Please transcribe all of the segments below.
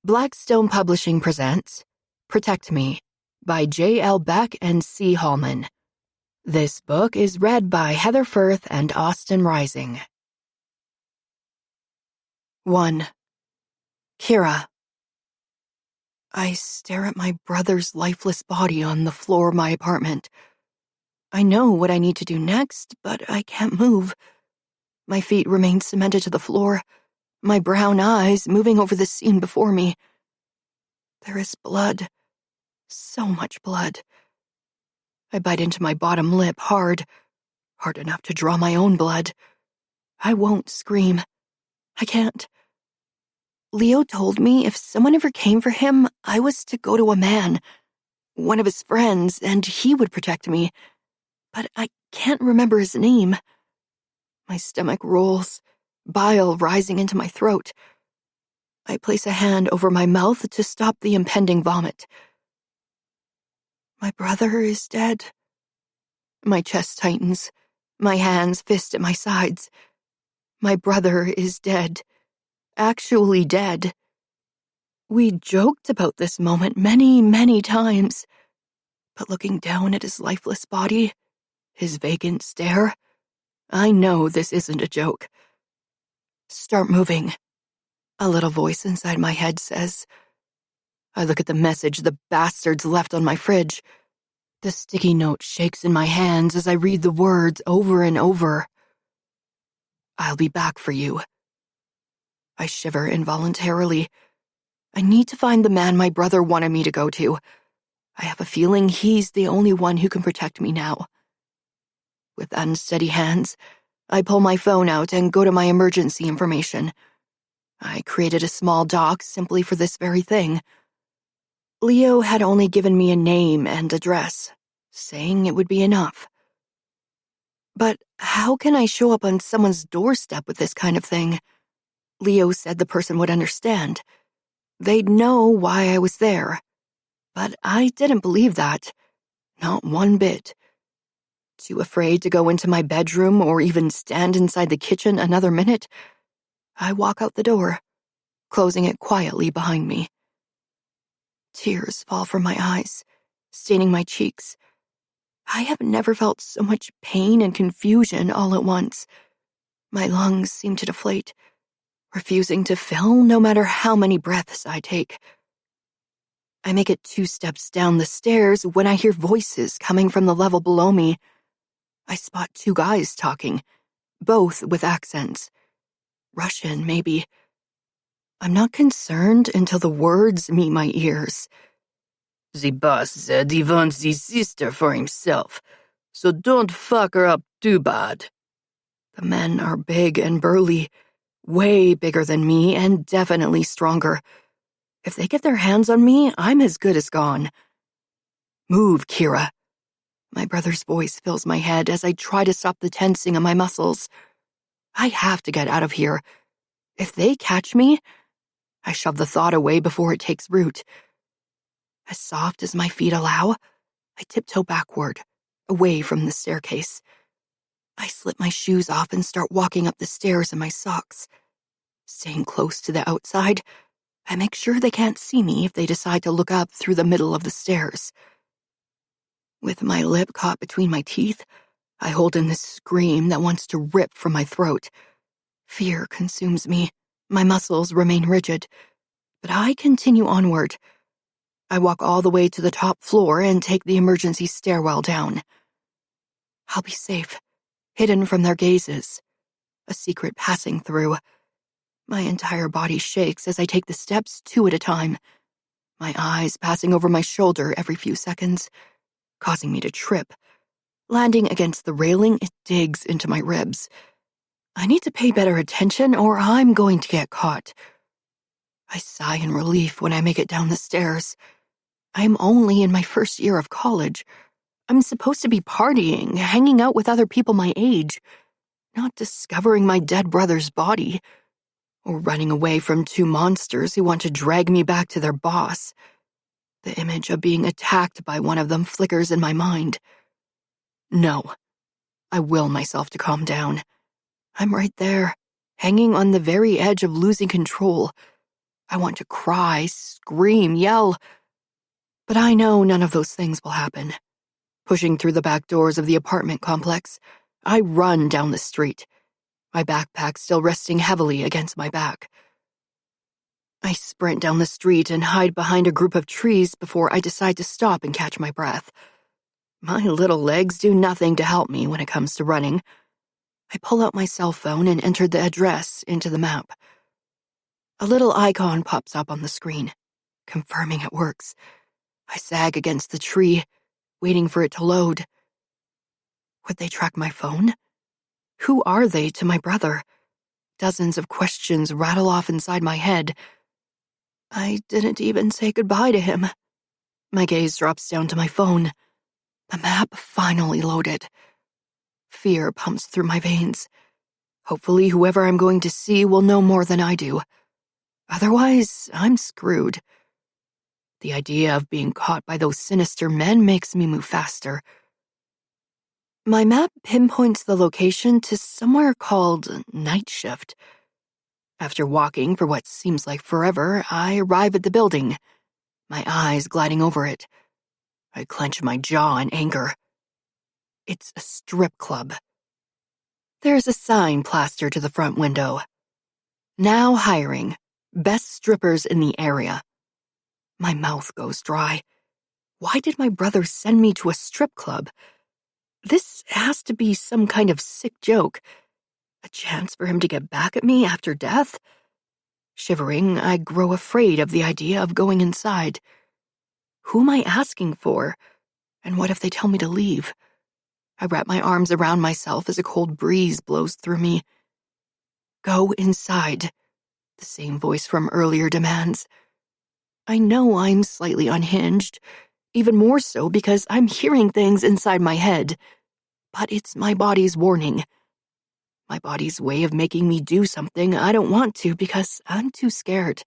Blackstone Publishing presents Protect Me by J.L. Beck and C. Hallman. This book is read by Heather Firth and Austin Rising. 1. Kira. I stare at my brother's lifeless body on the floor of my apartment. I know what I need to do next, but I can't move. My feet remain cemented to the floor, my brown eyes moving over the scene before me. There is blood. So much blood. I bite into my bottom lip hard enough to draw my own blood. I won't scream. I can't. Leo told me if someone ever came for him, I was to go to a man, one of his friends, and he would protect me. But I can't remember his name. My stomach rolls, bile rising into my throat. I place a hand over my mouth to stop the impending vomit. My brother is dead. My chest tightens, my hands fist at my sides. My brother is dead. Actually dead. We joked about this moment many, many times, but looking down at his lifeless body, his vacant stare, I know this isn't a joke. Start moving, a little voice inside my head says. I look at the message the bastards left on my fridge. The sticky note shakes in my hands as I read the words over and over. I'll be back for you. I shiver involuntarily. I need to find the man my brother wanted me to go to. I have a feeling he's the only one who can protect me now. With unsteady hands, I pull my phone out and go to my emergency information. I created a small doc simply for this very thing. Leo had only given me a name and address, saying it would be enough. But how can I show up on someone's doorstep with this kind of thing? Leo said the person would understand. They'd know why I was there. But I didn't believe that. Not one bit. Too afraid to go into my bedroom or even stand inside the kitchen another minute, I walk out the door, closing it quietly behind me. Tears fall from my eyes, staining my cheeks. I have never felt so much pain and confusion all at once. My lungs seem to deflate, refusing to fill no matter how many breaths I take. I make it 2 steps down the stairs when I hear voices coming from the level below me. I spot 2 guys talking, both with accents. Russian, maybe. I'm not concerned until the words meet my ears. The boss said he wants the sister for himself, so don't fuck her up too bad. The men are big and burly, way bigger than me and definitely stronger. If they get their hands on me, I'm as good as gone. Move, Kira. My brother's voice fills my head as I try to stop the tensing of my muscles. I have to get out of here. If they catch me, I shove the thought away before it takes root. As soft as my feet allow, I tiptoe backward, away from the staircase. I slip my shoes off and start walking up the stairs in my socks. Staying close to the outside, I make sure they can't see me if they decide to look up through the middle of the stairs. With my lip caught between my teeth, I hold in this scream that wants to rip from my throat. Fear consumes me. My muscles remain rigid. But I continue onward. I walk all the way to the top floor and take the emergency stairwell down. I'll be safe, hidden from their gazes. A secret passing through. My entire body shakes as I take the steps 2 at a time. My eyes passing over my shoulder every few seconds, causing me to trip. Landing against the railing, it digs into my ribs. I need to pay better attention or I'm going to get caught. I sigh in relief when I make it down the stairs. I'm only in my first year of college. I'm supposed to be partying, hanging out with other people my age, not discovering my dead brother's body, or running away from 2 monsters who want to drag me back to their boss. The image of being attacked by one of them flickers in my mind. No. I will myself to calm down. I'm right there, hanging on the very edge of losing control. I want to cry, scream, yell. But I know none of those things will happen. Pushing through the back doors of the apartment complex, I run down the street, my backpack still resting heavily against my back. I sprint down the street and hide behind a group of trees before I decide to stop and catch my breath. My little legs do nothing to help me when it comes to running. I pull out my cell phone and enter the address into the map. A little icon pops up on the screen, confirming it works. I sag against the tree, waiting for it to load. Would they track my phone? Who are they to my brother? Dozens of questions rattle off inside my head. I didn't even say goodbye to him. My gaze drops down to my phone. The map finally loaded. Fear pumps through my veins. Hopefully, whoever I'm going to see will know more than I do. Otherwise, I'm screwed. The idea of being caught by those sinister men makes me move faster. My map pinpoints the location to somewhere called Night Shift. After walking for what seems like forever, I arrive at the building, my eyes gliding over it. I clench my jaw in anger. It's a strip club. There's a sign plastered to the front window. Now hiring. Best strippers in the area. My mouth goes dry. Why did my brother send me to a strip club? This has to be some kind of sick joke. A chance for him to get back at me after death? Shivering, I grow afraid of the idea of going inside. Who am I asking for? And what if they tell me to leave? I wrap my arms around myself as a cold breeze blows through me. Go inside, the same voice from earlier demands. I know I'm slightly unhinged, even more so because I'm hearing things inside my head. But it's my body's warning. My body's way of making me do something I don't want to because I'm too scared.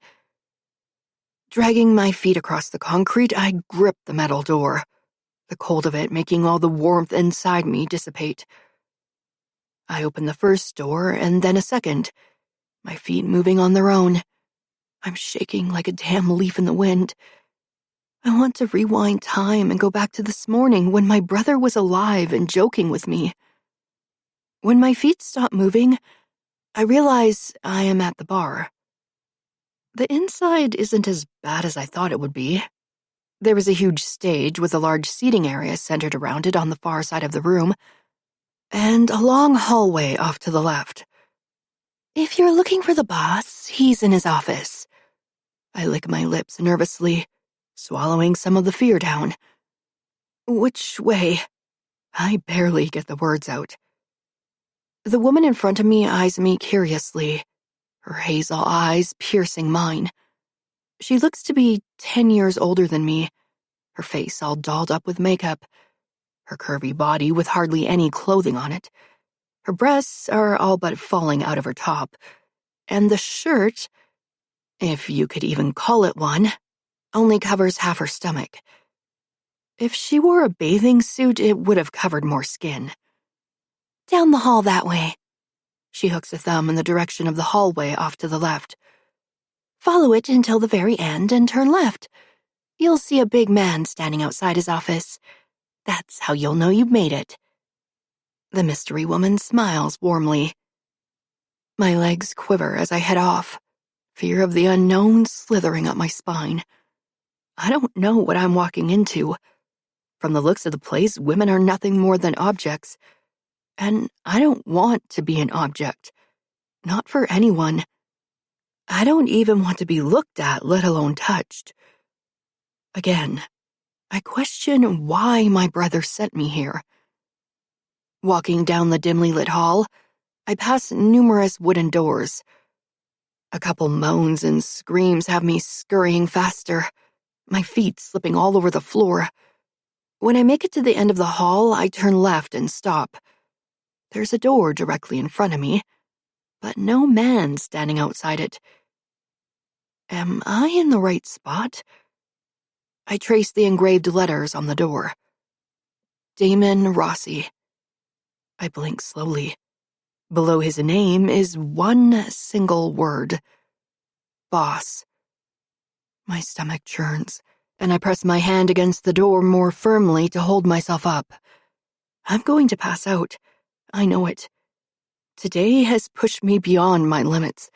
Dragging my feet across the concrete, I grip the metal door, the cold of it making all the warmth inside me dissipate. I open the first door and then a second, my feet moving on their own. I'm shaking like a damn leaf in the wind. I want to rewind time and go back to this morning when my brother was alive and joking with me. When my feet stop moving, I realize I am at the bar. The inside isn't as bad as I thought it would be. There is a huge stage with a large seating area centered around it on the far side of the room, and a long hallway off to the left. If you're looking for the boss, he's in his office. I lick my lips nervously, swallowing some of the fear down. Which way? I barely get the words out. The woman in front of me eyes me curiously, her hazel eyes piercing mine. She looks to be 10 years older than me, her face all dolled up with makeup, her curvy body with hardly any clothing on it. Her breasts are all but falling out of her top, and the shirt, if you could even call it one, only covers half her stomach. If she wore a bathing suit, it would have covered more skin. Down the hall that way. She hooks a thumb in the direction of the hallway off to the left. Follow it until the very end and turn left. You'll see a big man standing outside his office. That's how you'll know you've made it. The mystery woman smiles warmly. My legs quiver as I head off, fear of the unknown slithering up my spine. I don't know what I'm walking into. From the looks of the place, women are nothing more than objects. And I don't want to be an object. Not for anyone. I don't even want to be looked at, let alone touched. Again, I question why my brother sent me here. Walking down the dimly lit hall, I pass numerous wooden doors. A couple moans and screams have me scurrying faster, my feet slipping all over the floor. When I make it to the end of the hall, I turn left and stop. There's a door directly in front of me, but no man standing outside it. Am I in the right spot? I trace the engraved letters on the door. Damon Rossi. I blink slowly. Below his name is one single word. Boss. My stomach churns, and I press my hand against the door more firmly to hold myself up. I'm going to pass out. I know it. Today has pushed me beyond my limits.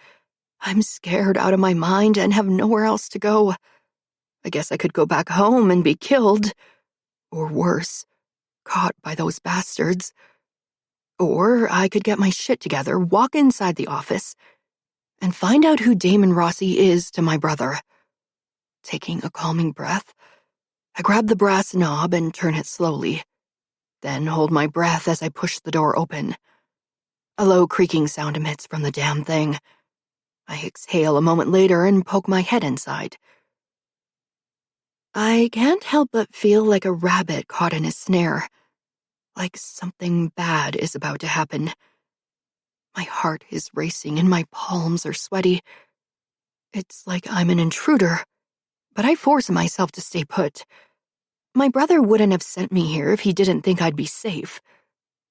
I'm scared out of my mind and have nowhere else to go. I guess I could go back home and be killed. Or worse, caught by those bastards. Or I could get my shit together, walk inside the office, and find out who Damon Rossi is to my brother. Taking a calming breath, I grab the brass knob and turn it slowly, then hold my breath as I push the door open. A low creaking sound emits from the damn thing. I exhale a moment later and poke my head inside. I can't help but feel like a rabbit caught in a snare, like something bad is about to happen. My heart is racing and my palms are sweaty. It's like I'm an intruder, but I force myself to stay put. My brother wouldn't have sent me here if he didn't think I'd be safe,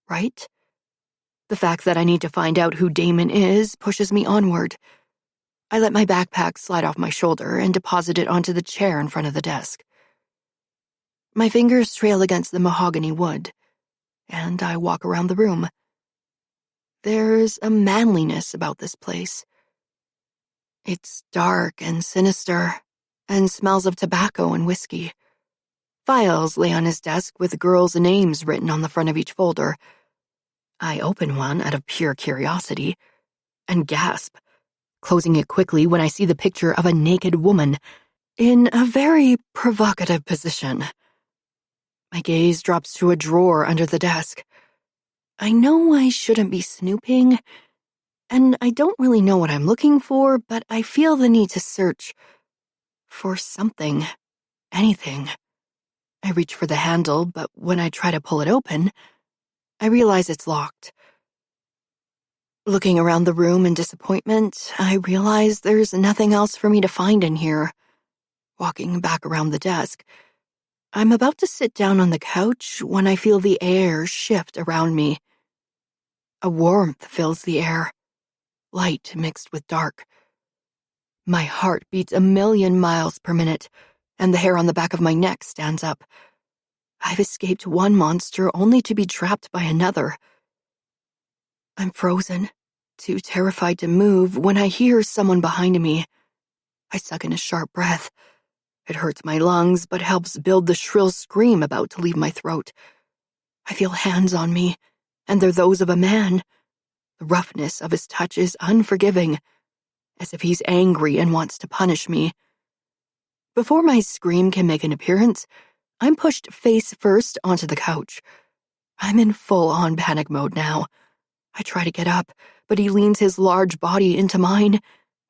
right? The fact that I need to find out who Damon is pushes me onward. I let my backpack slide off my shoulder and deposit it onto the chair in front of the desk. My fingers trail against the mahogany wood, and I walk around the room. There's a manliness about this place. It's dark and sinister, and smells of tobacco and whiskey. Files lay on his desk with girls' names written on the front of each folder. I open one out of pure curiosity and gasp, closing it quickly when I see the picture of a naked woman in a very provocative position. My gaze drops to a drawer under the desk. I know I shouldn't be snooping, and I don't really know what I'm looking for, but I feel the need to search for something, anything. I reach for the handle, but when I try to pull it open, I realize it's locked. Looking around the room in disappointment, I realize there's nothing else for me to find in here. Walking back around the desk, I'm about to sit down on the couch when I feel the air shift around me. A warmth fills the air, light mixed with dark. My heart beats 1,000,000 miles per minute, and the hair on the back of my neck stands up. I've escaped one monster only to be trapped by another. I'm frozen, too terrified to move when I hear someone behind me. I suck in a sharp breath. It hurts my lungs, but helps build the shrill scream about to leave my throat. I feel hands on me, and they're those of a man. The roughness of his touch is unforgiving, as if he's angry and wants to punish me. Before my scream can make an appearance, I'm pushed face first onto the couch. I'm in full-on panic mode now. I try to get up, but he leans his large body into mine,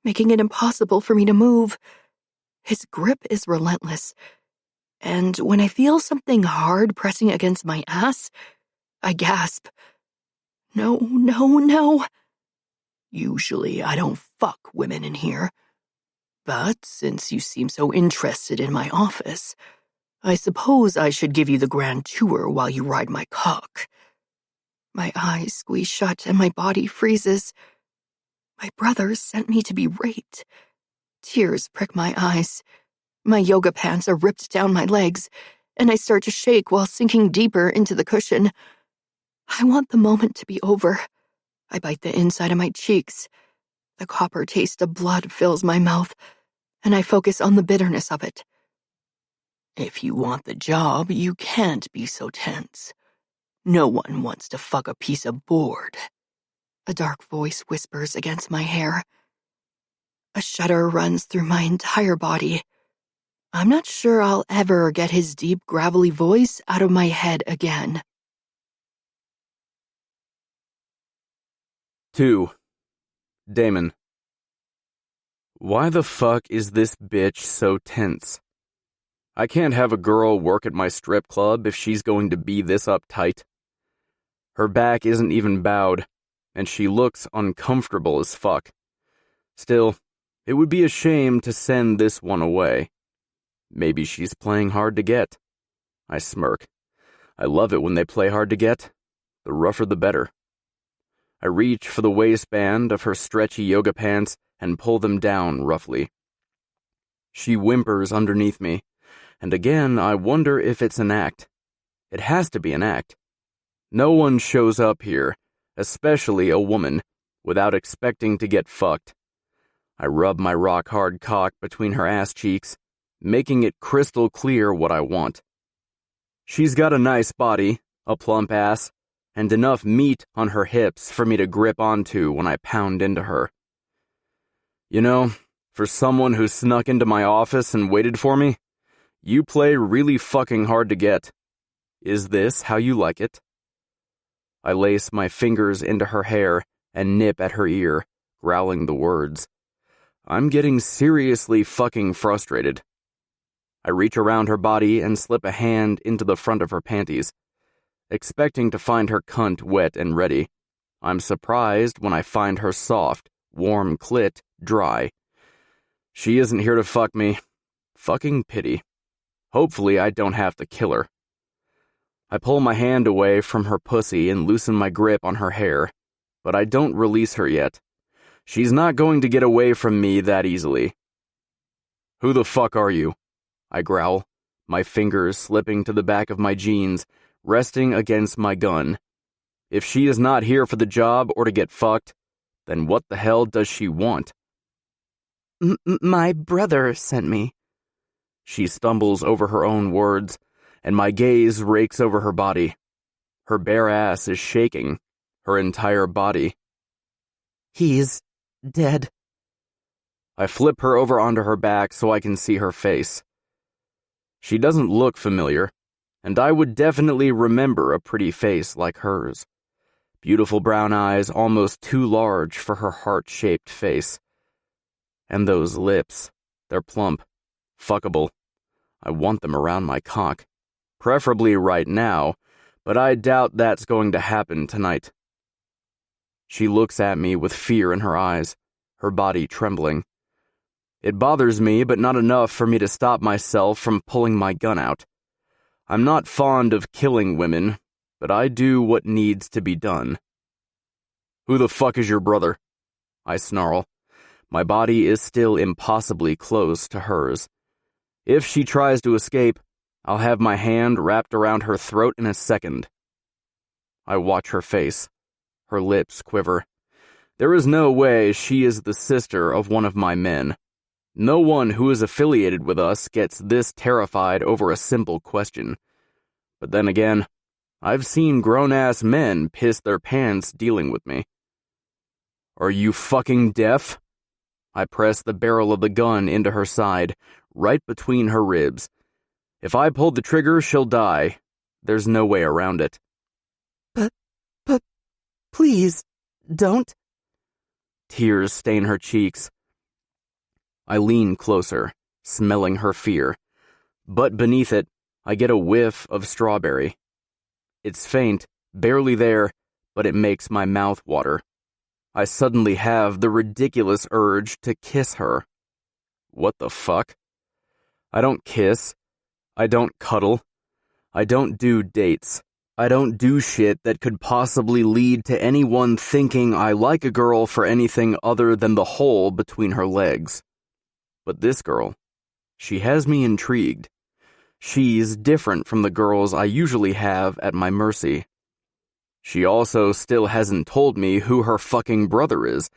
making it impossible for me to move. His grip is relentless, and when I feel something hard pressing against my ass, I gasp. No, no, no. Usually I don't fuck women in here, but since you seem so interested in my office, I suppose I should give you the grand tour while you ride my cock. My eyes squeeze shut and my body freezes. My brother sent me to be raped. Tears prick my eyes. My yoga pants are ripped down my legs, and I start to shake while sinking deeper into the cushion. I want the moment to be over. I bite the inside of my cheeks. The copper taste of blood fills my mouth, and I focus on the bitterness of it. If you want the job, you can't be so tense. No one wants to fuck a piece of board. A dark voice whispers against my hair. A shudder runs through my entire body. I'm not sure I'll ever get his deep, gravelly voice out of my head again. 2. Damon. Why the fuck is this bitch so tense? I can't have a girl work at my strip club if she's going to be this uptight. Her back isn't even bowed, and she looks uncomfortable as fuck. Still, it would be a shame to send this one away. Maybe she's playing hard to get. I smirk. I love it when they play hard to get. The rougher the better. I reach for the waistband of her stretchy yoga pants and pull them down roughly. She whimpers underneath me, and again I wonder if it's an act. It has to be an act. No one shows up here, especially a woman, without expecting to get fucked. I rub my rock-hard cock between her ass cheeks, making it crystal clear what I want. She's got a nice body, a plump ass, and enough meat on her hips for me to grip onto when I pound into her. You know, for someone who snuck into my office and waited for me, you play really fucking hard to get. Is this how you like it? I lace my fingers into her hair and nip at her ear, growling the words. I'm getting seriously fucking frustrated. I reach around her body and slip a hand into the front of her panties, expecting to find her cunt wet and ready. I'm surprised when I find her soft, warm clit dry. She isn't here to fuck me. Fucking pity. Hopefully I don't have to kill her. I pull my hand away from her pussy and loosen my grip on her hair, but I don't release her yet. She's not going to get away from me that easily. Who the fuck are you? I growl, my fingers slipping to the back of my jeans, resting against my gun. If she is not here for the job or to get fucked, then what the hell does she want? My brother sent me. She stumbles over her own words, and my gaze rakes over her body. Her bare ass is shaking, her entire body. He's dead. I flip her over onto her back so I can see her face. She doesn't look familiar, and I would definitely remember a pretty face like hers. Beautiful brown eyes almost too large for her heart-shaped face. And those lips, they're plump, fuckable. I want them around my cock. Preferably right now, but I doubt that's going to happen tonight. She looks at me with fear in her eyes, her body trembling. It bothers me, but not enough for me to stop myself from pulling my gun out. I'm not fond of killing women, but I do what needs to be done. Who the fuck is your brother? I snarl. My body is still impossibly close to hers. If she tries to escape, I'll have my hand wrapped around her throat in a second. I watch her face. Her lips quiver. There is no way she is the sister of one of my men. No one who is affiliated with us gets this terrified over a simple question. But then again, I've seen grown-ass men piss their pants dealing with me. Are you fucking deaf? I press the barrel of the gun into her side, right between her ribs. If I pull the trigger, she'll die. There's no way around it. But, please, don't. Tears stain her cheeks. I lean closer, smelling her fear. But beneath it, I get a whiff of strawberry. It's faint, barely there, but it makes my mouth water. I suddenly have the ridiculous urge to kiss her. What the fuck? I don't kiss. I don't cuddle. I don't do dates. I don't do shit that could possibly lead to anyone thinking I like a girl for anything other than the hole between her legs. But this girl, she has me intrigued. She's different from the girls I usually have at my mercy. She also still hasn't told me who her fucking brother is,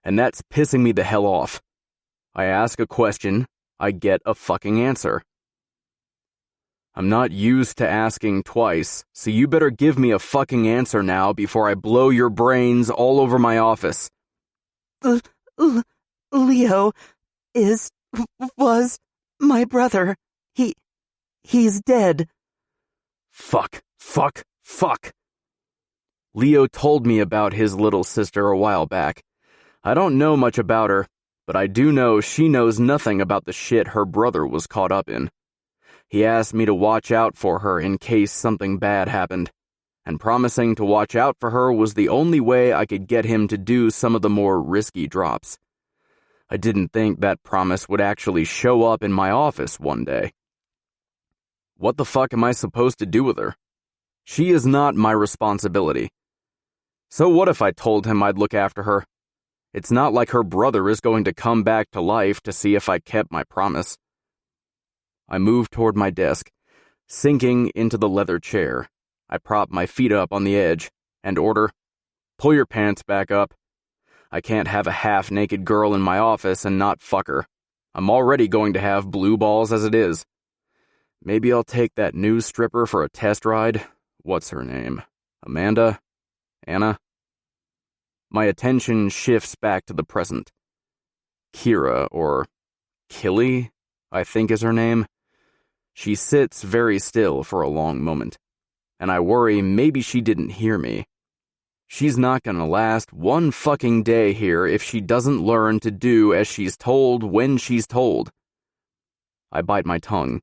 and that's pissing me the hell off. I ask a question, I get a fucking answer. I'm not used to asking twice, so you better give me a fucking answer now before I blow your brains all over my office. Leo was my brother. He's dead. Fuck. Leo told me about his little sister a while back. I don't know much about her, but I do know she knows nothing about the shit her brother was caught up in. He asked me to watch out for her in case something bad happened, and promising to watch out for her was the only way I could get him to do some of the more risky drops. I didn't think that promise would actually show up in my office one day. What the fuck am I supposed to do with her? She is not my responsibility. So what if I told him I'd look after her? It's not like her brother is going to come back to life to see if I kept my promise. I move toward my desk, sinking into the leather chair. I prop my feet up on the edge and order, "Pull your pants back up." I can't have a half-naked girl in my office and not fuck her. I'm already going to have blue balls as it is. Maybe I'll take that news stripper for a test ride. What's her name? Amanda? Anna? My attention shifts back to the present. Kira, or Killy, I think is her name. She sits very still for a long moment, and I worry maybe she didn't hear me. She's not gonna last one fucking day here if she doesn't learn to do as she's told when she's told. I bite my tongue,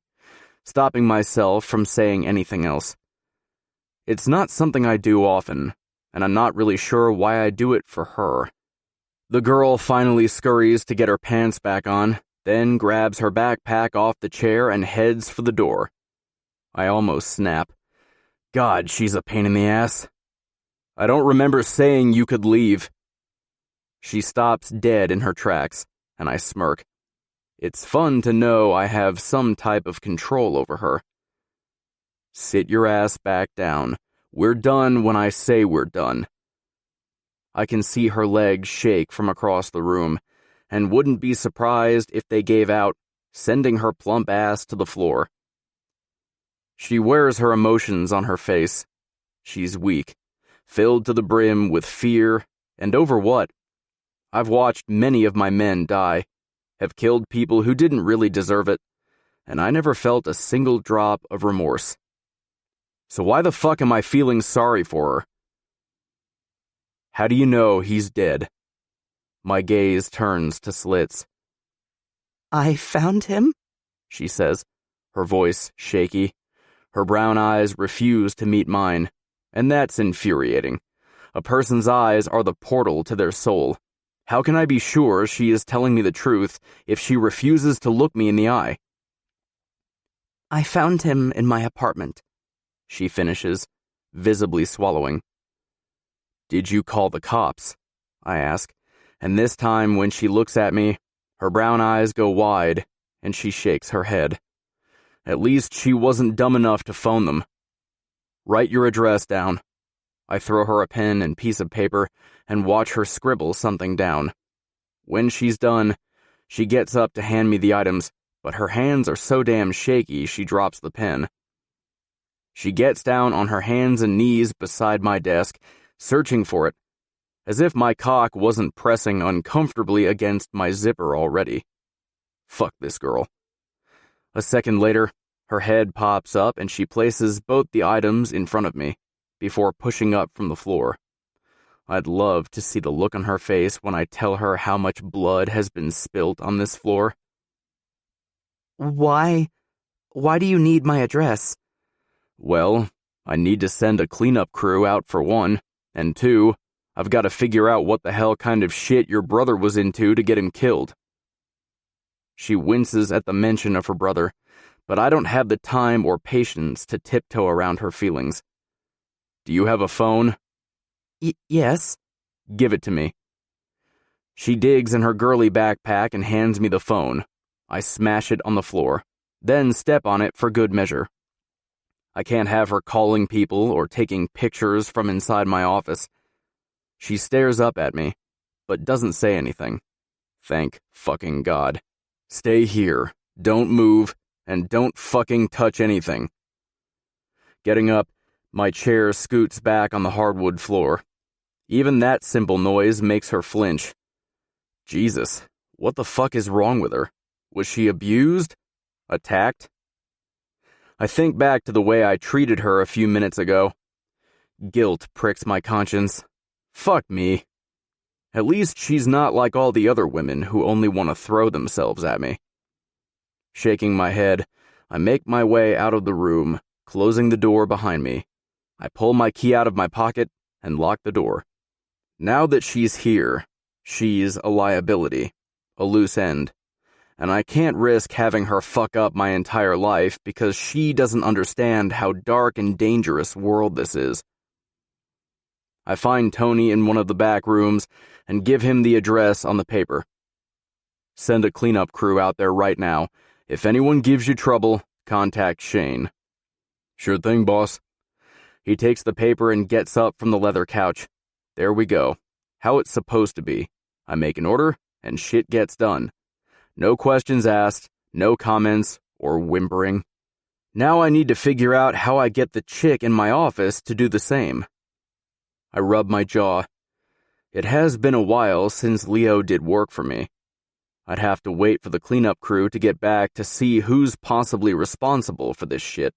stopping myself from saying anything else. It's not something I do often, and I'm not really sure why I do it for her. The girl finally scurries to get her pants back on, then grabs her backpack off the chair and heads for the door. I almost snap. God, she's a pain in the ass. I don't remember saying you could leave. She stops dead in her tracks, and I smirk. It's fun to know I have some type of control over her. Sit your ass back down. We're done when I say we're done. I can see her legs shake from across the room, and wouldn't be surprised if they gave out, sending her plump ass to the floor. She wears her emotions on her face. She's weak, filled to the brim with fear, and over what? I've watched many of my men die, have killed people who didn't really deserve it, and I never felt a single drop of remorse. So why the fuck am I feeling sorry for her? How do you know he's dead? My gaze turns to slits. I found him, she says, her voice shaky. Her brown eyes refuse to meet mine, and that's infuriating. A person's eyes are the portal to their soul. How can I be sure she is telling me the truth if she refuses to look me in the eye? I found him in my apartment, she finishes, visibly swallowing. Did you call the cops? I ask, and this time when she looks at me, her brown eyes go wide, and she shakes her head. At least she wasn't dumb enough to phone them. Write your address down. I throw her a pen and piece of paper and watch her scribble something down. When she's done, she gets up to hand me the items, but her hands are so damn shaky she drops the pen. She gets down on her hands and knees beside my desk, searching for it, as if my cock wasn't pressing uncomfortably against my zipper already. Fuck this girl. A second later, her head pops up and she places both the items in front of me, before pushing up from the floor. I'd love to see the look on her face when I tell her how much blood has been spilt on this floor. Why do you need my address? Well, I need to send a cleanup crew out for one, and two, I've got to figure out what the hell kind of shit your brother was into to get him killed. She winces at the mention of her brother, but I don't have the time or patience to tiptoe around her feelings. Do you have a phone? Yes. Give it to me. She digs in her girly backpack and hands me the phone. I smash it on the floor, then step on it for good measure. I can't have her calling people or taking pictures from inside my office. She stares up at me, but doesn't say anything. Thank fucking God. Stay here, don't move, and don't fucking touch anything. Getting up, my chair scoots back on the hardwood floor. Even that simple noise makes her flinch. Jesus, what the fuck is wrong with her? Was she abused? Attacked? I think back to the way I treated her a few minutes ago. Guilt pricks my conscience. Fuck me. At least she's not like all the other women who only want to throw themselves at me. Shaking my head, I make my way out of the room, closing the door behind me. I pull my key out of my pocket and lock the door. Now that she's here, she's a liability, a loose end, and I can't risk having her fuck up my entire life because she doesn't understand how dark and dangerous world this is. I find Tony in one of the back rooms and give him the address on the paper. Send a cleanup crew out there right now. If anyone gives you trouble, contact Shane. Sure thing, boss. He takes the paper and gets up from the leather couch. There we go. How it's supposed to be. I make an order, and shit gets done. No questions asked, no comments, or whimpering. Now I need to figure out how I get the chick in my office to do the same. I rub my jaw. It has been a while since Leo did work for me. I'd have to wait for the cleanup crew to get back to see who's possibly responsible for this shit.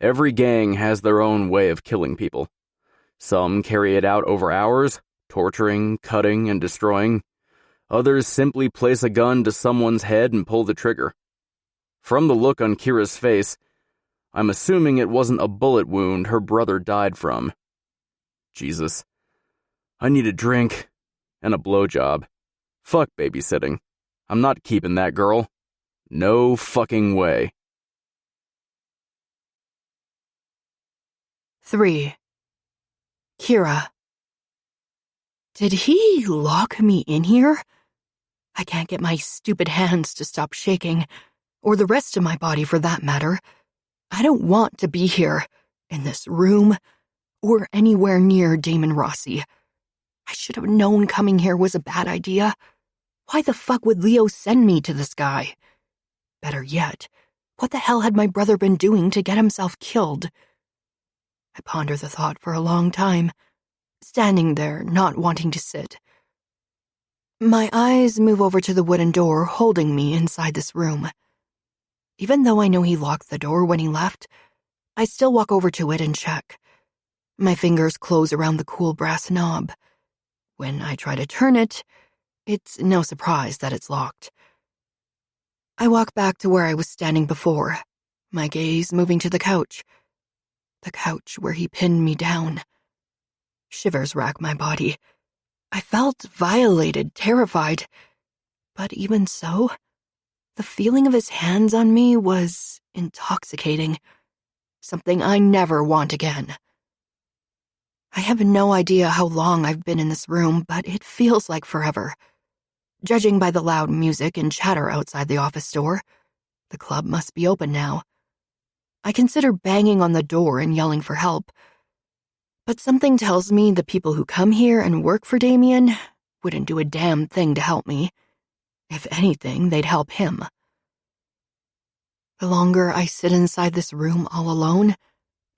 Every gang has their own way of killing people. Some carry it out over hours, torturing, cutting, and destroying. Others simply place a gun to someone's head and pull the trigger. From the look on Kira's face, I'm assuming it wasn't a bullet wound her brother died from. Jesus. I need a drink and a blowjob. Fuck babysitting. I'm not keeping that girl. No fucking way. 3. Kira. Did he lock me in here? I can't get my stupid hands to stop shaking, or the rest of my body for that matter. I don't want to be here, in this room, or anywhere near Damon Rossi. I should have known coming here was a bad idea. Why the fuck would Leo send me to this guy? Better yet, what the hell had my brother been doing to get himself killed? I ponder the thought for a long time, standing there, not wanting to sit. My eyes move over to the wooden door holding me inside this room. Even though I know he locked the door when he left, I still walk over to it and check. My fingers close around the cool brass knob. When I try to turn it, it's no surprise that it's locked. I walk back to where I was standing before, my gaze moving to the couch where he pinned me down. Shivers rack my body. I felt violated, terrified. But even so, the feeling of his hands on me was intoxicating, something I never want again. I have no idea how long I've been in this room, but it feels like forever. Judging by the loud music and chatter outside the office door, the club must be open now. I consider banging on the door and yelling for help, but something tells me the people who come here and work for Damien wouldn't do a damn thing to help me. If anything, they'd help him. The longer I sit inside this room all alone,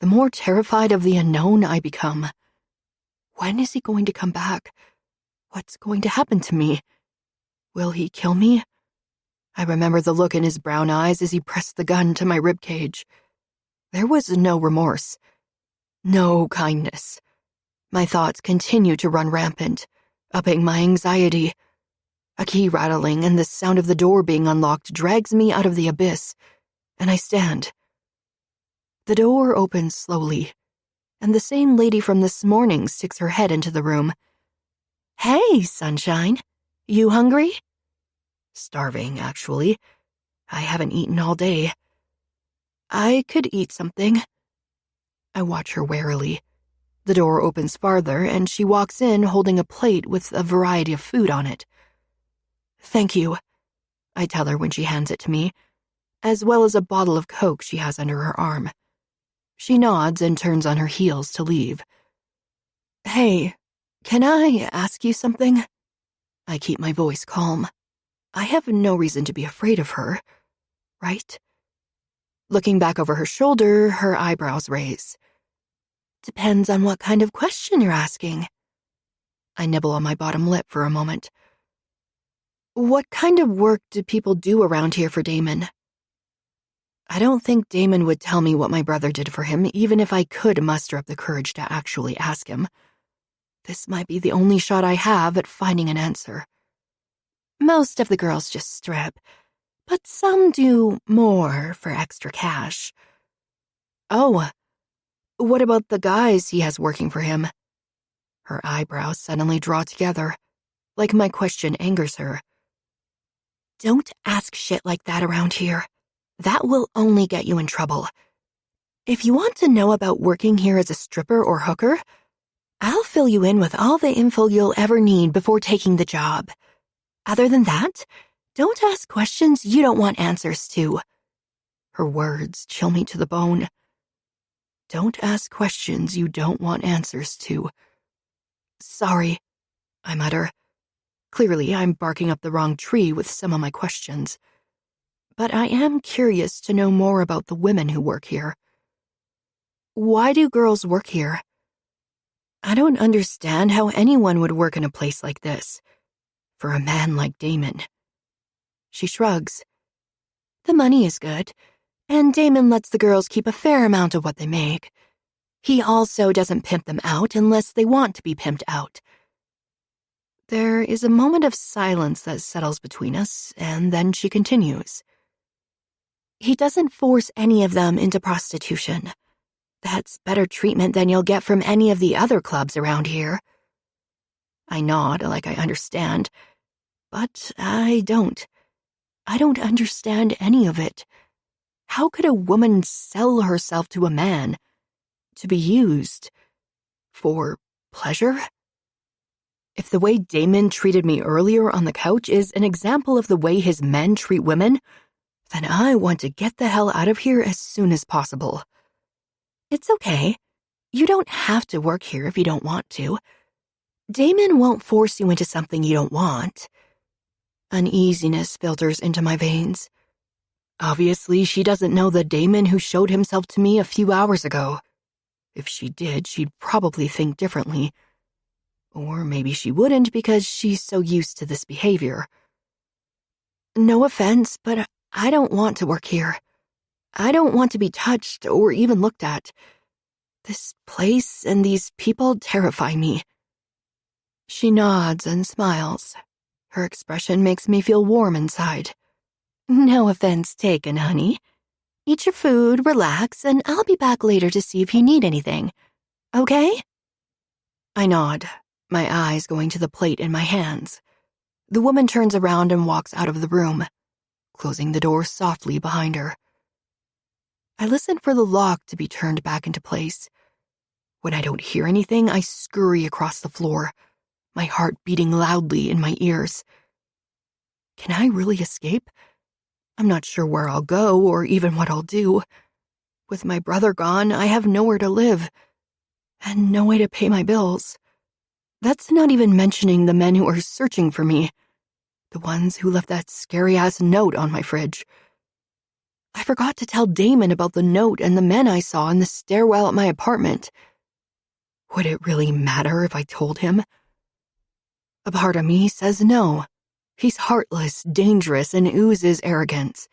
the more terrified of the unknown I become. When is he going to come back? What's going to happen to me? Will he kill me? I remember the look in his brown eyes as he pressed the gun to my ribcage. There was no remorse. No kindness. My thoughts continue to run rampant, upping my anxiety. A key rattling and the sound of the door being unlocked drags me out of the abyss, and I stand. The door opens slowly, and the same lady from this morning sticks her head into the room. "Hey, sunshine. You hungry?" "Starving, actually. I haven't eaten all day." "I could eat something." I watch her warily. The door opens farther, and she walks in holding a plate with a variety of food on it. "Thank you," I tell her when she hands it to me, as well as a bottle of Coke she has under her arm. She nods and turns on her heels to leave. "Hey, can I ask you something?" I keep my voice calm. I have no reason to be afraid of her, right? Looking back over her shoulder, her eyebrows raise. "Depends on what kind of question you're asking." I nibble on my bottom lip for a moment. "What kind of work do people do around here for Damon?" I don't think Damon would tell me what my brother did for him, even if I could muster up the courage to actually ask him. This might be the only shot I have at finding an answer. "Most of the girls just strip, but some do more for extra cash." "Oh, what about the guys he has working for him?" Her eyebrows suddenly draw together, like my question angers her. "Don't ask shit like that around here. That will only get you in trouble. If you want to know about working here as a stripper or hooker, I'll fill you in with all the info you'll ever need before taking the job. Other than that, don't ask questions you don't want answers to. Her words chill me to the bone. Don't ask questions you don't want answers to. Sorry, I mutter. Clearly, I'm barking up the wrong tree with some of my questions. But I am curious to know more about the women who work here. Why do girls work here? I don't understand how anyone would work in a place like this. For a man like Damon. She shrugs. The money is good, and Damon lets the girls keep a fair amount of what they make. He also doesn't pimp them out unless they want to be pimped out. There is a moment of silence that settles between us, and then she continues. He doesn't force any of them into prostitution. That's better treatment than you'll get from any of the other clubs around here. I nod like I understand, but I don't. I don't understand any of it. How could a woman sell herself to a man? To be used? For pleasure? If the way Damon treated me earlier on the couch is an example of the way his men treat women, then I want to get the hell out of here as soon as possible. It's okay. You don't have to work here if you don't want to. Damon won't force you into something you don't want. Uneasiness filters into my veins. Obviously, she doesn't know the Damon who showed himself to me a few hours ago. If she did, she'd probably think differently. Or maybe she wouldn't because she's so used to this behavior. No offense, but I don't want to work here. I don't want to be touched or even looked at. This place and these people terrify me. She nods and smiles. Her expression makes me feel warm inside. No offense taken, honey. Eat your food, relax, and I'll be back later to see if you need anything. Okay? I nod, my eyes going to the plate in my hands. The woman turns around and walks out of the room, closing the door softly behind her. I listen for the lock to be turned back into place. When I don't hear anything, I scurry across the floor, my heart beating loudly in my ears. Can I really escape? I'm not sure where I'll go or even what I'll do. With my brother gone, I have nowhere to live, and no way to pay my bills. That's not even mentioning the men who are searching for me, the ones who left that scary-ass note on my fridge. I forgot to tell Damon about the note and the men I saw in the stairwell at my apartment. Would it really matter if I told him? A part of me says no. He's heartless, dangerous, and oozes arrogance.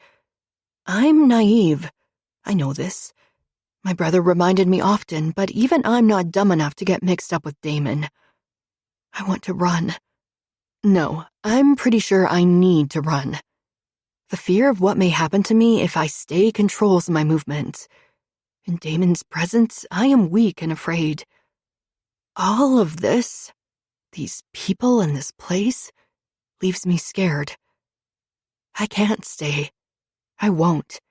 I'm naive. I know this. My brother reminded me often, but even I'm not dumb enough to get mixed up with Damon. I want to run. No, I'm pretty sure I need to run. The fear of what may happen to me if I stay controls my movements. In Damon's presence, I am weak and afraid. All of this, these people and this place, leaves me scared. I can't stay. I won't.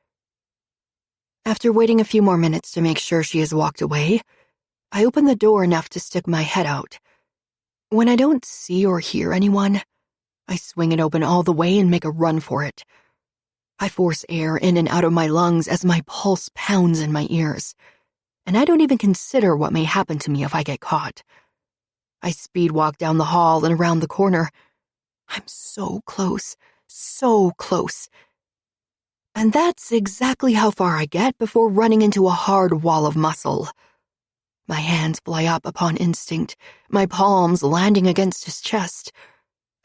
After waiting a few more minutes to make sure she has walked away, I open the door enough to stick my head out. When I don't see or hear anyone, I swing it open all the way and make a run for it. I force air in and out of my lungs as my pulse pounds in my ears, and I don't even consider what may happen to me if I get caught. I speed walk down the hall and around the corner. I'm so close, so close. And that's exactly how far I get before running into a hard wall of muscle. My hands fly up upon instinct, my palms landing against his chest.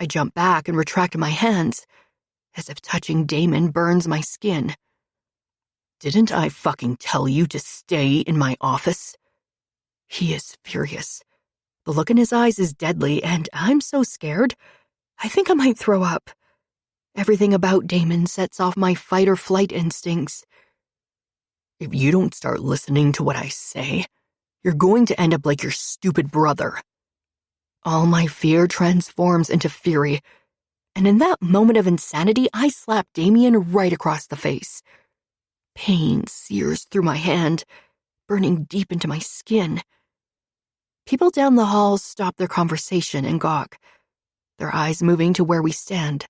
I jump back and retract my hands, as if touching Damon burns my skin. Didn't I fucking tell you to stay in my office? He is furious. The look in his eyes is deadly, and I'm so scared, I think I might throw up. Everything about Damon sets off my fight-or-flight instincts. If you don't start listening to what I say, you're going to end up like your stupid brother. All my fear transforms into fury, and in that moment of insanity, I slap Damien right across the face. Pain sears through my hand, burning deep into my skin. People down the hall stop their conversation and gawk, their eyes moving to where we stand.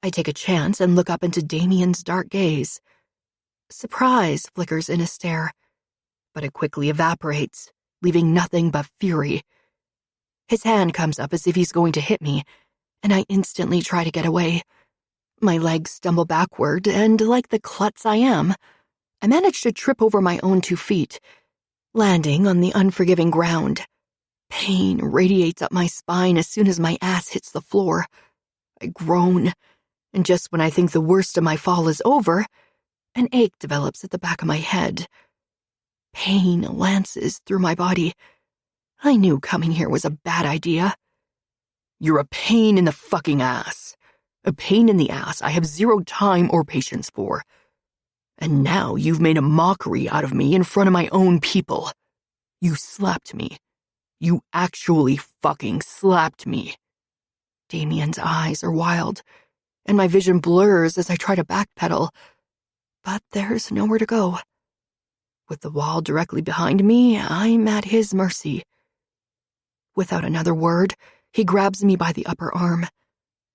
I take a chance and look up into Damien's dark gaze. Surprise flickers in his stare, but it quickly evaporates, leaving nothing but fury. His hand comes up as if he's going to hit me, and I instantly try to get away. My legs stumble backward, and like the klutz I am, I manage to trip over my own 2 feet, landing on the unforgiving ground. Pain radiates up my spine as soon as my ass hits the floor. I groan, and just when I think the worst of my fall is over, an ache develops at the back of my head. Pain lances through my body. I knew coming here was a bad idea. You're a pain in the fucking ass. A pain in the ass I have 0 time or patience for. And now you've made a mockery out of me in front of my own people. You slapped me. You actually fucking slapped me. Damien's eyes are wild, and my vision blurs as I try to backpedal, but there's nowhere to go. With the wall directly behind me, I'm at his mercy. Without another word, he grabs me by the upper arm.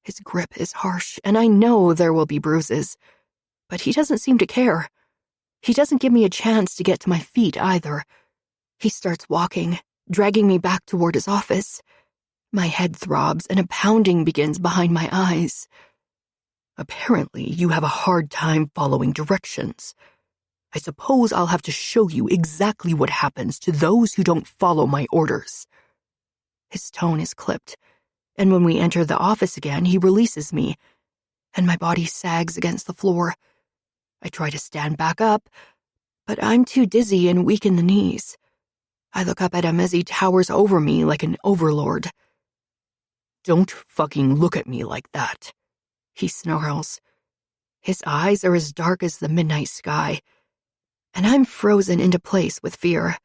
His grip is harsh, and I know there will be bruises, but he doesn't seem to care. He doesn't give me a chance to get to my feet either. He starts walking, dragging me back toward his office. My head throbs and a pounding begins behind my eyes. Apparently, you have a hard time following directions. I suppose I'll have to show you exactly what happens to those who don't follow my orders. His tone is clipped, and when we enter the office again, he releases me, and my body sags against the floor. I try to stand back up, but I'm too dizzy and weak in the knees. I look up at him as he towers over me like an overlord. Don't fucking look at me like that, he snarls. His eyes are as dark as the midnight sky, and I'm frozen into place with fear.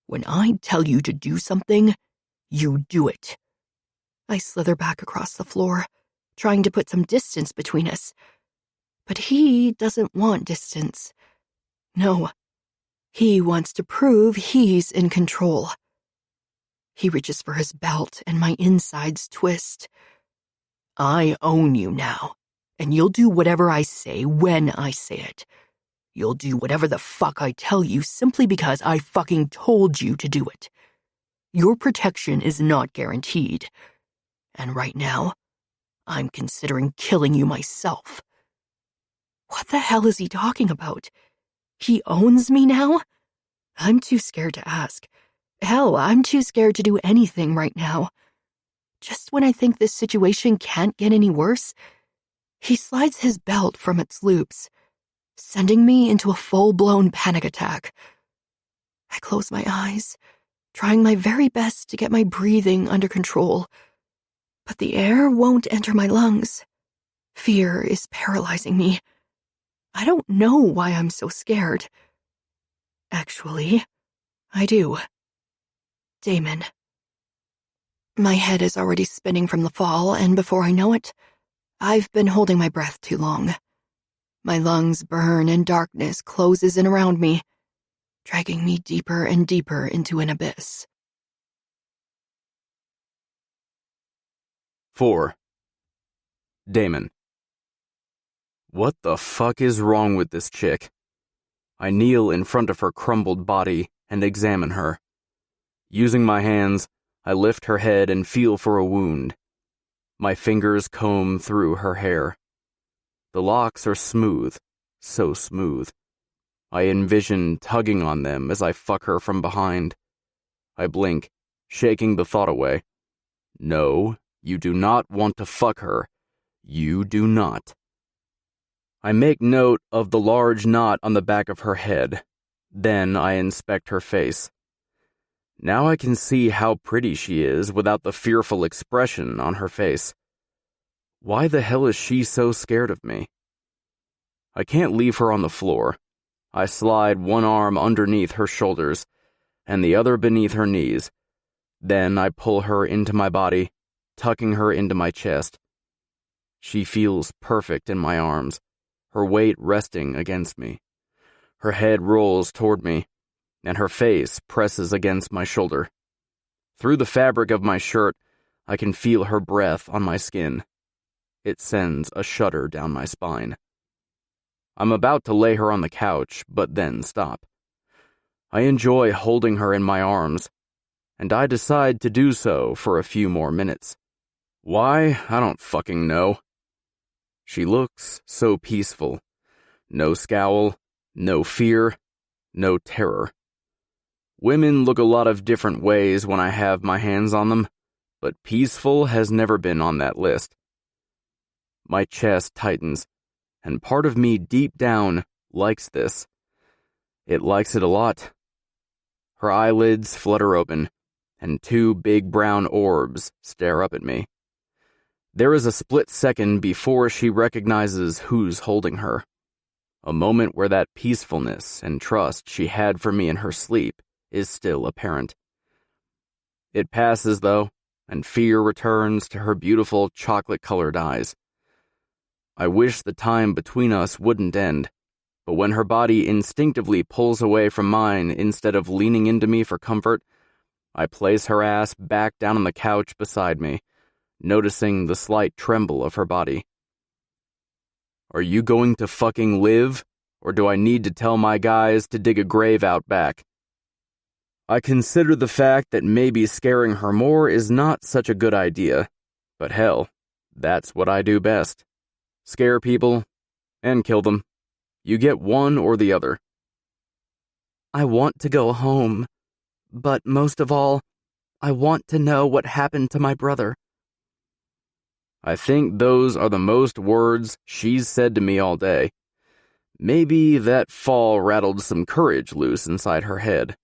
When I tell you to do something, you do it. I slither back across the floor, trying to put some distance between us. But he doesn't want distance. No, he wants to prove he's in control. He reaches for his belt, and my insides twist. I own you now, and you'll do whatever I say when I say it. You'll do whatever the fuck I tell you simply because I fucking told you to do it. Your protection is not guaranteed. And right now, I'm considering killing you myself. What the hell is he talking about? He owns me now? I'm too scared to ask. Hell, I'm too scared to do anything right now. Just when I think this situation can't get any worse, he slides his belt from its loops, sending me into a full-blown panic attack. I close my eyes, trying my very best to get my breathing under control, but the air won't enter my lungs. Fear is paralyzing me. I don't know why I'm so scared. Actually, I do. Damon. My head is already spinning from the fall, and before I know it, I've been holding my breath too long. My lungs burn and darkness closes in around me, dragging me deeper and deeper into an abyss. 4. Damon. What the fuck is wrong with this chick? I kneel in front of her crumbled body and examine her. Using my hands, I lift her head and feel for a wound. My fingers comb through her hair. The locks are smooth, so smooth. I envision tugging on them as I fuck her from behind. I blink, shaking the thought away. No, you do not want to fuck her. You do not. I make note of the large knot on the back of her head. Then I inspect her face. Now I can see how pretty she is without the fearful expression on her face. Why the hell is she so scared of me? I can't leave her on the floor. I slide one arm underneath her shoulders and the other beneath her knees. Then I pull her into my body, tucking her into my chest. She feels perfect in my arms, her weight resting against me. Her head rolls toward me, and her face presses against my shoulder. Through the fabric of my shirt, I can feel her breath on my skin. It sends a shudder down my spine. I'm about to lay her on the couch, but then stop. I enjoy holding her in my arms, and I decide to do so for a few more minutes. Why? I don't fucking know. She looks so peaceful. No scowl, no fear, no terror. Women look a lot of different ways when I have my hands on them, but peaceful has never been on that list. My chest tightens, and part of me deep down likes this. It likes it a lot. Her eyelids flutter open, and two big brown orbs stare up at me. There is a split second before she recognizes who's holding her. A moment where that peacefulness and trust she had for me in her sleep is still apparent. It passes, though, and fear returns to her beautiful chocolate-colored eyes. I wish the time between us wouldn't end, but when her body instinctively pulls away from mine instead of leaning into me for comfort, I place her ass back down on the couch beside me, noticing the slight tremble of her body. Are you going to fucking live, or do I need to tell my guys to dig a grave out back? I consider the fact that maybe scaring her more is not such a good idea, but hell, that's what I do best. Scare people, and kill them. You get one or the other. I want to go home, but most of all, I want to know what happened to my brother. I think those are the most words she's said to me all day. Maybe that fall rattled some courage loose inside her head,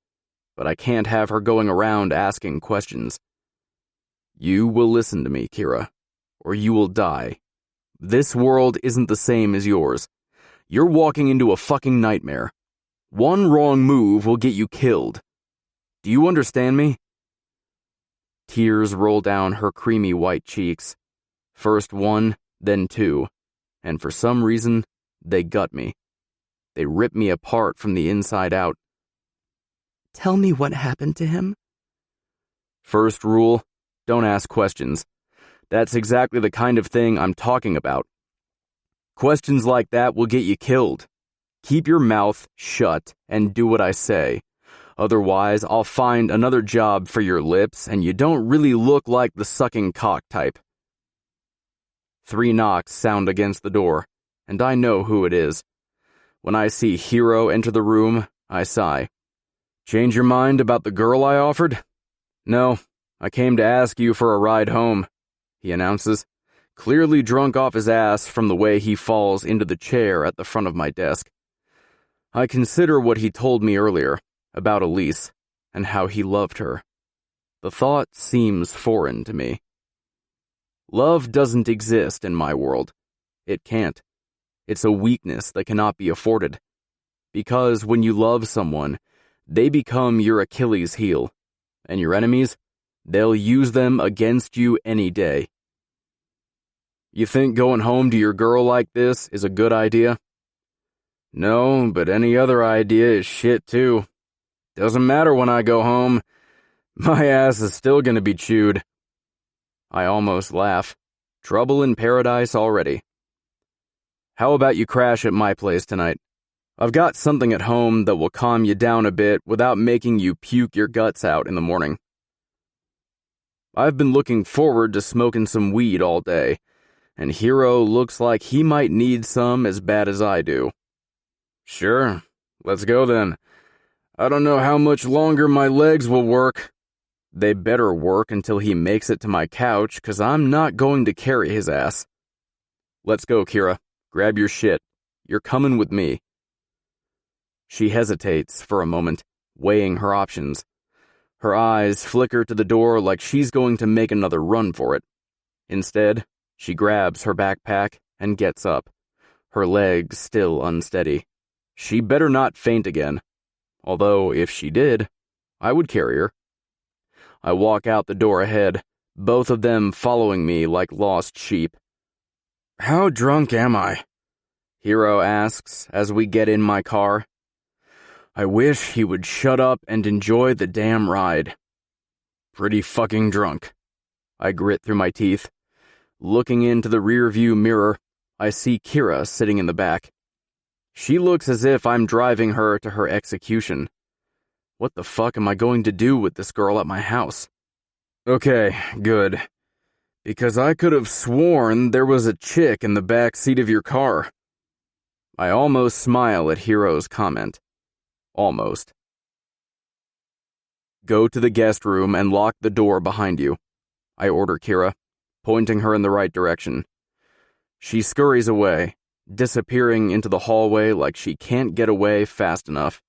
but I can't have her going around asking questions. You will listen to me, Kira, or you will die. This world isn't the same as yours. You're walking into a fucking nightmare. One wrong move will get you killed. Do you understand me? Tears roll down her creamy white cheeks. First one, then two, and for some reason, they gut me. They rip me apart from the inside out. Tell me what happened to him. First rule, don't ask questions. That's exactly the kind of thing I'm talking about. Questions like that will get you killed. Keep your mouth shut and do what I say. Otherwise, I'll find another job for your lips, and you don't really look like the sucking cock type. 3 knocks sound against the door, and I know who it is. When I see Hero enter the room, I sigh. Change your mind about the girl I offered? No, I came to ask you for a ride home, he announces, clearly drunk off his ass from the way he falls into the chair at the front of my desk. I consider what he told me earlier about Elise and how he loved her. The thought seems foreign to me. Love doesn't exist in my world. It can't. It's a weakness that cannot be afforded. Because when you love someone, they become your Achilles heel, and your enemies, they'll use them against you any day. You think going home to your girl like this is a good idea? No, but any other idea is shit too. Doesn't matter when I go home. My ass is still gonna be chewed. I almost laugh. Trouble in paradise already. How about you crash at my place tonight? I've got something at home that will calm you down a bit without making you puke your guts out in the morning. I've been looking forward to smoking some weed all day, and Hero looks like he might need some as bad as I do. Sure, let's go then. I don't know how much longer my legs will work. They better work until he makes it to my couch, 'cause I'm not going to carry his ass. Let's go, Kira. Grab your shit. You're coming with me. She hesitates for a moment, weighing her options. Her eyes flicker to the door like she's going to make another run for it. Instead, she grabs her backpack and gets up, her legs still unsteady. She better not faint again. Although, if she did, I would carry her. I walk out the door ahead, both of them following me like lost sheep. How drunk am I? Hero asks as we get in my car. I wish he would shut up and enjoy the damn ride. Pretty fucking drunk. I grit through my teeth. Looking into the rearview mirror, I see Kira sitting in the back. She looks as if I'm driving her to her execution. What the fuck am I going to do with this girl at my house? Okay, good. Because I could have sworn there was a chick in the back seat of your car. I almost smile at Hiro's comment. Almost. Go to the guest room and lock the door behind you, I order Kira, pointing her in the right direction. She scurries away, disappearing into the hallway like she can't get away fast enough.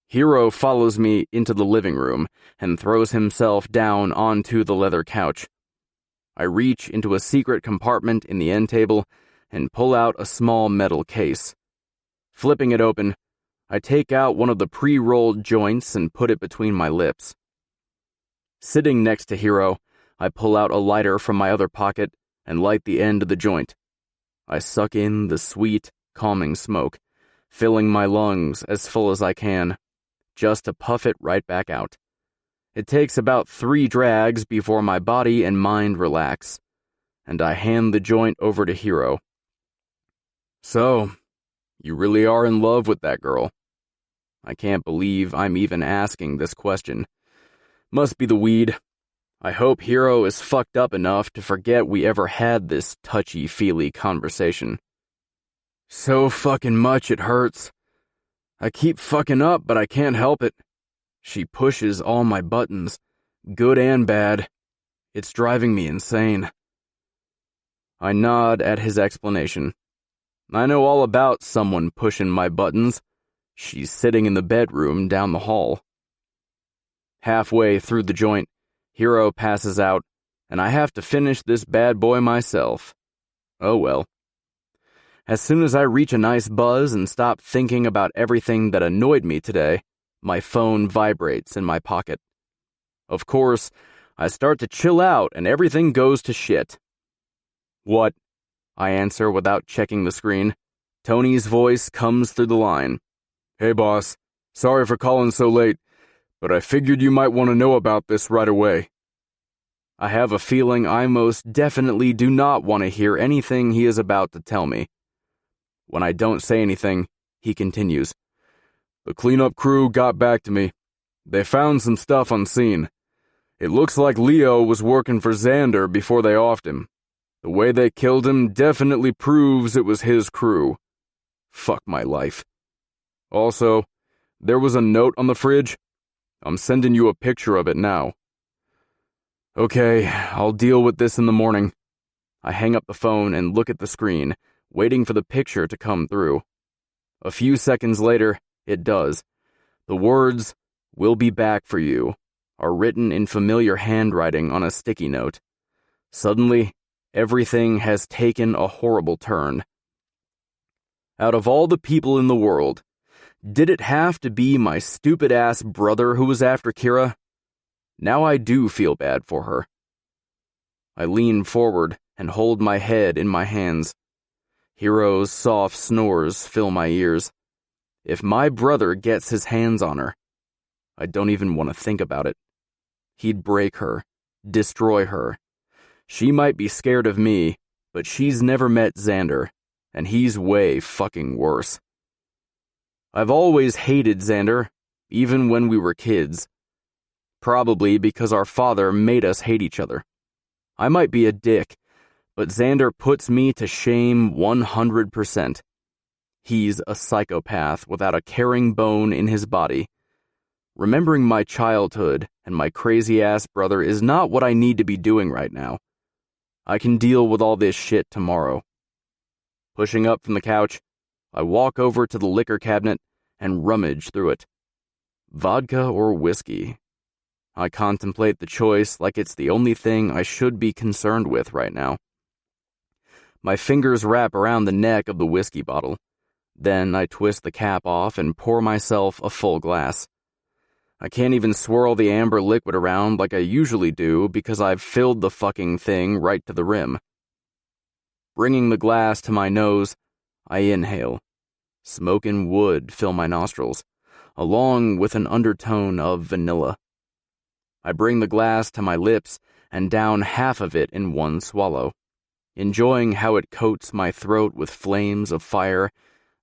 Hiro follows me into the living room and throws himself down onto the leather couch. I reach into a secret compartment in the end table and pull out a small metal case. Flipping it open, I take out one of the pre-rolled joints and put it between my lips. Sitting next to Hiro, I pull out a lighter from my other pocket and light the end of the joint. I suck in the sweet, calming smoke, filling my lungs as full as I can, just to puff it right back out. It takes about 3 drags before my body and mind relax, and I hand the joint over to Hiro. So, you really are in love with that girl? I can't believe I'm even asking this question. Must be the weed. I hope Hiro is fucked up enough to forget we ever had this touchy-feely conversation. So fucking much it hurts. I keep fucking up, but I can't help it. She pushes all my buttons, good and bad. It's driving me insane. I nod at his explanation. I know all about someone pushing my buttons. She's sitting in the bedroom down the hall. Halfway through the joint, Hiro passes out, and I have to finish this bad boy myself. Oh well. As soon as I reach a nice buzz and stop thinking about everything that annoyed me today, my phone vibrates in my pocket. Of course, I start to chill out and everything goes to shit. What? I answer without checking the screen. Tony's voice comes through the line. Hey boss, sorry for calling so late, but I figured you might want to know about this right away. I have a feeling I most definitely do not want to hear anything he is about to tell me. When I don't say anything, he continues. The cleanup crew got back to me. They found some stuff on scene. It looks like Leo was working for Xander before they offed him. The way they killed him definitely proves it was his crew. Fuck my life. Also, there was a note on the fridge. I'm sending you a picture of it now. Okay, I'll deal with this in the morning. I hang up the phone and look at the screen, waiting for the picture to come through. A few seconds later, it does. The words, "We'll be back for you," are written in familiar handwriting on a sticky note. Suddenly, everything has taken a horrible turn. Out of all the people in the world, did it have to be my stupid-ass brother who was after Kira? Now I do feel bad for her. I lean forward and hold my head in my hands. Hiro's soft snores fill my ears. If my brother gets his hands on her, I don't even want to think about it. He'd break her, destroy her. She might be scared of me, but she's never met Xander, and he's way fucking worse. I've always hated Xander, even when we were kids. Probably because our father made us hate each other. I might be a dick, but Xander puts me to shame 100%. He's a psychopath without a caring bone in his body. Remembering my childhood and my crazy-ass brother is not what I need to be doing right now. I can deal with all this shit tomorrow. Pushing up from the couch, I walk over to the liquor cabinet and rummage through it. Vodka or whiskey? I contemplate the choice like it's the only thing I should be concerned with right now. My fingers wrap around the neck of the whiskey bottle. Then I twist the cap off and pour myself a full glass. I can't even swirl the amber liquid around like I usually do because I've filled the fucking thing right to the rim. Bringing the glass to my nose, I inhale. Smoke and wood fill my nostrils, along with an undertone of vanilla. I bring the glass to my lips and down half of it in one swallow, enjoying how it coats my throat with flames of fire,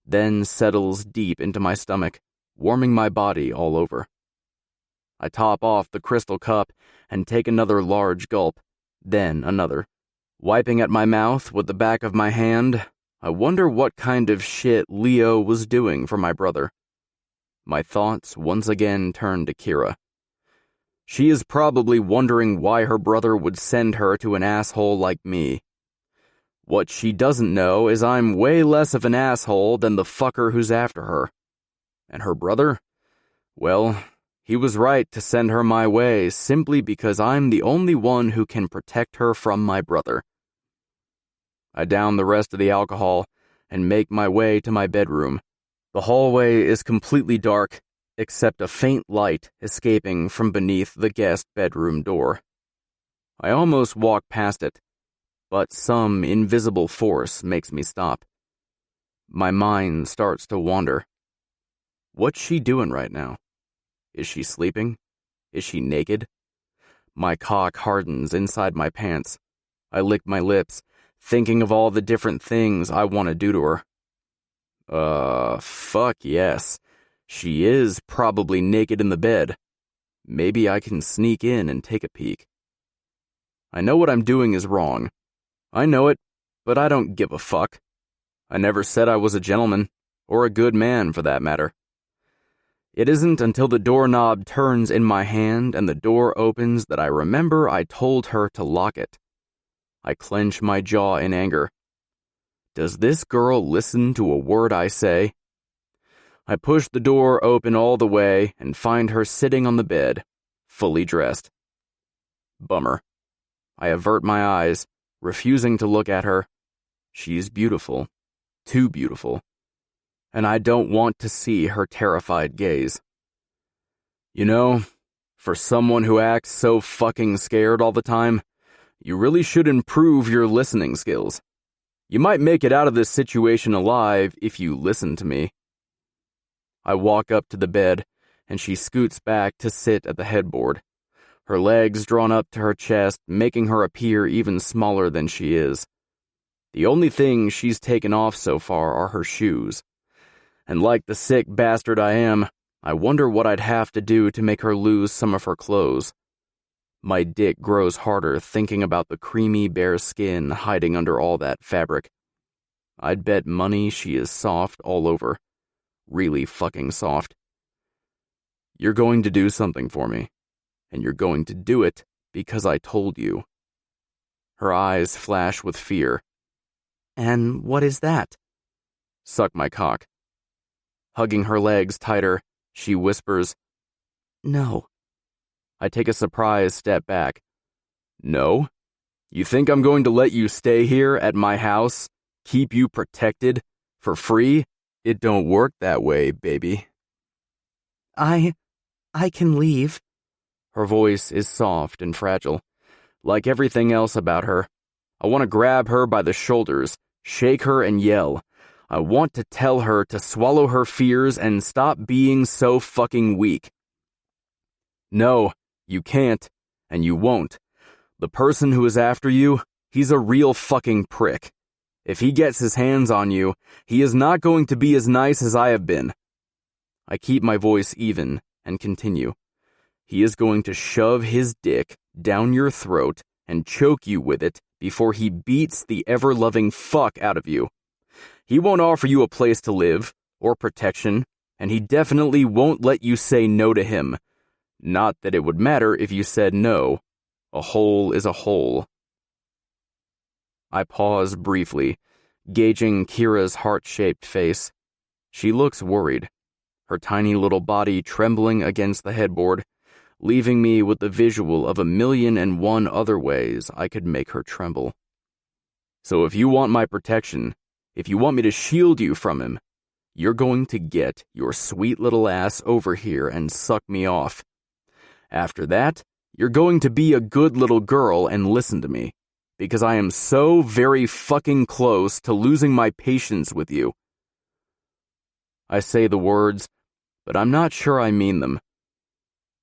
then settles deep into my stomach, warming my body all over. I top off the crystal cup and take another large gulp, then another. Wiping at my mouth with the back of my hand, I wonder what kind of shit Leo was doing for my brother. My thoughts once again turn to Kira. She is probably wondering why her brother would send her to an asshole like me. What she doesn't know is I'm way less of an asshole than the fucker who's after her. And her brother? Well, he was right to send her my way simply because I'm the only one who can protect her from my brother. I down the rest of the alcohol and make my way to my bedroom. The hallway is completely dark, except a faint light escaping from beneath the guest bedroom door. I almost walk past it, but some invisible force makes me stop. My mind starts to wander. What's she doing right now? Is she sleeping? Is she naked? My cock hardens inside my pants. I lick my lips, thinking of all the different things I want to do to her. Fuck yes. She is probably naked in the bed. Maybe I can sneak in and take a peek. I know what I'm doing is wrong. I know it, but I don't give a fuck. I never said I was a gentleman, or a good man for that matter. It isn't until the doorknob turns in my hand and the door opens that I remember I told her to lock it. I clench my jaw in anger. Does this girl listen to a word I say? I push the door open all the way and find her sitting on the bed, fully dressed. Bummer. I avert my eyes, refusing to look at her. She's beautiful. Too beautiful. And I don't want to see her terrified gaze. You know, for someone who acts so fucking scared all the time, you really should improve your listening skills. You might make it out of this situation alive if you listen to me. I walk up to the bed, and she scoots back to sit at the headboard, her legs drawn up to her chest, making her appear even smaller than she is. The only thing she's taken off so far are her shoes. And like the sick bastard I am, I wonder what I'd have to do to make her lose some of her clothes. My dick grows harder thinking about the creamy bare skin hiding under all that fabric. I'd bet money she is soft all over. Really fucking soft. You're going to do something for me, and you're going to do it because I told you. Her eyes flash with fear. And what is that? Suck my cock. Hugging her legs tighter, she whispers, No. I take a surprised step back. No? You think I'm going to let you stay here at my house, keep you protected, for free? It don't work that way, baby. I can leave. Her voice is soft and fragile. Like everything else about her, I want to grab her by the shoulders, shake her and yell. I want to tell her to swallow her fears and stop being so fucking weak. No, you can't, and you won't. The person who is after you, he's a real fucking prick. If he gets his hands on you, he is not going to be as nice as I have been. I keep my voice even and continue. He is going to shove his dick down your throat and choke you with it before he beats the ever-loving fuck out of you. He won't offer you a place to live or protection, and he definitely won't let you say no to him. Not that it would matter if you said no. A hole is a hole. I pause briefly, gauging Kira's heart-shaped face. She looks worried, her tiny little body trembling against the headboard, leaving me with the visual of 1,000,001 other ways I could make her tremble. So if you want my protection, if you want me to shield you from him, you're going to get your sweet little ass over here and suck me off. After that, you're going to be a good little girl and listen to me, because I am so very fucking close to losing my patience with you. I say the words, but I'm not sure I mean them.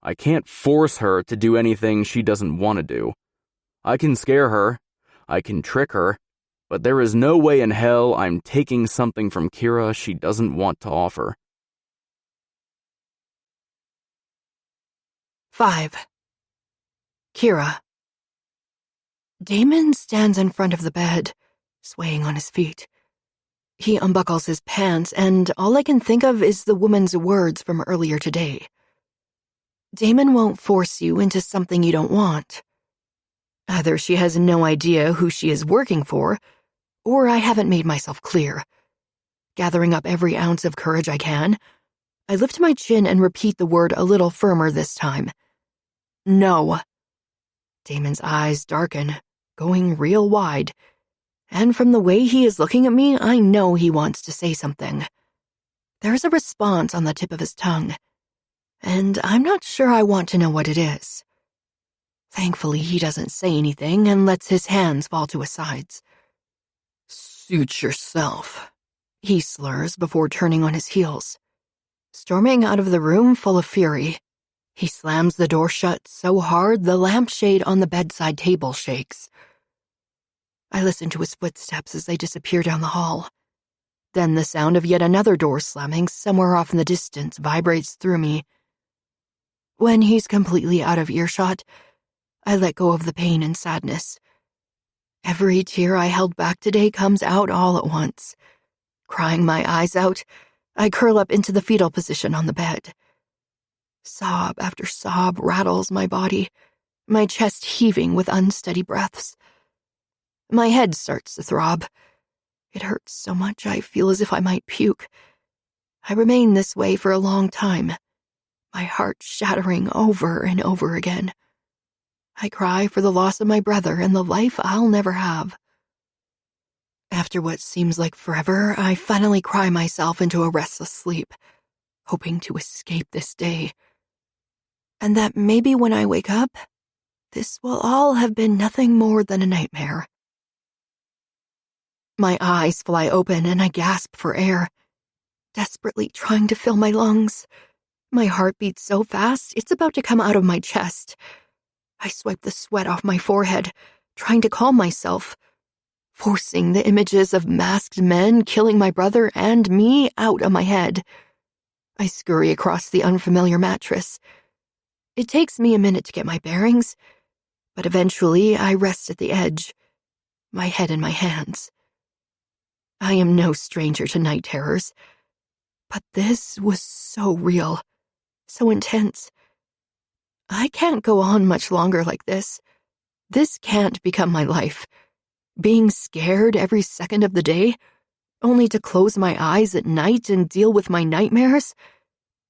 I can't force her to do anything she doesn't want to do. I can scare her, I can trick her, but there is no way in hell I'm taking something from Kira she doesn't want to offer. 5. Kira. Damon stands in front of the bed, swaying on his feet. He unbuckles his pants, and all I can think of is the woman's words from earlier today. Damon won't force you into something you don't want. Either she has no idea who she is working for, or I haven't made myself clear. Gathering up every ounce of courage I can, I lift my chin and repeat the word a little firmer this time. No. Damon's eyes darken, going real wide, and from the way he is looking at me, I know he wants to say something. There's a response on the tip of his tongue, and I'm not sure I want to know what it is. Thankfully, he doesn't say anything and lets his hands fall to his sides. Suit yourself, he slurs before turning on his heels. Storming out of the room full of fury, he slams the door shut so hard the lampshade on the bedside table shakes. I listen to his footsteps as they disappear down the hall. Then the sound of yet another door slamming somewhere off in the distance vibrates through me. When he's completely out of earshot, I let go of the pain and sadness. Every tear I held back today comes out all at once. Crying my eyes out, I curl up into the fetal position on the bed. Sob after sob rattles my body, my chest heaving with unsteady breaths. My head starts to throb. It hurts so much I feel as if I might puke. I remain this way for a long time, my heart shattering over and over again. I cry for the loss of my brother and the life I'll never have. After what seems like forever, I finally cry myself into a restless sleep, hoping to escape this day. And that maybe when I wake up, this will all have been nothing more than a nightmare. My eyes fly open and I gasp for air, desperately trying to fill my lungs. My heart beats so fast, it's about to come out of my chest. I swipe the sweat off my forehead, trying to calm myself, forcing the images of masked men killing my brother and me out of my head. I scurry across the unfamiliar mattress. It takes me a minute to get my bearings, but eventually I rest at the edge, my head in my hands. I am no stranger to night terrors, but this was so real, so intense. I can't go on much longer like this. This can't become my life. Being scared every second of the day, only to close my eyes at night and deal with my nightmares,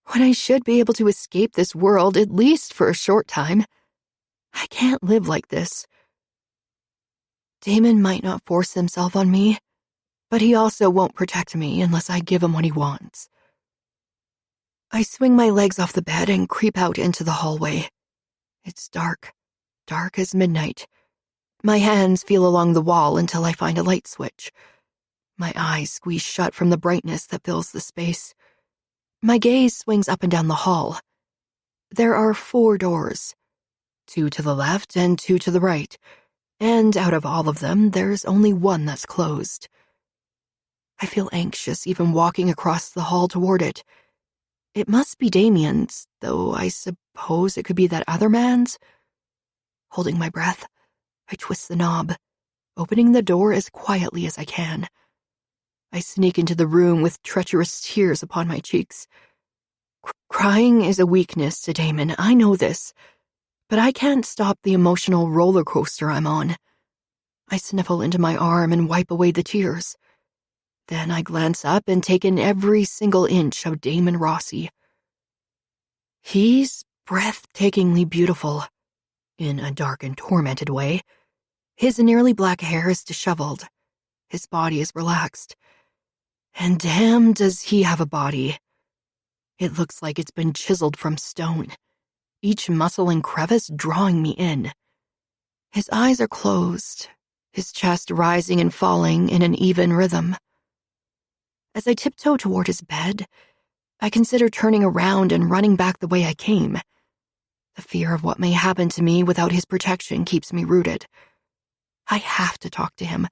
when I should be able to escape this world at least for a short time. I can't live like this. Damon might not force himself on me, but he also won't protect me unless I give him what he wants. I swing my legs off the bed and creep out into the hallway. It's dark, dark as midnight. My hands feel along the wall until I find a light switch. My eyes squeeze shut from the brightness that fills the space. My gaze swings up and down the hall. There are 4 doors, 2 to the left and 2 to the right, and out of all of them, there's only one that's closed. I feel anxious even walking across the hall toward it. It must be Damien's, though I suppose it could be that other man's. Holding my breath, I twist the knob, opening the door as quietly as I can. I sneak into the room with treacherous tears upon my cheeks. Crying is a weakness to Damon, I know this, but I can't stop the emotional roller coaster I'm on. I sniffle into my arm and wipe away the tears. Then I glance up and take in every single inch of Damon Rossi. He's breathtakingly beautiful, in a dark and tormented way. His nearly black hair is disheveled. His body is relaxed. And damn does he have a body. It looks like it's been chiseled from stone, each muscle and crevice drawing me in. His eyes are closed, his chest rising and falling in an even rhythm. As I tiptoe toward his bed, I consider turning around and running back the way I came. The fear of what may happen to me without his protection keeps me rooted. I have to talk to him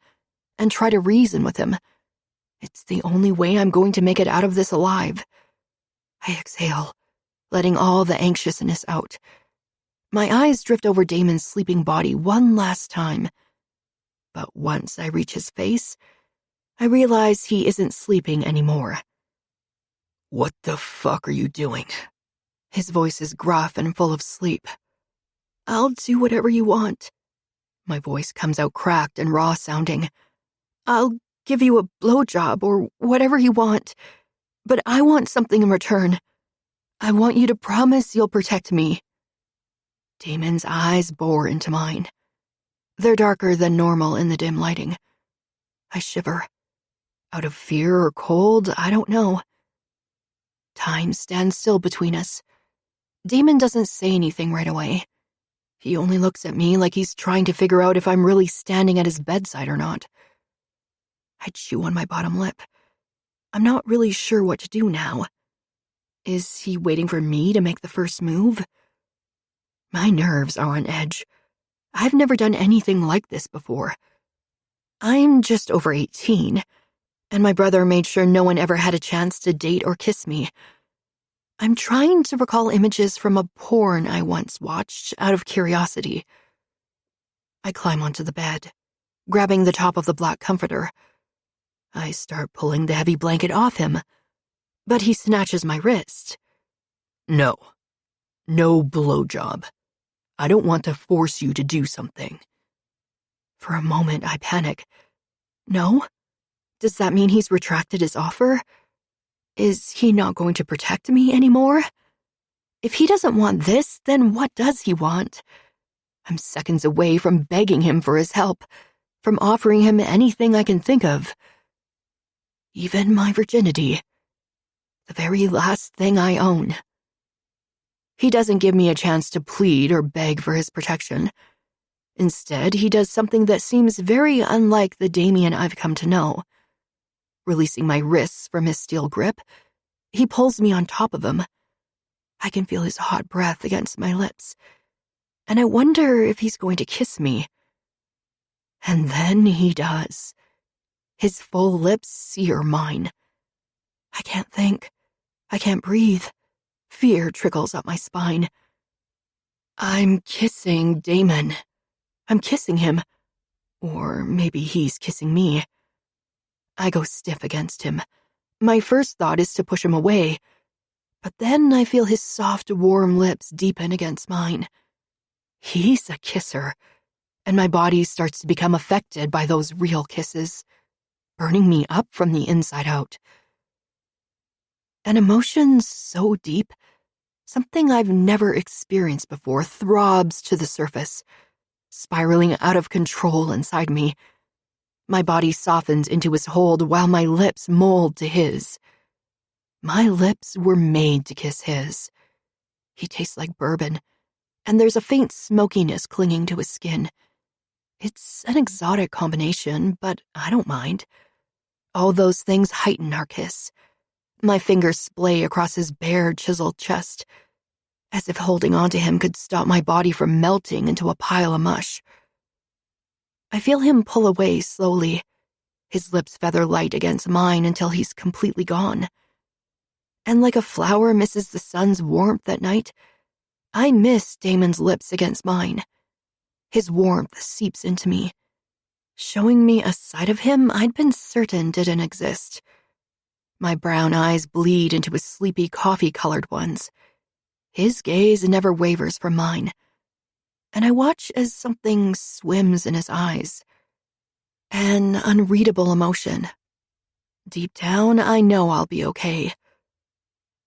and try to reason with him. It's the only way I'm going to make it out of this alive. I exhale, letting all the anxiousness out. My eyes drift over Damon's sleeping body one last time. But once I reach his face, I realize he isn't sleeping anymore. What the fuck are you doing? His voice is gruff and full of sleep. I'll do whatever you want. My voice comes out cracked and raw-sounding. I'll give you a blowjob or whatever you want, but I want something in return. I want you to promise you'll protect me. Damon's eyes bore into mine. They're darker than normal in the dim lighting. I shiver. Out of fear or cold, I don't know. Time stands still between us. Damon doesn't say anything right away. He only looks at me like he's trying to figure out if I'm really standing at his bedside or not. I chew on my bottom lip. I'm not really sure what to do now. Is he waiting for me to make the first move? My nerves are on edge. I've never done anything like this before. I'm just over 18, and my brother made sure no one ever had a chance to date or kiss me. I'm trying to recall images from a porn I once watched out of curiosity. I climb onto the bed, grabbing the top of the black comforter. I start pulling the heavy blanket off him, but he snatches my wrist. No blowjob. I don't want to force you to do something. For a moment, I panic. No? Does that mean he's retracted his offer? Is he not going to protect me anymore? If he doesn't want this, then what does he want? I'm seconds away from begging him for his help, from offering him anything I can think of. Even my virginity. The very last thing I own. He doesn't give me a chance to plead or beg for his protection. Instead, he does something that seems very unlike the Damien I've come to know. Releasing my wrists from his steel grip, he pulls me on top of him. I can feel his hot breath against my lips, and I wonder if he's going to kiss me. And then he does. His full lips sear mine. I can't think. I can't breathe. Fear trickles up my spine. I'm kissing Damon. I'm kissing him. Or maybe he's kissing me. I go stiff against him. My first thought is to push him away, but then I feel his soft, warm lips deepen against mine. He's a kisser, and my body starts to become affected by those real kisses, burning me up from the inside out. An emotion so deep, something I've never experienced before, throbs to the surface, spiraling out of control inside me. My body softens into his hold while my lips mold to his. My lips were made to kiss his. He tastes like bourbon, and there's a faint smokiness clinging to his skin. It's an exotic combination, but I don't mind. All those things heighten our kiss. My fingers splay across his bare, chiseled chest, as if holding on to him could stop my body from melting into a pile of mush. I feel him pull away slowly, his lips feather light against mine until he's completely gone. And like a flower misses the sun's warmth at night, I miss Damon's lips against mine. His warmth seeps into me, showing me a side of him I'd been certain didn't exist. My brown eyes bleed into his sleepy coffee-colored ones. His gaze never wavers from mine, and I watch as something swims in his eyes. An unreadable emotion. Deep down, I know I'll be okay.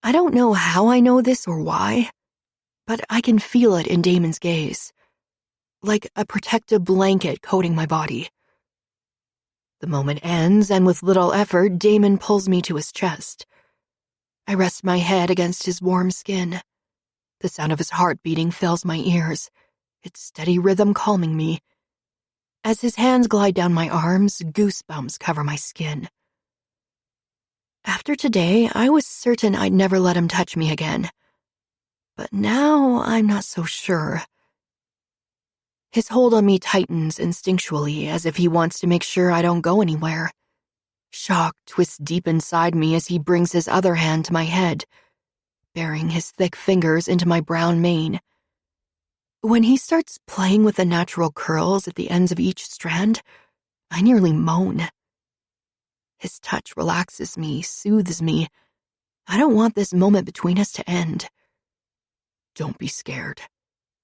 I don't know how I know this or why, but I can feel it in Damon's gaze, like a protective blanket coating my body. The moment ends, and with little effort, Damon pulls me to his chest. I rest my head against his warm skin. The sound of his heart beating fills my ears, its steady rhythm calming me. As his hands glide down my arms, goosebumps cover my skin. After today, I was certain I'd never let him touch me again. but now I'm not so sure. His hold on me tightens instinctually, as if he wants to make sure I don't go anywhere. Shock twists deep inside me as he brings his other hand to my head, burying his thick fingers into my brown mane. When he starts playing with the natural curls at the ends of each strand, I nearly moan. His touch relaxes me, soothes me. I don't want this moment between us to end. Don't be scared.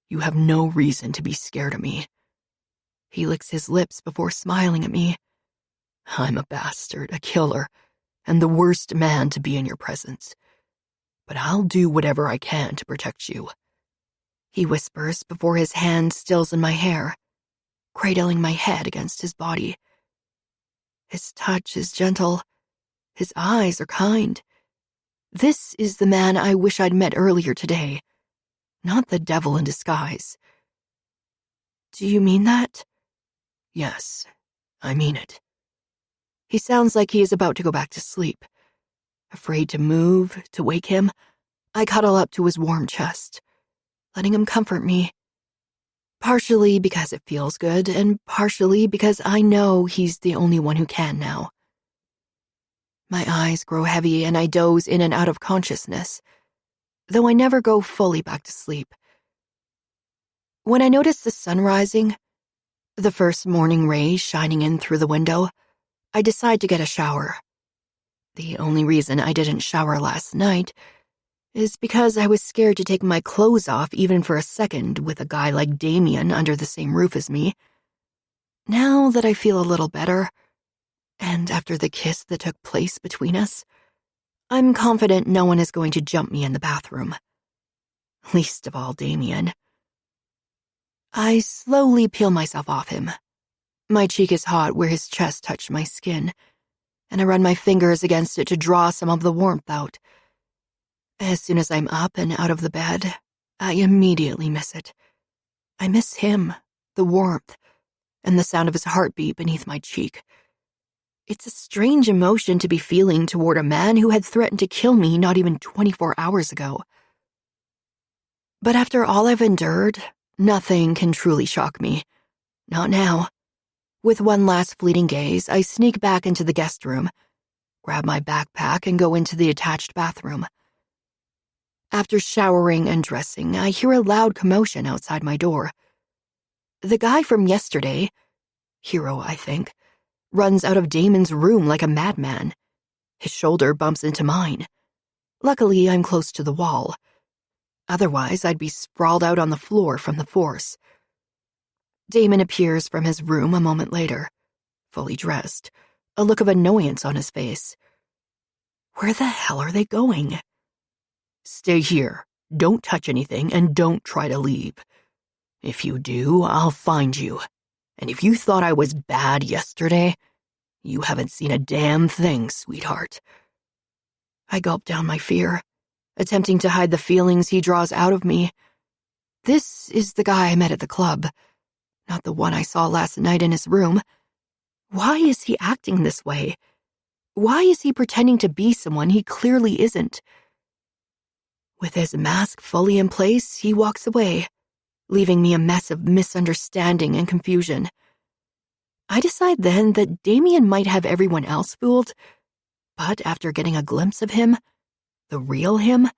You have no reason to be scared of me. He licks his lips before smiling at me. I'm a bastard, a killer, and the worst man to be in your presence. But I'll do whatever I can to protect you. He whispers before his hand stills in my hair, cradling my head against his body. His touch is gentle. His eyes are kind. This is the man I wish I'd met earlier today, not the devil in disguise. Do you mean that? Yes, I mean it. He sounds like he is about to go back to sleep. Afraid to move, to wake him, I cuddle up to his warm chest, letting him comfort me. Partially because it feels good, and partially because I know he's the only one who can now. My eyes grow heavy and I doze in and out of consciousness, though I never go fully back to sleep. When I notice the sun rising, the first morning rays shining in through the window, I decide to get a shower. The only reason I didn't shower last night is because I was scared to take my clothes off even for a second with a guy like Damien under the same roof as me. Now that I feel a little better, and after the kiss that took place between us, I'm confident no one is going to jump me in the bathroom. Least of all Damien. I slowly peel myself off him. My cheek is hot where his chest touched my skin, and I run my fingers against it to draw some of the warmth out. As soon as I'm up and out of the bed, I immediately miss it. I miss him, the warmth, and the sound of his heartbeat beneath my cheek. It's a strange emotion to be feeling toward a man who had threatened to kill me not even 24 hours ago. But after all I've endured, nothing can truly shock me. Not now. With one last fleeting gaze, I sneak back into the guest room, grab my backpack, and go into the attached bathroom. After showering and dressing, I hear a loud commotion outside my door. The guy from yesterday, Hero, I think, runs out of Damon's room like a madman. His shoulder bumps into mine. Luckily, I'm close to the wall. Otherwise, I'd be sprawled out on the floor from the force. Damon appears from his room a moment later, fully dressed, a look of annoyance on his face. Where the hell are they going? Stay here, don't touch anything, and don't try to leave. If you do, I'll find you. And if you thought I was bad yesterday, you haven't seen a damn thing, sweetheart. I gulp down my fear, attempting to hide the feelings he draws out of me. This is the guy I met at the club, not the one I saw last night in his room. Why is he acting this way? Why is he pretending to be someone he clearly isn't? With his mask fully in place, he walks away, leaving me a mess of misunderstanding and confusion. I decide then that Damien might have everyone else fooled, but after getting a glimpse of him, the real him,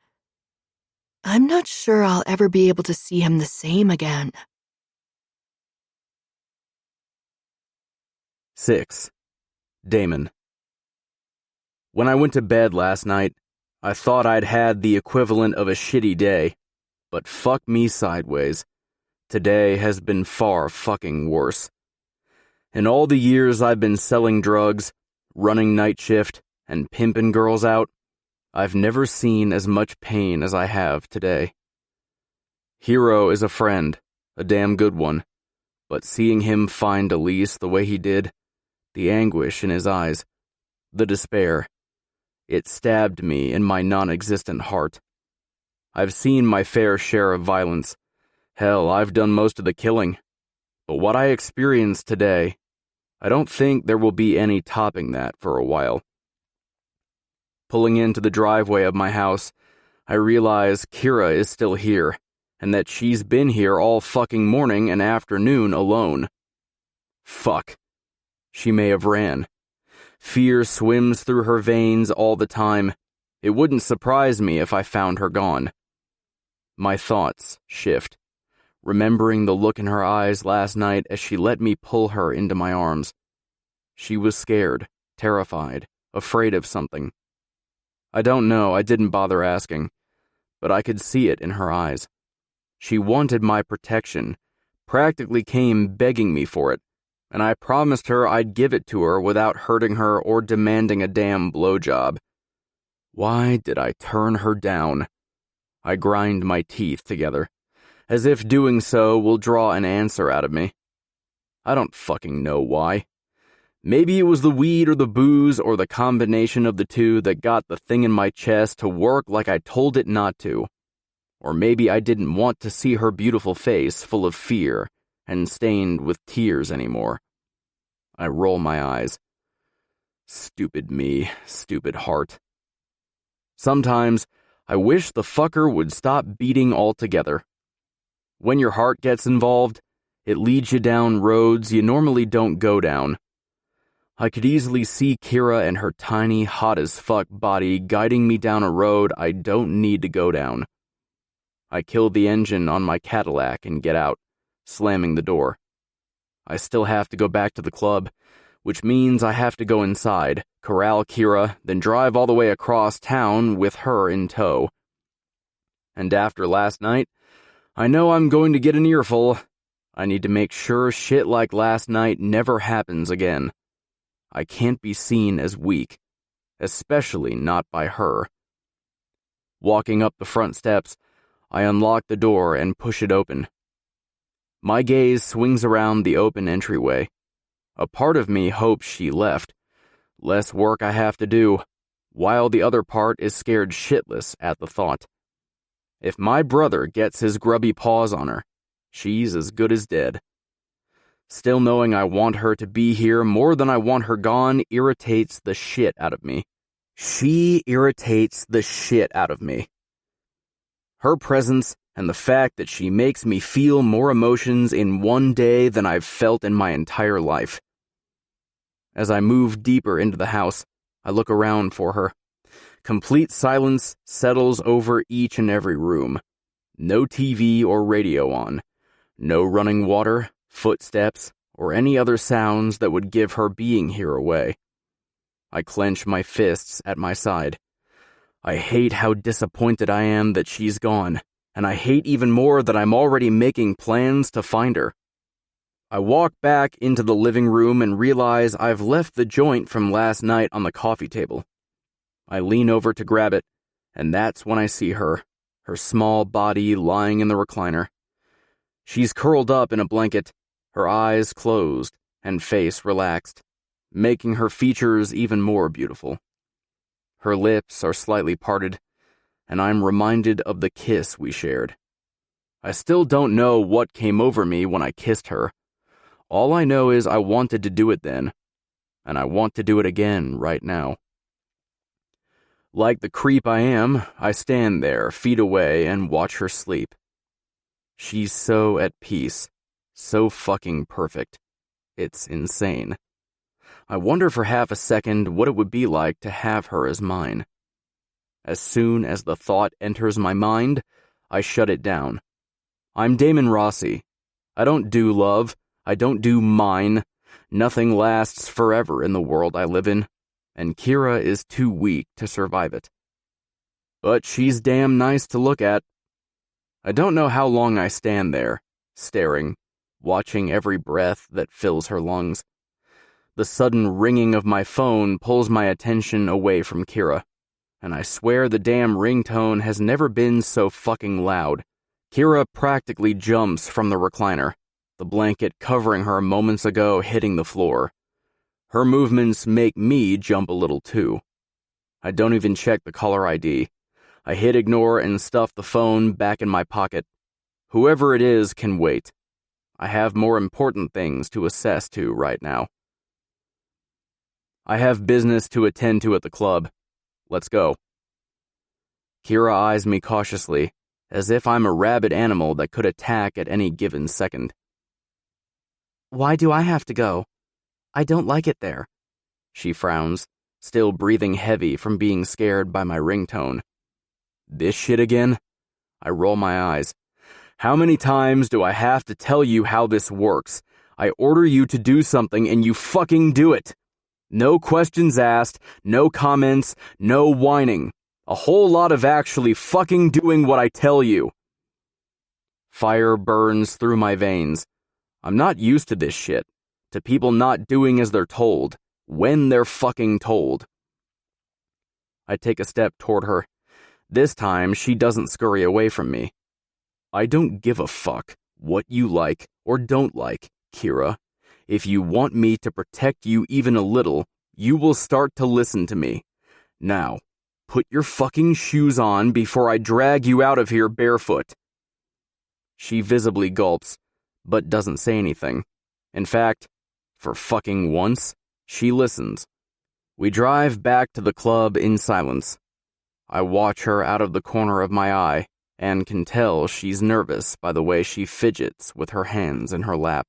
I'm not sure I'll ever be able to see him the same again. 6. Damon. When I went to bed last night, I thought I'd had the equivalent of a shitty day, but fuck me sideways. Today has been far fucking worse. In all the years I've been selling drugs, running night shift, and pimping girls out, I've never seen as much pain as I have today. Hero is a friend, a damn good one, but seeing him find Elise the way he did, the anguish in his eyes, the despair, it stabbed me in my non-existent heart. I've seen my fair share of violence. Hell, I've done most of the killing. But what I experienced today, I don't think there will be any topping that for a while. Pulling into the driveway of my house, I realize Kira is still here, and that she's been here all fucking morning and afternoon alone. Fuck. She may have ran. Fear swims through her veins all the time. It wouldn't surprise me if I found her gone. My thoughts shift, remembering the look in her eyes last night as she let me pull her into my arms. She was scared, terrified, afraid of something. I don't know, I didn't bother asking, but I could see it in her eyes. She wanted my protection, practically came begging me for it, and I promised her I'd give it to her without hurting her or demanding a damn blowjob. Why did I turn her down? I grind my teeth together, as if doing so will draw an answer out of me. I don't fucking know why. Maybe it was the weed or the booze or the combination of the two that got the thing in my chest to work like I told it not to. Or maybe I didn't want to see her beautiful face full of fear and stained with tears anymore. I roll my eyes. Stupid me, stupid heart. Sometimes I wish the fucker would stop beating altogether. When your heart gets involved, it leads you down roads you normally don't go down. I could easily see Kira and her tiny, hot-as-fuck body guiding me down a road I don't need to go down. I kill the engine on my Cadillac and get out, slamming the door. I still have to go back to the club, which means I have to go inside, corral Kira, then drive all the way across town with her in tow. And after last night, I know I'm going to get an earful. I need to make sure shit like last night never happens again. I can't be seen as weak, especially not by her. Walking up the front steps, I unlock the door and push it open. My gaze swings around the open entryway. A part of me hopes she left. Less work I have to do, while the other part is scared shitless at the thought. If my brother gets his grubby paws on her, she's as good as dead. Still knowing I want her to be here more than I want her gone irritates the shit out of me. She irritates the shit out of me. Her presence and the fact that she makes me feel more emotions in one day than I've felt in my entire life. As I move deeper into the house, I look around for her. Complete silence settles over each and every room. No TV or radio on. No running water, footsteps, or any other sounds that would give her being here away. I clench my fists at my side. I hate how disappointed I am that she's gone, and I hate even more that I'm already making plans to find her. I walk back into the living room and realize I've left the joint from last night on the coffee table. I lean over to grab it, and that's when I see her, her small body lying in the recliner. She's curled up in a blanket, her eyes closed and face relaxed, making her features even more beautiful. Her lips are slightly parted, and I'm reminded of the kiss we shared. I still don't know what came over me when I kissed her. All I know is I wanted to do it then, and I want to do it again right now. Like the creep I am, I stand there, feet away, and watch her sleep. She's so at peace, so fucking perfect. It's insane. I wonder for half a second what it would be like to have her as mine. As soon as the thought enters my mind, I shut it down. I'm Damon Rossi. I don't do love. I don't do mine. Nothing lasts forever in the world I live in, and Kira is too weak to survive it. But she's damn nice to look at. I don't know how long I stand there, staring, watching every breath that fills her lungs. The sudden ringing of my phone pulls my attention away from Kira, and I swear the damn ringtone has never been so fucking loud. Kira practically jumps from the recliner, the blanket covering her moments ago hitting the floor. Her movements make me jump a little too. I don't even check the caller ID. I hit ignore and stuff the phone back in my pocket. Whoever it is can wait. I have more important things to assess to right now. I have business to attend to at the club. Let's go. Kira eyes me cautiously, as if I'm a rabid animal that could attack at any given second. Why do I have to go? I don't like it there. She frowns, still breathing heavy from being scared by my ringtone. This shit again? I roll my eyes. How many times do I have to tell you how this works? I order you to do something and you fucking do it. No questions asked, no comments, no whining. A whole lot of actually fucking doing what I tell you. Fire burns through my veins. I'm not used to this shit, to people not doing as they're told, when they're fucking told. I take a step toward her. This time, she doesn't scurry away from me. I don't give a fuck what you like or don't like, Kira. If you want me to protect you even a little, you will start to listen to me. Now, put your fucking shoes on before I drag you out of here barefoot. She visibly gulps, but doesn't say anything. In fact, for fucking once, she listens. We drive back to the club in silence. I watch her out of the corner of my eye and can tell she's nervous by the way she fidgets with her hands in her lap.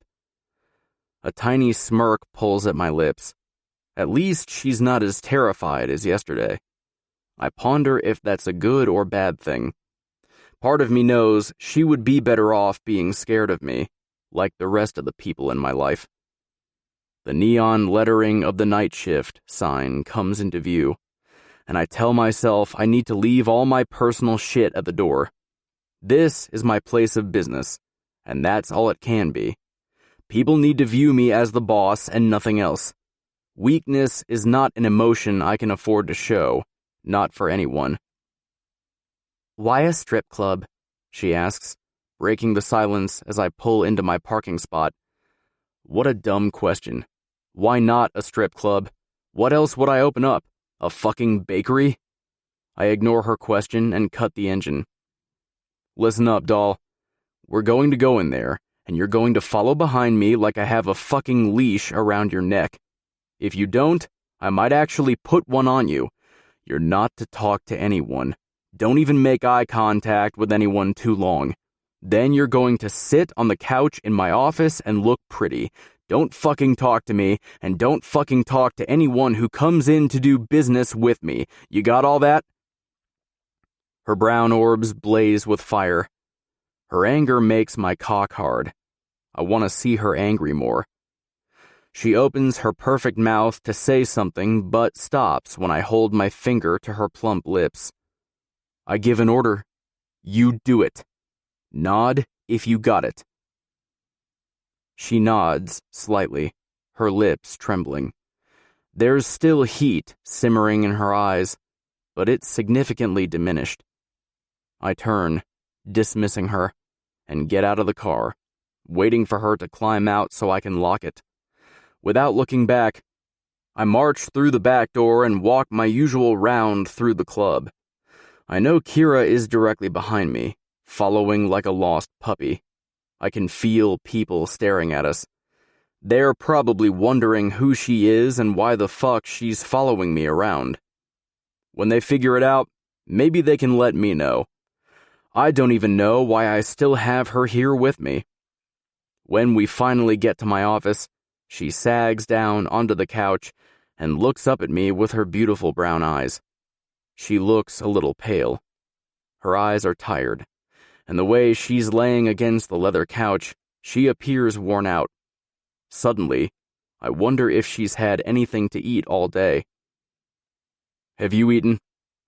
A tiny smirk pulls at my lips. At least she's not as terrified as yesterday. I ponder if that's a good or bad thing. Part of me knows she would be better off being scared of me, like the rest of the people in my life. The neon lettering of the night shift sign comes into view, and I tell myself I need to leave all my personal shit at the door. This is my place of business, and that's all it can be. People need to view me as the boss and nothing else. Weakness is not an emotion I can afford to show, not for anyone. Why a strip club? She asks, breaking the silence as I pull into my parking spot. What a dumb question. Why not a strip club? What else would I open up? A fucking bakery? I ignore her question and cut the engine. Listen up, doll. We're going to go in there, and you're going to follow behind me like I have a fucking leash around your neck. If you don't, I might actually put one on you. You're not to talk to anyone. Don't even make eye contact with anyone too long. Then you're going to sit on the couch in my office and look pretty. Don't fucking talk to me, and don't fucking talk to anyone who comes in to do business with me. You got all that? Her brown orbs blaze with fire. Her anger makes my cock hard. I want to see her angry more. She opens her perfect mouth to say something, but stops when I hold my finger to her plump lips. I give an order. You do it. Nod if you got it. She nods slightly, her lips trembling. There's still heat simmering in her eyes, but it's significantly diminished. I turn, dismissing her, and get out of the car, waiting for her to climb out so I can lock it. Without looking back, I march through the back door and walk my usual round through the club. I know Kira is directly behind me, following like a lost puppy. I can feel people staring at us. They're probably wondering who she is and why the fuck she's following me around. When they figure it out, maybe they can let me know. I don't even know why I still have her here with me. When we finally get to my office, she sags down onto the couch and looks up at me with her beautiful brown eyes. She looks a little pale. Her eyes are tired, and the way she's laying against the leather couch, she appears worn out. Suddenly, I wonder if she's had anything to eat all day. Have you eaten?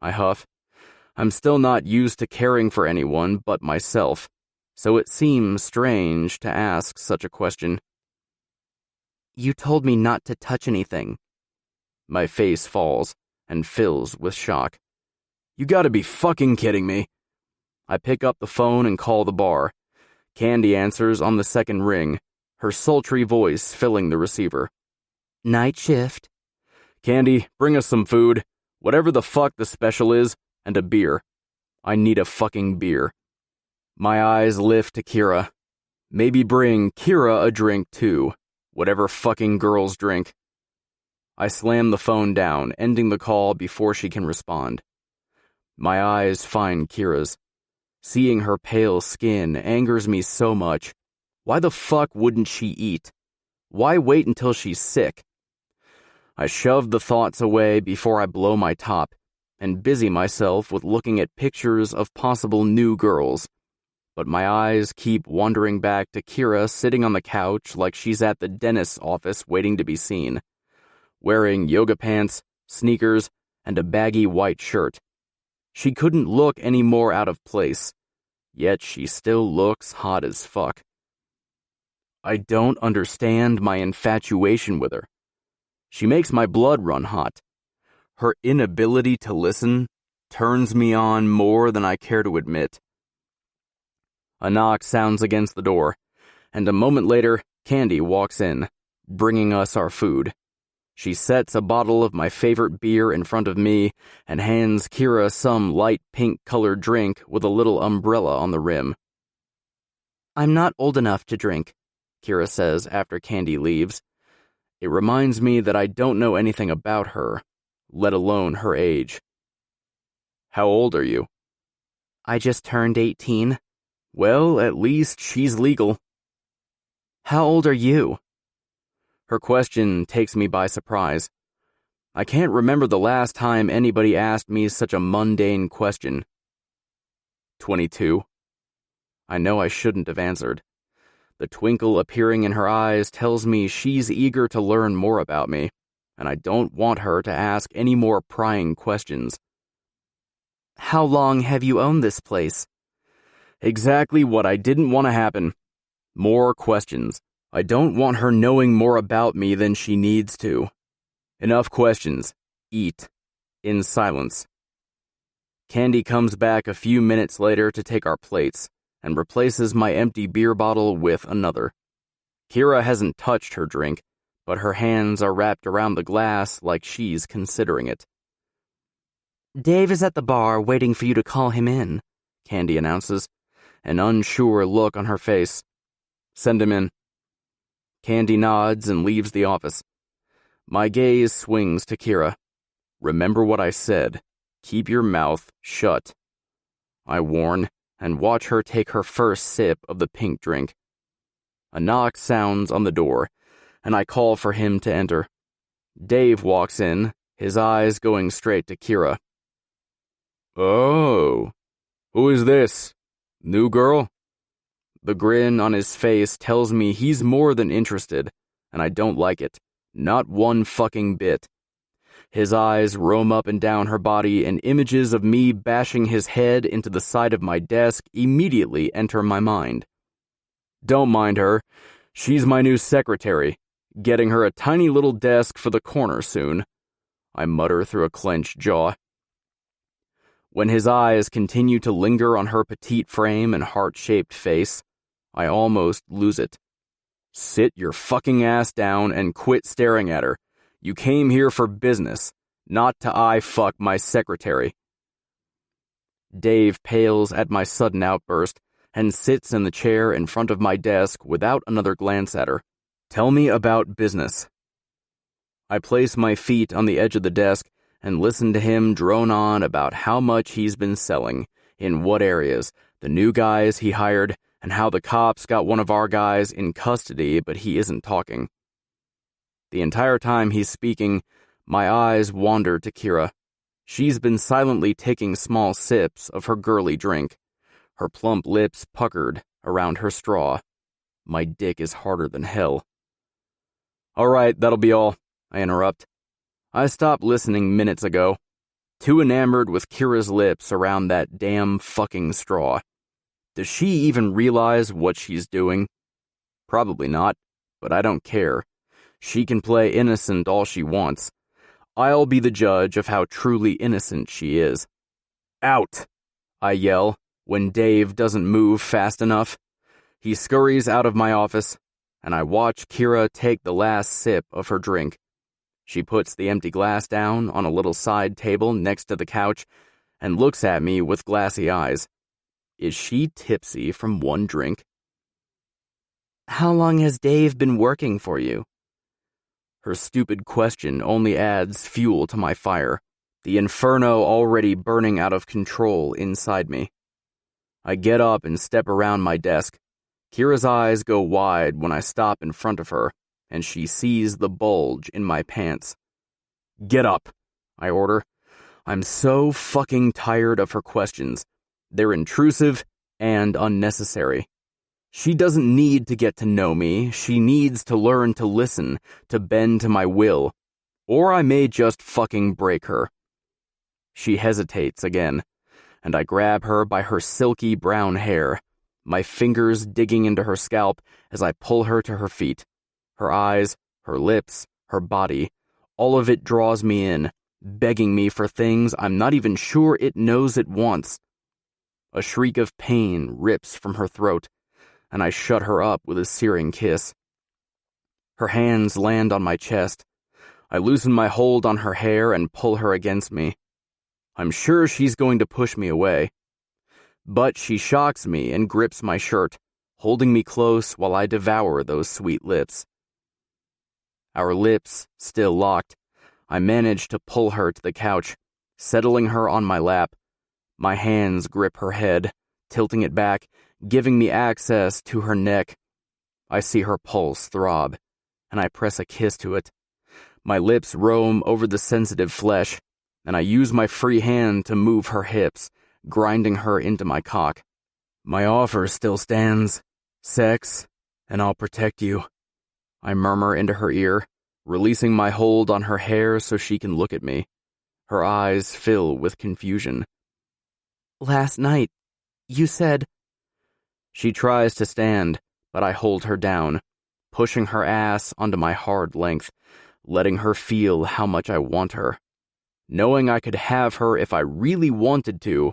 I huff. I'm still not used to caring for anyone but myself, so it seems strange to ask such a question. You told me not to touch anything. My face falls and fills with shock. You gotta be fucking kidding me. I pick up the phone and call the bar. Candy answers on the second ring, her sultry voice filling the receiver. Night shift. Candy, bring us some food, whatever the fuck the special is, and a beer. I need a fucking beer. My eyes lift to Kira. Maybe bring Kira a drink too, whatever fucking girls drink. I slam the phone down, ending the call before she can respond. My eyes find Kira's. Seeing her pale skin angers me so much. Why the fuck wouldn't she eat? Why wait until she's sick? I shove the thoughts away before I blow my top, and busy myself with looking at pictures of possible new girls. But my eyes keep wandering back to Kira sitting on the couch like she's at the dentist's office waiting to be seen, wearing yoga pants, sneakers, and a baggy white shirt. She couldn't look any more out of place, yet she still looks hot as fuck. I don't understand my infatuation with her. She makes my blood run hot. Her inability to listen turns me on more than I care to admit. A knock sounds against the door, and a moment later, Candy walks in, bringing us our food. She sets a bottle of my favorite beer in front of me and hands Kira some light pink-colored drink with a little umbrella on the rim. I'm not old enough to drink, Kira says after Candy leaves. It reminds me that I don't know anything about her, let alone her age. How old are you? I just turned 18. Well, at least she's legal. How old are you? Her question takes me by surprise. I can't remember the last time anybody asked me such a mundane question. 22. I know I shouldn't have answered. The twinkle appearing in her eyes tells me she's eager to learn more about me, and I don't want her to ask any more prying questions. How long have you owned this place? Exactly what I didn't want to happen. More questions. I don't want her knowing more about me than she needs to. Enough questions. Eat. In silence. Candy comes back a few minutes later to take our plates, and replaces my empty beer bottle with another. Kira hasn't touched her drink, but her hands are wrapped around the glass like she's considering it. Dave is at the bar waiting for you to call him in, Candy announces, an unsure look on her face. Send him in. Candy nods and leaves the office. My gaze swings to Kira. Remember what I said. Keep your mouth shut. I warn, and watch her take her first sip of the pink drink. A knock sounds on the door, and I call for him to enter. Dave walks in, his eyes going straight to Kira. Oh, who is this? New girl? The grin on his face tells me he's more than interested, and I don't like it. Not one fucking bit. His eyes roam up and down her body, and images of me bashing his head into the side of my desk immediately enter my mind. Don't mind her. She's my new secretary, getting her a tiny little desk for the corner soon. I mutter through a clenched jaw. When his eyes continue to linger on her petite frame and heart-shaped face, I almost lose it. Sit your fucking ass down and quit staring at her. You came here for business, not to eye-fuck my secretary. Dave pales at my sudden outburst and sits in the chair in front of my desk without another glance at her. Tell me about business. I place my feet on the edge of the desk and listen to him drone on about how much he's been selling, in what areas, the new guys he hired, and how the cops got one of our guys in custody, but he isn't talking. The entire time he's speaking, my eyes wander to Kira. She's been silently taking small sips of her girly drink, her plump lips puckered around her straw. My dick is harder than hell. All right, that'll be all, I interrupt. I stopped listening minutes ago, too enamored with Kira's lips around that damn fucking straw. Does she even realize what she's doing? Probably not, but I don't care. She can play innocent all she wants. I'll be the judge of how truly innocent she is. Out! I yell, when Dave doesn't move fast enough. He scurries out of my office, and I watch Kira take the last sip of her drink. She puts the empty glass down on a little side table next to the couch and looks at me with glassy eyes. Is she tipsy from one drink? How long has Dave been working for you? Her stupid question only adds fuel to my fire. the inferno already burning out of control inside me. I get up and step around my desk. Kira's eyes go wide when I stop in front of her, and she sees the bulge in my pants. "Get up," I order. I'm so fucking tired of her questions. They're intrusive and unnecessary. She doesn't need to get to know me. She needs to learn to listen, to bend to my will. Or I may just fucking break her. She hesitates again, and I grab her by her silky brown hair, my fingers digging into her scalp as I pull her to her feet. Her eyes, her lips, her body, all of it draws me in, begging me for things I'm not even sure it knows it wants. A shriek of pain rips from her throat, and I shut her up with a searing kiss. Her hands land on my chest. I loosen my hold on her hair and pull her against me. I'm sure she's going to push me away. But she shocks me and grips my shirt, holding me close while I devour those sweet lips. Our lips still locked, I manage to pull her to the couch, settling her on my lap. My hands grip her head, tilting it back, giving me access to her neck. I see her pulse throb, and I press a kiss to it. My lips roam over the sensitive flesh, and I use my free hand to move her hips, grinding her into my cock. My offer still stands. Sex, and I'll protect you. I murmur into her ear, releasing my hold on her hair so she can look at me. Her eyes fill with confusion. Last night, you said... She tries to stand, but I hold her down, pushing her ass onto my hard length, letting her feel how much I want her. Knowing I could have her if I really wanted to,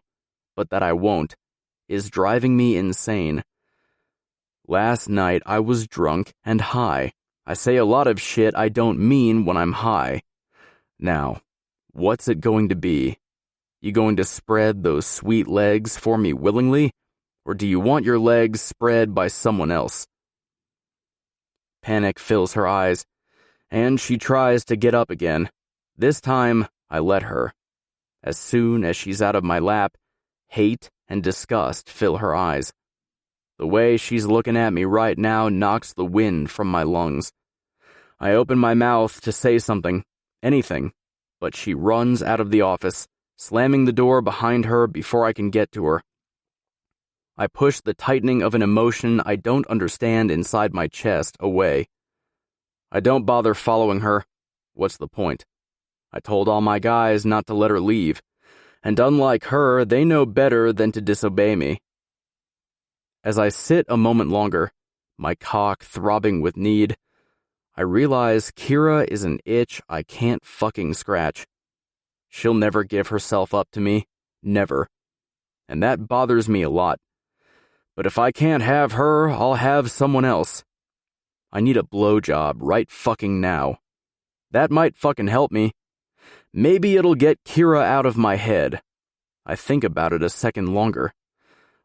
but that I won't, is driving me insane. Last night I was drunk and high. I say a lot of shit I don't mean when I'm high. Now, what's it going to be? You going to spread those sweet legs for me willingly? Or do you want your legs spread by someone else? Panic fills her eyes, and she tries to get up again. This time, I let her. As soon as she's out of my lap, hate and disgust fill her eyes. The way she's looking at me right now knocks the wind from my lungs. I open my mouth to say something, anything, but she runs out of the office, slamming the door behind her before I can get to her. I push the tightening of an emotion I don't understand inside my chest away. I don't bother following her. What's the point? I told all my guys not to let her leave, and unlike her, they know better than to disobey me. As I sit a moment longer, my cock throbbing with need, I realize Kira is an itch I can't fucking scratch. She'll never give herself up to me. Never. And that bothers me a lot. But if I can't have her, I'll have someone else. I need a blowjob right fucking now. That might fucking help me. Maybe it'll get Kira out of my head. I think about it a second longer.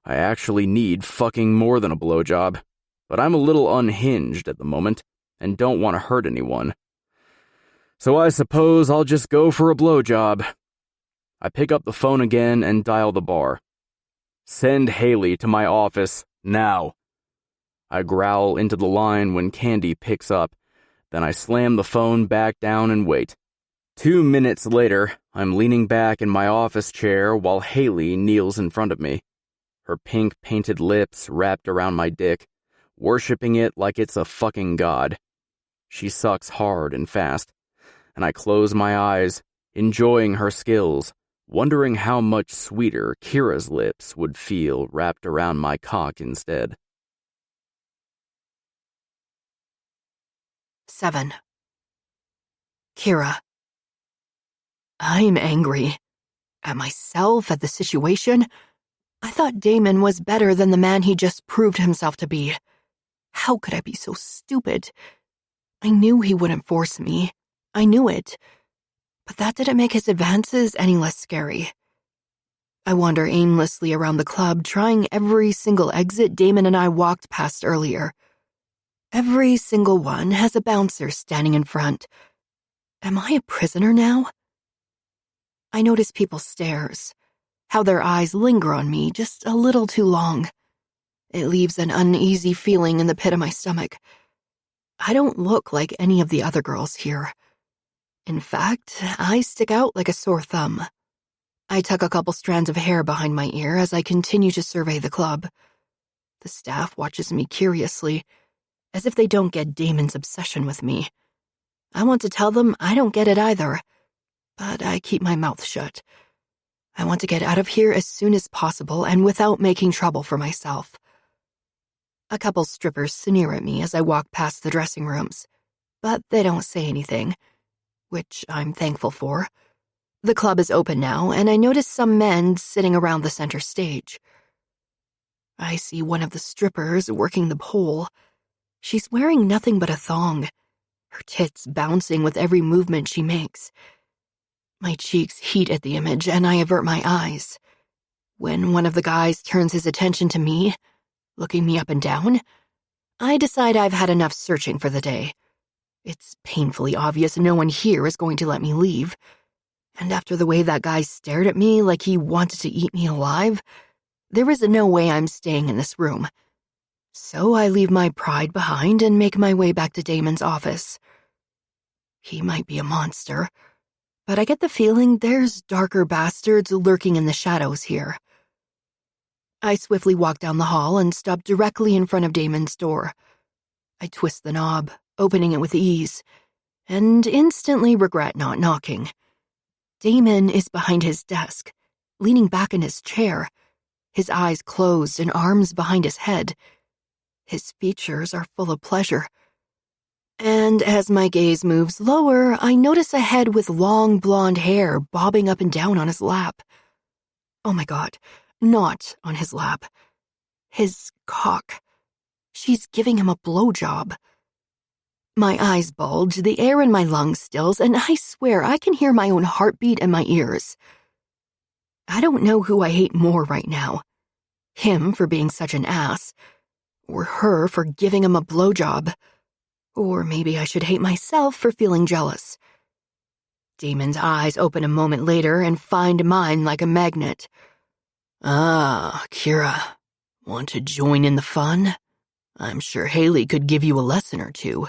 I actually need fucking more than a blowjob, but I'm a little unhinged at the moment and don't want to hurt anyone. So I suppose I'll just go for a blowjob. I pick up the phone again and dial the bar. Send Haley to my office, now. I growl into the line when Candy picks up, then I slam the phone back down and wait. 2 minutes later, I'm leaning back in my office chair while Haley kneels in front of me, her pink painted lips wrapped around my dick, worshipping it like it's a fucking god. She sucks hard and fast, and I close my eyes, enjoying her skills, wondering how much sweeter Kira's lips would feel wrapped around my cock instead. 7. Kira. I'm angry. At myself, at the situation. I thought Damon was better than the man he just proved himself to be. How could I be so stupid? I knew he wouldn't force me. I knew it. But that didn't make his advances any less scary. I wander aimlessly around the club, trying every single exit Damon and I walked past earlier. Every single one has a bouncer standing in front. Am I a prisoner now? I notice people's stares, how their eyes linger on me just a little too long. It leaves an uneasy feeling in the pit of my stomach. I don't look like any of the other girls here. In fact, I stick out like a sore thumb. I tuck a couple strands of hair behind my ear as I continue to survey the club. The staff watches me curiously, as if they don't get Damon's obsession with me. I want to tell them I don't get it either, but I keep my mouth shut. I want to get out of here as soon as possible and without making trouble for myself. A couple strippers sneer at me as I walk past the dressing rooms, but they don't say anything, which I'm thankful for. The club is open now, and I notice some men sitting around the center stage. I see one of the strippers working the pole. She's wearing nothing but a thong, her tits bouncing with every movement she makes. My cheeks heat at the image, and I avert my eyes. When one of the guys turns his attention to me, looking me up and down, I decide I've had enough searching for the day. It's painfully obvious no one here is going to let me leave, and after the way that guy stared at me like he wanted to eat me alive, there is no way I'm staying in this room. So I leave my pride behind and make my way back to Damon's office. He might be a monster, but I get the feeling there's darker bastards lurking in the shadows here. I swiftly walk down the hall and stop directly in front of Damon's door. I twist the knob, opening it with ease, and instantly regret not knocking. Damon is behind his desk, leaning back in his chair, his eyes closed and arms behind his head. His features are full of pleasure. And as my gaze moves lower, I notice a head with long blonde hair bobbing up and down on his lap. Oh my God, not on his lap. His cock. She's giving him a blowjob. My eyes bulge, the air in my lungs stills, and I swear I can hear my own heartbeat in my ears. I don't know who I hate more right now. Him for being such an ass, or her for giving him a blowjob. Or maybe I should hate myself for feeling jealous. Damon's eyes open a moment later and find mine like a magnet. Ah, Kira, want to join in the fun? I'm sure Haley could give you a lesson or two.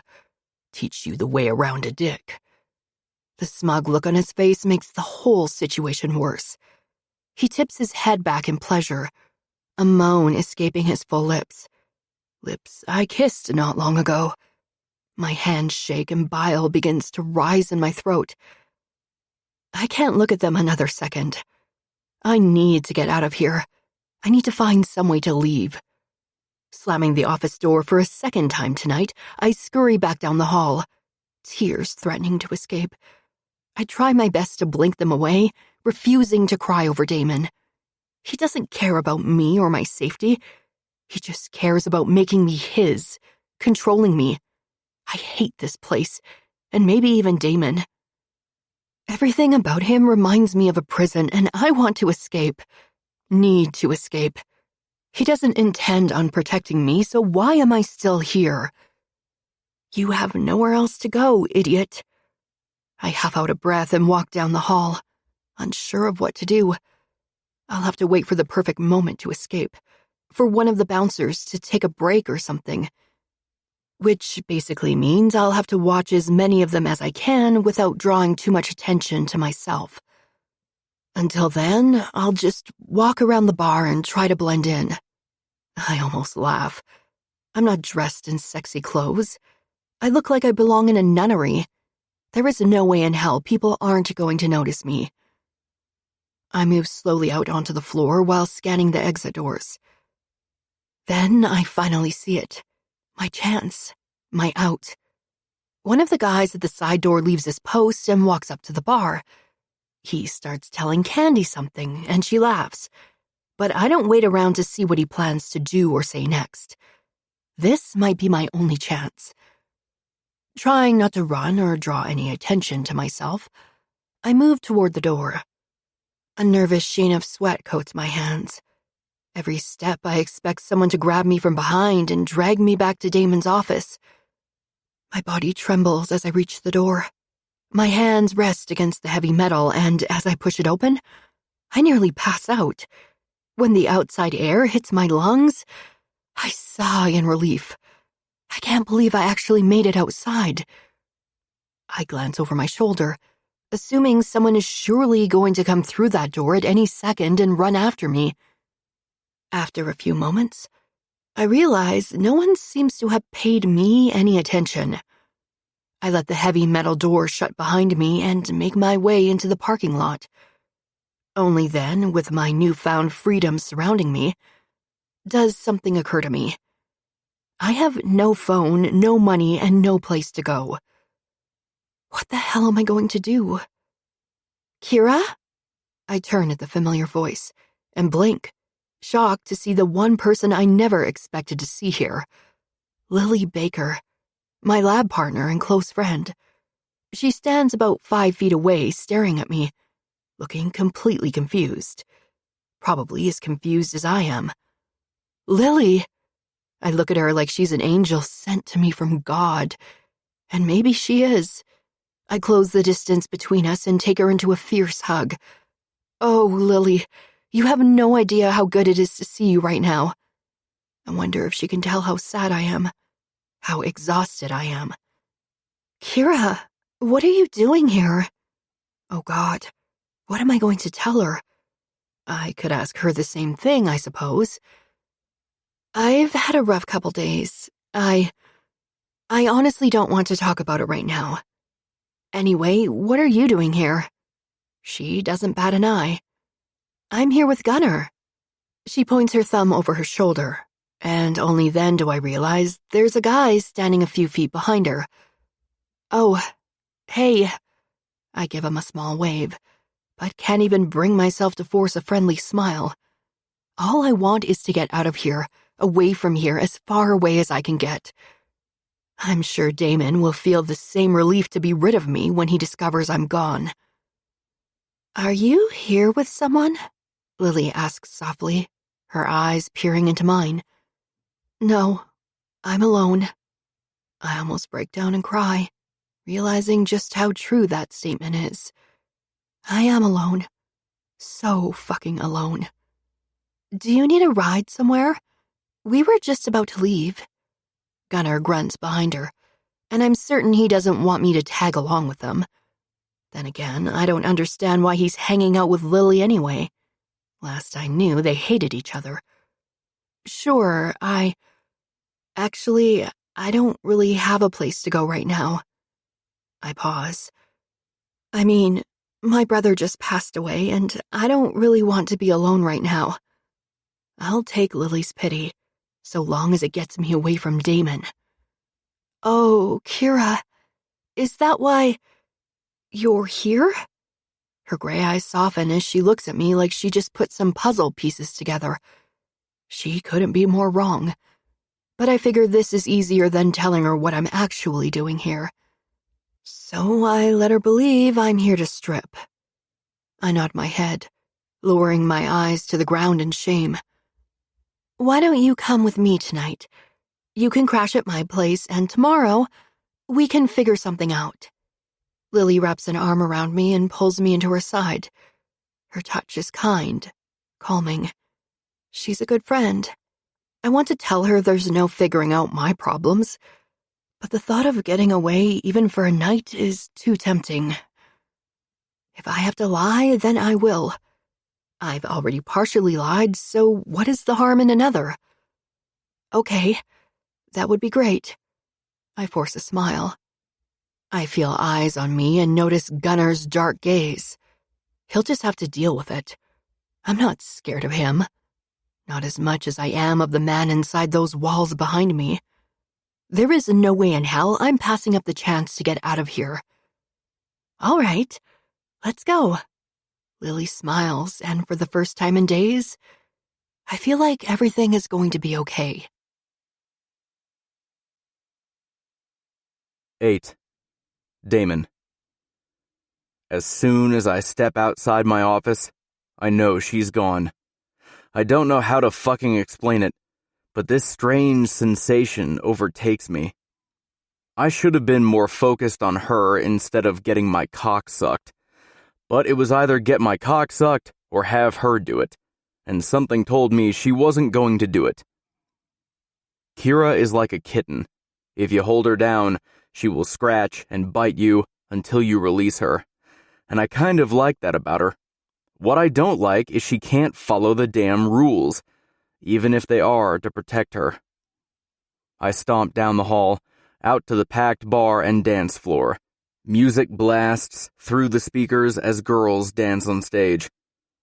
Teach you the way around a dick. The smug look on his face makes the whole situation worse. He tips his head back in pleasure, a moan escaping his full lips. Lips I kissed not long ago. My hands shake and bile begins to rise in my throat. I can't look at them another second. I need to get out of here. I need to find some way to leave. Slamming the office door for a second time tonight, I scurry back down the hall, tears threatening to escape. I try my best to blink them away, refusing to cry over Damon. He doesn't care about me or my safety. He just cares about making me his, controlling me. I hate this place, and maybe even Damon. Everything about him reminds me of a prison, and I want to escape. Need to escape. He doesn't intend on protecting me, so why am I still here? You have nowhere else to go, idiot. I huff out a breath and walk down the hall, unsure of what to do. I'll have to wait for the perfect moment to escape, for one of the bouncers to take a break or something. Which basically means I'll have to watch as many of them as I can without drawing too much attention to myself. Until then, I'll just walk around the bar and try to blend in. I almost laugh. I'm not dressed in sexy clothes. I look like I belong in a nunnery. There is no way in hell people aren't going to notice me. I move slowly out onto the floor while scanning the exit doors. Then I finally see it. My chance. My out. One of the guys at the side door leaves his post and walks up to the bar. He starts telling Candy something, and she laughs. But I don't wait around to see what he plans to do or say next. This might be my only chance. Trying not to run or draw any attention to myself, I move toward the door. A nervous sheen of sweat coats my hands. Every step I expect someone to grab me from behind and drag me back to Damon's office. My body trembles as I reach the door. My hands rest against the heavy metal, and as I push it open, I nearly pass out. When the outside air hits my lungs, I sigh in relief. I can't believe I actually made it outside. I glance over my shoulder, assuming someone is surely going to come through that door at any second and run after me. After a few moments, I realize no one seems to have paid me any attention. I let the heavy metal door shut behind me and make my way into the parking lot. Only then, with my newfound freedom surrounding me, does something occur to me. I have no phone, no money, and no place to go. What the hell am I going to do? Kira? I turn at the familiar voice and blink, shocked to see the one person I never expected to see here. Lily Baker, my lab partner and close friend. She stands about 5 feet away, staring at me, looking completely confused. Probably as confused as I am. Lily! I look at her like she's an angel sent to me from God. And maybe she is. I close the distance between us and take her into a fierce hug. Oh, Lily, you have no idea how good it is to see you right now. I wonder if she can tell how sad I am, how exhausted I am. Kira, what are you doing here? Oh, God, what am I going to tell her? I could ask her the same thing, I suppose. I've had a rough couple days. I honestly don't want to talk about it right now. Anyway, what are you doing here? She doesn't bat an eye. I'm here with Gunnar. She points her thumb over her shoulder, and only then do I realize there's a guy standing a few feet behind her. Oh, hey. I give him a small wave, but can't even bring myself to force a friendly smile. All I want is to get out of here, away from here, as far away as I can get. I'm sure Damon will feel the same relief to be rid of me when he discovers I'm gone. Are you here with someone? Lily asks softly, her eyes peering into mine. No, I'm alone. I almost break down and cry, realizing just how true that statement is. I am alone. So fucking alone. Do you need a ride somewhere? We were just about to leave. Gunnar grunts behind her, and I'm certain he doesn't want me to tag along with them. Then again, I don't understand why he's hanging out with Lily anyway. Last I knew, they hated each other. Sure, Actually, I don't really have a place to go right now. I pause. I mean, my brother just passed away, and I don't really want to be alone right now. I'll take Lily's pity, so long as it gets me away from Damon. Oh, Kira, is that why you're here? Her gray eyes soften as she looks at me like she just put some puzzle pieces together. She couldn't be more wrong. But I figure this is easier than telling her what I'm actually doing here. So I let her believe I'm here to strip. I nod my head, lowering my eyes to the ground in shame. Why don't you come with me tonight? You can crash at my place, and tomorrow we can figure something out. Lily wraps an arm around me and pulls me into her side. Her touch is kind, calming. She's a good friend. I want to tell her there's no figuring out my problems, but the thought of getting away even for a night is too tempting. If I have to lie, then I will. I've already partially lied, so what is the harm in another? Okay, that would be great. I force a smile. I feel eyes on me and notice Gunnar's dark gaze. He'll just have to deal with it. I'm not scared of him. Not as much as I am of the man inside those walls behind me. There is no way in hell I'm passing up the chance to get out of here. All right, let's go. Lily smiles, and for the first time in days, I feel like everything is going to be okay. 8. Damon. As soon as I step outside my office, I know she's gone. I don't know how to fucking explain it, but this strange sensation overtakes me. I should have been more focused on her instead of getting my cock sucked. But it was either get my cock sucked or have her do it, and something told me she wasn't going to do it. Kira is like a kitten. If you hold her down, she will scratch and bite you until you release her, and I kind of like that about her. What I don't like is she can't follow the damn rules, even if they are to protect her. I stomped down the hall, out to the packed bar and dance floor. Music blasts through the speakers as girls dance on stage.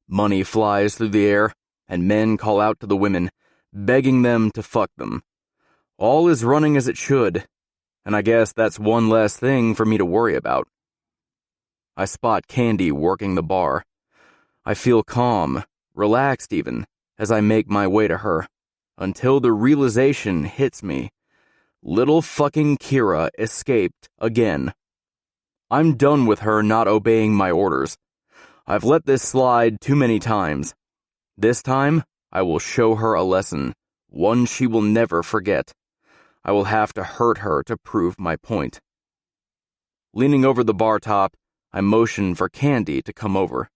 Money flies through the air, and men call out to the women, begging them to fuck them. All is running as it should, and I guess that's one less thing for me to worry about. I spot Candy working the bar. I feel calm, relaxed even, as I make my way to her, until the realization hits me. Little fucking Kira escaped again. I'm done with her not obeying my orders. I've let this slide too many times. This time, I will show her a lesson, one she will never forget. I will have to hurt her to prove my point. Leaning over the bar top, I motion for Candy to come over.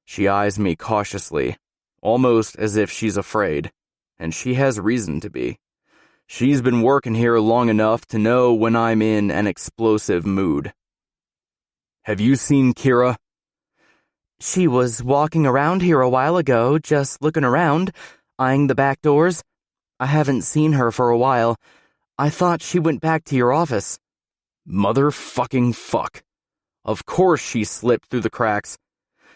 She eyes me cautiously, almost as if she's afraid, and she has reason to be. She's been working here long enough to know when I'm in an explosive mood. Have you seen Kira? She was walking around here a while ago, just looking around, eyeing the back doors. I haven't seen her for a while. I thought she went back to your office. Motherfucking fuck. Of course she slipped through the cracks.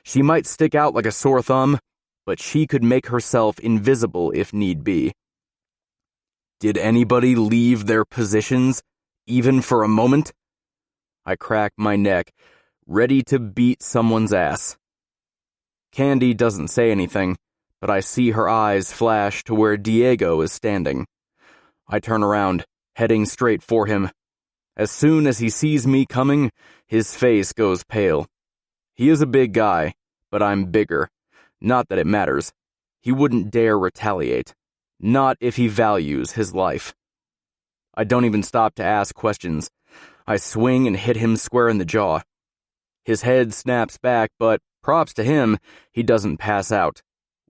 She might stick out like a sore thumb, but she could make herself invisible if need be. Did anybody leave their positions, even for a moment? I crack my neck, ready to beat someone's ass. Candy doesn't say anything, but I see her eyes flash to where Diego is standing. I turn around, heading straight for him. As soon as he sees me coming, his face goes pale. He is a big guy, but I'm bigger. Not that it matters. He wouldn't dare retaliate. Not if he values his life. I don't even stop to ask questions. I swing and hit him square in the jaw. His head snaps back, but props to him, he doesn't pass out.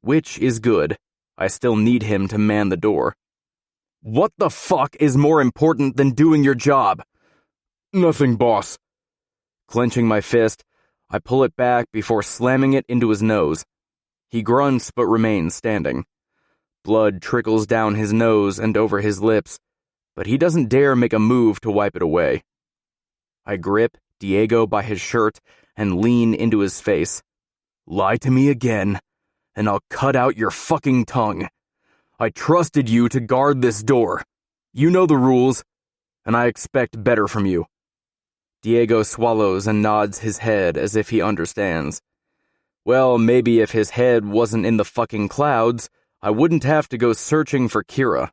Which is good. I still need him to man the door. What the fuck is more important than doing your job? Nothing, boss. Clenching my fist, I pull it back before slamming it into his nose. He grunts but remains standing. Blood trickles down his nose and over his lips, but he doesn't dare make a move to wipe it away. I grip Diego by his shirt and lean into his face. Lie to me again, and I'll cut out your fucking tongue. I trusted you to guard this door. You know the rules, and I expect better from you. Diego swallows and nods his head as if he understands. Well, maybe if his head wasn't in the fucking clouds, I wouldn't have to go searching for Kira.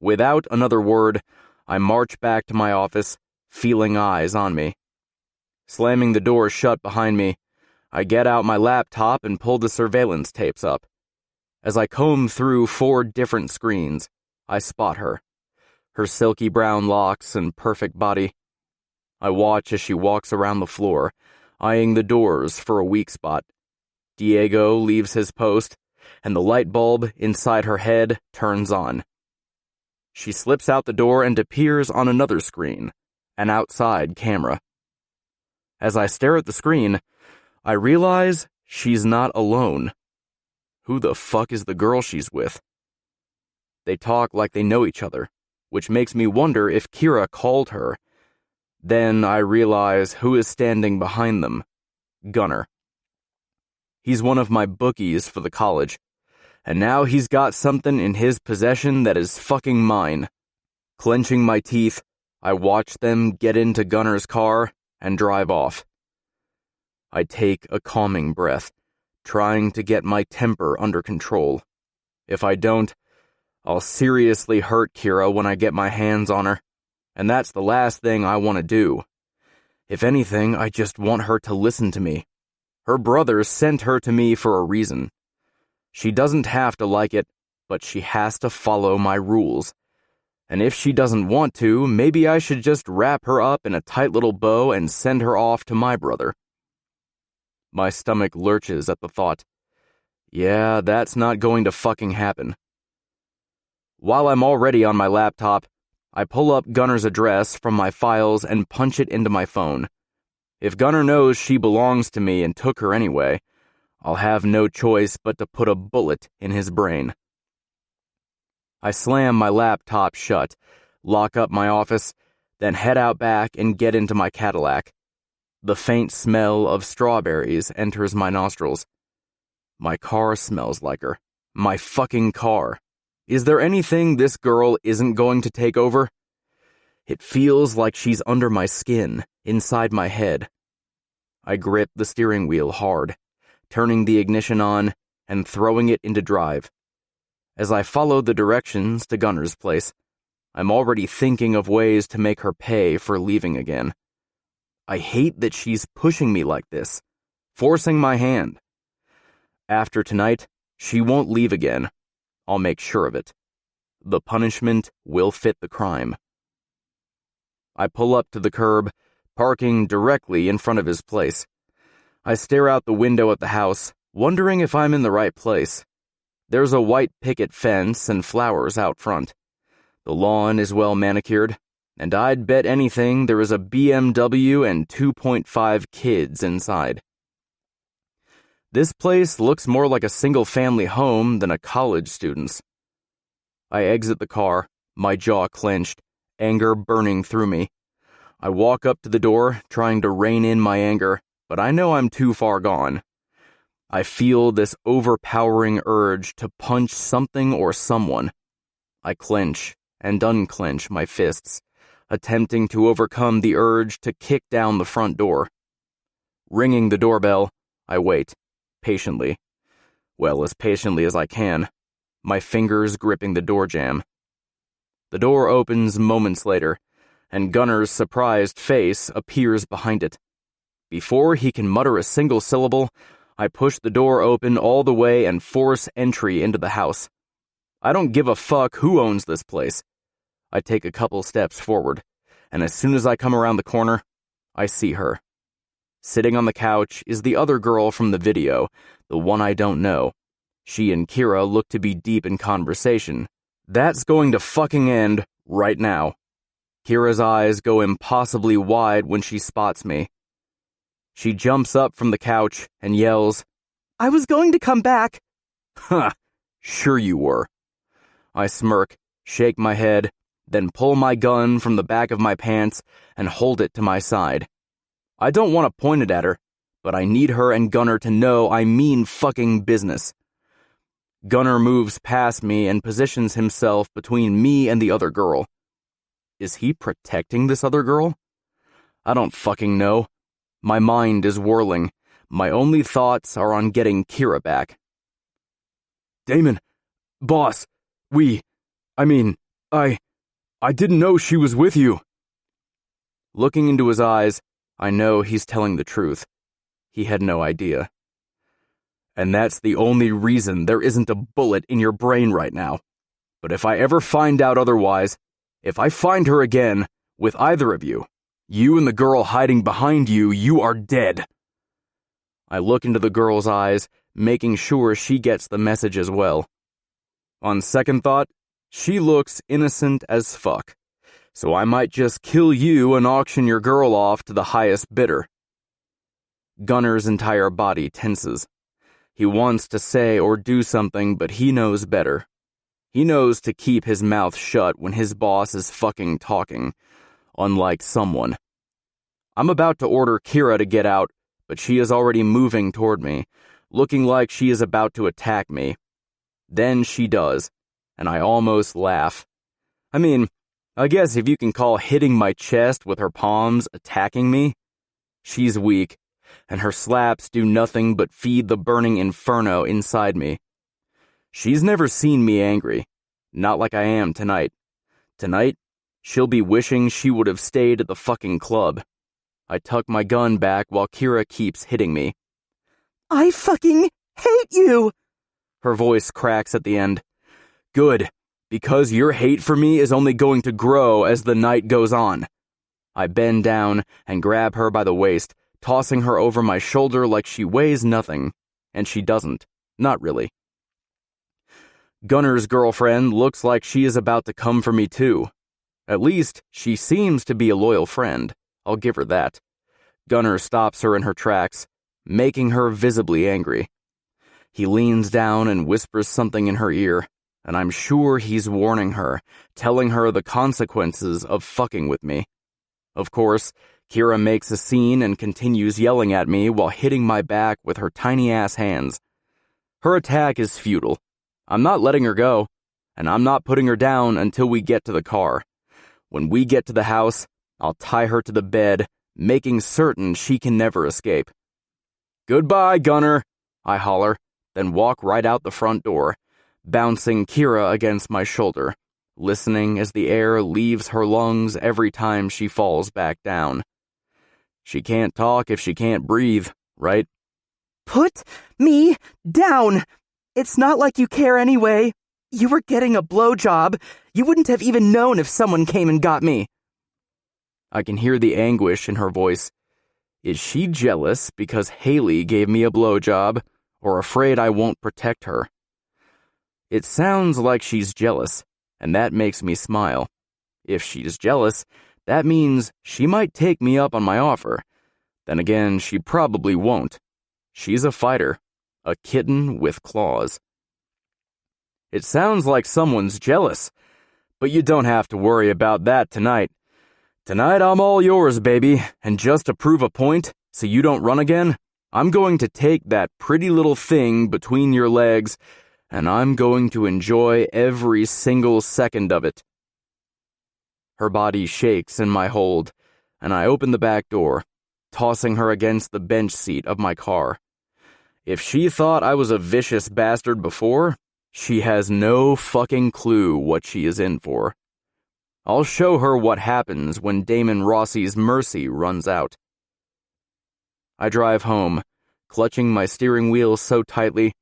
Without another word, I march back to my office, feeling eyes on me. Slamming the door shut behind me, I get out my laptop and pull the surveillance tapes up. As I comb through 4 different screens, I spot her. Her silky brown locks and perfect body. I watch as she walks around the floor, eyeing the doors for a weak spot. Diego leaves his post, and the light bulb inside her head turns on. She slips out the door and appears on another screen, an outside camera. As I stare at the screen, I realize she's not alone. Who the fuck is the girl she's with? They talk like they know each other, which makes me wonder if Kira called her. Then I realize who is standing behind them. Gunnar. He's one of my bookies for the college, and now he's got something in his possession that is fucking mine. Clenching my teeth, I watch them get into Gunnar's car and drive off. I take a calming breath, trying to get my temper under control. If I don't, I'll seriously hurt Kira when I get my hands on her, and that's the last thing I want to do. If anything, I just want her to listen to me. Her brother sent her to me for a reason. She doesn't have to like it, but she has to follow my rules. And if she doesn't want to, maybe I should just wrap her up in a tight little bow and send her off to my brother. My stomach lurches at the thought. Yeah, that's not going to fucking happen. While I'm already on my laptop, I pull up Gunner's address from my files and punch it into my phone. If Gunner knows she belongs to me and took her anyway, I'll have no choice but to put a bullet in his brain. I slam my laptop shut, lock up my office, then head out back and get into my Cadillac. The faint smell of strawberries enters my nostrils. My car smells like her. My fucking car. Is there anything this girl isn't going to take over? It feels like she's under my skin, inside my head. I grip the steering wheel hard, turning the ignition on and throwing it into drive. As I follow the directions to Gunner's place, I'm already thinking of ways to make her pay for leaving again. I hate that she's pushing me like this, forcing my hand. After tonight, she won't leave again. I'll make sure of it. The punishment will fit the crime. I pull up to the curb, parking directly in front of his place. I stare out the window at the house, wondering if I'm in the right place. There's a white picket fence and flowers out front. The lawn is well manicured, and I'd bet anything there is a BMW and 2.5 kids inside. This place looks more like a single-family home than a college student's. I exit the car, my jaw clenched, anger burning through me. I walk up to the door, trying to rein in my anger, but I know I'm too far gone. I feel this overpowering urge to punch something or someone. I clench and unclench my fists, attempting to overcome the urge to kick down the front door. Ringing the doorbell, I wait, patiently. Well, as patiently as I can, my fingers gripping the door jamb. The door opens moments later, and Gunner's surprised face appears behind it. Before he can mutter a single syllable, I push the door open all the way and force entry into the house. I don't give a fuck who owns this place. I take a couple steps forward, and as soon as I come around the corner, I see her. Sitting on the couch is the other girl from the video, the one I don't know. She and Kira look to be deep in conversation. That's going to fucking end right now. Kira's eyes go impossibly wide when she spots me. She jumps up from the couch and yells, "I was going to come back." Huh, sure you were. I smirk, shake my head, then pull my gun from the back of my pants and hold it to my side. I don't want to point it at her, but I need her and Gunner to know I mean fucking business. Gunner moves past me and positions himself between me and the other girl. Is he protecting this other girl? I don't fucking know. My mind is whirling. My only thoughts are on getting Kira back. Damon, boss, I didn't know she was with you. Looking into his eyes, I know he's telling the truth. He had no idea. And that's the only reason there isn't a bullet in your brain right now. But if I ever find out otherwise, if I find her again, with either of you, you and the girl hiding behind you, you are dead. I look into the girl's eyes, making sure she gets the message as well. On second thought, she looks innocent as fuck, so I might just kill you and auction your girl off to the highest bidder. Gunner's entire body tenses. He wants to say or do something, but he knows better. He knows to keep his mouth shut when his boss is fucking talking, unlike someone. I'm about to order Kira to get out, but she is already moving toward me, looking like she is about to attack me. Then she does, and I almost laugh. I guess if you can call hitting my chest with her palms attacking me. She's weak, and her slaps do nothing but feed the burning inferno inside me. She's never seen me angry, not like I am tonight. Tonight, she'll be wishing she would have stayed at the fucking club. I tuck my gun back while Kira keeps hitting me. I fucking hate you! Her voice cracks at the end. Good. Because your hate for me is only going to grow as the night goes on. I bend down and grab her by the waist, tossing her over my shoulder like she weighs nothing. And she doesn't. Not really. Gunner's girlfriend looks like she is about to come for me too. At least, she seems to be a loyal friend. I'll give her that. Gunner stops her in her tracks, making her visibly angry. He leans down and whispers something in her ear, and I'm sure he's warning her, telling her the consequences of fucking with me. Of course, Kira makes a scene and continues yelling at me while hitting my back with her tiny-ass hands. Her attack is futile. I'm not letting her go, and I'm not putting her down until we get to the car. When we get to the house, I'll tie her to the bed, making certain she can never escape. "Goodbye, Gunner," I holler, then walk right out the front door, bouncing Kira against my shoulder, listening as the air leaves her lungs every time she falls back down. She can't talk if she can't breathe, right? Put me down! It's not like you care anyway. You were getting a blowjob. You wouldn't have even known if someone came and got me. I can hear the anguish in her voice. Is she jealous because Haley gave me a blowjob, or afraid I won't protect her? It sounds like she's jealous, and that makes me smile. If she's jealous, that means she might take me up on my offer. Then again, she probably won't. She's a fighter, a kitten with claws. It sounds like someone's jealous, but you don't have to worry about that tonight. Tonight I'm all yours, baby, and just to prove a point, so you don't run again, I'm going to take that pretty little thing between your legs, and I'm going to enjoy every single second of it. Her body shakes in my hold, and I open the back door, tossing her against the bench seat of my car. If she thought I was a vicious bastard before, she has no fucking clue what she is in for. I'll show her what happens when Damon Rossi's mercy runs out. I drive home, clutching my steering wheel so tightly,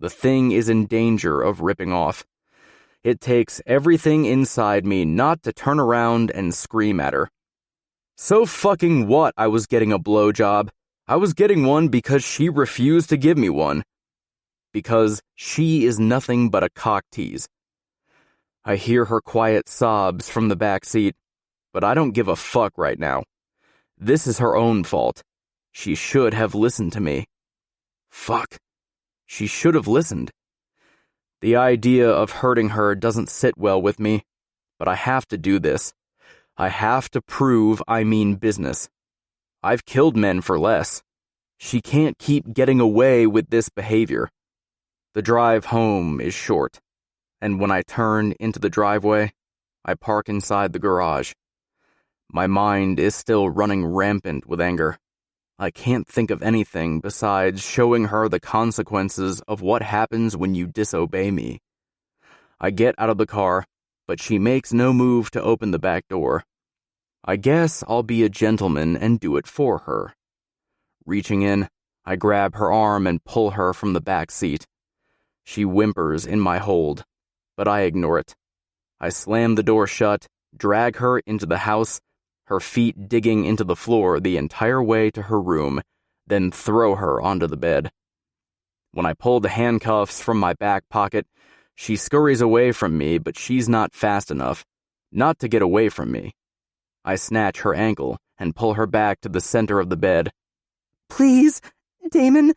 the thing is in danger of ripping off. It takes everything inside me not to turn around and scream at her. So fucking what I was getting a blowjob. I was getting one because she refused to give me one. Because she is nothing but a cock tease. I hear her quiet sobs from the back seat, but I don't give a fuck right now. This is her own fault. She should have listened to me. Fuck. She should have listened. The idea of hurting her doesn't sit well with me, but I have to do this. I have to prove I mean business. I've killed men for less. She can't keep getting away with this behavior. The drive home is short, and when I turn into the driveway, I park inside the garage. My mind is still running rampant with anger. I can't think of anything besides showing her the consequences of what happens when you disobey me. I get out of the car, but she makes no move to open the back door. I guess I'll be a gentleman and do it for her. Reaching in, I grab her arm and pull her from the back seat. She whimpers in my hold, but I ignore it. I slam the door shut, drag her into the house, her feet digging into the floor the entire way to her room, then throw her onto the bed. When I pull the handcuffs from my back pocket, she scurries away from me, but she's not fast enough, not to get away from me. I snatch her ankle and pull her back to the center of the bed. Please, Damon,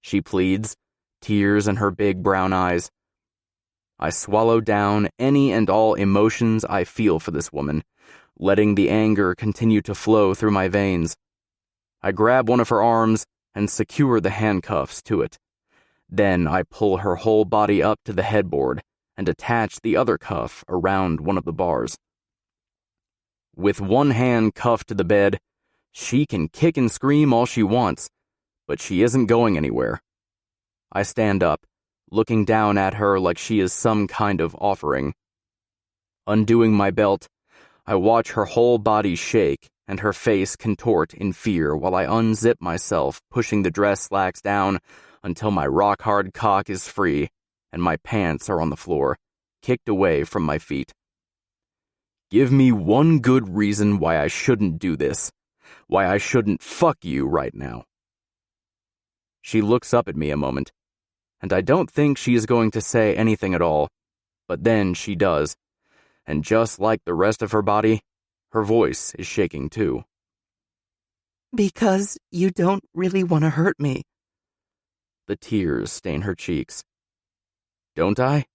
she pleads, tears in her big brown eyes. I swallow down any and all emotions I feel for this woman, letting the anger continue to flow through my veins. I grab one of her arms and secure the handcuffs to it. Then I pull her whole body up to the headboard and attach the other cuff around one of the bars. With one hand cuffed to the bed, she can kick and scream all she wants, but she isn't going anywhere. I stand up, looking down at her like she is some kind of offering. Undoing my belt, I watch her whole body shake and her face contort in fear while I unzip myself, pushing the dress slacks down until my rock-hard cock is free and my pants are on the floor. kicked away from my feet. Give me one good reason why I shouldn't do this, why I shouldn't fuck you right now. She looks up at me a moment, and I don't think she is going to say anything at all, but then she does, and just like the rest of her body, her voice is shaking too. Because you don't really want to hurt me. The tears stain her cheeks. Don't I?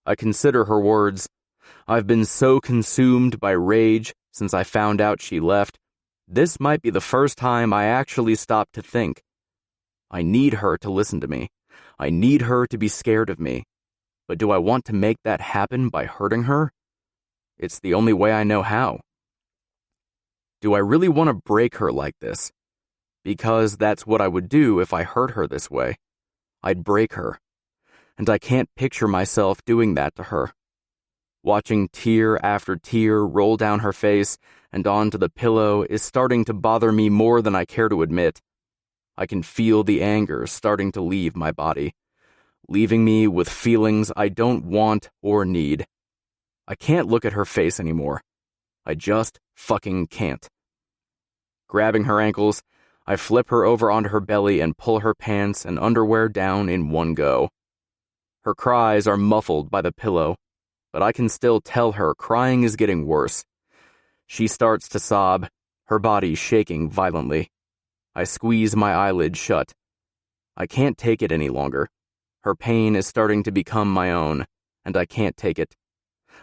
I consider her words. I've been so consumed by rage since I found out she left. This might be the first time I actually stopped to think. I need her to listen to me. I need her to be scared of me. But do I want to make that happen by hurting her? It's the only way I know how. Do I really want to break her like this? Because that's what I would do if I hurt her this way. I'd break her. And I can't picture myself doing that to her. Watching tear after tear roll down her face and onto the pillow is starting to bother me more than I care to admit. I can feel the anger starting to leave my body, leaving me with feelings I don't want or need. I can't look at her face anymore. I just fucking can't. Grabbing her ankles, I flip her over onto her belly and pull her pants and underwear down in one go. Her cries are muffled by the pillow, but I can still tell her crying is getting worse. She starts to sob, her body shaking violently. I squeeze my eyelids shut. I can't take it any longer. Her pain is starting to become my own, and I can't take it.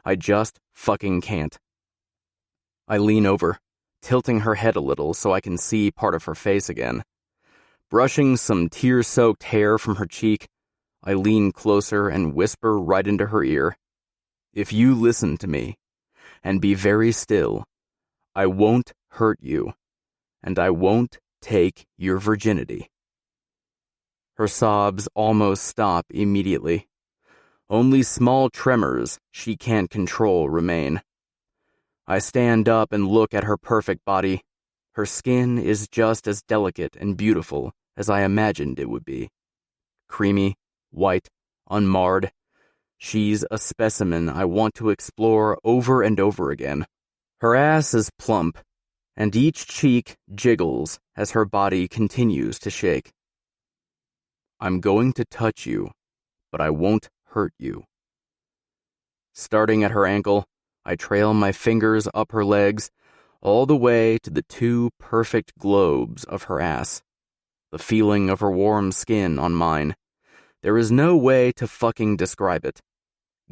I just fucking can't. I lean over, tilting her head a little so I can see part of her face again. Brushing some tear-soaked hair from her cheek, I lean closer and whisper right into her ear. If you listen to me, and be very still, I won't hurt you, and I won't take your virginity. Her sobs almost stop immediately. Only small tremors she can't control remain. I stand up and look at her perfect body. Her skin is just as delicate and beautiful as I imagined it would be. Creamy, white, unmarred. She's a specimen I want to explore over and over again. Her ass is plump, and each cheek jiggles as her body continues to shake. I'm going to touch you, but I won't hurt you. Starting at her ankle, I trail my fingers up her legs, all the way to the two perfect globes of her ass. The feeling of her warm skin on mine. There is no way to fucking describe it.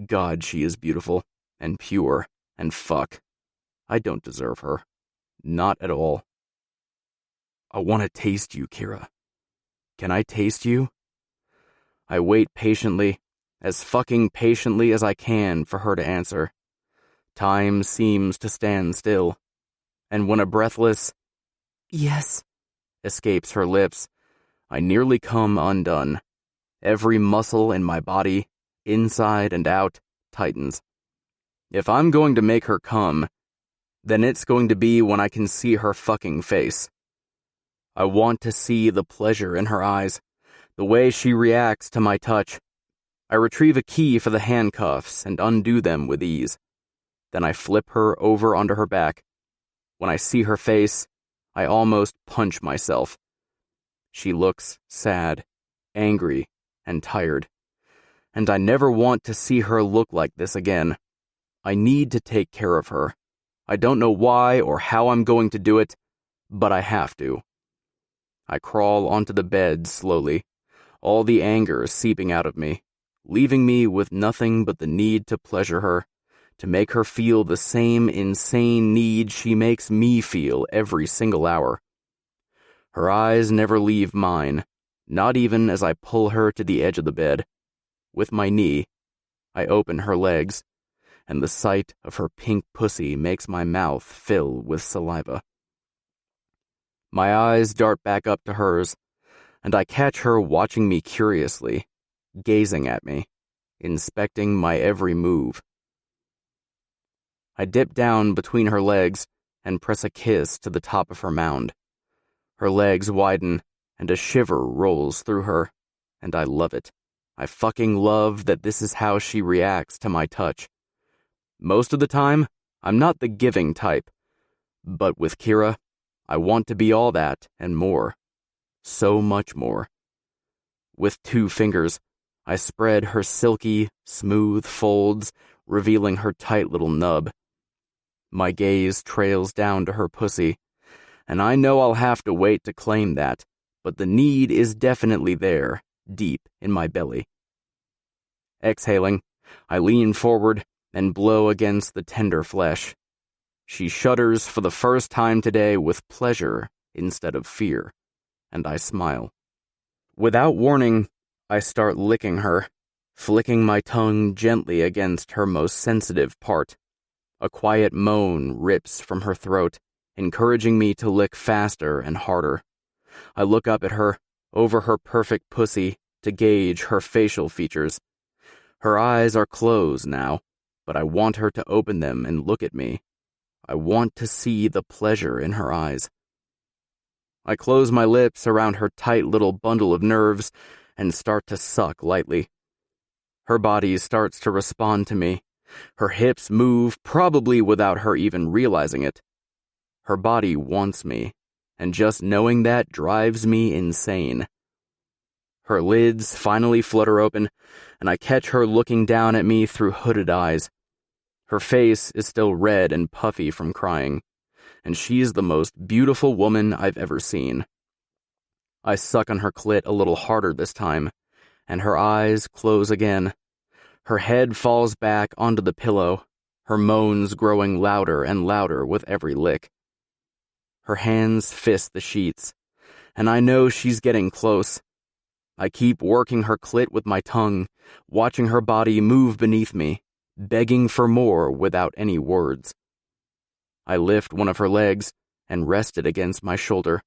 God, she is beautiful, and pure, and fuck. I don't deserve her. Not at all. I want to taste you, Kira. Can I taste you? I wait patiently, as fucking patiently as I can for her to answer. Time seems to stand still, and when a breathless, yes, escapes her lips, I nearly come undone. Every muscle in my body, inside and out, tightens. If I'm going to make her come, then it's going to be when I can see her fucking face. I want to see the pleasure in her eyes, the way she reacts to my touch. I retrieve a key for the handcuffs and undo them with ease. Then I flip her over onto her back. When I see her face, I almost punch myself. She looks sad, angry, and tired. And I never want to see her look like this again. I need to take care of her. I don't know why or how I'm going to do it, but I have to. I crawl onto the bed slowly, all the anger seeping out of me, leaving me with nothing but the need to pleasure her, to make her feel the same insane need she makes me feel every single hour. Her eyes never leave mine, not even as I pull her to the edge of the bed. With my knee, I open her legs, and the sight of her pink pussy makes my mouth fill with saliva. My eyes dart back up to hers, and I catch her watching me curiously, gazing at me, inspecting my every move. I dip down between her legs and press a kiss to the top of her mound. Her legs widen, and a shiver rolls through her, and I love it. I fucking love that this is how she reacts to my touch. Most of the time, I'm not the giving type. But with Kira, I want to be all that and more. So much more. With 2 fingers, I spread her silky, smooth folds, revealing her tight little nub. My gaze trails down to her pussy, and I know I'll have to wait to claim that, but the need is definitely there, deep in my belly. Exhaling, I lean forward and blow against the tender flesh. She shudders for the first time today with pleasure instead of fear, and I smile. Without warning, I start licking her, flicking my tongue gently against her most sensitive part. A quiet moan rips from her throat, encouraging me to lick faster and harder. I look up at her, over her perfect pussy, to gauge her facial features. Her eyes are closed now, but I want her to open them and look at me. I want to see the pleasure in her eyes. I close my lips around her tight little bundle of nerves and start to suck lightly. Her body starts to respond to me. Her hips move, probably without her even realizing it. Her body wants me, and just knowing that drives me insane. Her lids finally flutter open, and I catch her looking down at me through hooded eyes. Her face is still red and puffy from crying, and she's the most beautiful woman I've ever seen. I suck on her clit a little harder this time, and her eyes close again. Her head falls back onto the pillow, her moans growing louder and louder with every lick. Her hands fist the sheets, and I know she's getting close. I keep working her clit with my tongue, watching her body move beneath me, begging for more without any words. I lift one of her legs and rest it against my shoulder,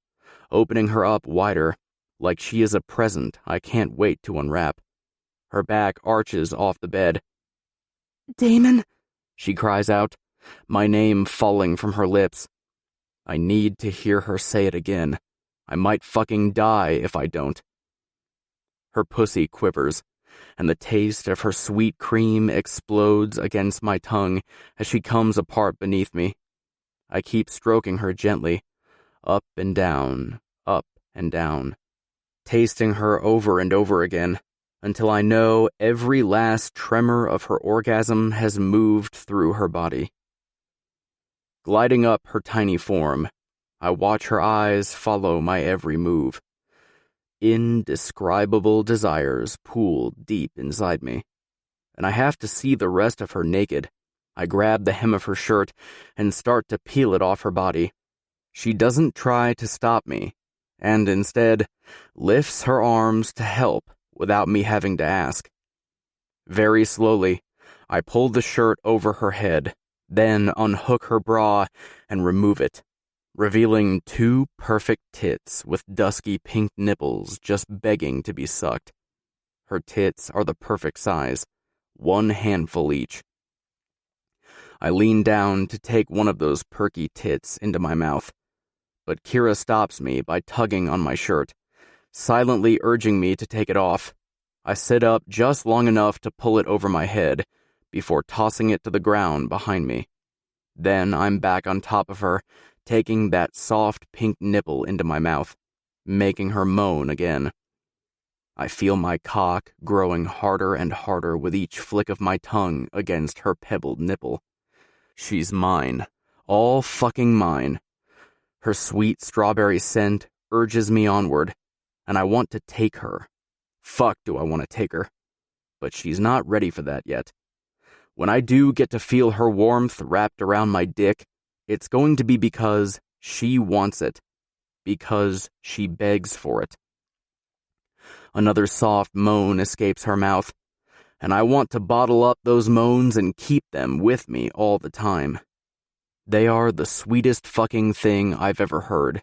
opening her up wider, like she is a present I can't wait to unwrap. Her back arches off the bed. "Damon," she cries out, my name falling from her lips. I need to hear her say it again. I might fucking die if I don't. Her pussy quivers, and the taste of her sweet cream explodes against my tongue as she comes apart beneath me. I keep stroking her gently, up and down, tasting her over and over again, until I know every last tremor of her orgasm has moved through her body. Gliding up her tiny form, I watch her eyes follow my every move. Indescribable desires pool deep inside me, and I have to see the rest of her naked. I grab the hem of her shirt and start to peel it off her body. She doesn't try to stop me, and instead lifts her arms to help without me having to ask. Very slowly, I pull the shirt over her head, then unhook her bra and remove it, revealing 2 perfect tits with dusky pink nipples just begging to be sucked. Her tits are the perfect size, 1 handful each. I lean down to take one of those perky tits into my mouth, but Kira stops me by tugging on my shirt, silently urging me to take it off. I sit up just long enough to pull it over my head before tossing it to the ground behind me. Then I'm back on top of her, taking that soft pink nipple into my mouth, making her moan again. I feel my cock growing harder and harder with each flick of my tongue against her pebbled nipple. She's mine, all fucking mine. Her sweet strawberry scent urges me onward, and I want to take her. Fuck do I want to take her. But she's not ready for that yet. When I do get to feel her warmth wrapped around my dick, it's going to be because she wants it, because she begs for it. Another soft moan escapes her mouth, and I want to bottle up those moans and keep them with me all the time. They are the sweetest fucking thing I've ever heard.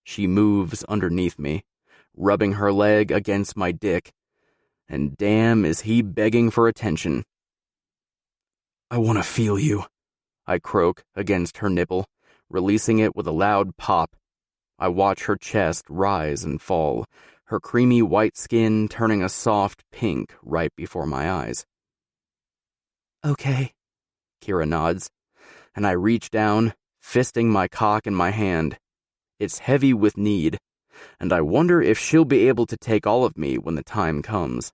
She moves underneath me, rubbing her leg against my dick, and damn is he begging for attention. "I want to feel you," I croak against her nipple, releasing it with a loud pop. I watch her chest rise and fall, her creamy white skin turning a soft pink right before my eyes. Okay, Kira nods, and I reach down, fisting my cock in my hand. It's heavy with need, and I wonder if she'll be able to take all of me when the time comes.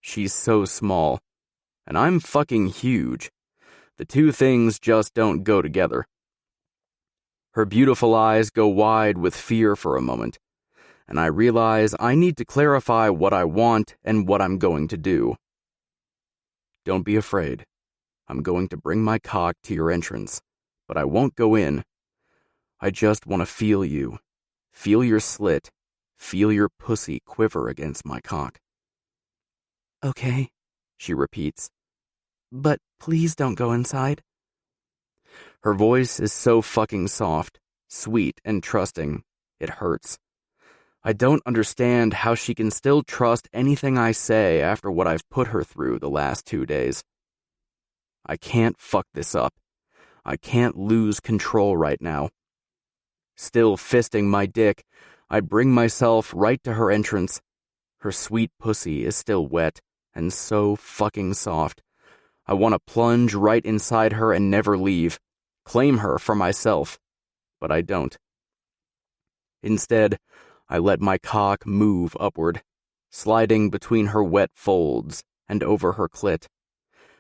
She's so small, and I'm fucking huge. The two things just don't go together. Her beautiful eyes go wide with fear for a moment, and I realize I need to clarify what I want and what I'm going to do. Don't be afraid. I'm going to bring my cock to your entrance, but I won't go in. I just want to feel you. Feel your slit. Feel your pussy quiver against my cock. okay, She repeats. but please don't go inside. Her voice is so fucking soft, sweet, and trusting. It hurts. I don't understand how she can still trust anything I say after what I've put her through the last 2 days. I can't fuck this up. I can't lose control right now. Still fisting my dick, I bring myself right to her entrance. Her sweet pussy is still wet and so fucking soft. I want to plunge right inside her and never leave, claim her for myself, but I don't. Instead, I let my cock move upward, sliding between her wet folds and over her clit.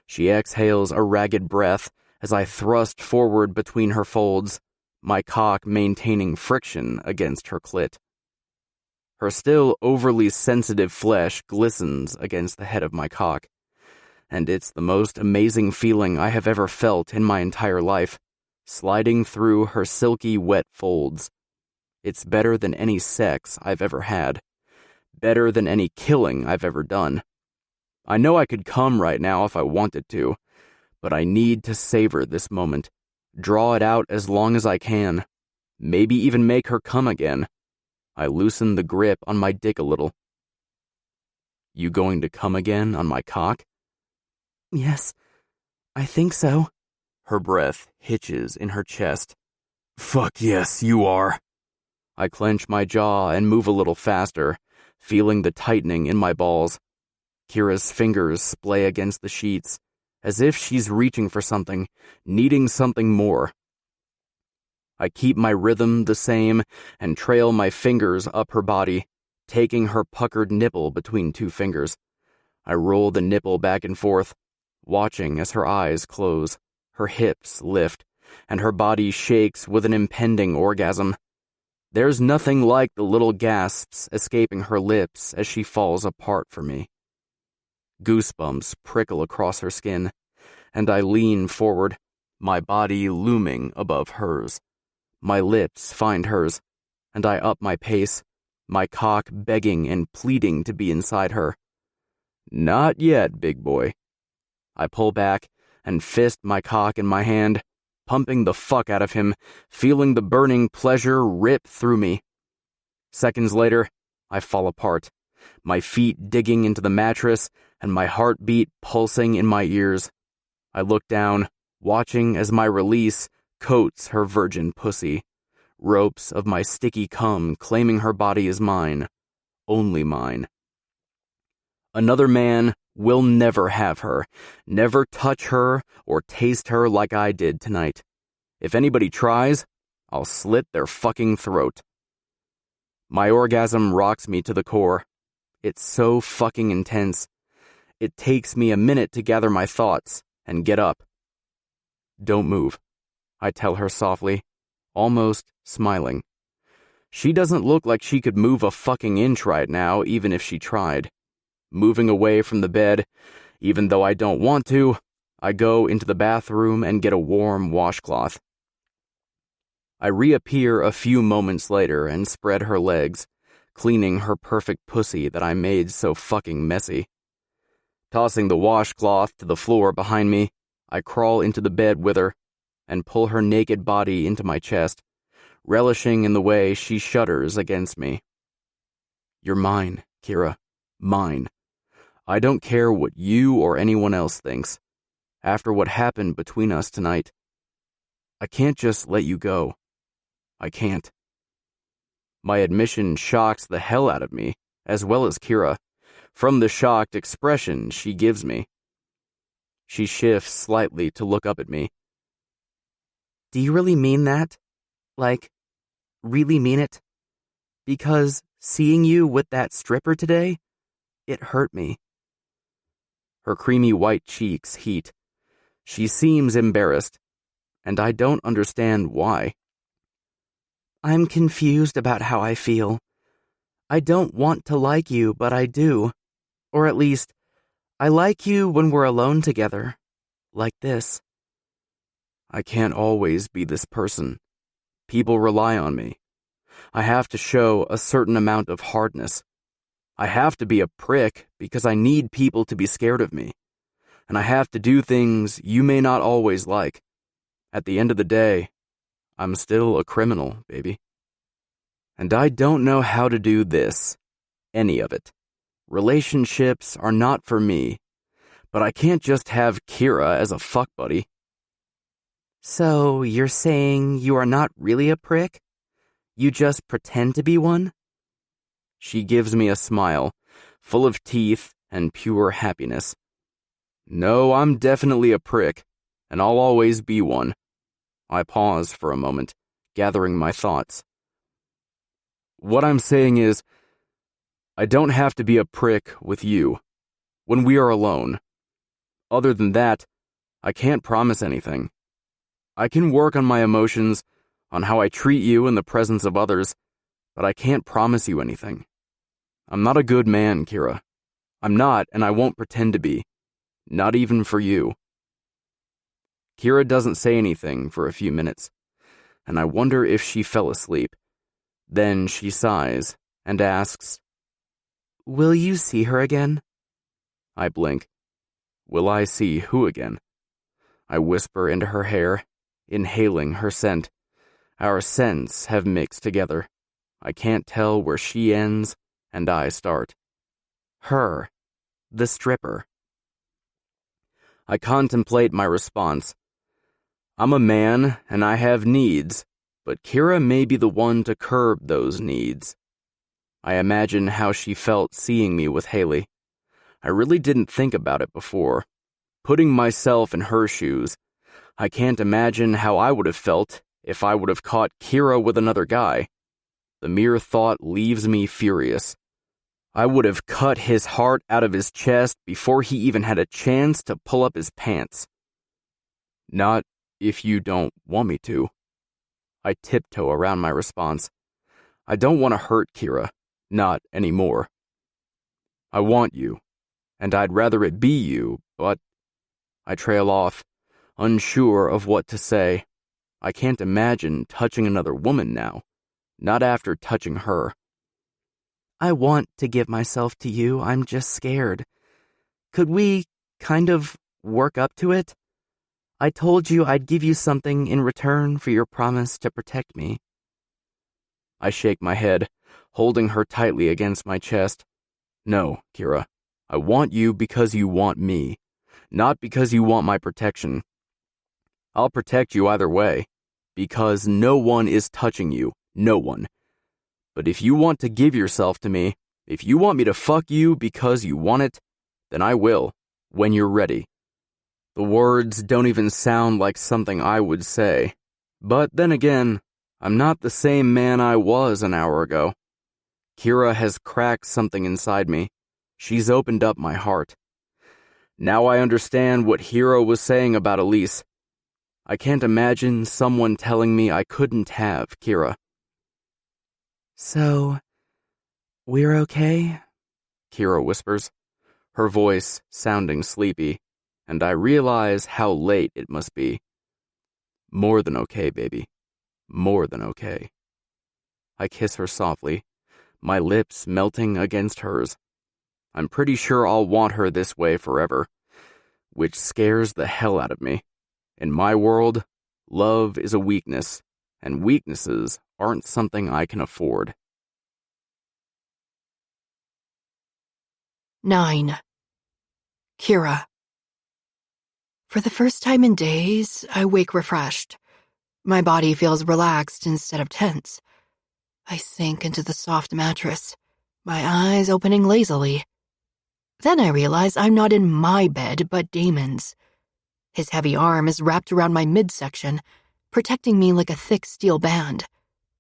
She exhales a ragged breath as I thrust forward between her folds, my cock maintaining friction against her clit. Her still overly sensitive flesh glistens against the head of my cock, and it's the most amazing feeling I have ever felt in my entire life, sliding through her silky wet folds. It's better than any sex I've ever had, better than any killing I've ever done. I know I could come right now if I wanted to, but I need to savor this moment, draw it out as long as I can, maybe even make her come again. I loosen the grip on my dick a little. You going to come again on my cock? Yes, I think so. Her breath hitches in her chest. Fuck yes, you are. I clench my jaw and move a little faster, feeling the tightening in my balls. Kira's fingers splay against the sheets, as if she's reaching for something, needing something more. I keep my rhythm the same and trail my fingers up her body, taking her puckered nipple between two fingers. I roll the nipple back and forth, watching as her eyes close, her hips lift, and her body shakes with an impending orgasm. There's nothing like the little gasps escaping her lips as she falls apart for me. Goosebumps prickle across her skin, and I lean forward, my body looming above hers. My lips find hers, and I up my pace, my cock begging and pleading to be inside her. Not yet, big boy. I pull back and fist my cock in my hand, pumping the fuck out of him, feeling the burning pleasure rip through me. Seconds later, I fall apart, my feet digging into the mattress and my heartbeat pulsing in my ears. I look down, watching as my release coats her virgin pussy, ropes of my sticky cum claiming her body as mine, only mine. Another man will never have her, never touch her or taste her like I did tonight. If anybody tries, I'll slit their fucking throat. My orgasm rocks me to the core. It's so fucking intense. It takes me a minute to gather my thoughts and get up. Don't move, I tell her softly, almost smiling. She doesn't look like she could move a fucking inch right now, even if she tried. Moving away from the bed, even though I don't want to, I go into the bathroom and get a warm washcloth. I reappear a few moments later and spread her legs, cleaning her perfect pussy that I made so fucking messy. Tossing the washcloth to the floor behind me, I crawl into the bed with her and pull her naked body into my chest, relishing in the way she shudders against me. You're mine, Kira. Mine. I don't care what you or anyone else thinks. After what happened between us tonight, I can't just let you go. I can't. My admission shocks the hell out of me, as well as Kira, from the shocked expression she gives me. She shifts slightly to look up at me. Do you really mean that? Like, really mean it? Because seeing you with that stripper today, it hurt me. Her creamy white cheeks heat. She seems embarrassed, and I don't understand why. I'm confused about how I feel. I don't want to like you, but I do. Or at least, I like you when we're alone together. Like this. I can't always be this person. People rely on me. I have to show a certain amount of hardness. I have to be a prick because I need people to be scared of me. And I have to do things you may not always like. At the end of the day, I'm still a criminal, baby. And I don't know how to do this. Any of it. Relationships are not for me. But I can't just have Kira as a fuck buddy. So, you're saying you are not really a prick? You just pretend to be one? She gives me a smile, full of teeth and pure happiness. No, I'm definitely a prick, and I'll always be one. I pause for a moment, gathering my thoughts. What I'm saying is, I don't have to be a prick with you, when we are alone. Other than that, I can't promise anything. I can work on my emotions, on how I treat you in the presence of others, but I can't promise you anything. I'm not a good man, Kira. I'm not, and I won't pretend to be. Not even for you. Kira doesn't say anything for a few minutes, and I wonder if she fell asleep. Then she sighs and asks, Will you see her again? I blink. Will I see who again? I whisper into her hair, inhaling her scent. Our scents have mixed together. I can't tell where she ends and I start. Her. The stripper. I contemplate my response. I'm a man and I have needs, but Kira may be the one to curb those needs. I imagine how she felt seeing me with Haley. I really didn't think about it before. Putting myself in her shoes, I can't imagine how I would have felt if I would have caught Kira with another guy. The mere thought leaves me furious. I would have cut his heart out of his chest before he even had a chance to pull up his pants. Not if you don't want me to. I tiptoe around my response. I don't want to hurt Kira. Not anymore. I want you, and I'd rather it be you, but... I trail off, unsure of what to say. I can't imagine touching another woman now. Not after touching her. I want to give myself to you, I'm just scared. Could we kind of work up to it? I told you I'd give you something in return for your promise to protect me. I shake my head, holding her tightly against my chest. No, Kira, I want you because you want me, not because you want my protection. I'll protect you either way, because no one is touching you, no one. But if you want to give yourself to me, if you want me to fuck you because you want it, then I will, when you're ready. The words don't even sound like something I would say. But then again, I'm not the same man I was an hour ago. Kira has cracked something inside me. She's opened up my heart. Now I understand what Hero was saying about Elise. I can't imagine someone telling me I couldn't have Kira. So, we're okay? Kira whispers, her voice sounding sleepy, and I realize how late it must be. More than okay, baby. More than okay. I kiss her softly, my lips melting against hers. I'm pretty sure I'll want her this way forever, which scares the hell out of me. In my world, love is a weakness, and weaknesses aren't something I can afford. 9. Kira. For the first time in days, I wake refreshed. My body feels relaxed instead of tense. I sink into the soft mattress, my eyes opening lazily. Then I realize I'm not in my bed, but Damon's. His heavy arm is wrapped around my midsection, protecting me like a thick steel band,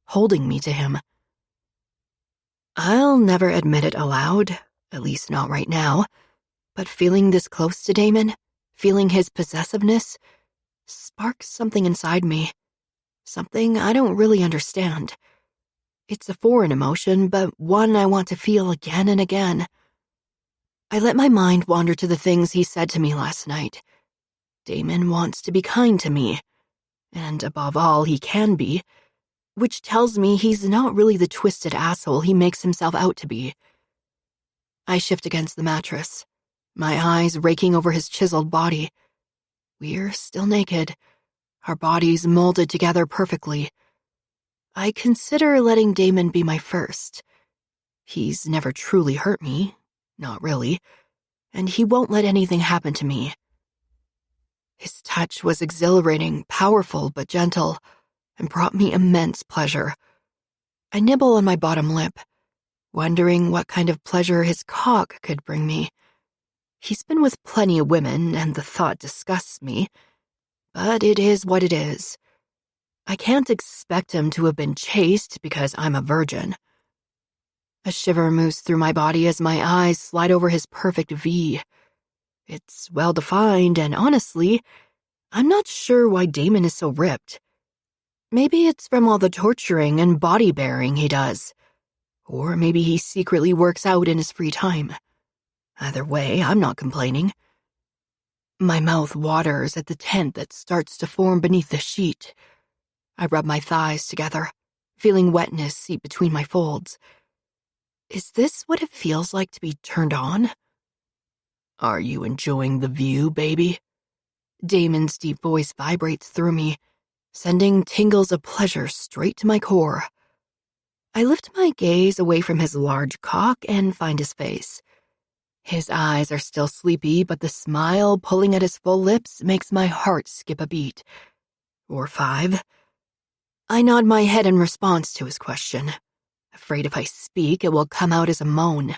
holding me to him. I'll never admit it aloud, at least not right now, but feeling this close to Damon, feeling his possessiveness, sparks something inside me. Something I don't really understand. It's a foreign emotion, but one I want to feel again and again. I let my mind wander to the things he said to me last night. Damon wants to be kind to me, and above all, he can be, which tells me he's not really the twisted asshole he makes himself out to be. I shift against the mattress, my eyes raking over his chiseled body. We're still naked, our bodies molded together perfectly. I consider letting Damon be my first. He's never truly hurt me, not really, and he won't let anything happen to me. His touch was exhilarating, powerful, but gentle, and brought me immense pleasure. I nibble on my bottom lip, wondering what kind of pleasure his cock could bring me. He's been with plenty of women, and the thought disgusts me, but it is what it is. I can't expect him to have been chaste because I'm a virgin. A shiver moves through my body as my eyes slide over his perfect V. It's well-defined, and honestly, I'm not sure why Damon is so ripped. Maybe it's from all the torturing and body-bearing he does. Or maybe he secretly works out in his free time. Either way, I'm not complaining. My mouth waters at the tent that starts to form beneath the sheet. I rub my thighs together, feeling wetness seep between my folds. Is this what it feels like to be turned on? Are you enjoying the view, baby? Damon's deep voice vibrates through me, sending tingles of pleasure straight to my core. I lift my gaze away from his large cock and find his face. His eyes are still sleepy, but the smile pulling at his full lips makes my heart skip a beat. Or 5. I nod my head in response to his question, afraid if I speak it will come out as a moan.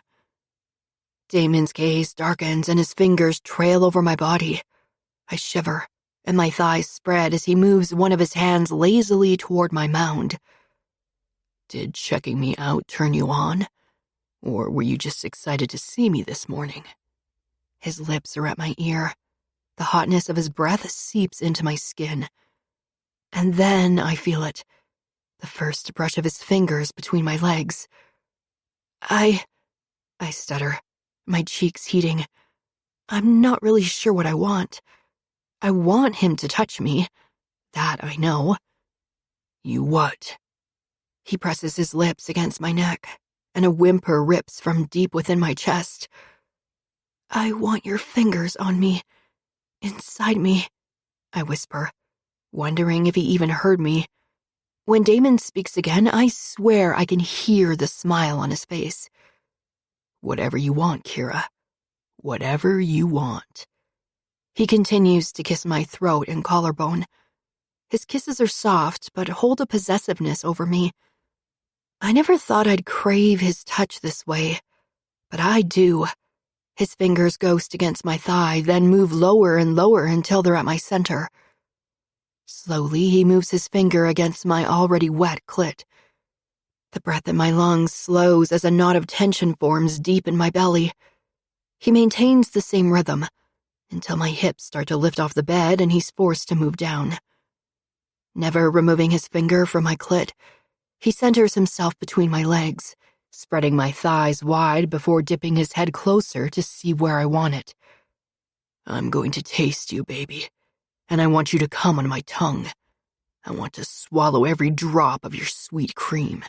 Damon's gaze darkens and his fingers trail over my body. I shiver, and my thighs spread as he moves one of his hands lazily toward my mound. Did checking me out turn you on? Or were you just excited to see me this morning? His lips are at my ear. The hotness of his breath seeps into my skin. And then I feel it, the first brush of his fingers between my legs. I stutter, my cheeks heating. I'm not really sure what I want. I want him to touch me. That I know. You what? He presses his lips against my neck, and a whimper rips from deep within my chest. I want your fingers on me, inside me, I whisper, wondering if he even heard me. When Damon speaks again, I swear I can hear the smile on his face. Whatever you want, Kira. Whatever you want. He continues to kiss my throat and collarbone. His kisses are soft, but hold a possessiveness over me. I never thought I'd crave his touch this way, but I do. His fingers ghost against my thigh, then move lower and lower until they're at my center. Slowly, he moves his finger against my already wet clit. The breath in my lungs slows as a knot of tension forms deep in my belly. He maintains the same rhythm, until my hips start to lift off the bed and he's forced to move down. Never removing his finger from my clit, he centers himself between my legs, spreading my thighs wide before dipping his head closer to see where I want it. I'm going to taste you, baby, and I want you to come on my tongue. I want to swallow every drop of your sweet cream.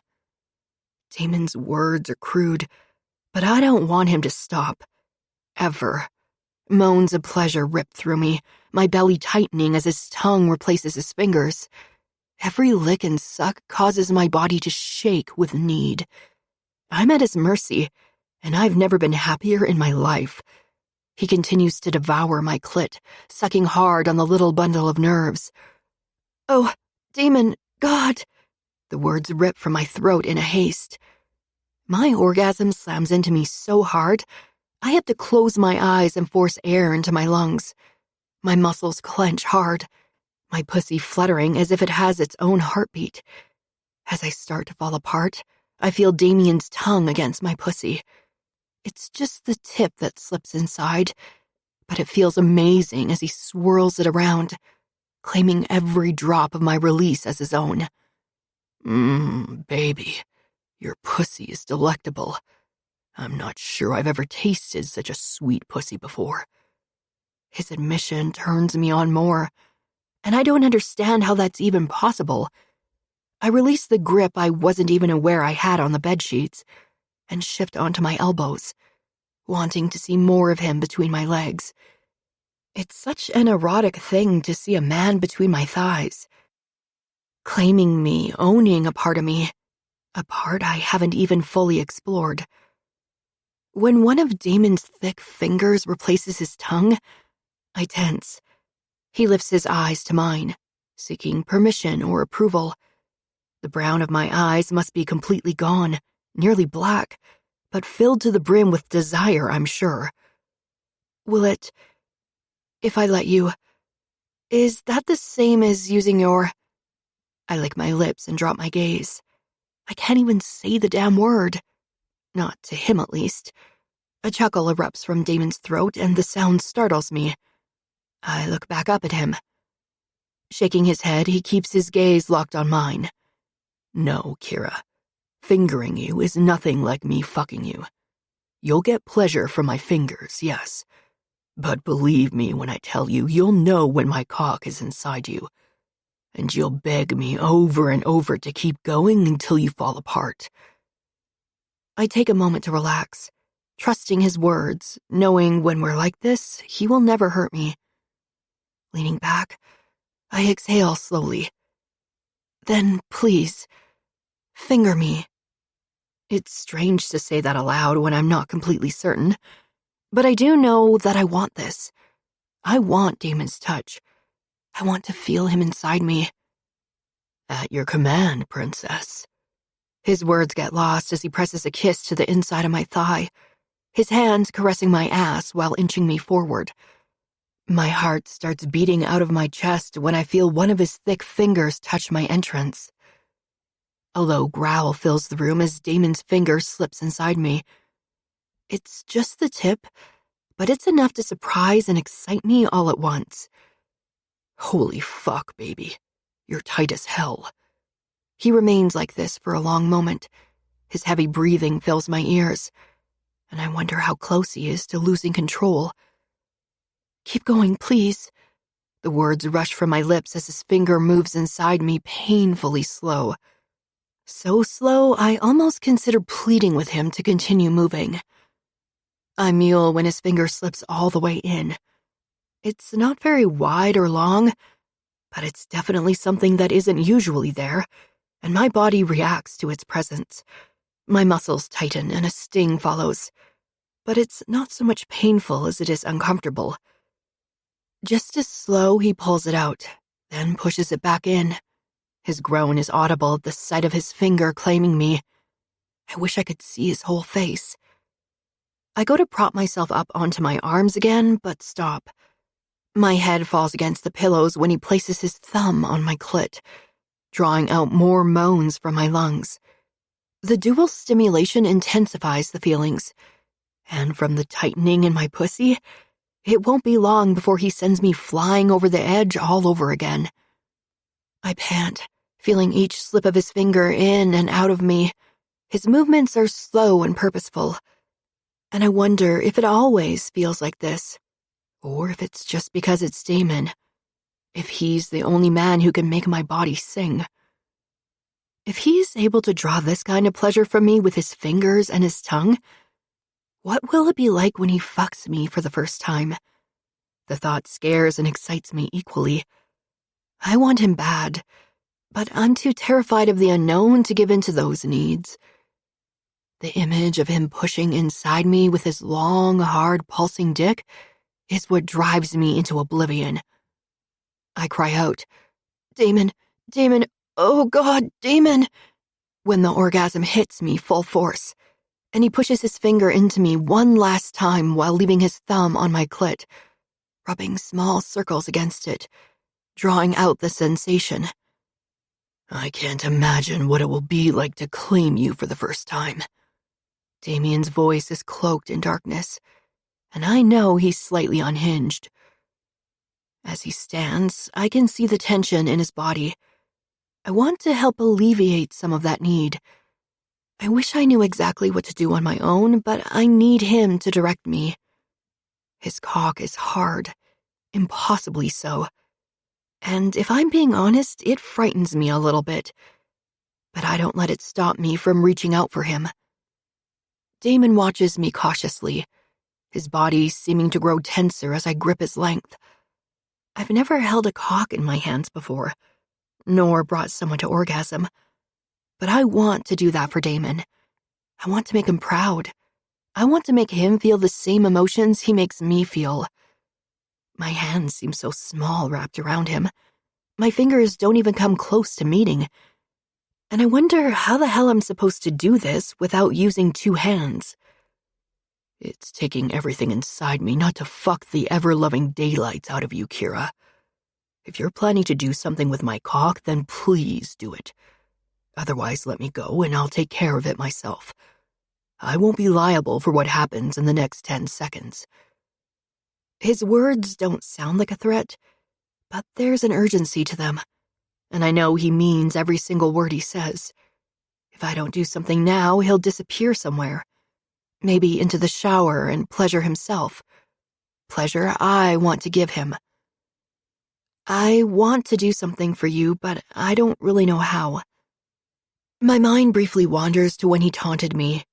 Damon's words are crude, but I don't want him to stop. Ever. Moans of pleasure rip through me, my belly tightening as his tongue replaces his fingers. Every lick and suck causes my body to shake with need. I'm at his mercy, and I've never been happier in my life. He continues to devour my clit, sucking hard on the little bundle of nerves. Oh, Damon, God! The words rip from my throat in a haste. My orgasm slams into me so hard, I have to close my eyes and force air into my lungs. My muscles clench hard, my pussy fluttering as if it has its own heartbeat. As I start to fall apart, I feel Damien's tongue against my pussy. It's just the tip that slips inside, but it feels amazing as he swirls it around, claiming every drop of my release as his own. Baby, your pussy is delectable. I'm not sure I've ever tasted such a sweet pussy before. His admission turns me on more, and I don't understand how that's even possible. I release the grip I wasn't even aware I had on the bedsheets and shift onto my elbows, wanting to see more of him between my legs. It's such an erotic thing to see a man between my thighs, claiming me, owning a part of me, a part I haven't even fully explored. When one of Damon's thick fingers replaces his tongue, I tense. He lifts his eyes to mine, seeking permission or approval. The brown of my eyes must be completely gone, nearly black, but filled to the brim with desire, I'm sure. Will it... if I let you... is that the same as using your... I lick my lips and drop my gaze. I can't even say the damn word. Not to him, at least. A chuckle erupts from Damon's throat, and the sound startles me. I look back up at him. Shaking his head, he keeps his gaze locked on mine. No, Kira. Fingering you is nothing like me fucking you. You'll get pleasure from my fingers, yes. But believe me when I tell you, you'll know when my cock is inside you. And you'll beg me over and over to keep going until you fall apart. I take a moment to relax, trusting his words, knowing when we're like this, he will never hurt me. Leaning back, I exhale slowly. Then, please, finger me. It's strange to say that aloud when I'm not completely certain, but I do know that I want this. I want Damon's touch. I want to feel him inside me. At your command, princess. His words get lost as he presses a kiss to the inside of my thigh, his hands caressing my ass while inching me forward. My heart starts beating out of my chest when I feel one of his thick fingers touch my entrance. A low growl fills the room as Damon's finger slips inside me. It's just the tip, but it's enough to surprise and excite me all at once. Holy fuck, baby. You're tight as hell. He remains like this for a long moment. His heavy breathing fills my ears, and I wonder how close he is to losing control. Keep going, please. The words rush from my lips as his finger moves inside me painfully slow. So slow, I almost consider pleading with him to continue moving. I mule when his finger slips all the way in. It's not very wide or long, but it's definitely something that isn't usually there, and my body reacts to its presence. My muscles tighten and a sting follows, but it's not so much painful as it is uncomfortable. Just as slow, he pulls it out, then pushes it back in. His groan is audible at the sight of his finger claiming me. I wish I could see his whole face. I go to prop myself up onto my arms again, but stop. My head falls against the pillows when he places his thumb on my clit, drawing out more moans from my lungs. The dual stimulation intensifies the feelings, and from the tightening in my pussy, it won't be long before he sends me flying over the edge all over again. I pant, feeling each slip of his finger in and out of me. His movements are slow and purposeful, and I wonder if it always feels like this, or if it's just because it's Damon, if he's the only man who can make my body sing. If he's able to draw this kind of pleasure from me with his fingers and his tongue, what will it be like when he fucks me for the first time? The thought scares and excites me equally. I want him bad, but I'm too terrified of the unknown to give in to those needs. The image of him pushing inside me with his long, hard, pulsing dick is what drives me into oblivion. I cry out, Damon, Oh God, Damon! When the orgasm hits me full force, and he pushes his finger into me one last time while leaving his thumb on my clit, rubbing small circles against it, drawing out the sensation. I can't imagine what it will be like to claim you for the first time. Damien's voice is cloaked in darkness, and I know he's slightly unhinged. As he stands, I can see the tension in his body. I want to help alleviate some of that need. I wish I knew exactly what to do on my own, but I need him to direct me. His cock is hard, impossibly so. And if I'm being honest, it frightens me a little bit. But I don't let it stop me from reaching out for him. Damon watches me cautiously, his body seeming to grow tenser as I grip his length. I've never held a cock in my hands before, nor brought someone to orgasm. But I want to do that for Damon. I want to make him proud. I want to make him feel the same emotions he makes me feel. My hands seem so small wrapped around him. My fingers don't even come close to meeting. And I wonder how the hell I'm supposed to do this without using two hands. It's taking everything inside me not to fuck the ever-loving daylights out of you, Kira. If you're planning to do something with my cock, then please do it. Otherwise, let me go and I'll take care of it myself. I won't be liable for what happens in the next 10 seconds. His words don't sound like a threat, but there's an urgency to them, and I know he means every single word he says. If I don't do something now, he'll disappear somewhere. Maybe into the shower and pleasure himself. Pleasure I want to give him. I want to do something for you, but I don't really know how. My mind briefly wanders to when he taunted me,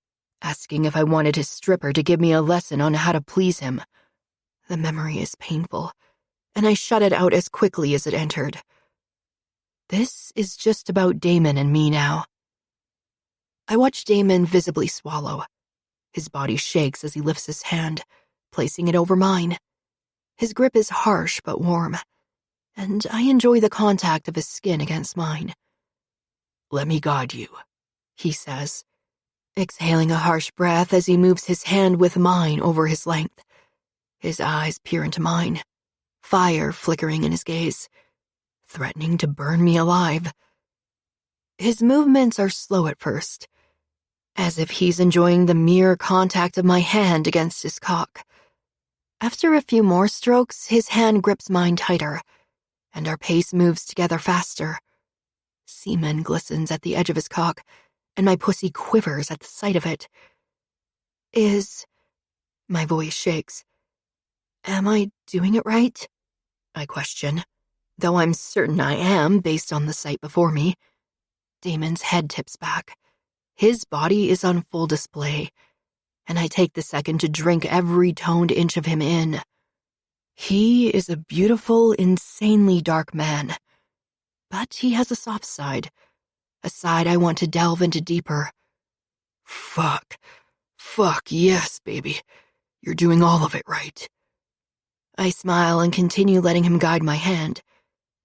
asking if I wanted his stripper to give me a lesson on how to please him. The memory is painful, and I shut it out as quickly as it entered. This is just about Damon and me now. I watch Damon visibly swallow. His body shakes as he lifts his hand, placing it over mine. His grip is harsh but warm, and I enjoy the contact of his skin against mine. "Let me guide you," he says, exhaling a harsh breath as he moves his hand with mine over his length. His eyes peer into mine, fire flickering in his gaze, threatening to burn me alive. His movements are slow at first, as if he's enjoying the mere contact of my hand against his cock. After a few more strokes, his hand grips mine tighter, and our pace moves together faster. Semen glistens at the edge of his cock, and my pussy quivers at the sight of it. My voice shakes. Am I doing it right? I question, though I'm certain I am based on the sight before me. Damon's head tips back. His body is on full display, and I take the second to drink every toned inch of him in. He is a beautiful, insanely dark man, but he has a soft side, a side I want to delve into deeper. Fuck, yes, baby. You're doing all of it right. I smile and continue letting him guide my hand,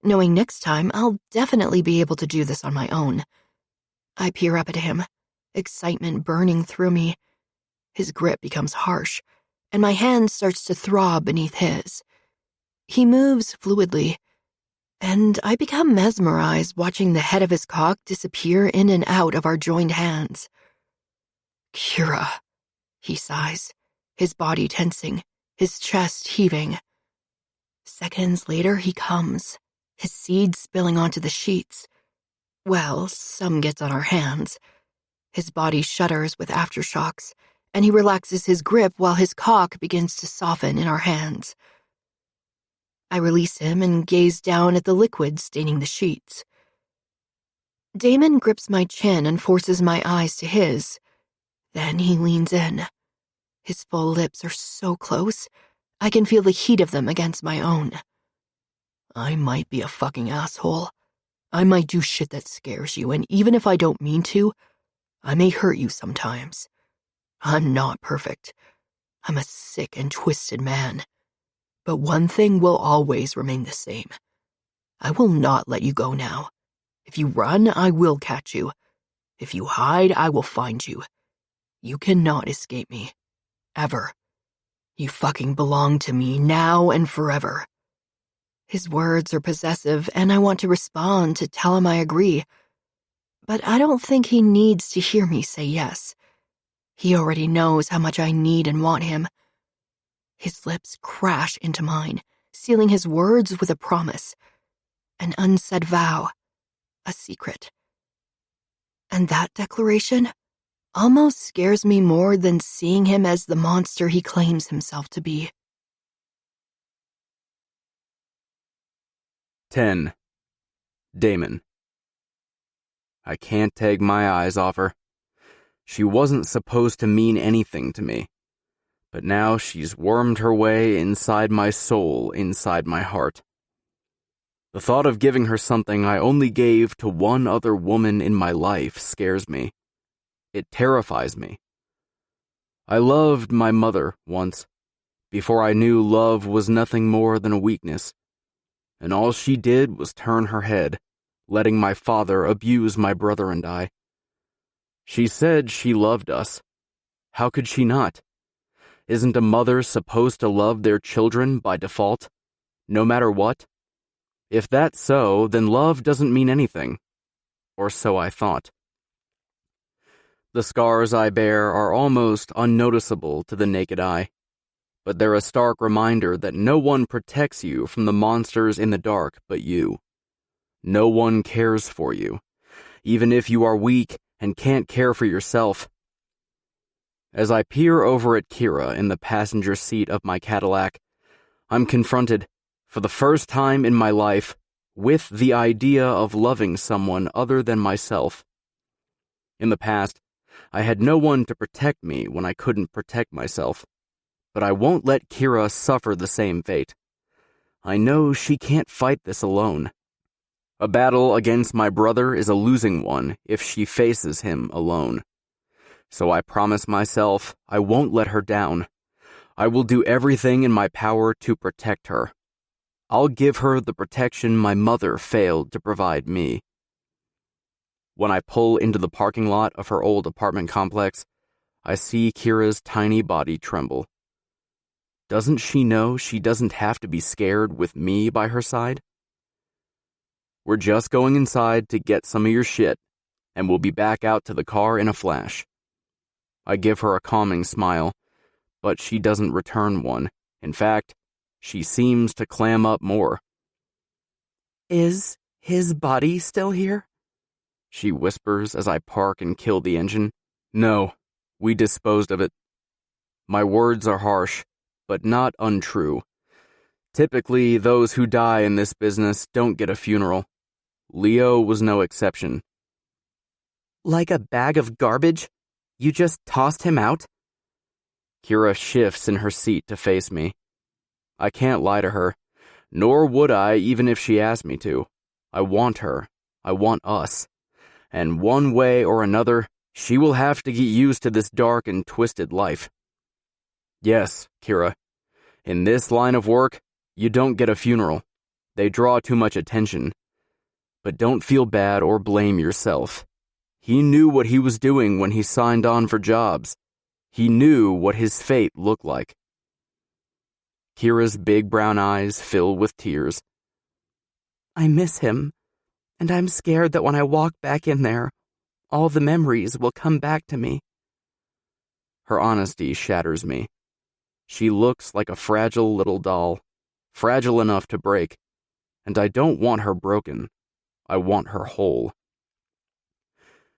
knowing next time I'll definitely be able to do this on my own. I peer up at him, excitement burning through me. His grip becomes harsh, and my hand starts to throb beneath his. He moves fluidly, and I become mesmerized watching the head of his cock disappear in and out of our joined hands. Kira, he sighs, his body tensing, his chest heaving. Seconds later, he comes, his seed spilling onto the sheets. Well, some gets on our hands. His body shudders with aftershocks, and he relaxes his grip while his cock begins to soften in our hands. I release him and gaze down at the liquid staining the sheets. Damon grips my chin and forces my eyes to his. Then he leans in. His full lips are so close, I can feel the heat of them against my own. I might be a fucking asshole. I might do shit that scares you, and even if I don't mean to, I may hurt you sometimes. I'm not perfect. I'm a sick and twisted man. But one thing will always remain the same. I will not let you go now. If you run, I will catch you. If you hide, I will find you. You cannot escape me. Ever. You fucking belong to me now and forever. His words are possessive, and I want to respond to tell him I agree. But I don't think he needs to hear me say yes. He already knows how much I need and want him. His lips crash into mine, sealing his words with a promise, an unsaid vow, a secret. And that declaration almost scares me more than seeing him as the monster he claims himself to be. 10. Damon. I can't take my eyes off her. She wasn't supposed to mean anything to me, but now she's wormed her way inside my soul, inside my heart. The thought of giving her something I only gave to one other woman in my life scares me. It terrifies me. I loved my mother once, before I knew love was nothing more than a weakness, and all she did was turn her head, letting my father abuse my brother and I. She said she loved us. How could she not? Isn't a mother supposed to love their children by default, no matter what? If that's so, then love doesn't mean anything. Or so I thought. The scars I bear are almost unnoticeable to the naked eye, but they're a stark reminder that no one protects you from the monsters in the dark but you. No one cares for you, even if you are weak and can't care for yourself. As I peer over at Kira in the passenger seat of my Cadillac, I'm confronted, for the first time in my life, with the idea of loving someone other than myself. In the past, I had no one to protect me when I couldn't protect myself, but I won't let Kira suffer the same fate. I know she can't fight this alone. A battle against my brother is a losing one if she faces him alone. So I promise myself I won't let her down. I will do everything in my power to protect her. I'll give her the protection my mother failed to provide me. When I pull into the parking lot of her old apartment complex, I see Kira's tiny body tremble. Doesn't she know she doesn't have to be scared with me by her side? We're just going inside to get some of your shit, and we'll be back out to the car in a flash. I give her a calming smile, but she doesn't return one. In fact, she seems to clam up more. Is his body still here? She whispers as I park and kill the engine. No, we disposed of it. My words are harsh, but not untrue. Typically, those who die in this business don't get a funeral. Leo was no exception. Like a bag of garbage? You just tossed him out? Kira shifts in her seat to face me. I can't lie to her, nor would I even if she asked me to. I want her. I want us. And one way or another, she will have to get used to this dark and twisted life. Yes, Kira. In this line of work, you don't get a funeral. They draw too much attention. But don't feel bad or blame yourself. He knew what he was doing when he signed on for jobs. He knew what his fate looked like. Kira's big brown eyes fill with tears. I miss him, and I'm scared that when I walk back in there, all the memories will come back to me. Her honesty shatters me. She looks like a fragile little doll, fragile enough to break, and I don't want her broken. I want her whole.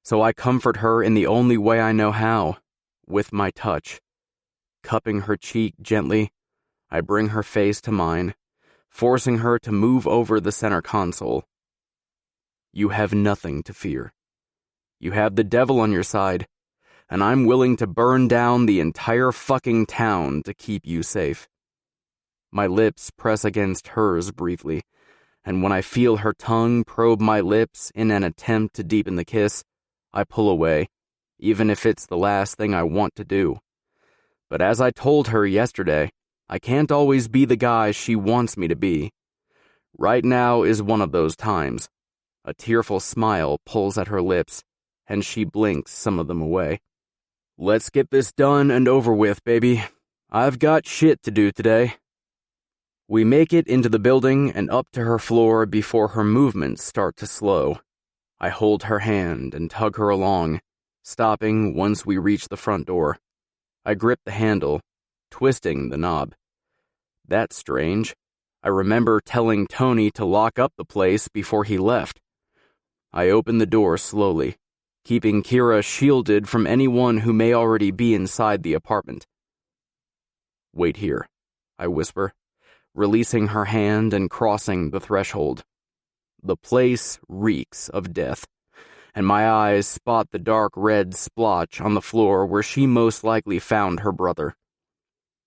So I comfort her in the only way I know how, with my touch. Cupping her cheek gently, I bring her face to mine, forcing her to move over the center console. You have nothing to fear. You have the devil on your side, and I'm willing to burn down the entire fucking town to keep you safe. My lips press against hers briefly, and when I feel her tongue probe my lips in an attempt to deepen the kiss, I pull away, even if it's the last thing I want to do. But as I told her yesterday, I can't always be the guy she wants me to be. Right now is one of those times. A tearful smile pulls at her lips, and she blinks some of them away. Let's get this done and over with, baby. I've got shit to do today. We make it into the building and up to her floor before her movements start to slow. I hold her hand and tug her along, stopping once we reach the front door. I grip the handle, twisting the knob. That's strange. I remember telling Tony to lock up the place before he left. I open the door slowly, keeping Kira shielded from anyone who may already be inside the apartment. Wait here, I whisper, releasing her hand and crossing the threshold. The place reeks of death, and my eyes spot the dark red splotch on the floor where she most likely found her brother.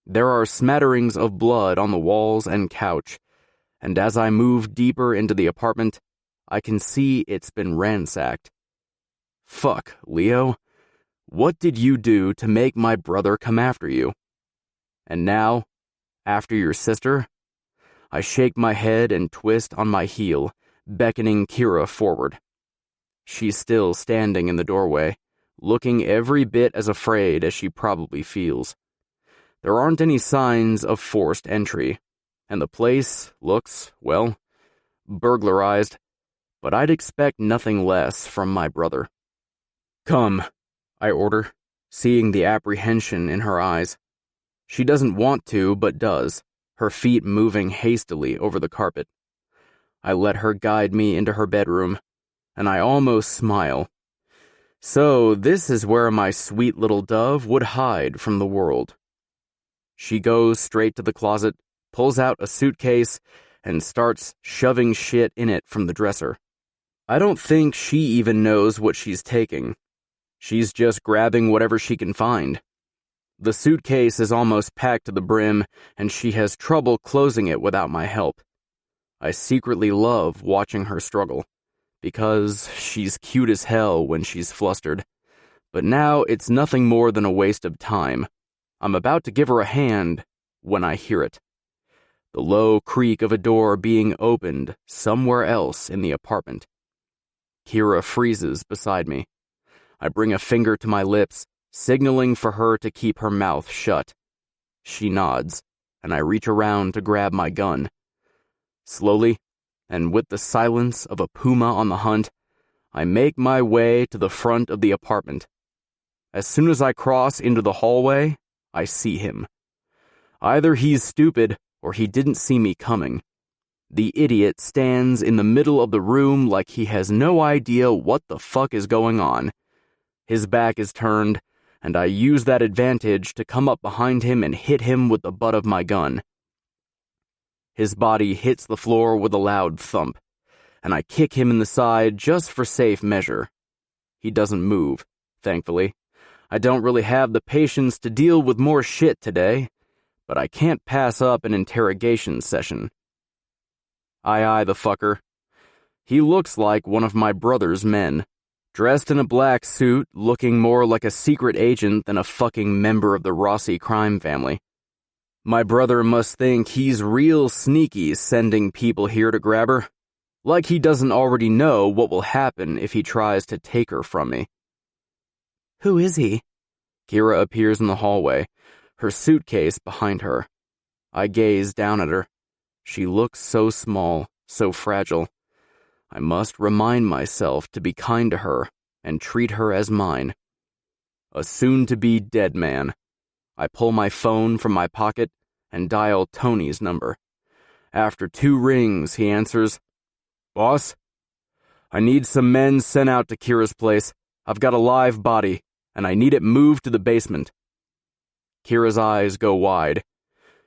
There are smatterings of blood on the walls and couch, and as I move deeper into the apartment, I can see it's been ransacked. Fuck, Leo. What did you do to make my brother come after you? And now, after your sister? I shake my head and twist on my heel, beckoning Kira forward. She's still standing in the doorway, looking every bit as afraid as she probably feels. There aren't any signs of forced entry, and the place looks, well, burglarized, but I'd expect nothing less from my brother. Come, I order, seeing the apprehension in her eyes. She doesn't want to, but does, her feet moving hastily over the carpet. I let her guide me into her bedroom, and I almost smile. So this is where my sweet little dove would hide from the world. She goes straight to the closet, pulls out a suitcase, and starts shoving shit in it from the dresser. I don't think she even knows what she's taking. She's just grabbing whatever she can find. The suitcase is almost packed to the brim, and she has trouble closing it without my help. I secretly love watching her struggle, because she's cute as hell when she's flustered. But now it's nothing more than a waste of time. I'm about to give her a hand when I hear it. The low creak of a door being opened somewhere else in the apartment. Kira freezes beside me. I bring a finger to my lips, signaling for her to keep her mouth shut. She nods, and I reach around to grab my gun. Slowly, and with the silence of a puma on the hunt, I make my way to the front of the apartment. As soon as I cross into the hallway, I see him. Either he's stupid or he didn't see me coming. The idiot stands in the middle of the room like he has no idea what the fuck is going on. His back is turned, and I use that advantage to come up behind him and hit him with the butt of my gun. His body hits the floor with a loud thump, and I kick him in the side just for safe measure. He doesn't move, thankfully. I don't really have the patience to deal with more shit today, but I can't pass up an interrogation session. I eye the fucker. He looks like one of my brother's men, dressed in a black suit, looking more like a secret agent than a fucking member of the Rossi crime family. My brother must think he's real sneaky sending people here to grab her, like he doesn't already know what will happen if he tries to take her from me. Who is he? Kira appears in the hallway, her suitcase behind her. I gaze down at her. She looks so small, so fragile. I must remind myself to be kind to her and treat her as mine. A soon-to-be dead man. I pull my phone from my pocket and dial Tony's number. After 2 rings, he answers, "Boss? I need some men sent out to Kira's place. I've got a live body, and I need it moved to the basement." Kira's eyes go wide.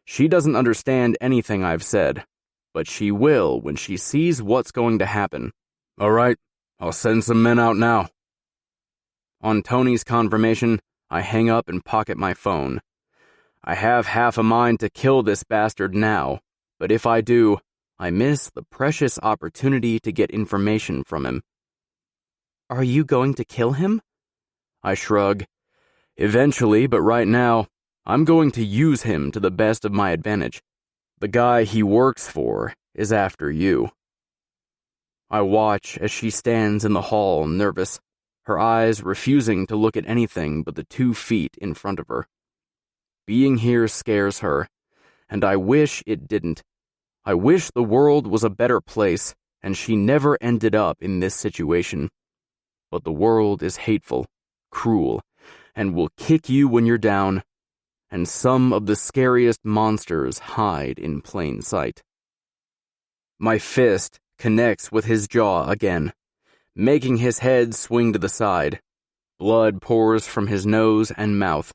She doesn't understand anything I've said, but she will when she sees what's going to happen. "All right, I'll send some men out now." On Tony's confirmation, I hang up and pocket my phone. I have half a mind to kill this bastard now, but if I do, I miss the precious opportunity to get information from him. Are you going to kill him? I shrug. Eventually, but right now, I'm going to use him to the best of my advantage. The guy he works for is after you. I watch as she stands in the hall, nervous, her eyes refusing to look at anything but the 2 feet in front of her. Being here scares her, and I wish it didn't. I wish the world was a better place and she never ended up in this situation. But the world is hateful, cruel, and will kick you when you're down, and some of the scariest monsters hide in plain sight. My fist connects with his jaw again, making his head swing to the side. Blood pours from his nose and mouth.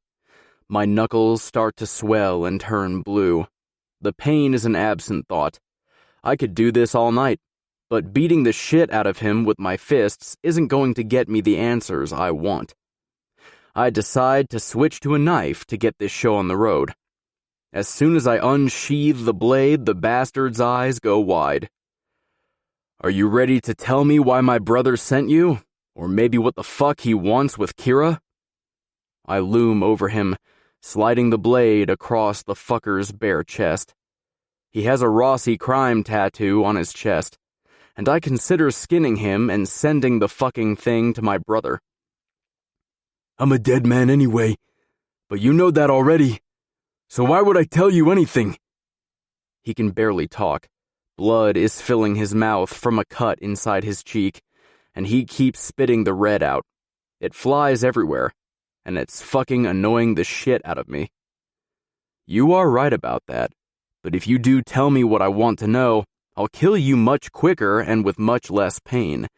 My knuckles start to swell and turn blue. The pain is an absent thought. I could do this all night, but beating the shit out of him with my fists isn't going to get me the answers I want. I decide to switch to a knife to get this show on the road. As soon as I unsheathe the blade, the bastard's eyes go wide. Are you ready to tell me why my brother sent you? Or maybe what the fuck he wants with Kira? I loom over him, sliding the blade across the fucker's bare chest. He has a Rossi crime tattoo on his chest, and I consider skinning him and sending the fucking thing to my brother. I'm a dead man anyway, but you know that already, so why would I tell you anything? He can barely talk. Blood is filling his mouth from a cut inside his cheek, and he keeps spitting the red out. It flies everywhere, and it's fucking annoying the shit out of me. You are right about that, but if you do tell me what I want to know, I'll kill you much quicker and with much less pain.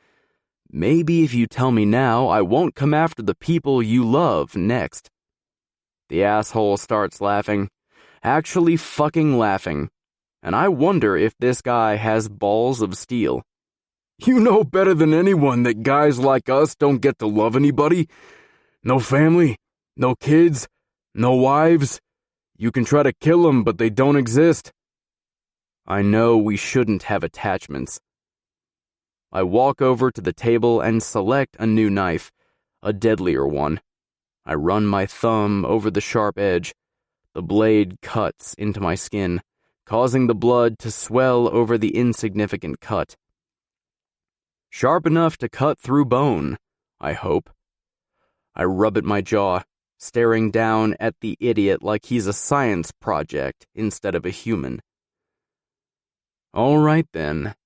Maybe if you tell me now, I won't come after the people you love next. The asshole starts laughing, actually fucking laughing, and I wonder if this guy has balls of steel. You know better than anyone that guys like us don't get to love anybody. No family, no kids, no wives. You can try to kill them, but they don't exist. I know we shouldn't have attachments. I walk over to the table and select a new knife, a deadlier one. I run my thumb over the sharp edge. The blade cuts into my skin, causing the blood to swell over the insignificant cut. Sharp enough to cut through bone, I hope. I rub at my jaw, staring down at the idiot like he's a science project instead of a human. All right then.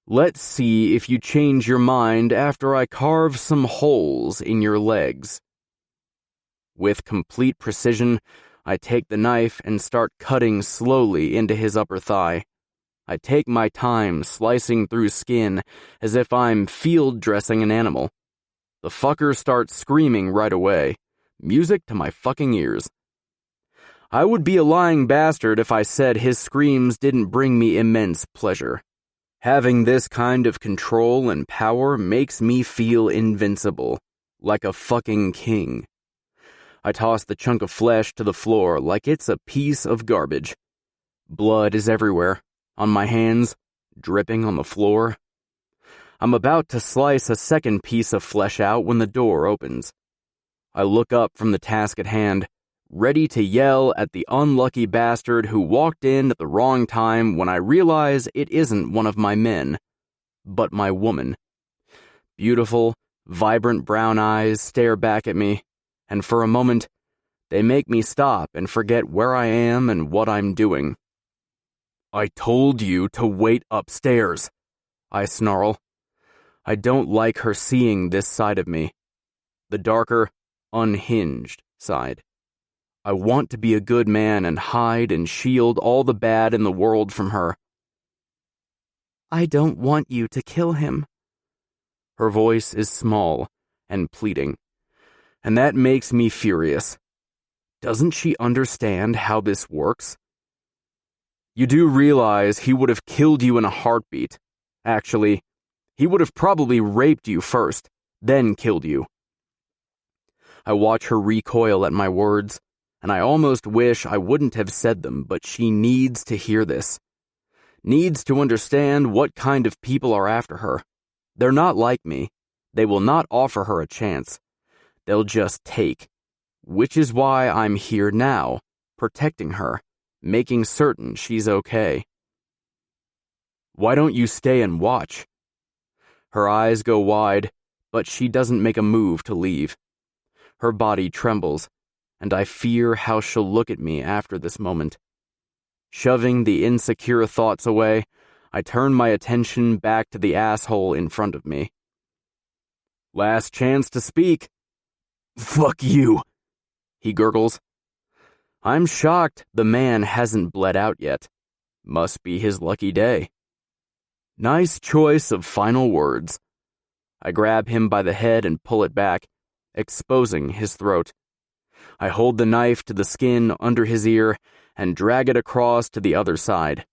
Let's see if you change your mind after I carve some holes in your legs. With complete precision, I take the knife and start cutting slowly into his upper thigh. I take my time slicing through skin as if I'm field dressing an animal. The fucker starts screaming right away. Music to my fucking ears. I would be a lying bastard if I said his screams didn't bring me immense pleasure. Having this kind of control and power makes me feel invincible, like a fucking king. I toss the chunk of flesh to the floor like it's a piece of garbage. Blood is everywhere, on my hands, dripping on the floor. I'm about to slice a second piece of flesh out when the door opens. I look up from the task at hand, ready to yell at the unlucky bastard who walked in at the wrong time when I realize it isn't one of my men, but my woman. Beautiful, vibrant brown eyes stare back at me, and for a moment, they make me stop and forget where I am and what I'm doing. I told you to wait upstairs, I snarl. I don't like her seeing this side of me, the darker, unhinged side. I want to be a good man and hide and shield all the bad in the world from her. I don't want you to kill him. Her voice is small and pleading, and that makes me furious. Doesn't she understand how this works? You do realize he would have killed you in a heartbeat. Actually, he would have probably raped you first, then killed you. I watch her recoil at my words, and I almost wish I wouldn't have said them, but she needs to hear this. Needs to understand what kind of people are after her. They're not like me. They will not offer her a chance. They'll just take. Which is why I'm here now, protecting her, making certain she's okay. Why don't you stay and watch? Her eyes go wide, but she doesn't make a move to leave. Her body trembles, and I fear how she'll look at me after this moment. Shoving the insecure thoughts away, I turn my attention back to the asshole in front of me. Last chance to speak. Fuck you, he gurgles. I'm shocked the man hasn't bled out yet. Must be his lucky day. Nice choice of final words. I grab him by the head and pull it back, exposing his throat. I hold the knife to the skin under his ear and drag it across to the other side.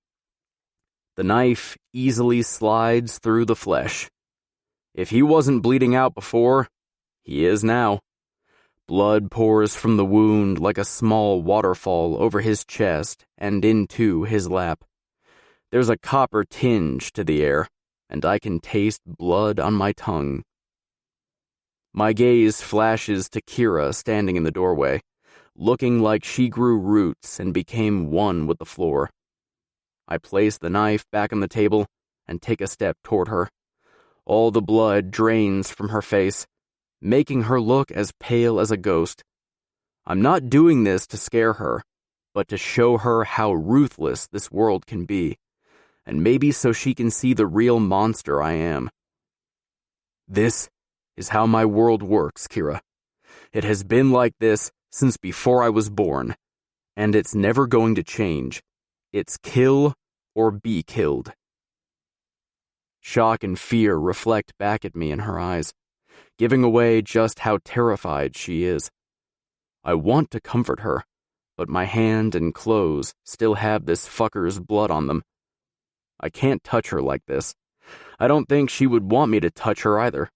The knife easily slides through the flesh. If he wasn't bleeding out before, he is now. Blood pours from the wound like a small waterfall over his chest and into his lap. There's a copper tinge to the air, and I can taste blood on my tongue. My gaze flashes to Kira standing in the doorway, looking like she grew roots and became one with the floor. I place the knife back on the table and take a step toward her. All the blood drains from her face, making her look as pale as a ghost. I'm not doing this to scare her, but to show her how ruthless this world can be, and maybe so she can see the real monster I am. This is how my world works, Kira. It has been like this since before I was born, and it's never going to change. It's kill or be killed. Shock and fear reflect back at me in her eyes, giving away just how terrified she is. I want to comfort her, but my hand and clothes still have this fucker's blood on them. I can't touch her like this. I don't think she would want me to touch her either.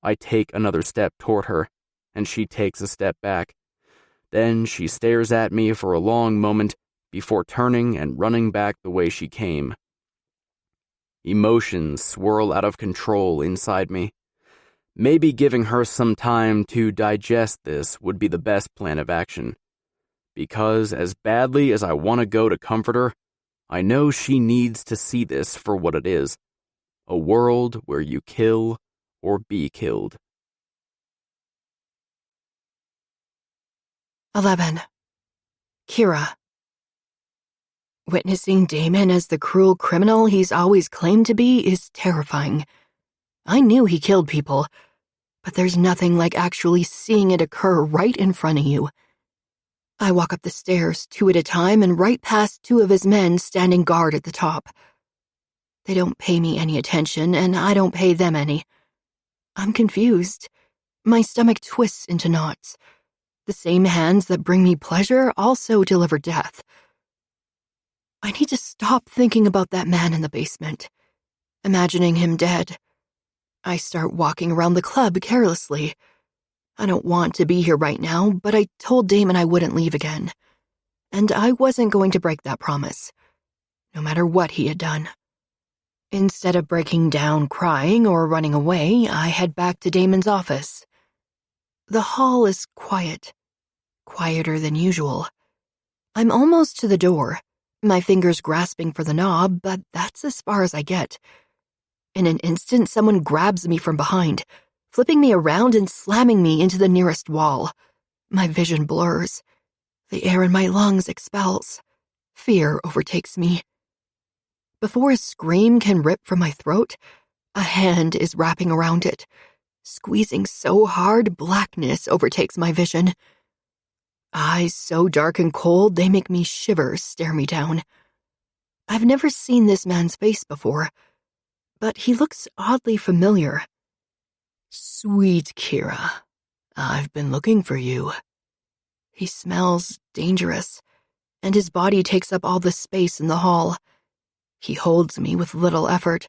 I take another step toward her, and she takes a step back. Then she stares at me for a long moment before turning and running back the way she came. Emotions swirl out of control inside me. Maybe giving her some time to digest this would be the best plan of action. Because as badly as I want to go to comfort her, I know she needs to see this for what it is. A world where you kill or be killed. 11. Kira. Witnessing Damon as the cruel criminal he's always claimed to be is terrifying. I knew he killed people, but there's nothing like actually seeing it occur right in front of you. I walk up the stairs 2 at a time and right past 2 of his men standing guard at the top. They don't pay me any attention, and I don't pay them any. I'm confused. My stomach twists into knots. The same hands that bring me pleasure also deliver death. I need to stop thinking about that man in the basement, imagining him dead. I start walking around the club carelessly. I don't want to be here right now, but I told Damon I wouldn't leave again. And I wasn't going to break that promise, no matter what he had done. Instead of breaking down crying or running away, I head back to Damon's office. The hall is quiet, quieter than usual. I'm almost to the door, my fingers grasping for the knob, but that's as far as I get. In an instant, someone grabs me from behind, flipping me around and slamming me into the nearest wall. My vision blurs. The air in my lungs expels. Fear overtakes me. Before a scream can rip from my throat, a hand is wrapping around it. Squeezing so hard, blackness overtakes my vision. Eyes so dark and cold they make me shiver stare me down. I've never seen this man's face before, but he looks oddly familiar. Sweet Kira, I've been looking for you. He smells dangerous, and his body takes up all the space in the hall. He holds me with little effort,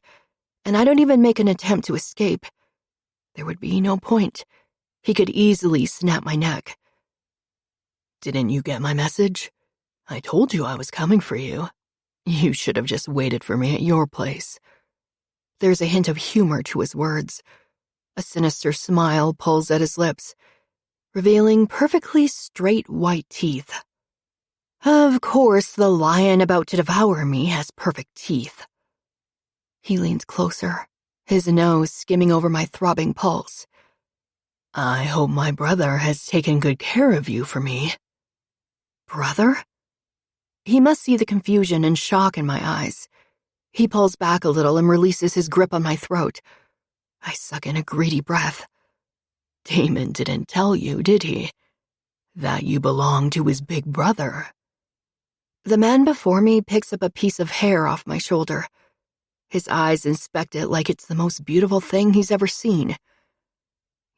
and I don't even make an attempt to escape. There would be no point. He could easily snap my neck. Didn't you get my message? I told you I was coming for you. You should have just waited for me at your place. There's a hint of humor to his words. A sinister smile pulls at his lips, revealing perfectly straight white teeth. Of course, the lion about to devour me has perfect teeth. He leans closer, his nose skimming over my throbbing pulse. I hope my brother has taken good care of you for me. Brother? He must see the confusion and shock in my eyes. He pulls back a little and releases his grip on my throat. I suck in a greedy breath. Damon didn't tell you, did he? That you belong to his big brother. The man before me picks up a piece of hair off my shoulder. His eyes inspect it like it's the most beautiful thing he's ever seen.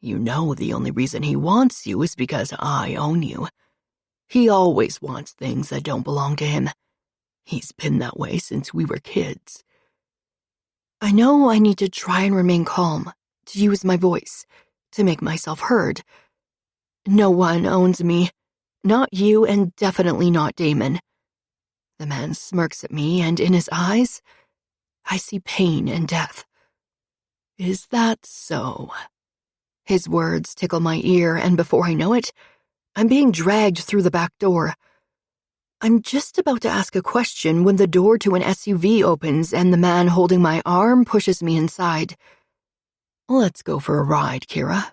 You know the only reason he wants you is because I own you. He always wants things that don't belong to him. He's been that way since we were kids. I know I need to try and remain calm, to use my voice, to make myself heard. No one owns me. Not you, and definitely not Damon. The man smirks at me, and in his eyes, I see pain and death. Is that so? His words tickle my ear, and before I know it, I'm being dragged through the back door. I'm just about to ask a question when the door to an SUV opens and the man holding my arm pushes me inside. Let's go for a ride, Kira.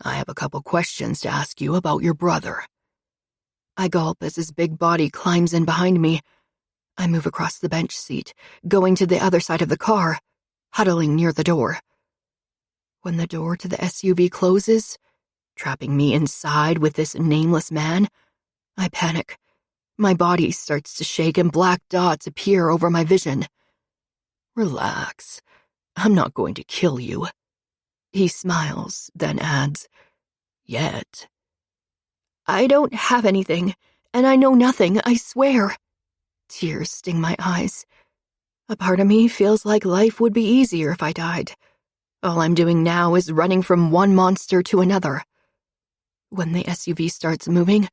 I have a couple questions to ask you about your brother. I gulp as his big body climbs in behind me. I move across the bench seat, going to the other side of the car, huddling near the door. When the door to the SUV closes, trapping me inside with this nameless man, I panic. My body starts to shake and black dots appear over my vision. Relax. I'm not going to kill you. He smiles, then adds, Yet. I don't have anything, and I know nothing, I swear. Tears sting my eyes. A part of me feels like life would be easier if I died. All I'm doing now is running from one monster to another. When the SUV starts moving,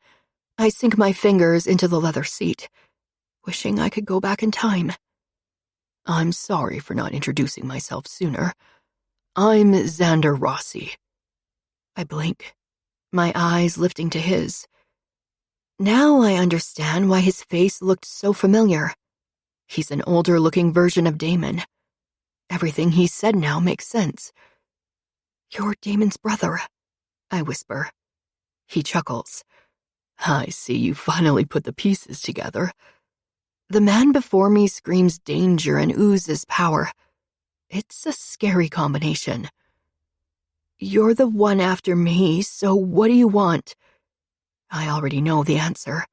I sink my fingers into the leather seat, wishing I could go back in time. I'm sorry for not introducing myself sooner. I'm Xander Rossi. I blink, my eyes lifting to his. Now I understand why his face looked so familiar. He's an older-looking version of Damon. Everything he said now makes sense. You're Damon's brother, I whisper. He chuckles. I see you finally put the pieces together. The man before me screams danger and oozes power. It's a scary combination. You're the one after me, so what do you want? I already know the answer.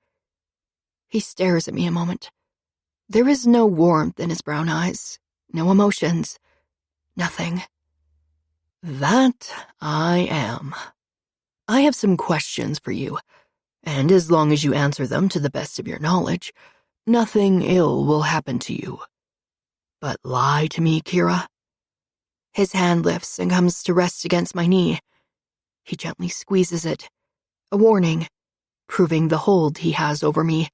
He stares at me a moment. There is no warmth in his brown eyes, no emotions, nothing. That I am. I have some questions for you, and as long as you answer them to the best of your knowledge, nothing ill will happen to you. But lie to me, Kira. His hand lifts and comes to rest against my knee. He gently squeezes it, a warning, proving the hold he has over me.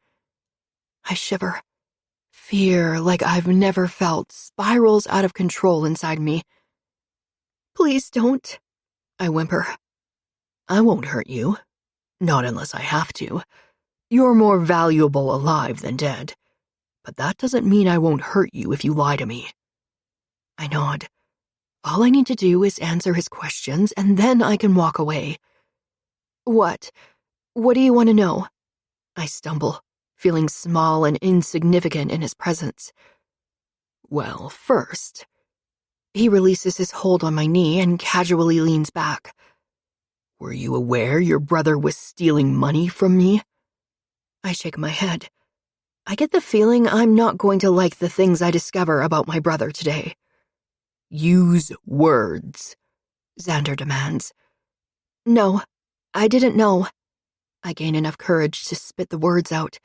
I shiver. Fear like I've never felt spirals out of control inside me. Please don't, I whimper. I won't hurt you. Not unless I have to. You're more valuable alive than dead. But that doesn't mean I won't hurt you if you lie to me. I nod. All I need to do is answer his questions, and then I can walk away. What? What do you want to know? I stumble, feeling small and insignificant in his presence. Well, first... He releases his hold on my knee and casually leans back. Were you aware your brother was stealing money from me? I shake my head. I get the feeling I'm not going to like the things I discover about my brother today. Use words, Xander demands. No, I didn't know. I gain enough courage to spit the words out,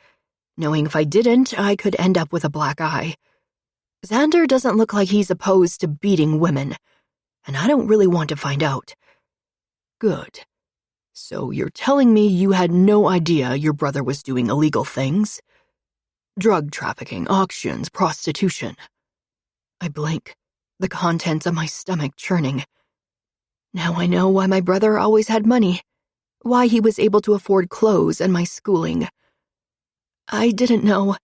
knowing if I didn't, I could end up with a black eye. Xander doesn't look like he's opposed to beating women, and I don't really want to find out. Good. So you're telling me you had no idea your brother was doing illegal things? Drug trafficking, auctions, prostitution. I blink, the contents of my stomach churning. Now I know why my brother always had money, why he was able to afford clothes and my schooling. I didn't know.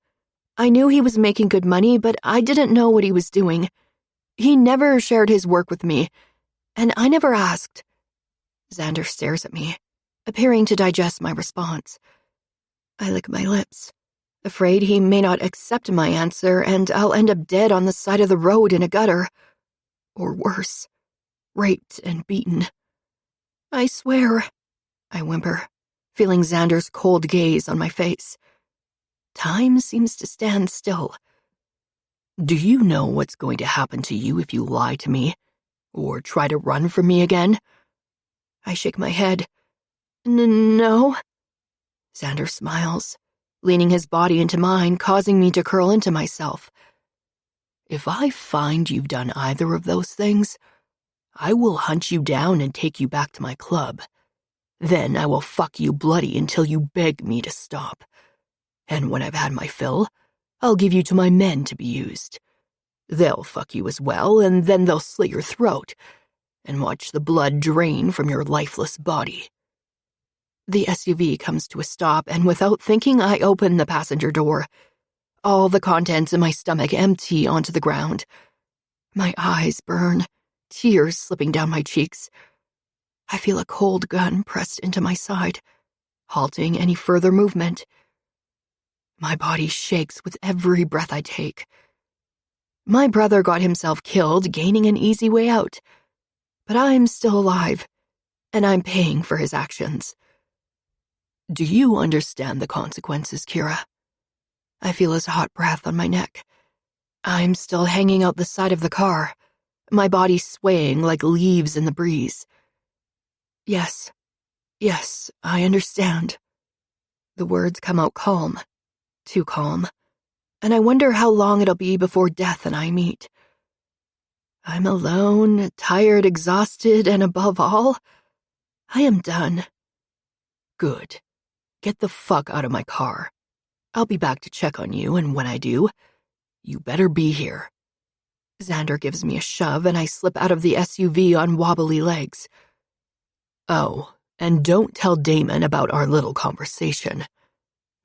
I knew he was making good money, but I didn't know what he was doing. He never shared his work with me, and I never asked. Xander stares at me, appearing to digest my response. I lick my lips, afraid he may not accept my answer and I'll end up dead on the side of the road in a gutter. Or worse, raped and beaten. I swear, I whimper, feeling Xander's cold gaze on my face. Time seems to stand still. Do you know what's going to happen to you if you lie to me? Or try to run from me again? I shake my head. No. Xander smiles, leaning his body into mine, causing me to curl into myself. If I find you've done either of those things, I will hunt you down and take you back to my club. Then I will fuck you bloody until you beg me to stop. And when I've had my fill, I'll give you to my men to be used. They'll fuck you as well, and then they'll slit your throat and watch the blood drain from your lifeless body. The SUV comes to a stop, and without thinking, I open the passenger door. All the contents in my stomach empty onto the ground. My eyes burn, tears slipping down my cheeks. I feel a cold gun pressed into my side, halting any further movement. My body shakes with every breath I take. My brother got himself killed, gaining an easy way out. But I'm still alive, and I'm paying for his actions. Do you understand the consequences, Kira? I feel his hot breath on my neck. I'm still hanging out the side of the car, my body swaying like leaves in the breeze. Yes, I understand. The words come out calm, too calm, and I wonder how long it'll be before death and I meet. I'm alone, tired, exhausted, and above all, I am done. Good. Get the fuck out of my car. I'll be back to check on you, and when I do, you better be here. Xander gives me a shove, and I slip out of the SUV on wobbly legs. Oh, and don't tell Damon about our little conversation.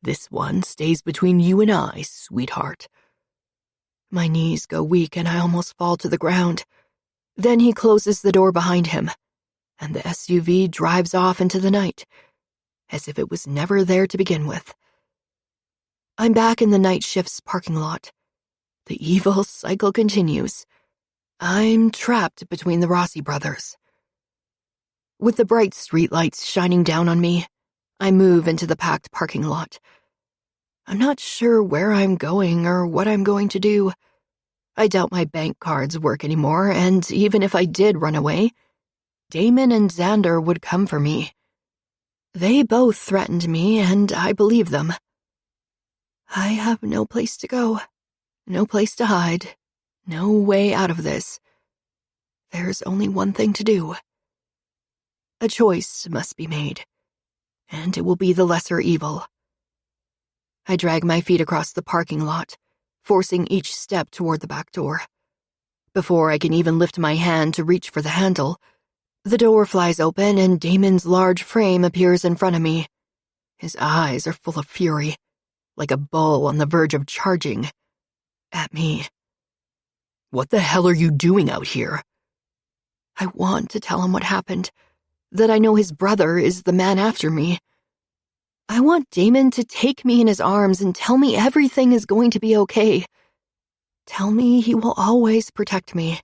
This one stays between you and I, sweetheart. My knees go weak, and I almost fall to the ground. Then he closes the door behind him, and the SUV drives off into the night, as if it was never there to begin with. I'm back in the night shift's parking lot. The evil cycle continues. I'm trapped between the Rossi brothers. With the bright streetlights shining down on me, I move into the packed parking lot. I'm not sure where I'm going or what I'm going to do. I doubt my bank cards work anymore, and even if I did run away, Damon and Xander would come for me. They both threatened me, and I believe them. I have no place to go, no place to hide, no way out of this. There's only one thing to do. A choice must be made, and it will be the lesser evil. I drag my feet across the parking lot, forcing each step toward the back door. Before I can even lift my hand to reach for the handle, the door flies open and Damon's large frame appears in front of me. His eyes are full of fury, like a bull on the verge of charging at me. What the hell are you doing out here? I want to tell him what happened, that I know his brother is the man after me. I want Damon to take me in his arms and tell me everything is going to be okay. Tell me he will always protect me,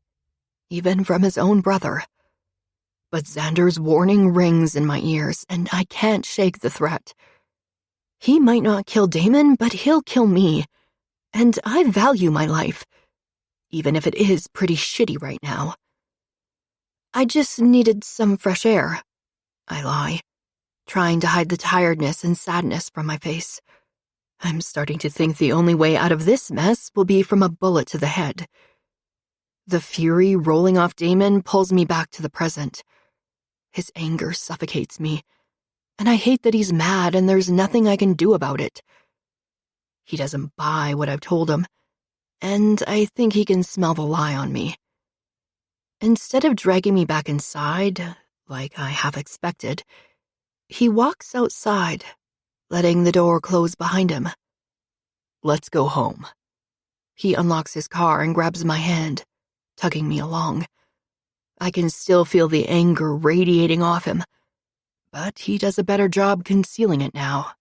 even from his own brother. But Xander's warning rings in my ears, and I can't shake the threat. He might not kill Damon, but he'll kill me. And I value my life, even if it is pretty shitty right now. I just needed some fresh air, I lie, trying to hide the tiredness and sadness from my face. I'm starting to think the only way out of this mess will be from a bullet to the head. The fury rolling off Damon pulls me back to the present. His anger suffocates me, and I hate that he's mad and there's nothing I can do about it. He doesn't buy what I've told him, and I think he can smell the lie on me. Instead of dragging me back inside, like I half expected, he walks outside, letting the door close behind him. Let's go home. He unlocks his car and grabs my hand, tugging me along. I can still feel the anger radiating off him, but he does a better job concealing it now.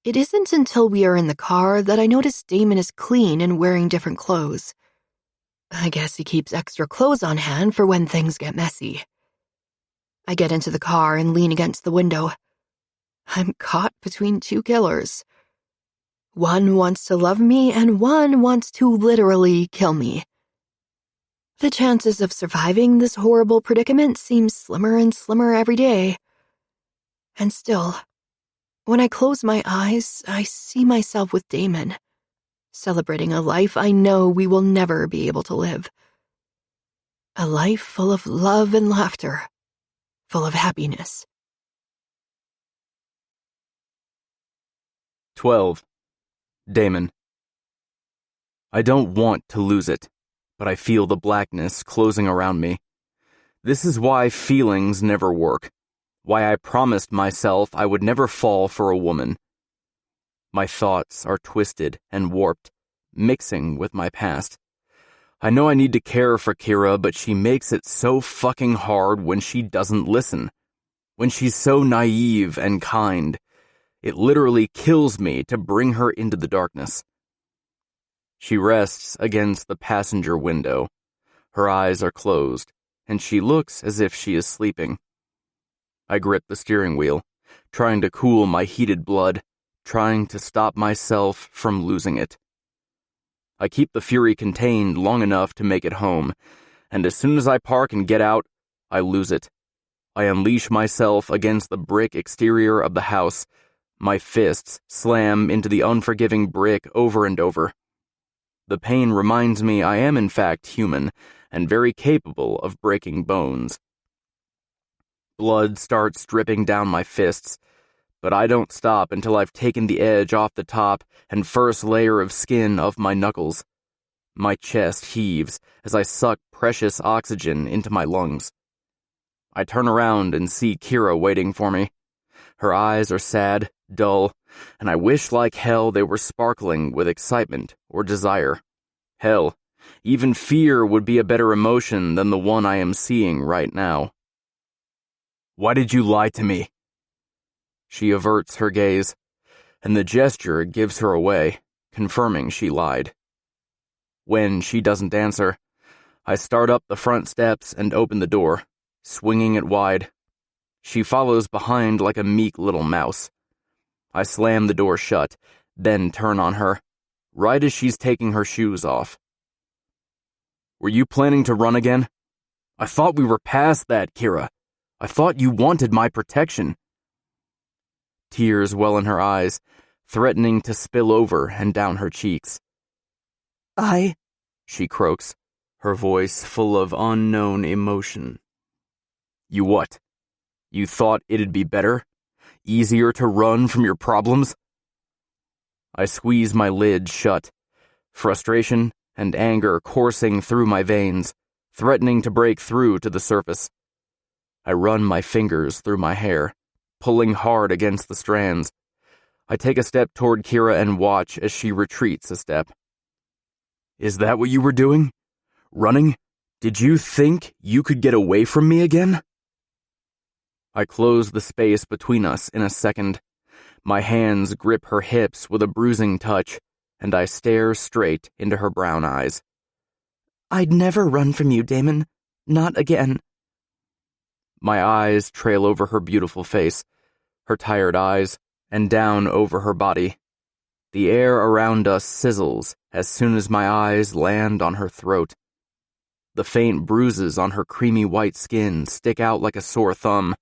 It isn't until we are in the car that I notice Damon is clean and wearing different clothes. I guess he keeps extra clothes on hand for when things get messy. I get into the car and lean against the window. I'm caught between two killers. One wants to love me and one wants to literally kill me. The chances of surviving this horrible predicament seem slimmer and slimmer every day. And still, when I close my eyes, I see myself with Damon, celebrating a life I know we will never be able to live. A life full of love and laughter, full of happiness. 12. Damon. I don't want to lose it, but I feel the blackness closing around me. This is why feelings never work, why I promised myself I would never fall for a woman. My thoughts are twisted and warped, mixing with my past. I know I need to care for Kira, but she makes it so fucking hard when she doesn't listen. When she's so naive and kind. It literally kills me to bring her into the darkness. She rests against the passenger window. Her eyes are closed, and she looks as if she is sleeping. I grip the steering wheel, trying to cool my heated blood, trying to stop myself from losing it. I keep the fury contained long enough to make it home, and as soon as I park and get out, I lose it. I unleash myself against the brick exterior of the house. My fists slam into the unforgiving brick over and over. The pain reminds me I am in fact human, and very capable of breaking bones. Blood starts dripping down my fists, but I don't stop until I've taken the edge off the top and first layer of skin of my knuckles. My chest heaves as I suck precious oxygen into my lungs. I turn around and see Kira waiting for me. Her eyes are sad, dull, and I wish like hell they were sparkling with excitement or desire. Hell, even fear would be a better emotion than the one I am seeing right now. Why did you lie to me? She averts her gaze, and the gesture gives her away, confirming she lied. When she doesn't answer, I start up the front steps and open the door, swinging it wide. She follows behind like a meek little mouse. I slam the door shut, then turn on her, right as she's taking her shoes off. Were you planning to run again? I thought we were past that, Kira. I thought you wanted my protection. Tears well in her eyes, threatening to spill over and down her cheeks. She croaks, her voice full of unknown emotion. You what? You thought it'd be better? Easier to run from your problems? I squeeze my lid shut, frustration and anger coursing through my veins, threatening to break through to the surface. I run my fingers through my hair, pulling hard against the strands. I take a step toward Kira and watch as she retreats a step. Is that what you were doing? Running? Did you think you could get away from me again? I close the space between us in a second. My hands grip her hips with a bruising touch, and I stare straight into her brown eyes. I'd never run from you, Damon. Not again. My eyes trail over her beautiful face, her tired eyes, and down over her body. The air around us sizzles as soon as my eyes land on her throat. The faint bruises on her creamy white skin stick out like a sore thumb.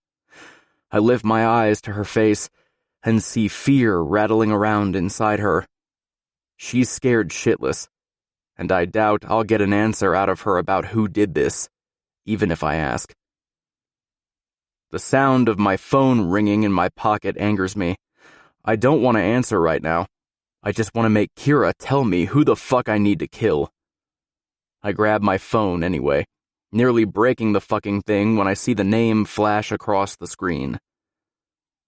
I lift my eyes to her face and see fear rattling around inside her. She's scared shitless, and I doubt I'll get an answer out of her about who did this, even if I ask. The sound of my phone ringing in my pocket angers me. I don't want to answer right now. I just want to make Kira tell me who the fuck I need to kill. I grab my phone anyway, nearly breaking the fucking thing when I see the name flash across the screen.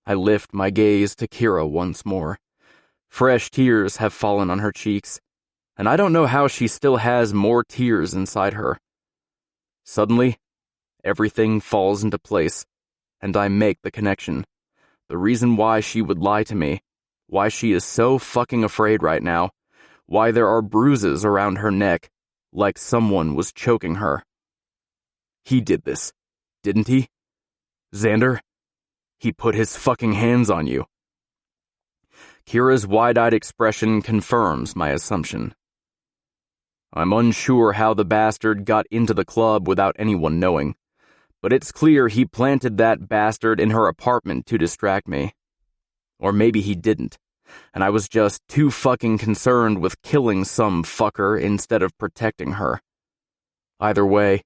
I lift my gaze to Kira once more. Fresh tears have fallen on her cheeks. and I don't know how she still has more tears inside her. Suddenly, everything falls into place, and I make the connection. The reason why she would lie to me, why she is so fucking afraid right now, why there are bruises around her neck, like someone was choking her. He did this, didn't he? Xander? He put his fucking hands on you. Kira's wide-eyed expression confirms my assumption. I'm unsure how the bastard got into the club without anyone knowing, but it's clear he planted that bastard in her apartment to distract me. Or maybe he didn't, and I was just too fucking concerned with killing some fucker instead of protecting her. Either way,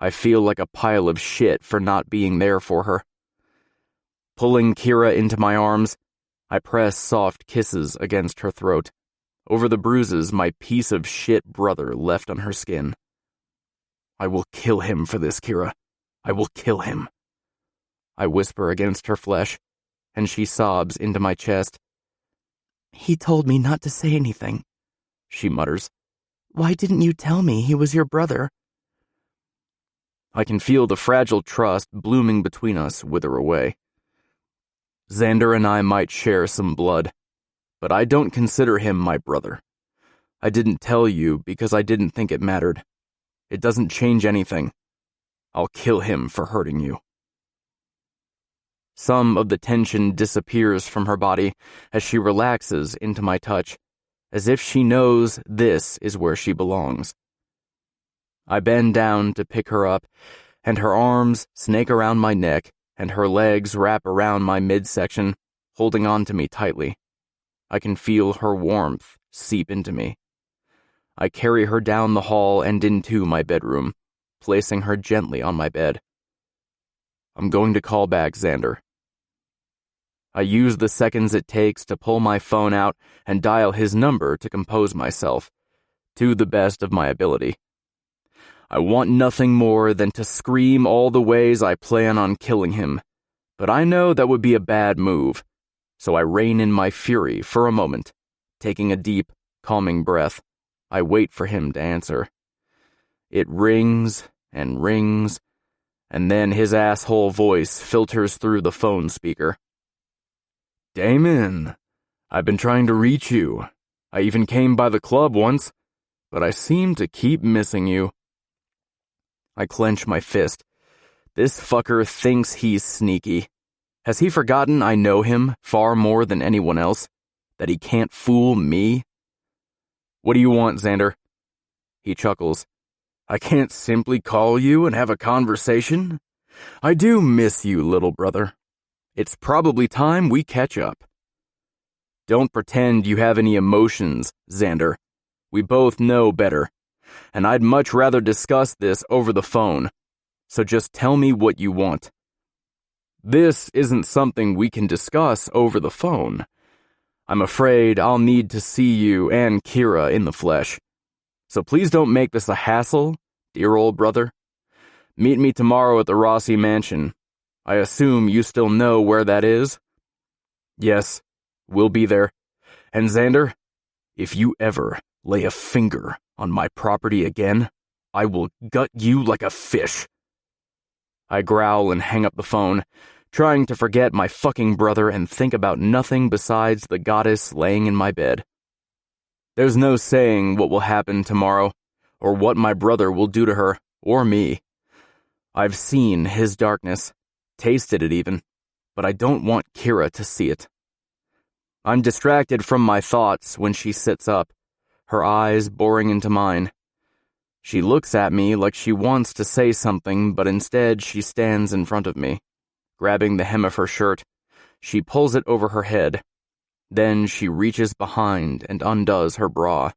I feel like a pile of shit for not being there for her. Pulling Kira into my arms, I press soft kisses against her throat, over the bruises my piece of shit brother left on her skin. I will kill him for this, Kira. I will kill him. I whisper against her flesh, and she sobs into my chest. He told me not to say anything, she mutters. Why didn't you tell me he was your brother? I can feel the fragile trust blooming between us wither away. Xander and I might share some blood, but I don't consider him my brother. I didn't tell you because I didn't think it mattered. It doesn't change anything. I'll kill him for hurting you. Some of the tension disappears from her body as she relaxes into my touch, as if she knows this is where she belongs. I bend down to pick her up, and her arms snake around my neck, and her legs wrap around my midsection, holding on to me tightly. I can feel her warmth seep into me. I carry her down the hall and into my bedroom, placing her gently on my bed. I'm going to call back Xander. I use the seconds it takes to pull my phone out and dial his number to compose myself, to the best of my ability. I want nothing more than to scream all the ways I plan on killing him, but I know that would be a bad move, so I rein in my fury for a moment. Taking a deep, calming breath, I wait for him to answer. It rings and rings, and then his asshole voice filters through the phone speaker. Damon, I've been trying to reach you. I even came by the club once, but I seem to keep missing you. I clench my fist. This fucker thinks he's sneaky. Has he forgotten I know him far more than anyone else? That he can't fool me? What do you want, Xander? He chuckles. I can't simply call you and have a conversation? I do miss you, little brother. It's probably time we catch up. Don't pretend you have any emotions, Xander. We both know better. And I'd much rather discuss this over the phone, so just tell me what you want. This isn't something we can discuss over the phone. I'm afraid I'll need to see you and Kira in the flesh. So please don't make this a hassle, dear old brother. Meet me tomorrow at the Rossi Mansion. I assume you still know where that is? Yes, we'll be there. And Xander, if you ever lay a finger on my property again, I will gut you like a fish. I growl and hang up the phone, trying to forget my fucking brother and think about nothing besides the goddess laying in my bed. There's no saying what will happen tomorrow, or what my brother will do to her, or me. I've seen his darkness, tasted it even, but I don't want Kira to see it. I'm distracted from my thoughts when she sits up, her eyes boring into mine. She looks at me like she wants to say something, but instead she stands in front of me. Grabbing the hem of her shirt, she pulls it over her head. Then she reaches behind and undoes her bra.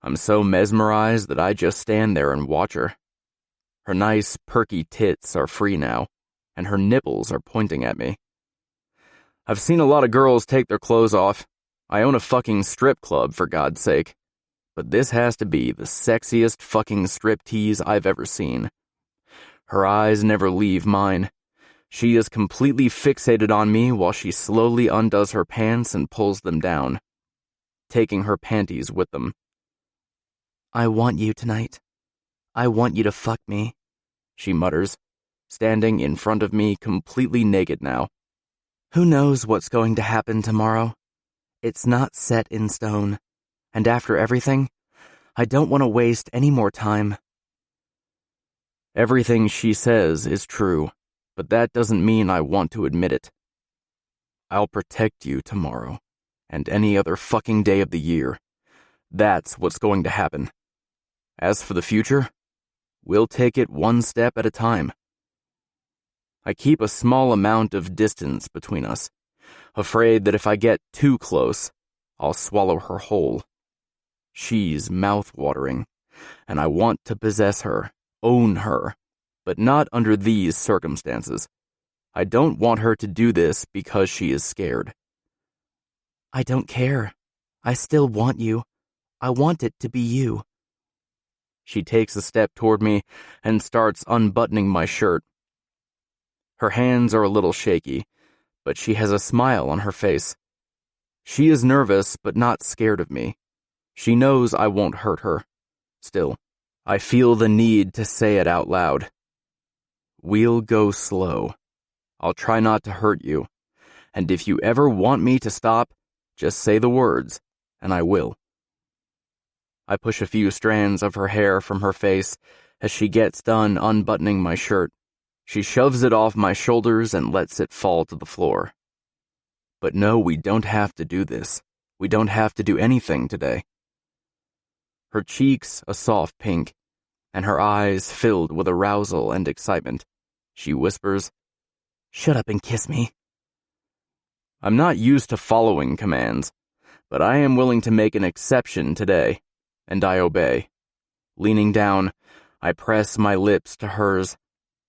I'm so mesmerized that I just stand there and watch her. Her nice, perky tits are free now, and her nipples are pointing at me. I've seen a lot of girls take their clothes off. I own a fucking strip club, for God's sake. But this has to be the sexiest fucking striptease I've ever seen. Her eyes never leave mine. She is completely fixated on me while she slowly undoes her pants and pulls them down, taking her panties with them. I want you tonight. I want you to fuck me, she mutters, standing in front of me completely naked now. Who knows what's going to happen tomorrow? It's not set in stone, and after everything, I don't want to waste any more time. Everything she says is true, but that doesn't mean I want to admit it. I'll protect you tomorrow, and any other fucking day of the year. That's what's going to happen. As for the future, we'll take it one step at a time. I keep a small amount of distance between us, afraid that if I get too close, I'll swallow her whole. She's mouth-watering, and I want to possess her, own her, but not under these circumstances. I don't want her to do this because she is scared. I don't care. I still want you. I want it to be you. She takes a step toward me and starts unbuttoning my shirt. Her hands are a little shaky, but she has a smile on her face. She is nervous but not scared of me. She knows I won't hurt her. Still, I feel the need to say it out loud. We'll go slow. I'll try not to hurt you, and if you ever want me to stop, just say the words, and I will. I push a few strands of her hair from her face as she gets done unbuttoning my shirt. She shoves it off my shoulders and lets it fall to the floor. But no, we don't have to do this. We don't have to do anything today. Her cheeks a soft pink, and her eyes filled with arousal and excitement. She whispers, "Shut up and kiss me." I'm not used to following commands, but I am willing to make an exception today, and I obey. Leaning down, I press my lips to hers.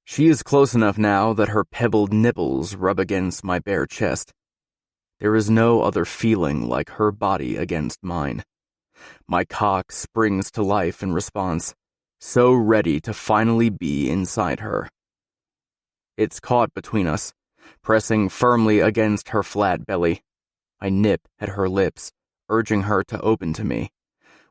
She is close enough now that her pebbled nipples rub against my bare chest. There is no other feeling like her body against mine. My cock springs to life in response, so ready to finally be inside her. It's caught between us, pressing firmly against her flat belly. I nip at her lips, urging her to open to me.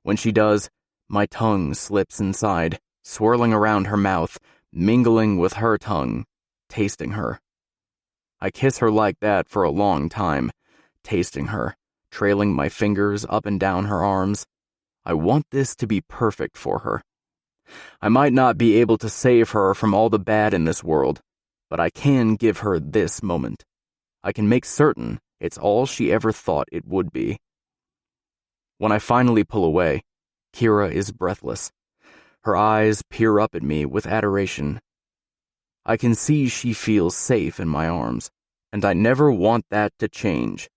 When she does, my tongue slips inside, swirling around her mouth, mingling with her tongue, tasting her. I kiss her like that for a long time, tasting her, trailing my fingers up and down her arms. I want this to be perfect for her. I might not be able to save her from all the bad in this world, but I can give her this moment. I can make certain it's all she ever thought it would be. When I finally pull away, Kira is breathless. Her eyes peer up at me with adoration. I can see she feels safe in my arms, and I never want that to change.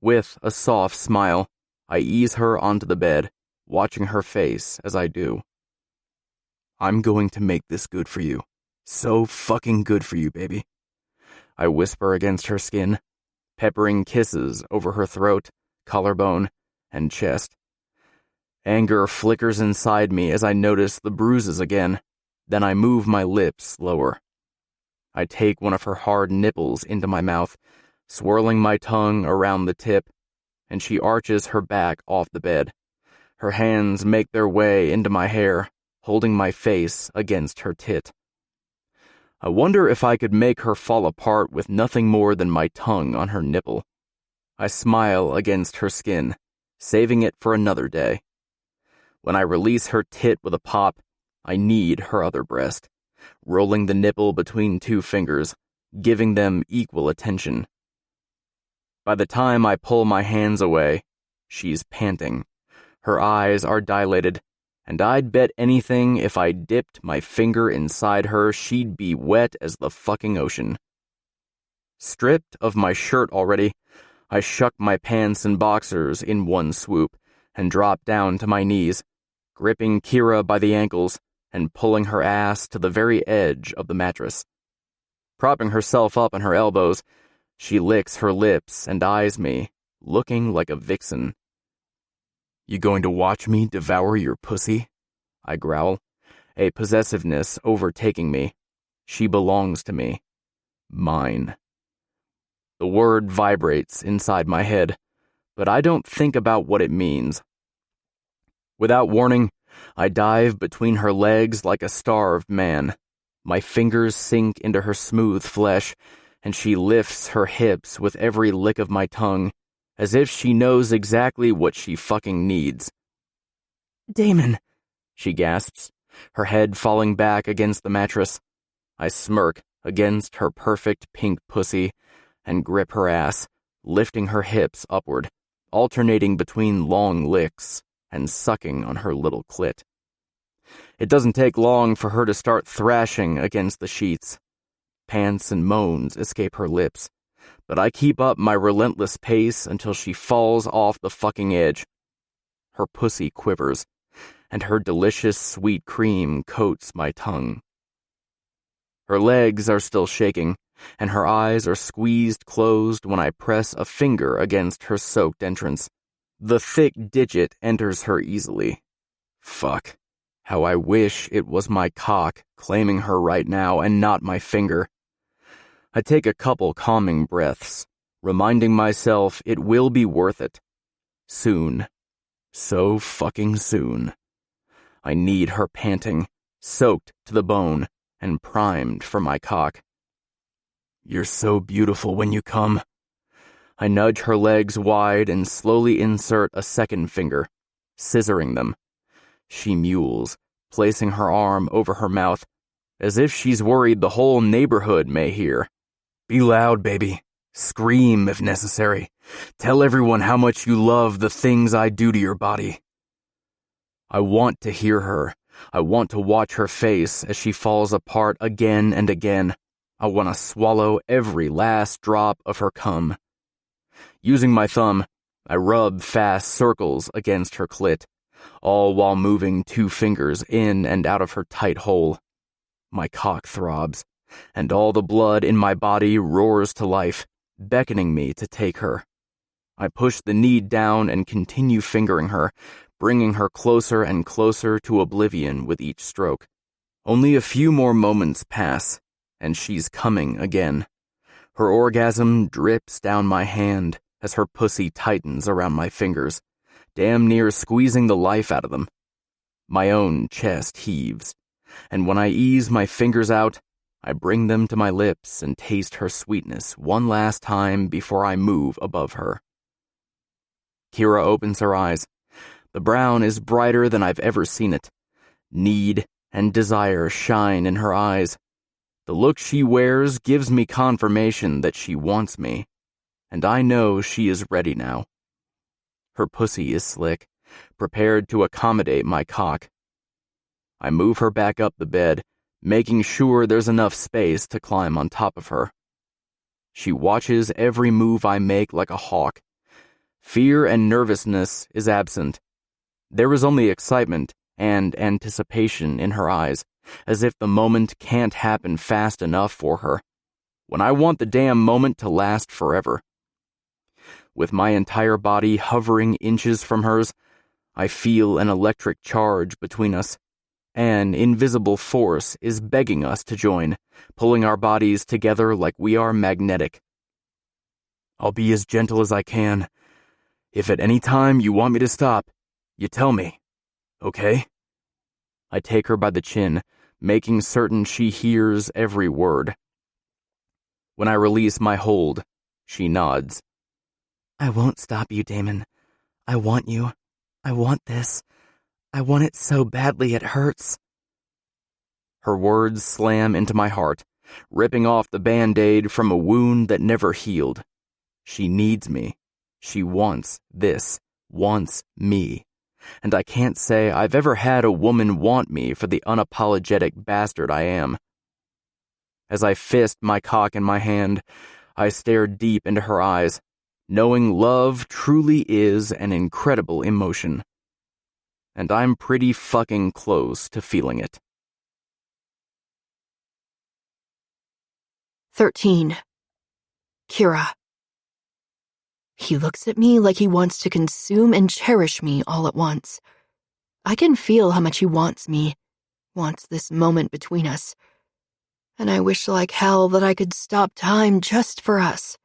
With a soft smile, I ease her onto the bed, watching her face as I do. I'm going to make this good for you. So fucking good for you, baby. I whisper against her skin, peppering kisses over her throat, collarbone, and chest. Anger flickers inside me as I notice the bruises again. Then I move my lips lower. I take one of her hard nipples into my mouth, swirling my tongue around the tip, and she arches her back off the bed. Her hands make their way into my hair, holding my face against her tit. I wonder if I could make her fall apart with nothing more than my tongue on her nipple. I smile against her skin, saving it for another day. When I release her tit with a pop, I knead her other breast, rolling the nipple between two fingers, giving them equal attention. By the time I pull my hands away, she's panting. Her eyes are dilated, and I'd bet anything if I dipped my finger inside her, she'd be wet as the fucking ocean. Stripped of my shirt already, I shuck my pants and boxers in one swoop and drop down to my knees, gripping Kira by the ankles and pulling her ass to the very edge of the mattress. Propping herself up on her elbows, she licks her lips and eyes me, looking like a vixen. You going to watch me devour your pussy? I growl, a possessiveness overtaking me. She belongs to me. Mine. The word vibrates inside my head, but I don't think about what it means. Without warning, I dive between her legs like a starved man. My fingers sink into her smooth flesh, and she lifts her hips with every lick of my tongue, as if she knows exactly what she fucking needs. Damon, she gasps, her head falling back against the mattress. I smirk against her perfect pink pussy and grip her ass, lifting her hips upward, alternating between long licks and sucking on her little clit. It doesn't take long for her to start thrashing against the sheets. Pants and moans escape her lips, but I keep up my relentless pace until she falls off the fucking edge. Her pussy quivers, and her delicious sweet cream coats my tongue. Her legs are still shaking, and her eyes are squeezed closed when I press a finger against her soaked entrance. The thick digit enters her easily. Fuck. How I wish it was my cock claiming her right now and not my finger. I take a couple calming breaths, reminding myself it will be worth it. Soon. So fucking soon. I need her panting, soaked to the bone, and primed for my cock. You're so beautiful when you come. I nudge her legs wide and slowly insert a second finger, scissoring them. She mules, placing her arm over her mouth, as if she's worried the whole neighborhood may hear. Be loud, baby. Scream if necessary. Tell everyone how much you love the things I do to your body. I want to hear her. I want to watch her face as she falls apart again and again. I want to swallow every last drop of her cum. Using my thumb, I rub fast circles against her clit, all while moving 2 fingers in and out of her tight hole. My cock throbs, and all the blood in my body roars to life, beckoning me to take her. I push the knee down and continue fingering her, bringing her closer and closer to oblivion with each stroke. Only a few more moments pass, and she's coming again. Her orgasm drips down my hand as her pussy tightens around my fingers, damn near squeezing the life out of them. My own chest heaves, and when I ease my fingers out, I bring them to my lips and taste her sweetness one last time before I move above her. Kira opens her eyes. The brown is brighter than I've ever seen it. Need and desire shine in her eyes. The look she wears gives me confirmation that she wants me, and I know she is ready now. Her pussy is slick, prepared to accommodate my cock. I move her back up the bed, making sure there's enough space to climb on top of her. She watches every move I make like a hawk. Fear and nervousness is absent. There is only excitement and anticipation in her eyes, as if the moment can't happen fast enough for her, when I want the damn moment to last forever. With my entire body hovering inches from hers, I feel an electric charge between us. An invisible force is begging us to join, pulling our bodies together like we are magnetic. I'll be as gentle as I can. If at any time you want me to stop, you tell me, okay? I take her by the chin, making certain she hears every word. When I release my hold, she nods. I won't stop you, Damon. I want you. I want this. I want it so badly it hurts. Her words slam into my heart, ripping off the Band-Aid from a wound that never healed. She needs me. She wants this, wants me. And I can't say I've ever had a woman want me for the unapologetic bastard I am. As I fist my cock in my hand, I stare deep into her eyes, knowing love truly is an incredible emotion. And I'm pretty fucking close to feeling it. 13. Kira. He looks at me like he wants to consume and cherish me all at once. I can feel how much he wants me, wants this moment between us. And I wish like hell that I could stop time just for us,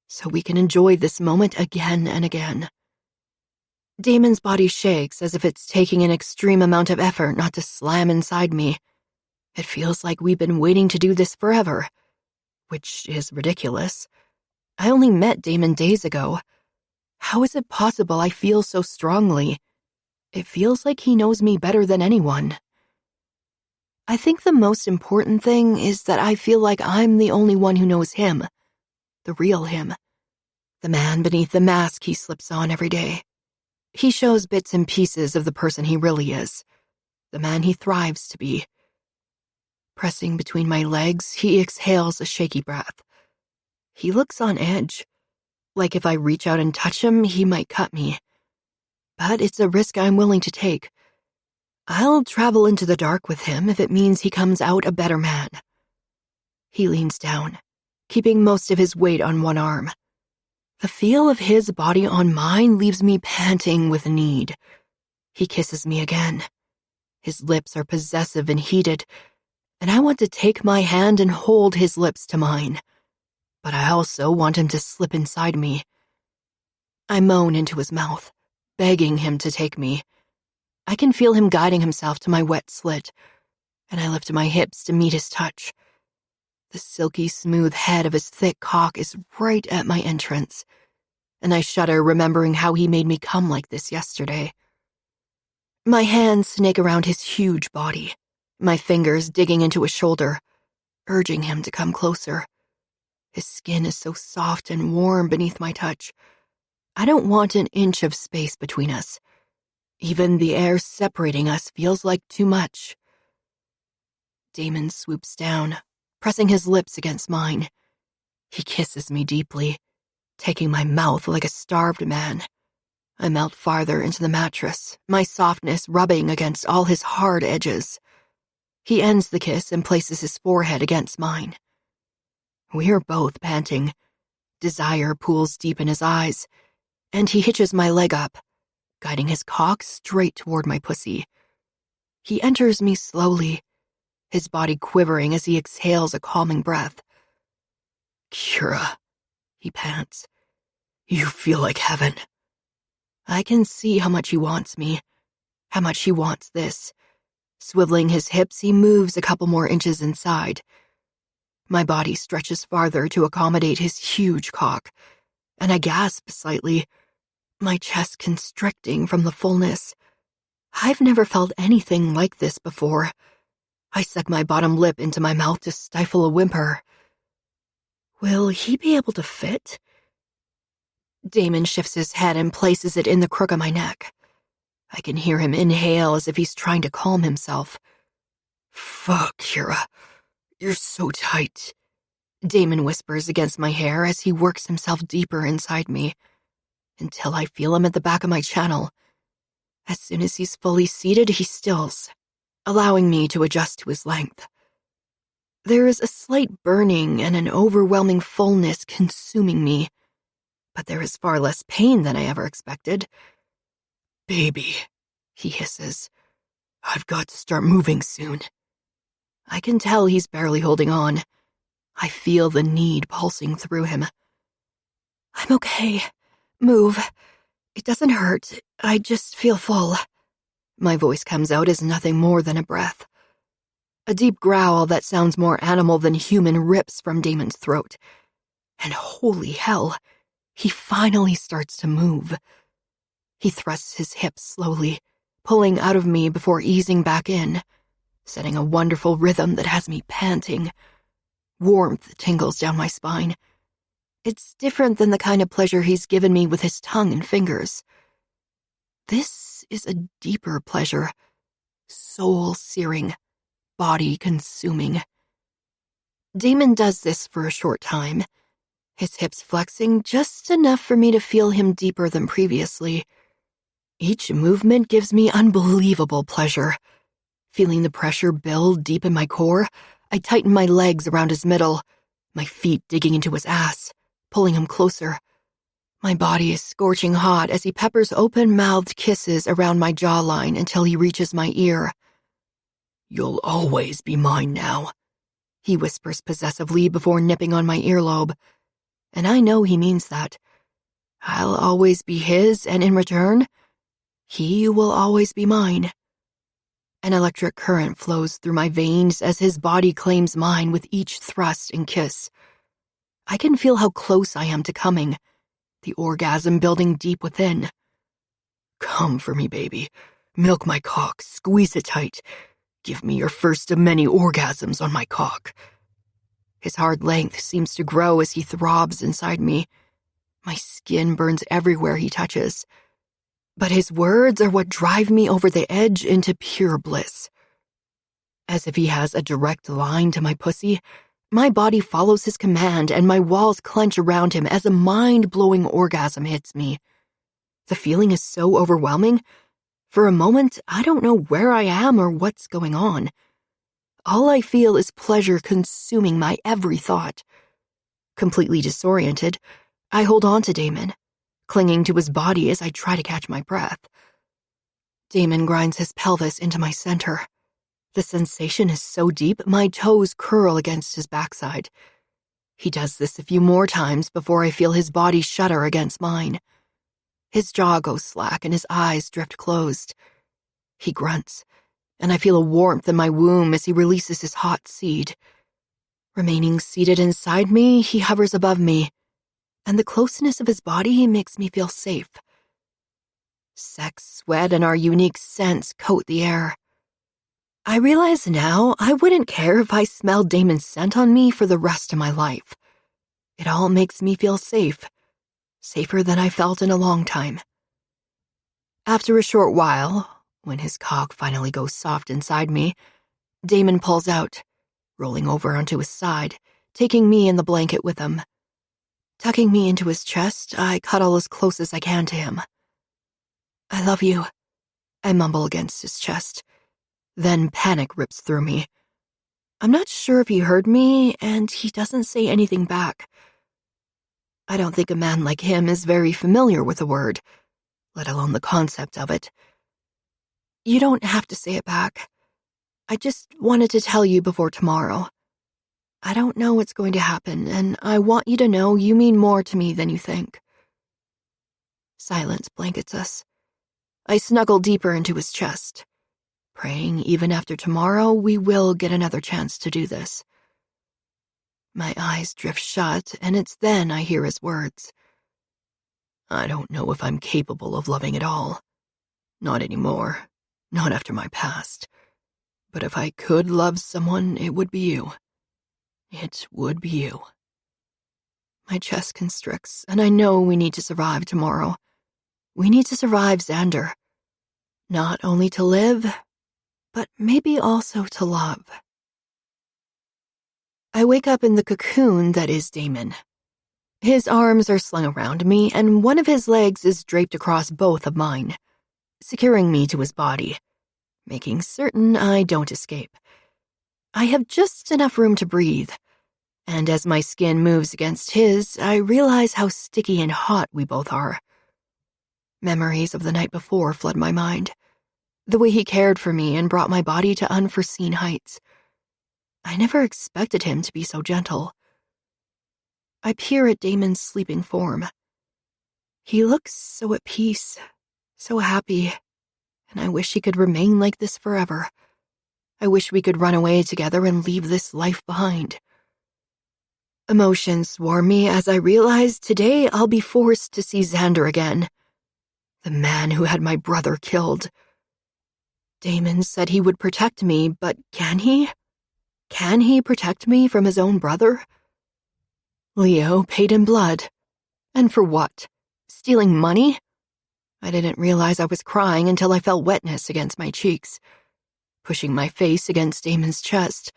so we can enjoy this moment again and again. Damon's body shakes as if it's taking an extreme amount of effort not to slam inside me. It feels like we've been waiting to do this forever, which is ridiculous. I only met Damon days ago. How is it possible I feel so strongly? It feels like he knows me better than anyone. I think the most important thing is that I feel like I'm the only one who knows him, the real him, the man beneath the mask he slips on every day. He shows bits and pieces of the person he really is, the man he thrives to be. Pressing between my legs, he exhales a shaky breath. He looks on edge, like if I reach out and touch him, he might cut me. But it's a risk I'm willing to take. I'll travel into the dark with him if it means he comes out a better man. He leans down, keeping most of his weight on one arm. The feel of his body on mine leaves me panting with need. He kisses me again. His lips are possessive and heated, and I want to take my hand and hold his lips to mine. But I also want him to slip inside me. I moan into his mouth, begging him to take me. I can feel him guiding himself to my wet slit, and I lift my hips to meet his touch. The silky smooth head of his thick cock is right at my entrance, and I shudder remembering how he made me come like this yesterday. My hands snake around his huge body, my fingers digging into his shoulder, urging him to come closer. His skin is so soft and warm beneath my touch. I don't want an inch of space between us. Even the air separating us feels like too much. Damon swoops down, pressing his lips against mine. He kisses me deeply, taking my mouth like a starved man. I melt farther into the mattress, my softness rubbing against all his hard edges. He ends the kiss and places his forehead against mine. We are both panting. Desire pools deep in his eyes, and he hitches my leg up, guiding his cock straight toward my pussy. He enters me slowly, his body quivering as he exhales a calming breath. "Kira," he pants, "you feel like heaven." I can see how much he wants me, how much he wants this. Swiveling his hips, he moves a couple more inches inside. My body stretches farther to accommodate his huge cock, and I gasp slightly, my chest constricting from the fullness. I've never felt anything like this before. I suck my bottom lip into my mouth to stifle a whimper. Will he be able to fit? Damon shifts his head and places it in the crook of my neck. I can hear him inhale as if he's trying to calm himself. "Fuck, Kira. You're so tight," Damon whispers against my hair as he works himself deeper inside me, until I feel him at the back of my channel. As soon as he's fully seated, he stills, allowing me to adjust to his length. There is a slight burning and an overwhelming fullness consuming me, but there is far less pain than I ever expected. "Baby," he hisses, "I've got to start moving soon." I can tell he's barely holding on. I feel the need pulsing through him. "I'm okay. Move. It doesn't hurt. I just feel full." My voice comes out as nothing more than a breath. A deep growl that sounds more animal than human rips from Damon's throat. And holy hell, he finally starts to move. He thrusts his hips slowly, pulling out of me before easing back in, setting a wonderful rhythm that has me panting. Warmth tingles down my spine. It's different than the kind of pleasure he's given me with his tongue and fingers. This is a deeper pleasure, soul-searing, body-consuming. Damon does this for a short time, his hips flexing just enough for me to feel him deeper than previously. Each movement gives me unbelievable pleasure. Feeling the pressure build deep in my core, I tighten my legs around his middle, my feet digging into his ass, pulling him closer. My body is scorching hot as he peppers open-mouthed kisses around my jawline until he reaches my ear. "You'll always be mine now," he whispers possessively before nipping on my earlobe. And I know he means that. I'll always be his, and in return, He will always be mine. An electric current flows through my veins as his body claims mine with each thrust and kiss. I can feel how close I am to coming, the orgasm building deep within. Come for me, baby. Milk my cock, squeeze it tight. Give me your first of many orgasms on my cock. His hard length seems to grow as he throbs inside me. My skin burns everywhere he touches. But his words are what drive me over the edge into pure bliss. As if he has a direct line to my pussy, my body follows his command and my walls clench around him as a mind-blowing orgasm hits me. The feeling is so overwhelming. For a moment, I don't know where I am or what's going on. All I feel is pleasure consuming my every thought. Completely disoriented, I hold on to Damon, clinging to his body as I try to catch my breath. Damon grinds his pelvis into my center. The sensation is so deep, my toes curl against his backside. He does this a few more times before I feel his body shudder against mine. His jaw goes slack and his eyes drift closed. He grunts, and I feel a warmth in my womb as he releases his hot seed. Remaining seated inside me, he hovers above me, and the closeness of his body makes me feel safe. Sex, sweat, and our unique scents coat the air. I realize now I wouldn't care if I smelled Damon's scent on me for the rest of my life. It all makes me feel safe, safer than I felt in a long time. After a short while, when his cock finally goes soft inside me, Damon pulls out, rolling over onto his side, taking me in the blanket with him. Tucking me into his chest, I cuddle as close as I can to him. I love you, I mumble against his chest. Then panic rips through me. I'm not sure if he heard me, and he doesn't say anything back. I don't think a man like him is very familiar with the word, let alone the concept of it. You don't have to say it back. I just wanted to tell you before tomorrow. I don't know what's going to happen, and I want you to know you mean more to me than you think. Silence blankets us. I snuggle deeper into his chest, praying even after tomorrow we will get another chance to do this. My eyes drift shut, and it's then I hear his words. I don't know if I'm capable of loving at all. Not anymore. Not after my past. But if I could love someone, it would be you. It would be you. My chest constricts, and I know we need to survive tomorrow. We need to survive Xander. Not only to live, but maybe also to love. I wake up in the cocoon that is Damon. His arms are slung around me, and one of his legs is draped across both of mine, securing me to his body, making certain I don't escape. I have just enough room to breathe, and as my skin moves against his, I realize how sticky and hot we both are. Memories of the night before flood my mind, the way he cared for me and brought my body to unforeseen heights. I never expected him to be so gentle. I peer at Damon's sleeping form. He looks so at peace, so happy, and I wish he could remain like this forever. I wish we could run away together and leave this life behind. Emotions swarm me as I realize today I'll be forced to see Xander again, the man who had my brother killed. Damon said he would protect me, but can he? Can he protect me from his own brother? Leo paid in blood. And for what? Stealing money? I didn't realize I was crying until I felt wetness against my cheeks. Pushing my face against Damon's chest,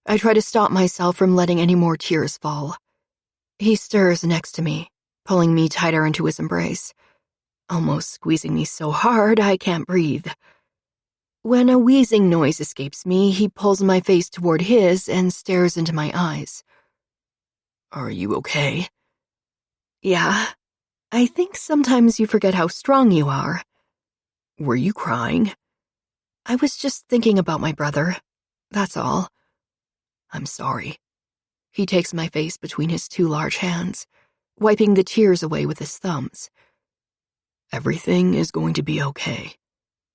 I try to stop myself from letting any more tears fall. He stirs next to me, pulling me tighter into his embrace, almost squeezing me so hard I can't breathe. When a wheezing noise escapes me, he pulls my face toward his and stares into my eyes. Are you okay? Yeah. I think sometimes you forget how strong you are. Were you crying? I was just thinking about my brother. That's all. I'm sorry. He takes my face between his two large hands, wiping the tears away with his thumbs. Everything is going to be okay.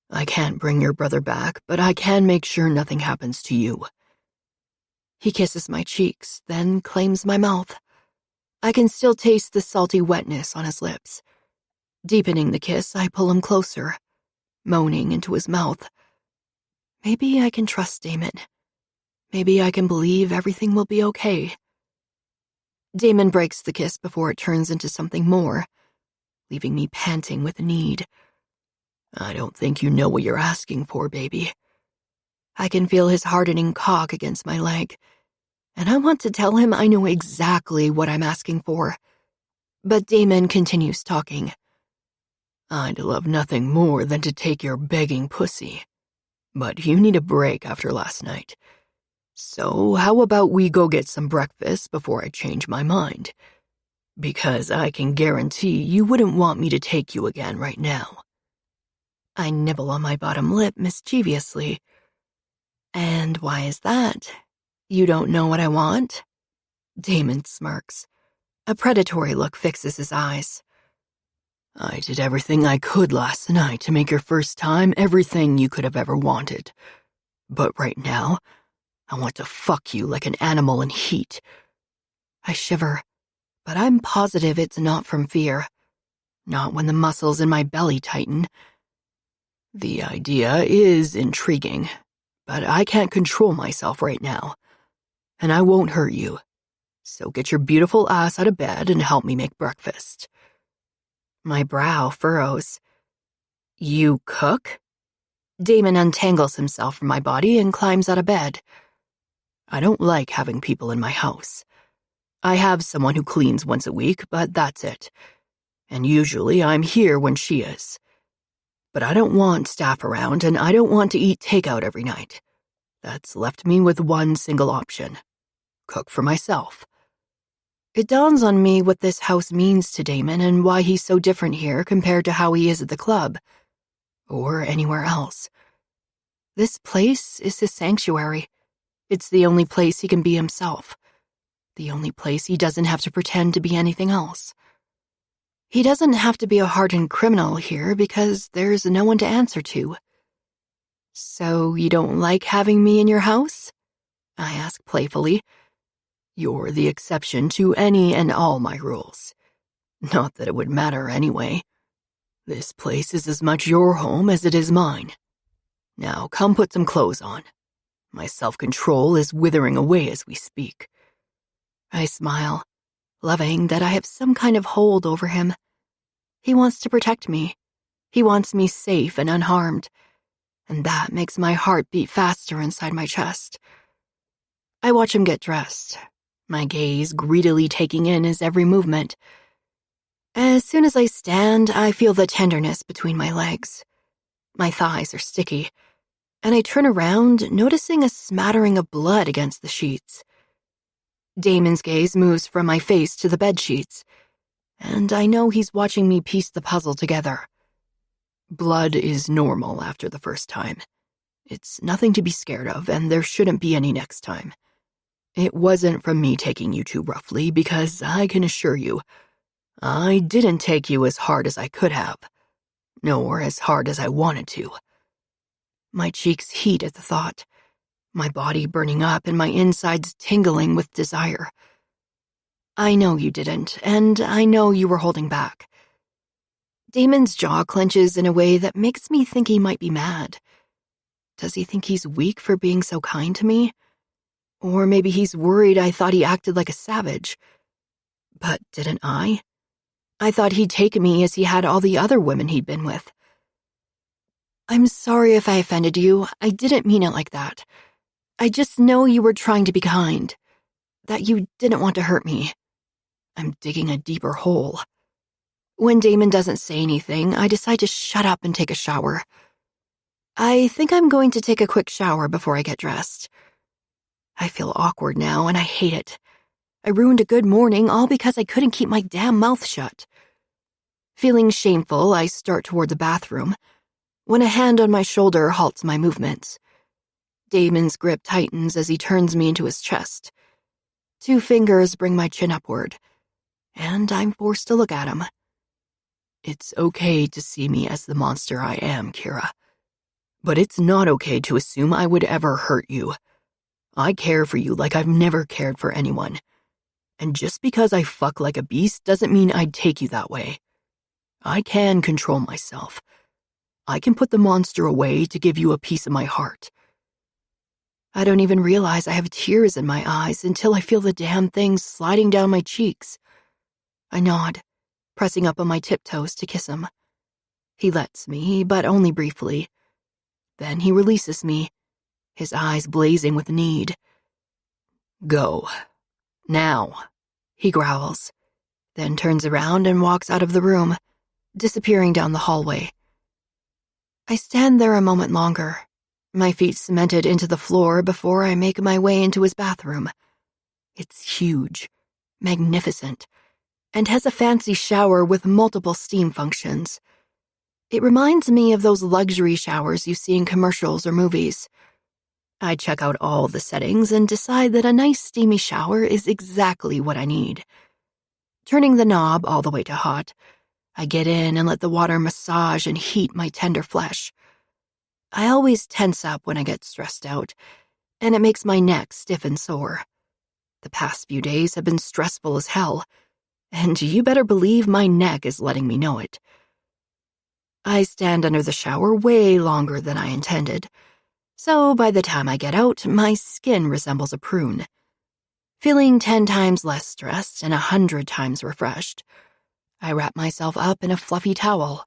I can't bring your brother back, but I can make sure nothing happens to you. He kisses my cheeks, then claims my mouth. I can still taste the salty wetness on his lips. Deepening the kiss, I pull him closer, moaning into his mouth. Maybe I can trust Damon. Maybe I can believe everything will be okay. Damon breaks the kiss before it turns into something more, leaving me panting with need. I don't think you know what you're asking for, baby. I can feel his hardening cock against my leg, and I want to tell him I know exactly what I'm asking for. But Damon continues talking. I'd love nothing more than to take your begging pussy, but you need a break after last night. So how about we go get some breakfast before I change my mind? Because I can guarantee you wouldn't want me to take you again right now. I nibble on my bottom lip mischievously. And why is that? You don't know what I want? Damon smirks. A predatory look fixes his eyes. I did everything I could last night to make your first time everything you could have ever wanted. But right now, I want to fuck you like an animal in heat. I shiver, but I'm positive it's not from fear. Not when the muscles in my belly tighten. The idea is intriguing, but I can't control myself right now. And I won't hurt you. So get your beautiful ass out of bed and help me make breakfast. My brow furrows. You cook? Damon untangles himself from my body and climbs out of bed. I don't like having people in my house. I have someone who cleans once a week, but that's it. And usually I'm here when she is. But I don't want staff around, and I don't want to eat takeout every night. That's left me with one single option. Cook for myself. It dawns on me what this house means to Damon and why he's so different here compared to how he is at the club. Or anywhere else. This place is his sanctuary. It's the only place he can be himself. The only place he doesn't have to pretend to be anything else. He doesn't have to be a hardened criminal here because there's no one to answer to. So you don't like having me in your house? I ask playfully. You're the exception to any and all my rules. Not that it would matter anyway. This place is as much your home as it is mine. Now come put some clothes on. My self-control is withering away as we speak. I smile, loving that I have some kind of hold over him. He wants to protect me. He wants me safe and unharmed. And that makes my heart beat faster inside my chest. I watch him get dressed, my gaze greedily taking in his every movement. As soon as I stand, I feel the tenderness between my legs. My thighs are sticky, and I turn around, noticing a smattering of blood against the sheets. Damon's gaze moves from my face to the bed sheets, and I know he's watching me piece the puzzle together. Blood is normal after the first time. It's nothing to be scared of, and there shouldn't be any next time. It wasn't from me taking you too roughly, because I can assure you, I didn't take you as hard as I could have, nor as hard as I wanted to. My cheeks heat at the thought, my body burning up and my insides tingling with desire. I know you didn't, and I know you were holding back. Damon's jaw clenches in a way that makes me think he might be mad. Does he think he's weak for being so kind to me? Or maybe he's worried I thought he acted like a savage. But didn't I? I thought he'd take me as he had all the other women he'd been with. I'm sorry if I offended you. I didn't mean it like that. I just know you were trying to be kind. That you didn't want to hurt me. I'm digging a deeper hole. When Damon doesn't say anything, I decide to shut up and take a shower. I think I'm going to take a quick shower before I get dressed. I feel awkward now, and I hate it. I ruined a good morning all because I couldn't keep my damn mouth shut. Feeling shameful, I start toward the bathroom, when a hand on my shoulder halts my movements. Damon's grip tightens as he turns me into his chest. 2 fingers bring my chin upward, and I'm forced to look at him. It's okay to see me as the monster I am, Kira. But it's not okay to assume I would ever hurt you. I care for you like I've never cared for anyone. And just because I fuck like a beast doesn't mean I'd take you that way. I can control myself. I can put the monster away to give you a piece of my heart. I don't even realize I have tears in my eyes until I feel the damn thing sliding down my cheeks. I nod, pressing up on my tiptoes to kiss him. He lets me, but only briefly. Then he releases me, his eyes blazing with need. Go. Now, he growls, then turns around and walks out of the room, disappearing down the hallway. I stand there a moment longer, my feet cemented into the floor before I make my way into his bathroom. It's huge, magnificent, and has a fancy shower with multiple steam functions. It reminds me of those luxury showers you see in commercials or movies. I check out all the settings and decide that a nice steamy shower is exactly what I need. Turning the knob all the way to hot, I get in and let the water massage and heat my tender flesh. I always tense up when I get stressed out, and it makes my neck stiff and sore. The past few days have been stressful as hell, and you better believe my neck is letting me know it. I stand under the shower way longer than I intended, so by the time I get out, my skin resembles a prune. Feeling 10 times less stressed and 100 times refreshed, I wrap myself up in a fluffy towel.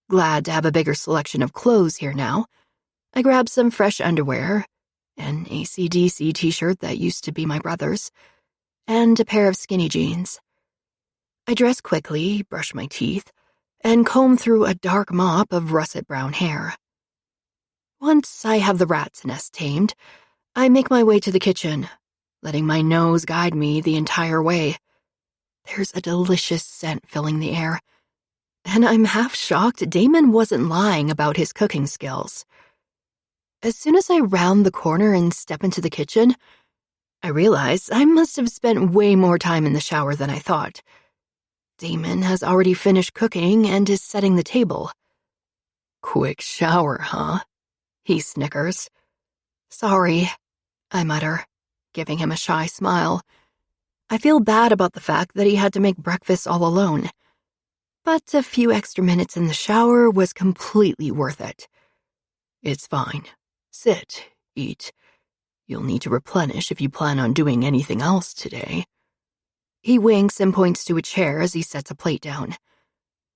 Glad to have a bigger selection of clothes here now, I grab some fresh underwear, an AC/DC t-shirt that used to be my brother's, and a pair of skinny jeans. I dress quickly, brush my teeth, and comb through a dark mop of russet brown hair. Once I have the rat's nest tamed, I make my way to the kitchen, letting my nose guide me the entire way. There's a delicious scent filling the air, and I'm half shocked Damon wasn't lying about his cooking skills. As soon as I round the corner and step into the kitchen, I realize I must have spent way more time in the shower than I thought. Damon has already finished cooking and is setting the table. Quick shower, huh? He snickers. Sorry, I mutter, giving him a shy smile. I feel bad about the fact that he had to make breakfast all alone, but a few extra minutes in the shower was completely worth it. It's fine. Sit, eat. You'll need to replenish if you plan on doing anything else today. He winks and points to a chair as he sets a plate down.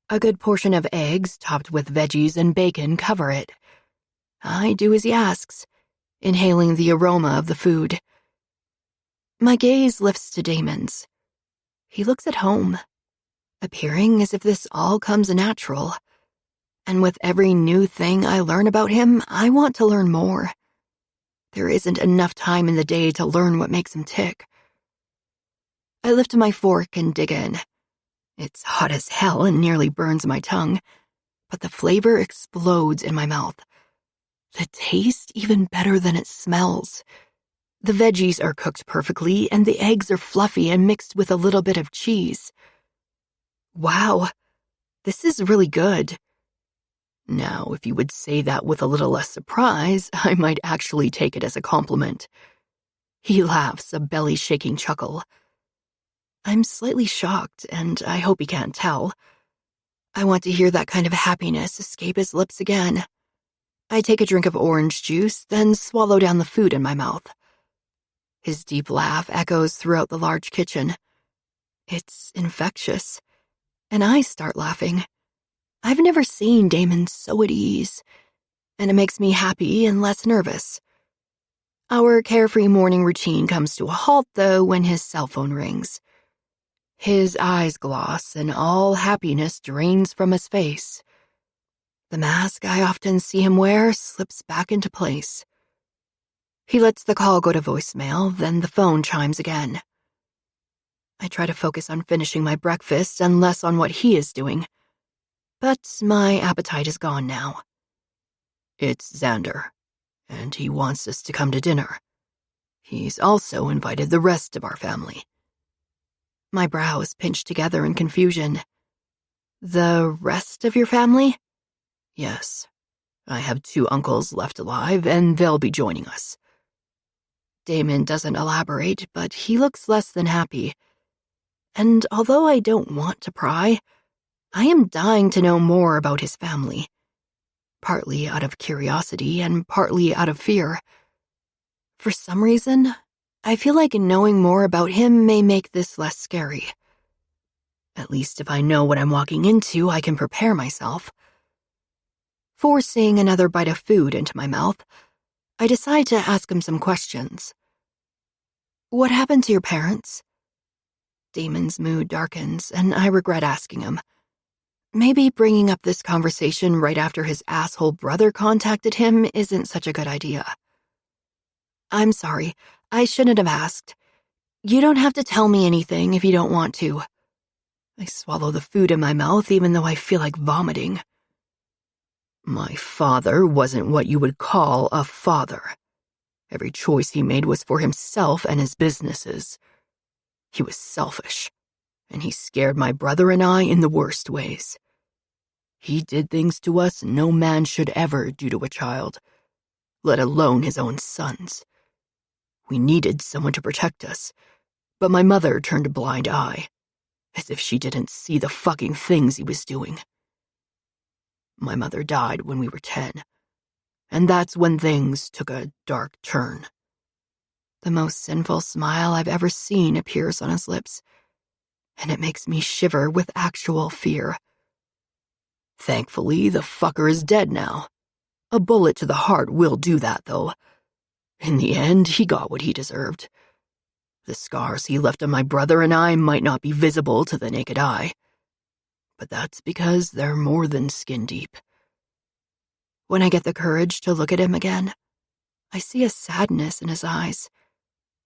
A good portion of eggs topped with veggies and bacon cover it. I do as he asks, inhaling the aroma of the food. My gaze lifts to Damon's. He looks at home, appearing as if this all comes natural. And with every new thing I learn about him, I want to learn more. There isn't enough time in the day to learn what makes him tick. I lift my fork and dig in. It's hot as hell and nearly burns my tongue, but the flavor explodes in my mouth. The taste even better than it smells. The veggies are cooked perfectly, and the eggs are fluffy and mixed with a little bit of cheese. Wow, this is really good. Now, if you would say that with a little less surprise, I might actually take it as a compliment. He laughs, a belly-shaking chuckle. I'm slightly shocked, and I hope he can't tell. I want to hear that kind of happiness escape his lips again. I take a drink of orange juice, then swallow down the food in my mouth. His deep laugh echoes throughout the large kitchen. It's infectious, and I start laughing. I've never seen Damon so at ease, and it makes me happy and less nervous. Our carefree morning routine comes to a halt, though, when his cell phone rings. His eyes gloss, and all happiness drains from his face. The mask I often see him wear slips back into place. He lets the call go to voicemail, then the phone chimes again. I try to focus on finishing my breakfast and less on what he is doing, but my appetite is gone now. It's Xander, and he wants us to come to dinner. He's also invited the rest of our family. My brows pinch together in confusion. The rest of your family? Yes. I have 2 uncles left alive, and they'll be joining us. Damon doesn't elaborate, but he looks less than happy. And although I don't want to pry, I am dying to know more about his family. Partly out of curiosity and partly out of fear. For some reason, I feel like knowing more about him may make this less scary. At least if I know what I'm walking into, I can prepare myself. Forcing another bite of food into my mouth, I decide to ask him some questions. What happened to your parents? Damon's mood darkens, and I regret asking him. Maybe bringing up this conversation right after his asshole brother contacted him isn't such a good idea. I'm sorry, I shouldn't have asked. You don't have to tell me anything if you don't want to. I swallow the food in my mouth even though I feel like vomiting. My father wasn't what you would call a father. Every choice he made was for himself and his businesses. He was selfish, and he scared my brother and I in the worst ways. He did things to us no man should ever do to a child, let alone his own sons. We needed someone to protect us, but my mother turned a blind eye, as if she didn't see the fucking things he was doing. My mother died when we were 10, and that's when things took a dark turn. The most sinful smile I've ever seen appears on his lips, and it makes me shiver with actual fear. Thankfully, the fucker is dead now. A bullet to the heart will do that, though. In the end, he got what he deserved. The scars he left on my brother and I might not be visible to the naked eye, but that's because they're more than skin deep. When I get the courage to look at him again, I see a sadness in his eyes,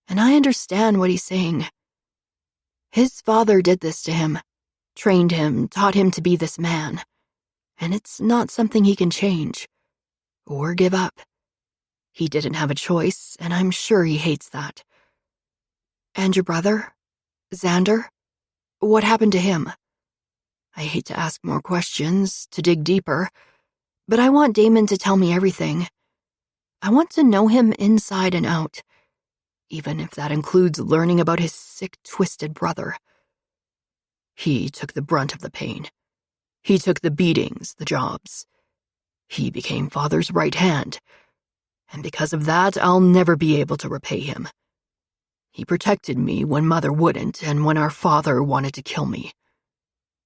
and I understand what he's saying. His father did this to him, trained him, taught him to be this man, and it's not something he can change or give up. He didn't have a choice, and I'm sure he hates that. And your brother, Xander? What happened to him? I hate to ask more questions, to dig deeper, but I want Damon to tell me everything. I want to know him inside and out, even if that includes learning about his sick, twisted brother. He took the brunt of the pain. He took the beatings, the jobs. He became Father's right hand, and because of that, I'll never be able to repay him. He protected me when Mother wouldn't and when our father wanted to kill me.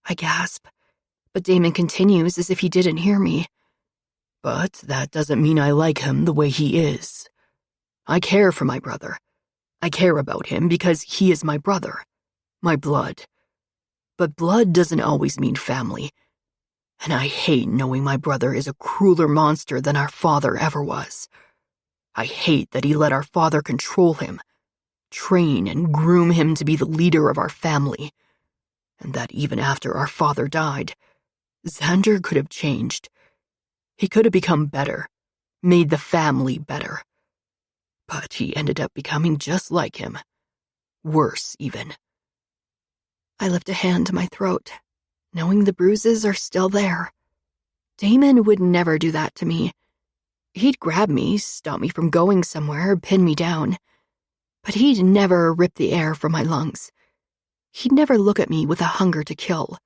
I gasp, but Damon continues as if he didn't hear me. But that doesn't mean I like him the way he is. I care for my brother. I care about him because he is my brother, my blood. But blood doesn't always mean family, and I hate knowing my brother is a crueler monster than our father ever was. I hate that he let our father control him, train and groom him to be the leader of our family, and that even after our father died, Xander could have changed. He could have become better, made the family better. But he ended up becoming just like him. Worse, even. I lift a hand to my throat, knowing the bruises are still there. Damon would never do that to me. He'd grab me, stop me from going somewhere, pin me down. But he'd never rip the air from my lungs. He'd never look at me with a hunger to kill.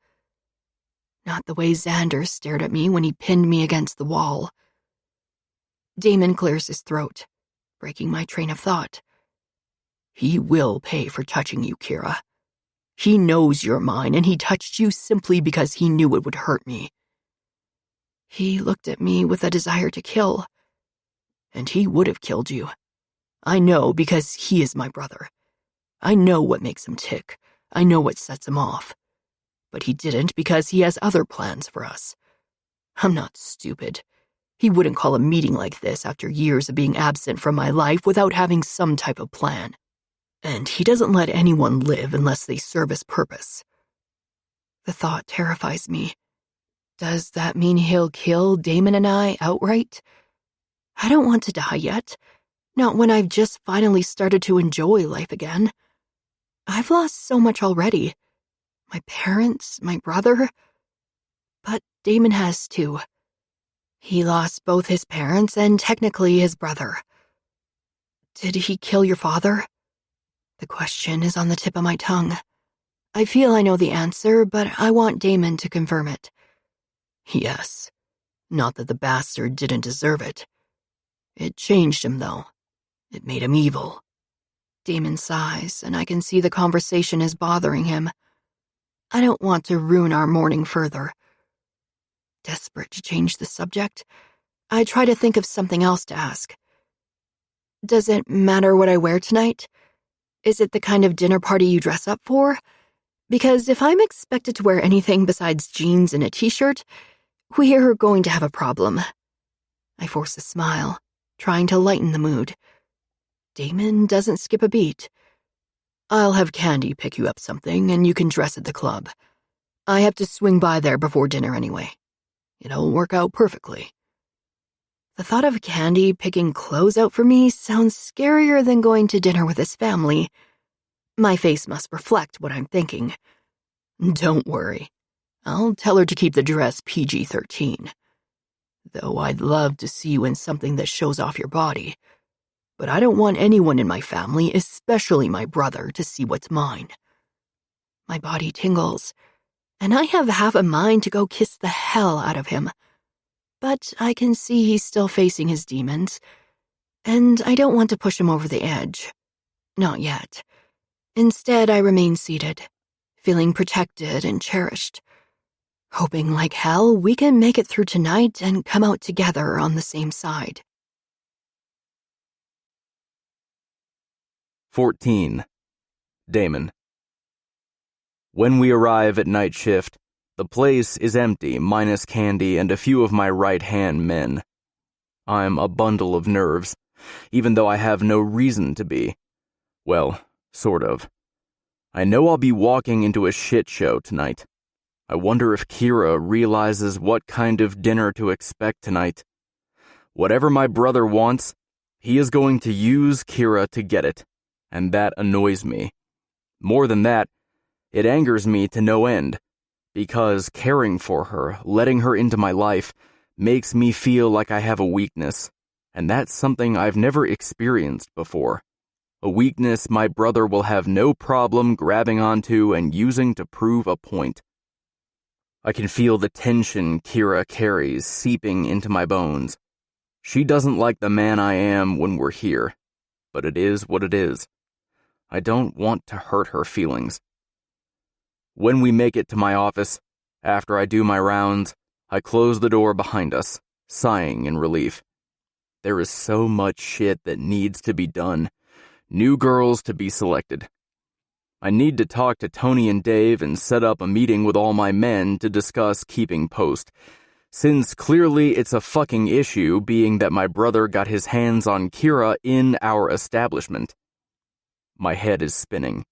Not the way Xander stared at me when he pinned me against the wall. Damon clears his throat, breaking my train of thought. He will pay for touching you, Kira. He knows you're mine, and he touched you simply because he knew it would hurt me. He looked at me with a desire to kill. And he would have killed you. I know because he is my brother. I know what makes him tick. I know what sets him off. But he didn't because he has other plans for us. I'm not stupid. He wouldn't call a meeting like this after years of being absent from my life without having some type of plan. And he doesn't let anyone live unless they serve his purpose. The thought terrifies me. Does that mean he'll kill Damon and I outright? I don't want to die yet. Not when I've just finally started to enjoy life again. I've lost so much already. My parents, my brother. But Damon has too. He lost both his parents and technically his brother. Did he kill your father? The question is on the tip of my tongue. I feel I know the answer, but I want Damon to confirm it. Yes. Not that the bastard didn't deserve it. It changed him, though. It made him evil. Damon sighs, and I can see the conversation is bothering him. I don't want to ruin our morning further. Desperate to change the subject, I try to think of something else to ask. Does it matter what I wear tonight? Is it the kind of dinner party you dress up for? Because if I'm expected to wear anything besides jeans and a t-shirt, we're going to have a problem. I force a smile, trying to lighten the mood. Damon doesn't skip a beat. I'll have Candy pick you up something and you can dress at the club. I have to swing by there before dinner anyway. It'll work out perfectly. The thought of Candy picking clothes out for me sounds scarier than going to dinner with his family. My face must reflect what I'm thinking. Don't worry. I'll tell her to keep the dress PG-13. Though I'd love to see you in something that shows off your body. But I don't want anyone in my family, especially my brother, to see what's mine. My body tingles, and I have half a mind to go kiss the hell out of him. But I can see he's still facing his demons, and I don't want to push him over the edge. Not yet. Instead, I remain seated, feeling protected and cherished, hoping like hell we can make it through tonight and come out together on the same side. 14. Damon. When we arrive at night shift, the place is empty, minus Candy and a few of my right-hand men. I'm a bundle of nerves, even though I have no reason to be. Well, sort of. I know I'll be walking into a shit show tonight. I wonder if Kira realizes what kind of dinner to expect tonight. Whatever my brother wants, he is going to use Kira to get it, and that annoys me. More than that, it angers me to no end, because caring for her, letting her into my life, makes me feel like I have a weakness, and that's something I've never experienced before. A weakness my brother will have no problem grabbing onto and using to prove a point. I can feel the tension Kira carries seeping into my bones. She doesn't like the man I am when we're here, but it is what it is. I don't want to hurt her feelings. When we make it to my office, after I do my rounds, I close the door behind us, sighing in relief. There is so much shit that needs to be done. New girls to be selected. I need to talk to Tony and Dave and set up a meeting with all my men to discuss keeping post, since clearly it's a fucking issue being that my brother got his hands on Kira in our establishment. My head is spinning,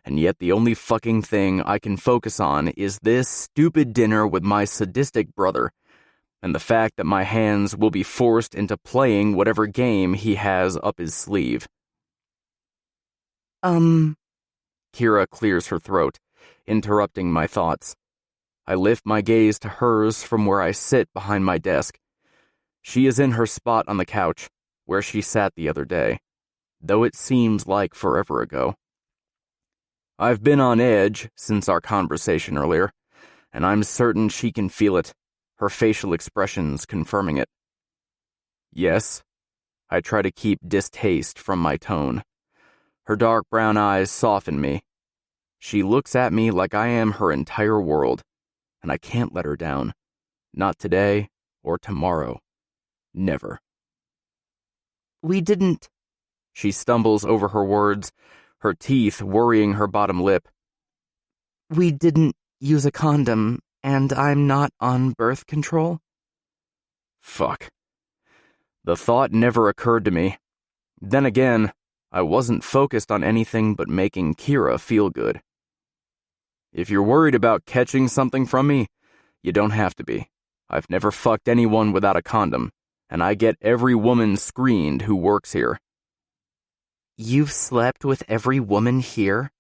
and yet the only fucking thing I can focus on is this stupid dinner with my sadistic brother, and the fact that my hands will be forced into playing whatever game he has up his sleeve. Kira clears her throat, interrupting my thoughts. I lift my gaze to hers from where I sit behind my desk. She is in her spot on the couch, where she sat the other day, though it seems like forever ago. I've been on edge since our conversation earlier, and I'm certain she can feel it, her facial expressions confirming it. Yes, I try to keep distaste from my tone. Her dark brown eyes soften me. She looks at me like I am her entire world, and I can't let her down. Not today or tomorrow. Never. We didn't... She stumbles over her words, her teeth worrying her bottom lip. We didn't use a condom, and I'm not on birth control? Fuck. The thought never occurred to me. Then again, I wasn't focused on anything but making Kira feel good. If you're worried about catching something from me, you don't have to be. I've never fucked anyone without a condom, and I get every woman screened who works here. You've slept with every woman here?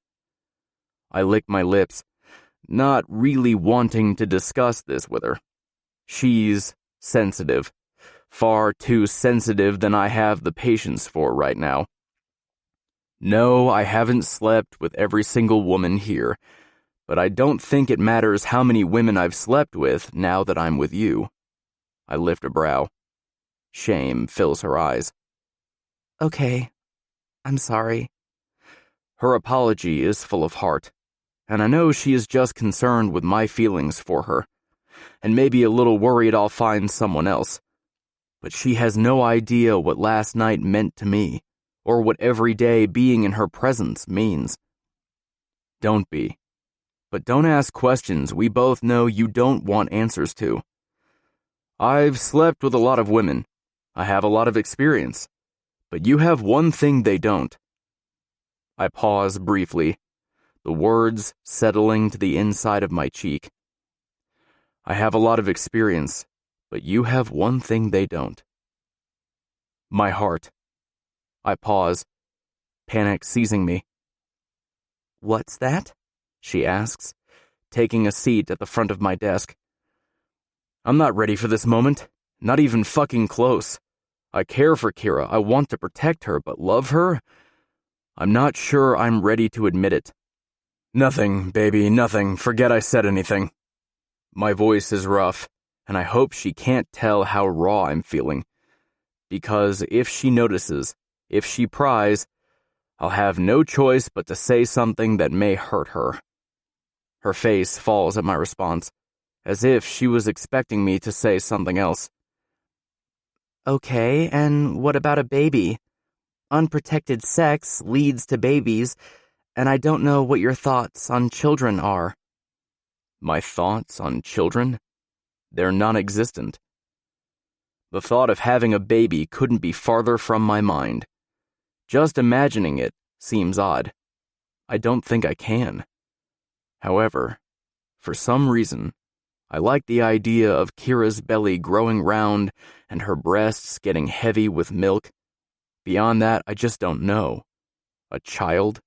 I lick my lips, not really wanting to discuss this with her. She's sensitive. Far too sensitive than I have the patience for right now. No, I haven't slept with every single woman here, but I don't think it matters how many women I've slept with now that I'm with you. I lift a brow. Shame fills her eyes. Okay, I'm sorry. Her apology is full of heart, and I know she is just concerned with my feelings for her, and maybe a little worried I'll find someone else. But she has no idea what last night meant to me, or what every day being in her presence means. Don't be. But don't ask questions we both know you don't want answers to. I've slept with a lot of women. I have a lot of experience. But you have one thing they don't. I pause briefly, the words settling to the inside of my cheek. I have a lot of experience, but you have one thing they don't. My heart. I pause, panic seizing me. What's that? She asks, taking a seat at the front of my desk. I'm not ready for this moment, not even fucking close. I care for Kira, I want to protect her, but love her? I'm not sure I'm ready to admit it. Nothing, baby, nothing. Forget I said anything. My voice is rough, and I hope she can't tell how raw I'm feeling. Because if she notices, if she pries, I'll have no choice but to say something that may hurt her. Her face falls at my response, as if she was expecting me to say something else. Okay, and what about a baby? Unprotected sex leads to babies, and I don't know what your thoughts on children are. My thoughts on children? They're non-existent. The thought of having a baby couldn't be farther from my mind. Just imagining it seems odd. I don't think I can. However, for some reason, I like the idea of Kira's belly growing round and her breasts getting heavy with milk. Beyond that, I just don't know. A child?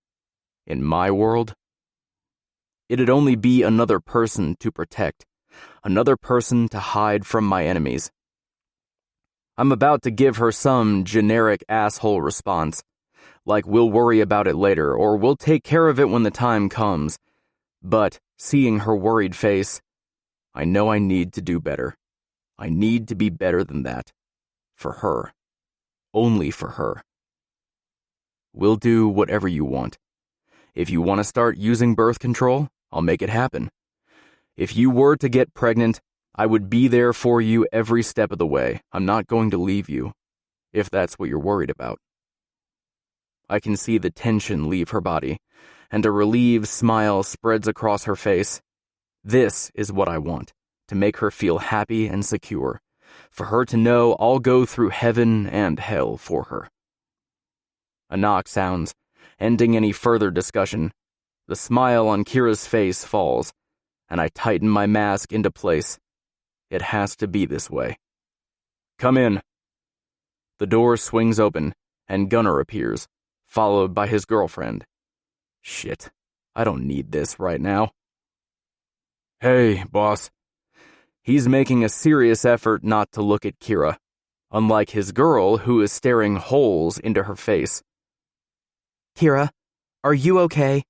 In my world? It'd only be another person to protect, another person to hide from my enemies. I'm about to give her some generic asshole response, like we'll worry about it later or we'll take care of it when the time comes. But seeing her worried face, I know I need to do better. I need to be better than that. For her. Only for her. We'll do whatever you want. If you want to start using birth control, I'll make it happen. If you were to get pregnant, I would be there for you every step of the way. I'm not going to leave you, if that's what you're worried about. I can see the tension leave her body, and a relieved smile spreads across her face. This is what I want, to make her feel happy and secure, for her to know I'll go through heaven and hell for her. A knock sounds, ending any further discussion. The smile on Kira's face falls, and I tighten my mask into place. It has to be this way. Come in. The door swings open, and Gunnar appears, followed by his girlfriend. Shit, I don't need this right now. Hey, boss. He's making a serious effort not to look at Kira, unlike his girl who is staring holes into her face. Kira, are you okay?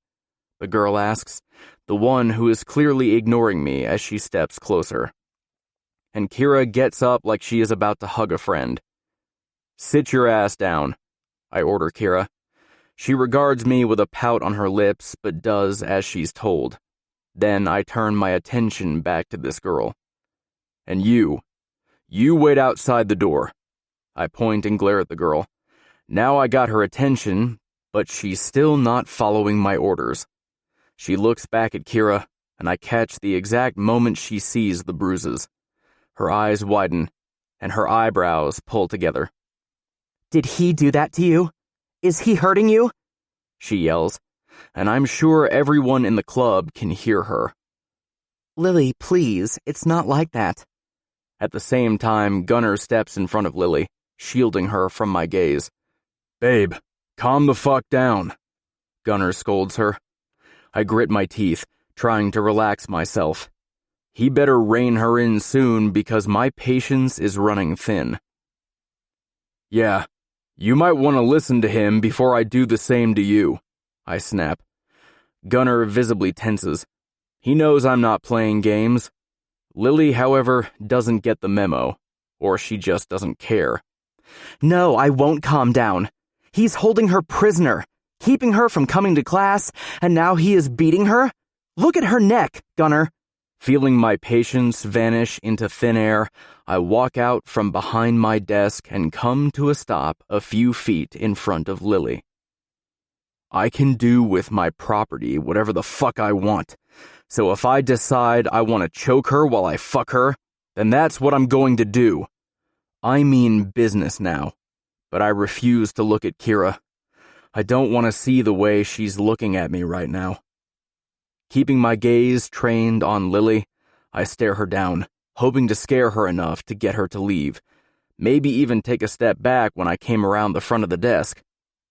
The girl asks, the one who is clearly ignoring me as she steps closer. And Kira gets up like she is about to hug a friend. Sit your ass down, I order Kira. She regards me with a pout on her lips, but does as she's told. Then I turn my attention back to this girl. And you wait outside the door. I point and glare at the girl. Now I got her attention, but she's still not following my orders. She looks back at Kira, and I catch the exact moment she sees the bruises. Her eyes widen, and her eyebrows pull together. Did he do that to you? Is he hurting you? She yells, and I'm sure everyone in the club can hear her. Lily, please, it's not like that. At the same time, Gunnar steps in front of Lily, shielding her from my gaze. Babe, calm the fuck down, Gunnar scolds her. I grit my teeth, trying to relax myself. He better rein her in soon because my patience is running thin. Yeah, you might want to listen to him before I do the same to you, I snap. Gunnar visibly tenses. He knows I'm not playing games. Lily, however, doesn't get the memo, or she just doesn't care. No, I won't calm down. He's holding her prisoner, keeping her from coming to class, and now he is beating her? Look at her neck, Gunnar. Feeling my patience vanish into thin air, I walk out from behind my desk and come to a stop a few feet in front of Lily. I can do with my property whatever the fuck I want, so if I decide I want to choke her while I fuck her, then that's what I'm going to do. I mean business now, but I refuse to look at Kira. I don't want to see the way she's looking at me right now. Keeping my gaze trained on Lily, I stare her down, hoping to scare her enough to get her to leave, maybe even take a step back when I came around the front of the desk.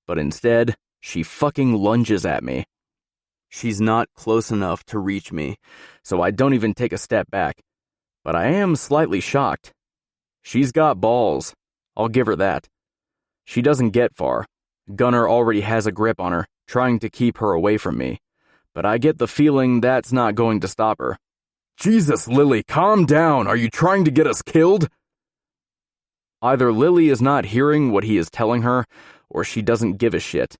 But instead, she fucking lunges at me. She's not close enough to reach me, so I don't even take a step back. But I am slightly shocked. She's got balls. I'll give her that. She doesn't get far. Gunnar already has a grip on her, trying to keep her away from me. But I get the feeling that's not going to stop her. Jesus, Lily, calm down. Are you trying to get us killed? Either Lily is not hearing what he is telling her, or she doesn't give a shit.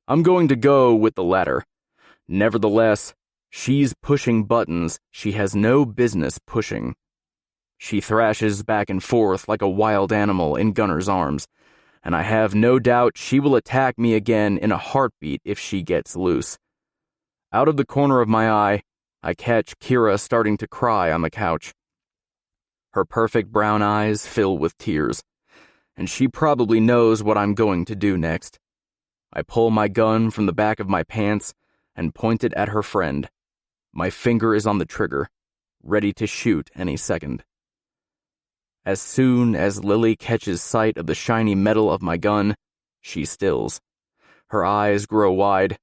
I'm going to go with the latter. Nevertheless, she's pushing buttons she has no business pushing. She thrashes back and forth like a wild animal in Gunnar's arms, and I have no doubt she will attack me again in a heartbeat if she gets loose. Out of the corner of my eye, I catch Kira starting to cry on the couch. Her perfect brown eyes fill with tears, and she probably knows what I'm going to do next. I pull my gun from the back of my pants and point it at her friend. My finger is on the trigger, ready to shoot any second. As soon as Lily catches sight of the shiny metal of my gun, she stills. Her eyes grow wide.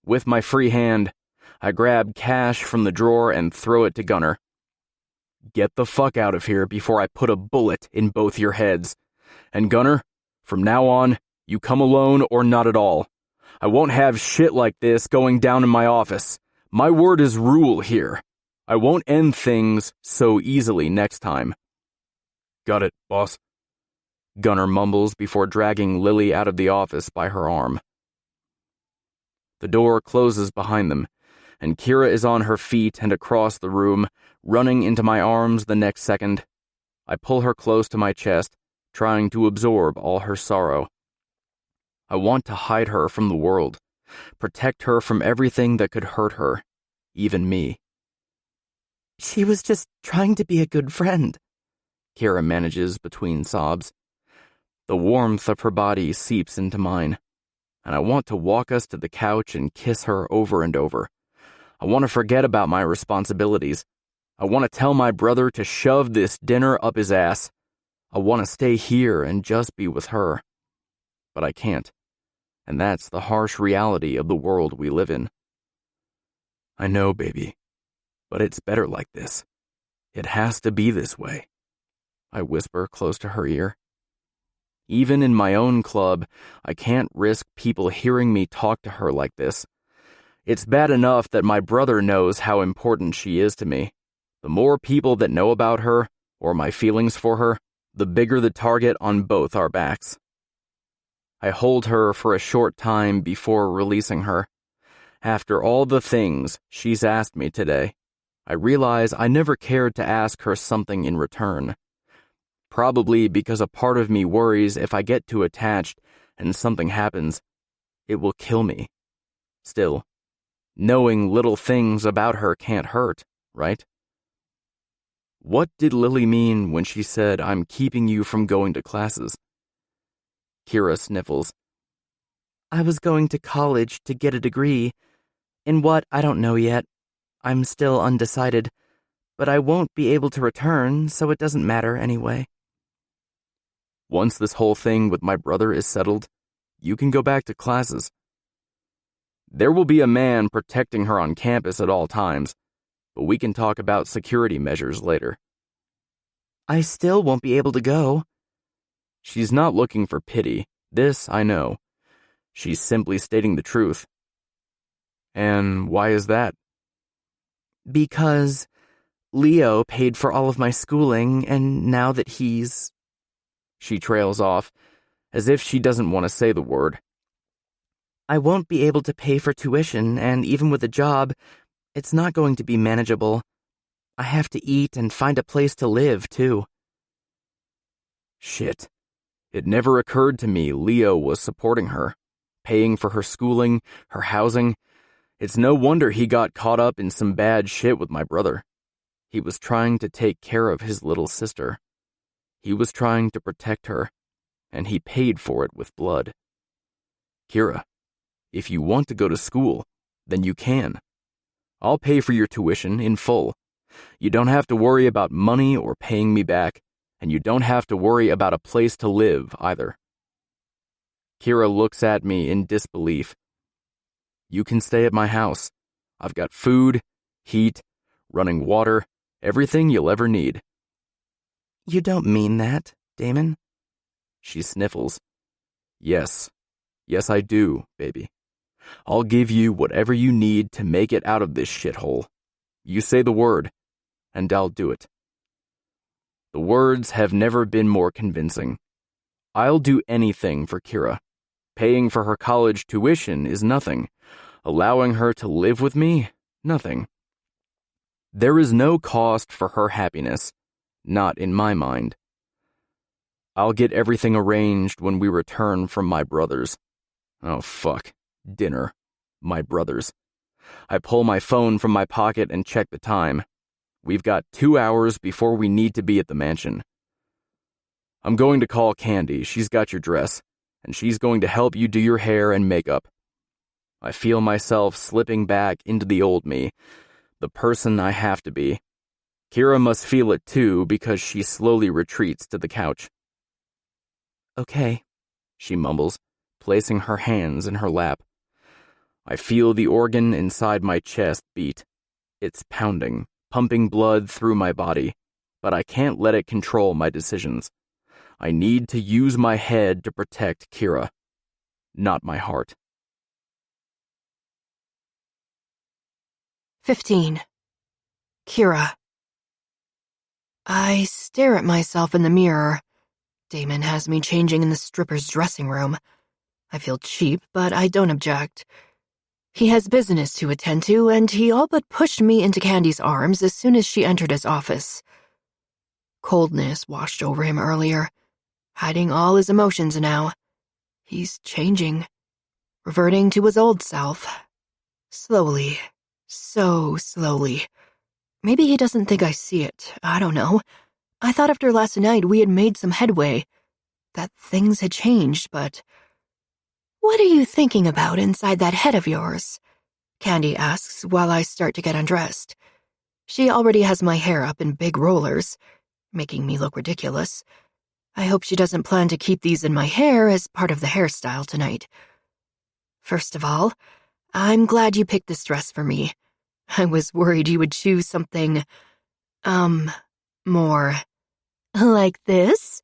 With my free hand, I grab cash from the drawer and throw it to Gunnar. Get the fuck out of here before I put a bullet in both your heads. And Gunnar, from now on, you come alone or not at all. I won't have shit like this going down in my office. My word is rule here. I won't end things so easily next time. Got it, boss. Gunnar mumbles before dragging Lily out of the office by her arm. The door closes behind them, and Kira is on her feet and across the room, running into my arms the next second. I pull her close to my chest, trying to absorb all her sorrow. I want to hide her from the world, protect her from everything that could hurt her, even me. She was just trying to be a good friend, Kira manages between sobs. The warmth of her body seeps into mine, and I want to walk us to the couch and kiss her over and over. I want to forget about my responsibilities. I want to tell my brother to shove this dinner up his ass. I want to stay here and just be with her. But I can't, and that's the harsh reality of the world we live in. I know, baby, but it's better like this. It has to be this way, I whisper close to her ear. Even in my own club, I can't risk people hearing me talk to her like this. It's bad enough that my brother knows how important she is to me. The more people that know about her, or my feelings for her, the bigger the target on both our backs. I hold her for a short time before releasing her. After all the things she's asked me today, I realize I never cared to ask her something in return. Probably because a part of me worries if I get too attached and something happens, it will kill me. Still, knowing little things about her can't hurt, right? What did Lily mean when she said, "I'm keeping you from going to classes"? Kira sniffles. I was going to college to get a degree. In what, I don't know yet. I'm still undecided, but I won't be able to return, so it doesn't matter anyway. Once this whole thing with my brother is settled, you can go back to classes. There will be a man protecting her on campus at all times, but we can talk about security measures later. I still won't be able to go. She's not looking for pity. This I know. She's simply stating the truth. And why is that? Because Leo paid for all of my schooling, and now that he's... She trails off, as if she doesn't want to say the word. I won't be able to pay for tuition, and even with a job, it's not going to be manageable. I have to eat and find a place to live, too. Shit. It never occurred to me Leo was supporting her, paying for her schooling, her housing. It's no wonder he got caught up in some bad shit with my brother. He was trying to take care of his little sister. He was trying to protect her, and he paid for it with blood. Kira, if you want to go to school, then you can. I'll pay for your tuition in full. You don't have to worry about money or paying me back, and you don't have to worry about a place to live either. Kira looks at me in disbelief. You can stay at my house. I've got food, heat, running water, everything you'll ever need. You don't mean that, Damon? She sniffles. Yes. Yes, I do, baby. I'll give you whatever you need to make it out of this shithole. You say the word, and I'll do it. The words have never been more convincing. I'll do anything for Kira. Paying for her college tuition is nothing. Allowing her to live with me, nothing. There is no cost for her happiness, not in my mind. I'll get everything arranged when we return from my brother's. Oh, fuck. Dinner. My brother's. I pull my phone from my pocket and check the time. We've got 2 hours before we need to be at the mansion. I'm going to call Candy. She's got your dress, and she's going to help you do your hair and makeup. I feel myself slipping back into the old me, the person I have to be. Kira must feel it too because she slowly retreats to the couch. Okay, she mumbles, placing her hands in her lap. I feel the organ inside my chest beat. It's pounding, pumping blood through my body, but I can't let it control my decisions. I need to use my head to protect Kira, not my heart. 15. Kira. I stare at myself in the mirror. Damon has me changing in the stripper's dressing room. I feel cheap, but I don't object. He has business to attend to, and he all but pushed me into Candy's arms as soon as she entered his office. Coldness washed over him earlier, hiding all his emotions now. He's changing, reverting to his old self. Slowly. So slowly. Maybe he doesn't think I see it. I don't know. I thought after last night we had made some headway, that things had changed, but... What are you thinking about inside that head of yours? Candy asks while I start to get undressed. She already has my hair up in big rollers, making me look ridiculous. I hope she doesn't plan to keep these in my hair as part of the hairstyle tonight. First of all, I'm glad you picked this dress for me. I was worried you would choose something, more like this.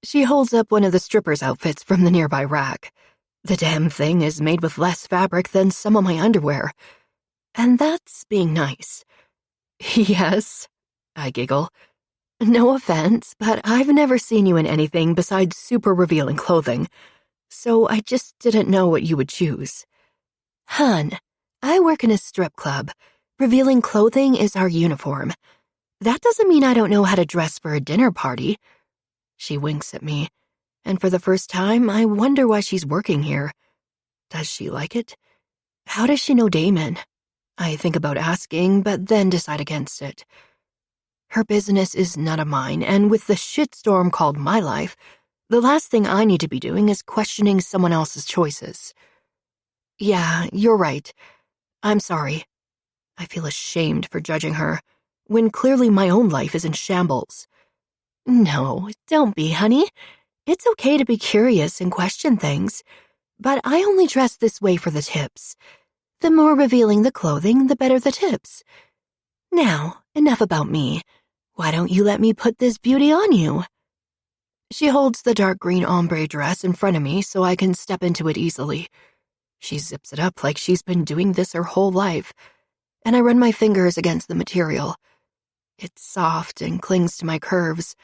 She holds up one of the stripper's outfits from the nearby rack. The damn thing is made with less fabric than some of my underwear. And that's being nice. Yes, I giggle. No offense, but I've never seen you in anything besides super revealing clothing, so I just didn't know what you would choose. Hun, I work in a strip club. Revealing clothing is our uniform. That doesn't mean I don't know how to dress for a dinner party. She winks at me, and for the first time, I wonder why she's working here. Does she like it? How does she know Damon? I think about asking, but then decide against it. Her business is none of mine, and with the shitstorm called my life, the last thing I need to be doing is questioning someone else's choices. Yeah, you're right. I'm sorry. I feel ashamed for judging her, when clearly my own life is in shambles. No, don't be, honey. It's okay to be curious and question things, but I only dress this way for the tips. The more revealing the clothing, the better the tips. Now, enough about me. Why don't you let me put this beauty on you? She holds the dark green ombre dress in front of me so I can step into it easily. She zips it up like she's been doing this her whole life, and I run my fingers against the material. It's soft and clings to my curves.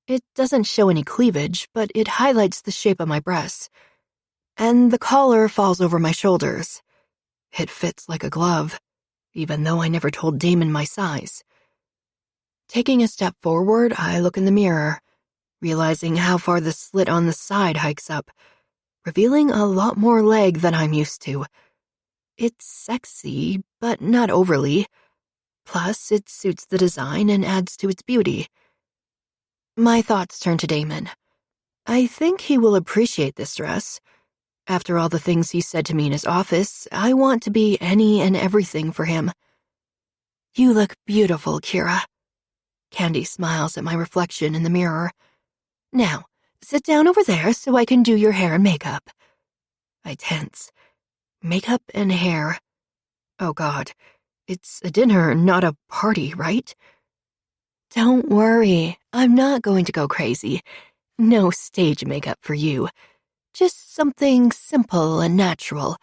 It doesn't show any cleavage, but it highlights the shape of my breasts. And the collar falls over my shoulders. It fits like a glove, even though I never told Damon my size. Taking a step forward, I look in the mirror, realizing how far the slit on the side hikes up, revealing a lot more leg than I'm used to. It's sexy, but not overly. Plus, it suits the design and adds to its beauty. My thoughts turn to Damon. I think he will appreciate this dress. After all the things he said to me in his office, I want to be any and everything for him. You look beautiful, Kira. Candy smiles at my reflection in the mirror. Now, sit down over there so I can do your hair and makeup. I tense. Makeup and hair. Oh God, it's a dinner, not a party, right? Don't worry, I'm not going to go crazy. No stage makeup for you. Just something simple and natural.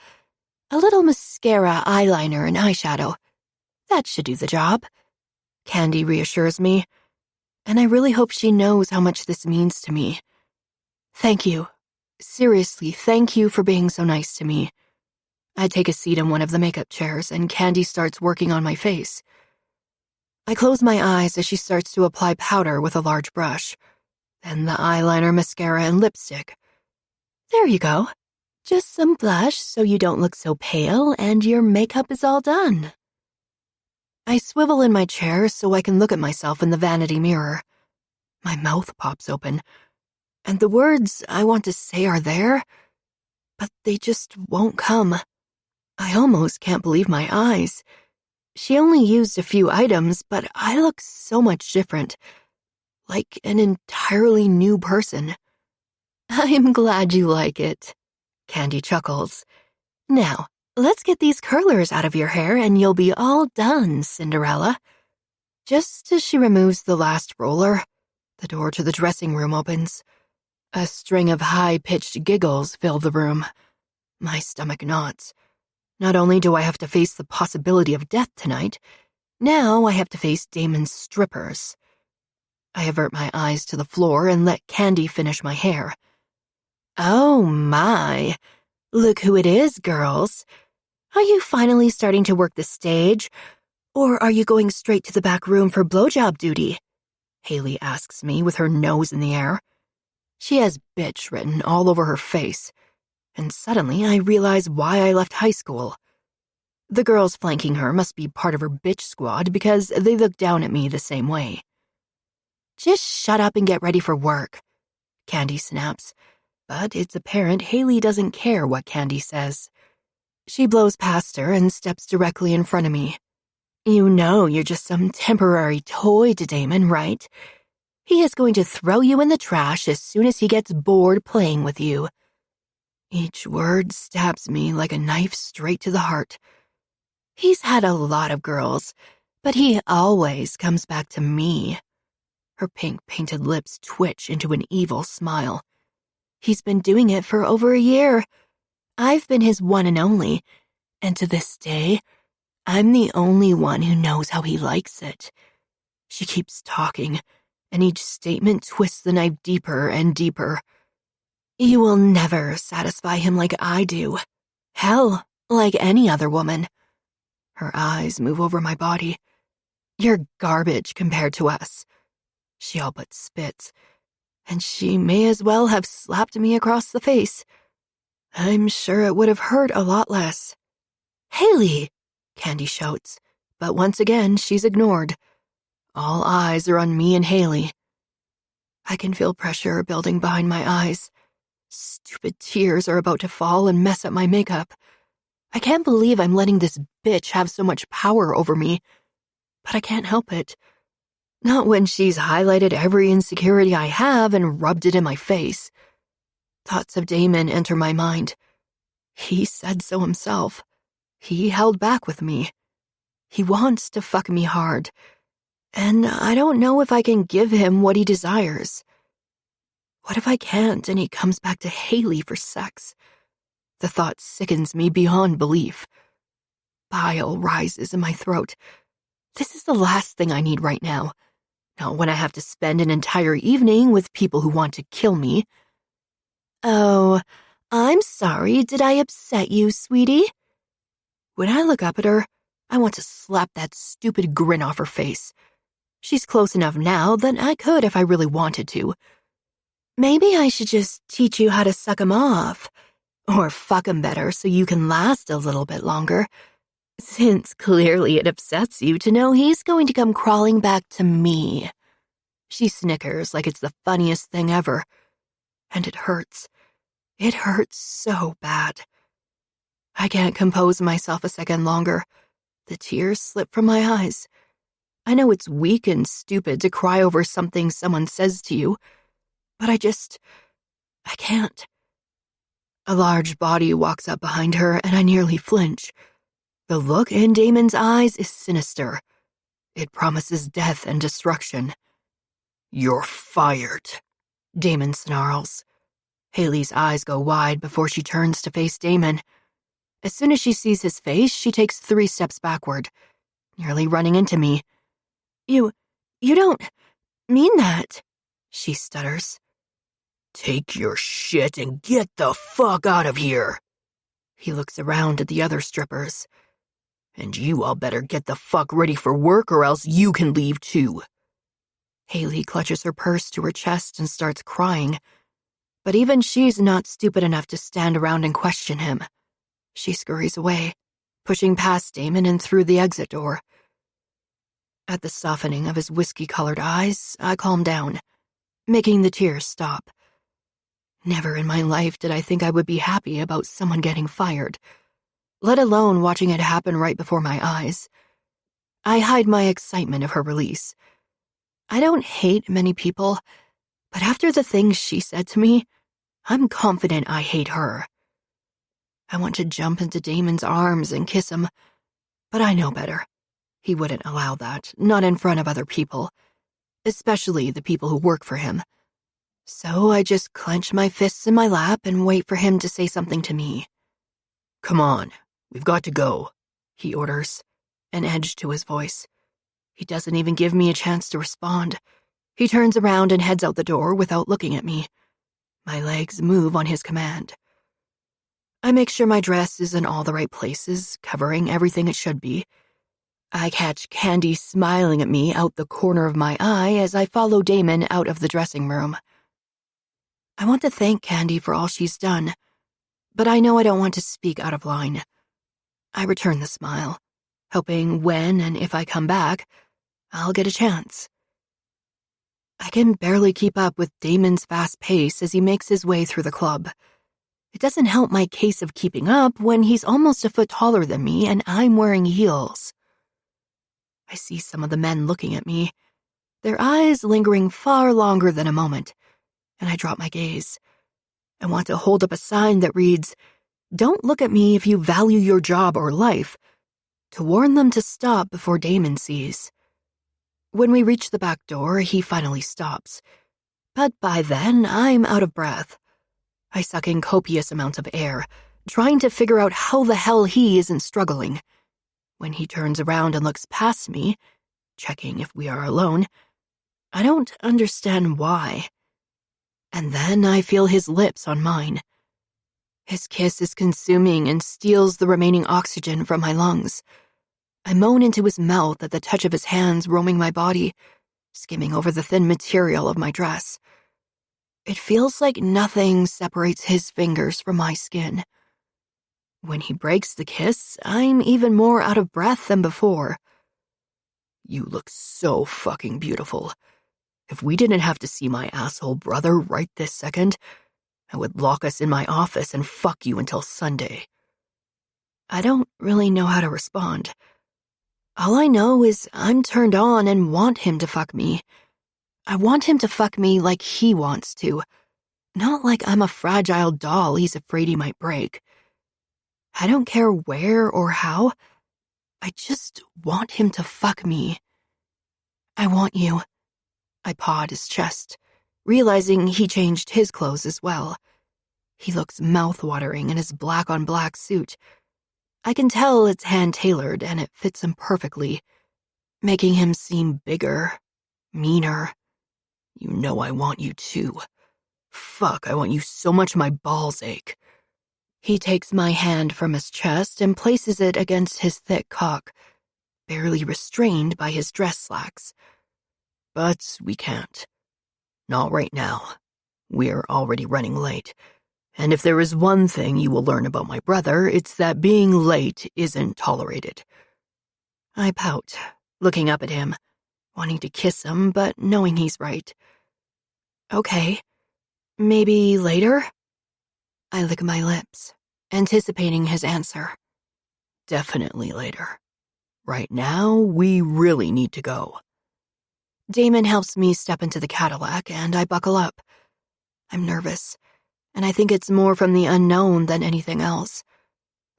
A little mascara, eyeliner, and eyeshadow. That should do the job. Candy reassures me, and I really hope she knows how much this means to me. Thank you. Seriously, thank you for being so nice to me. I take a seat in one of the makeup chairs, and Candy starts working on my face. I close my eyes as she starts to apply powder with a large brush, then the eyeliner, mascara, and lipstick. There you go. Just some blush so you don't look so pale, and your makeup is all done. I swivel in my chair so I can look at myself in the vanity mirror. My mouth pops open, and the words I want to say are there, but they just won't come. I almost can't believe my eyes. She only used a few items, but I look so much different, like an entirely new person. I'm glad you like it. Candy chuckles. Now, let's get these curlers out of your hair and you'll be all done, Cinderella. Just as she removes the last roller, the door to the dressing room opens. A string of high-pitched giggles fill the room. My stomach knots. Not only do I have to face the possibility of death tonight, now I have to face Damon's strippers. I avert my eyes to the floor and let Candy finish my hair. Oh my, look who it is, girls. Are you finally starting to work the stage, or are you going straight to the back room for blowjob duty? Haley asks me with her nose in the air. She has bitch written all over her face, and suddenly I realize why I left high school. The girls flanking her must be part of her bitch squad because they look down at me the same way. Just shut up and get ready for work, Candy snaps, but it's apparent Haley doesn't care what Candy says. She blows past her and steps directly in front of me. You know you're just some temporary toy to Damon, right? He is going to throw you in the trash as soon as he gets bored playing with you. Each word stabs me like a knife straight to the heart. He's had a lot of girls, but he always comes back to me. Her pink painted lips twitch into an evil smile. He's been doing it for over a year. I've been his one and only, and to this day, I'm the only one who knows how he likes it. She keeps talking, and each statement twists the knife deeper and deeper. You will never satisfy him like I do. Hell, like any other woman. Her eyes move over my body. You're garbage compared to us. She all but spits, and she may as well have slapped me across the face. I'm sure it would have hurt a lot less. Haley, Candy shouts, but once again she's ignored. All eyes are on me and Haley. I can feel pressure building behind my eyes. Stupid tears are about to fall and mess up my makeup. I can't believe I'm letting this bitch have so much power over me, but I can't help it. Not when she's highlighted every insecurity I have and rubbed it in my face. Thoughts of Damon enter my mind. He said so himself. He held back with me. He wants to fuck me hard, and I don't know if I can give him what he desires. What if I can't and he comes back to Haley for sex? The thought sickens me beyond belief. Bile rises in my throat. This is the last thing I need right now. Not when I have to spend an entire evening with people who want to kill me. Oh, I'm sorry. Did I upset you, sweetie? When I look up at her, I want to slap that stupid grin off her face. She's close enough now that I could if I really wanted to. Maybe I should just teach you how to suck 'em off. Or fuck 'em better so you can last a little bit longer. Since clearly it upsets you to know he's going to come crawling back to me. She snickers like it's the funniest thing ever. And it hurts. It hurts so bad. I can't compose myself a second longer. The tears slip from my eyes. I know it's weak and stupid to cry over something someone says to you, but I can't. A large body walks up behind her and I nearly flinch. The look in Damon's eyes is sinister. It promises death and destruction. You're fired, Damon snarls. Haley's eyes go wide before she turns to face Damon. As soon as she sees his face, she takes 3 steps backward, nearly running into me. You don't mean that, she stutters. Take your shit and get the fuck out of here. He looks around at the other strippers. And you all better get the fuck ready for work or else you can leave too. Haley clutches her purse to her chest and starts crying. But even she's not stupid enough to stand around and question him. She scurries away, pushing past Damon and through the exit door. At the softening of his whiskey-colored eyes, I calm down, making the tears stop. Never in my life did I think I would be happy about someone getting fired, let alone watching it happen right before my eyes. I hide my excitement of her release. I don't hate many people, but after the things she said to me, I'm confident I hate her. I want to jump into Damon's arms and kiss him, but I know better. He wouldn't allow that, not in front of other people, especially the people who work for him. So I just clench my fists in my lap and wait for him to say something to me. Come on, we've got to go, he orders, an edge to his voice. He doesn't even give me a chance to respond. He turns around and heads out the door without looking at me. My legs move on his command. I make sure my dress is in all the right places, covering everything it should be. I catch Candy smiling at me out the corner of my eye as I follow Damon out of the dressing room. I want to thank Candy for all she's done, but I know I don't want to speak out of line. I return the smile, hoping when and if I come back, I'll get a chance. I can barely keep up with Damon's fast pace as he makes his way through the club. It doesn't help my case of keeping up when he's almost a foot taller than me and I'm wearing heels. I see some of the men looking at me, their eyes lingering far longer than a moment, and I drop my gaze. I want to hold up a sign that reads, "Don't look at me if you value your job or life," to warn them to stop before Damon sees. When we reach the back door, he finally stops. But by then, I'm out of breath. I suck in copious amounts of air, trying to figure out how the hell he isn't struggling. When he turns around and looks past me, checking if we are alone, I don't understand why. And then I feel his lips on mine. His kiss is consuming and steals the remaining oxygen from my lungs. I moan into his mouth at the touch of his hands roaming my body, skimming over the thin material of my dress. It feels like nothing separates his fingers from my skin. When he breaks the kiss, I'm even more out of breath than before. You look so fucking beautiful. If we didn't have to see my asshole brother right this second, I would lock us in my office and fuck you until Sunday. I don't really know how to respond. All I know is I'm turned on and want him to fuck me. I want him to fuck me like he wants to, not like I'm a fragile doll he's afraid he might break. I don't care where or how. I just want him to fuck me. I want you. I pawed his chest, realizing he changed his clothes as well. He looks mouth-watering in his black-on-black suit. I can tell it's hand-tailored and it fits him perfectly, making him seem bigger, meaner. You know I want you too. Fuck, I want you so much my balls ache. He takes my hand from his chest and places it against his thick cock, barely restrained by his dress slacks. But we can't. Not right now. We're already running late. And if there is one thing you will learn about my brother, it's that being late isn't tolerated. I pout, looking up at him, wanting to kiss him, but knowing he's right. Okay, maybe later? I lick my lips, anticipating his answer. Definitely later. Right now, we really need to go. Damon helps me step into the Cadillac, and I buckle up. I'm nervous, and I think it's more from the unknown than anything else.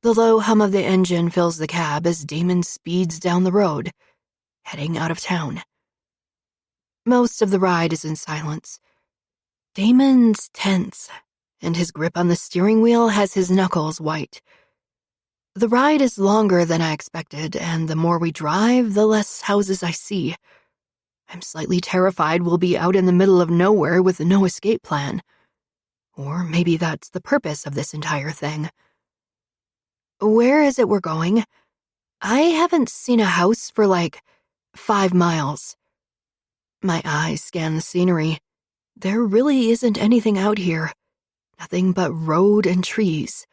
The low hum of the engine fills the cab as Damon speeds down the road, heading out of town. Most of the ride is in silence. Damon's tense, and his grip on the steering wheel has his knuckles white. The ride is longer than I expected, and the more we drive, the less houses I see. I'm slightly terrified we'll be out in the middle of nowhere with no escape plan. Or maybe that's the purpose of this entire thing. Where is it we're going? I haven't seen a house for like 5 miles. My eyes scan the scenery. There really isn't anything out here. Nothing but road and trees.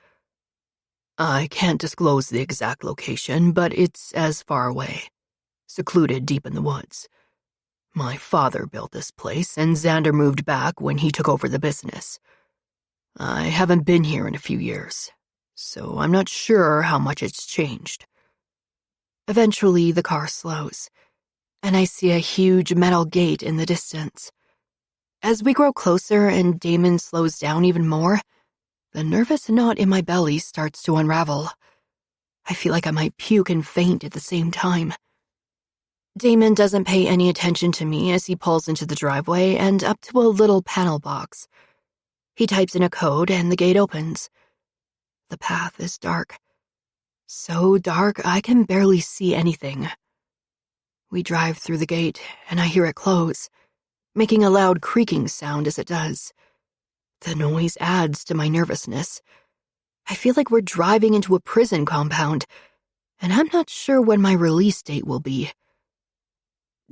I can't disclose the exact location, but it's as far away. Secluded deep in the woods. My father built this place, and Xander moved back when he took over the business. I haven't been here in a few years, so I'm not sure how much it's changed. Eventually, the car slows, and I see a huge metal gate in the distance. As we grow closer and Damon slows down even more, the nervous knot in my belly starts to unravel. I feel like I might puke and faint at the same time. Damon doesn't pay any attention to me as he pulls into the driveway and up to a little panel box. He types in a code and the gate opens. The path is dark. So dark I can barely see anything. We drive through the gate and I hear it close, making a loud creaking sound as it does. The noise adds to my nervousness. I feel like we're driving into a prison compound, and I'm not sure when my release date will be.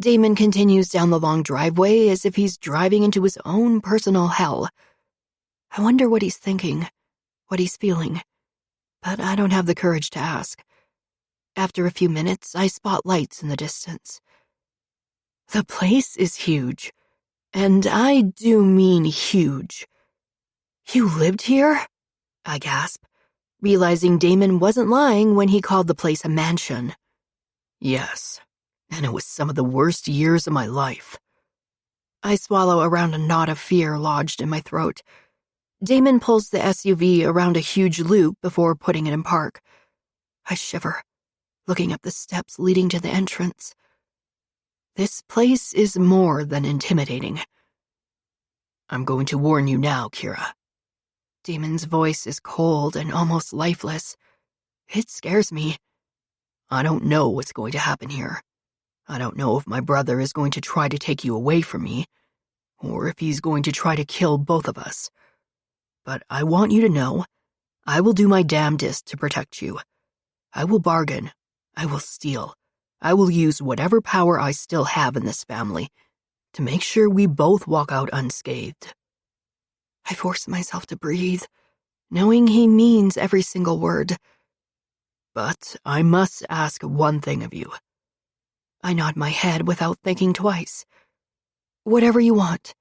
Damon continues down the long driveway as if he's driving into his own personal hell. I wonder what he's thinking, what he's feeling, but I don't have the courage to ask. After a few minutes, I spot lights in the distance. The place is huge, and I do mean huge. You lived here? I gasp, realizing Damon wasn't lying when he called the place a mansion. Yes, and it was some of the worst years of my life. I swallow around a knot of fear lodged in my throat. Damon pulls the SUV around a huge loop before putting it in park. I shiver, looking up the steps leading to the entrance. This place is more than intimidating. I'm going to warn you now, Kira. Damon's voice is cold and almost lifeless. It scares me. I don't know what's going to happen here. I don't know if my brother is going to try to take you away from me, or if he's going to try to kill both of us. But I want you to know, I will do my damnedest to protect you. I will bargain. I will steal. I will use whatever power I still have in this family to make sure we both walk out unscathed. I force myself to breathe, knowing he means every single word. But I must ask one thing of you. I nod my head without thinking twice. Whatever you want.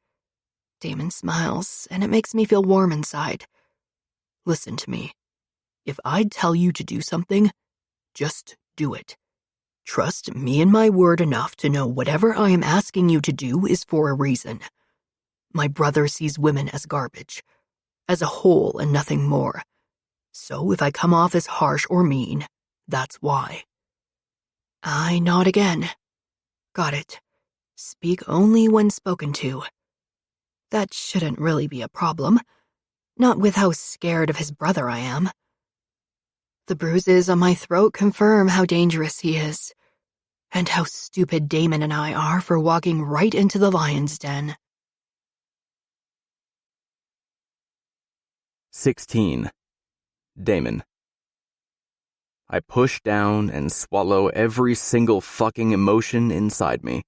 Damon smiles, and it makes me feel warm inside. Listen to me. If I tell you to do something, just do it. Trust me and my word enough to know whatever I am asking you to do is for a reason. My brother sees women as garbage, as a whole and nothing more. So if I come off as harsh or mean, that's why. I nod again. Got it. Speak only when spoken to. That shouldn't really be a problem. Not with how scared of his brother I am. The bruises on my throat confirm how dangerous he is, and how stupid Damon and I are for walking right into the lion's den. 16. Damon. I push down and swallow every single fucking emotion inside me.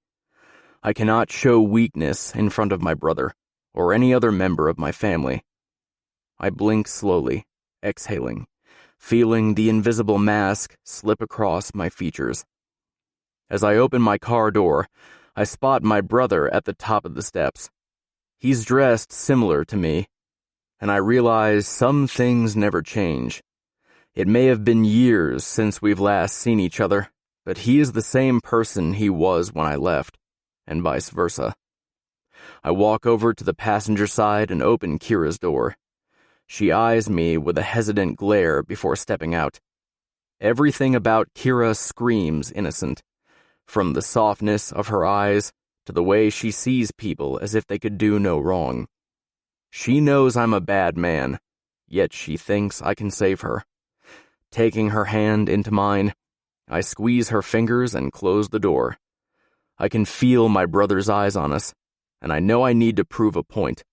I cannot show weakness in front of my brother, or any other member of my family. I blink slowly, exhaling, feeling the invisible mask slip across my features. As I open my car door, I spot my brother at the top of the steps. He's dressed similar to me, and I realize some things never change. It may have been years since we've last seen each other, but he is the same person he was when I left, and vice versa. I walk over to the passenger side and open Kira's door. She eyes me with a hesitant glare before stepping out. Everything about Kira screams innocent, from the softness of her eyes to the way she sees people as if they could do no wrong. She knows I'm a bad man, yet she thinks I can save her. Taking her hand into mine, I squeeze her fingers and close the door. I can feel my brother's eyes on us, and I know I need to prove a point.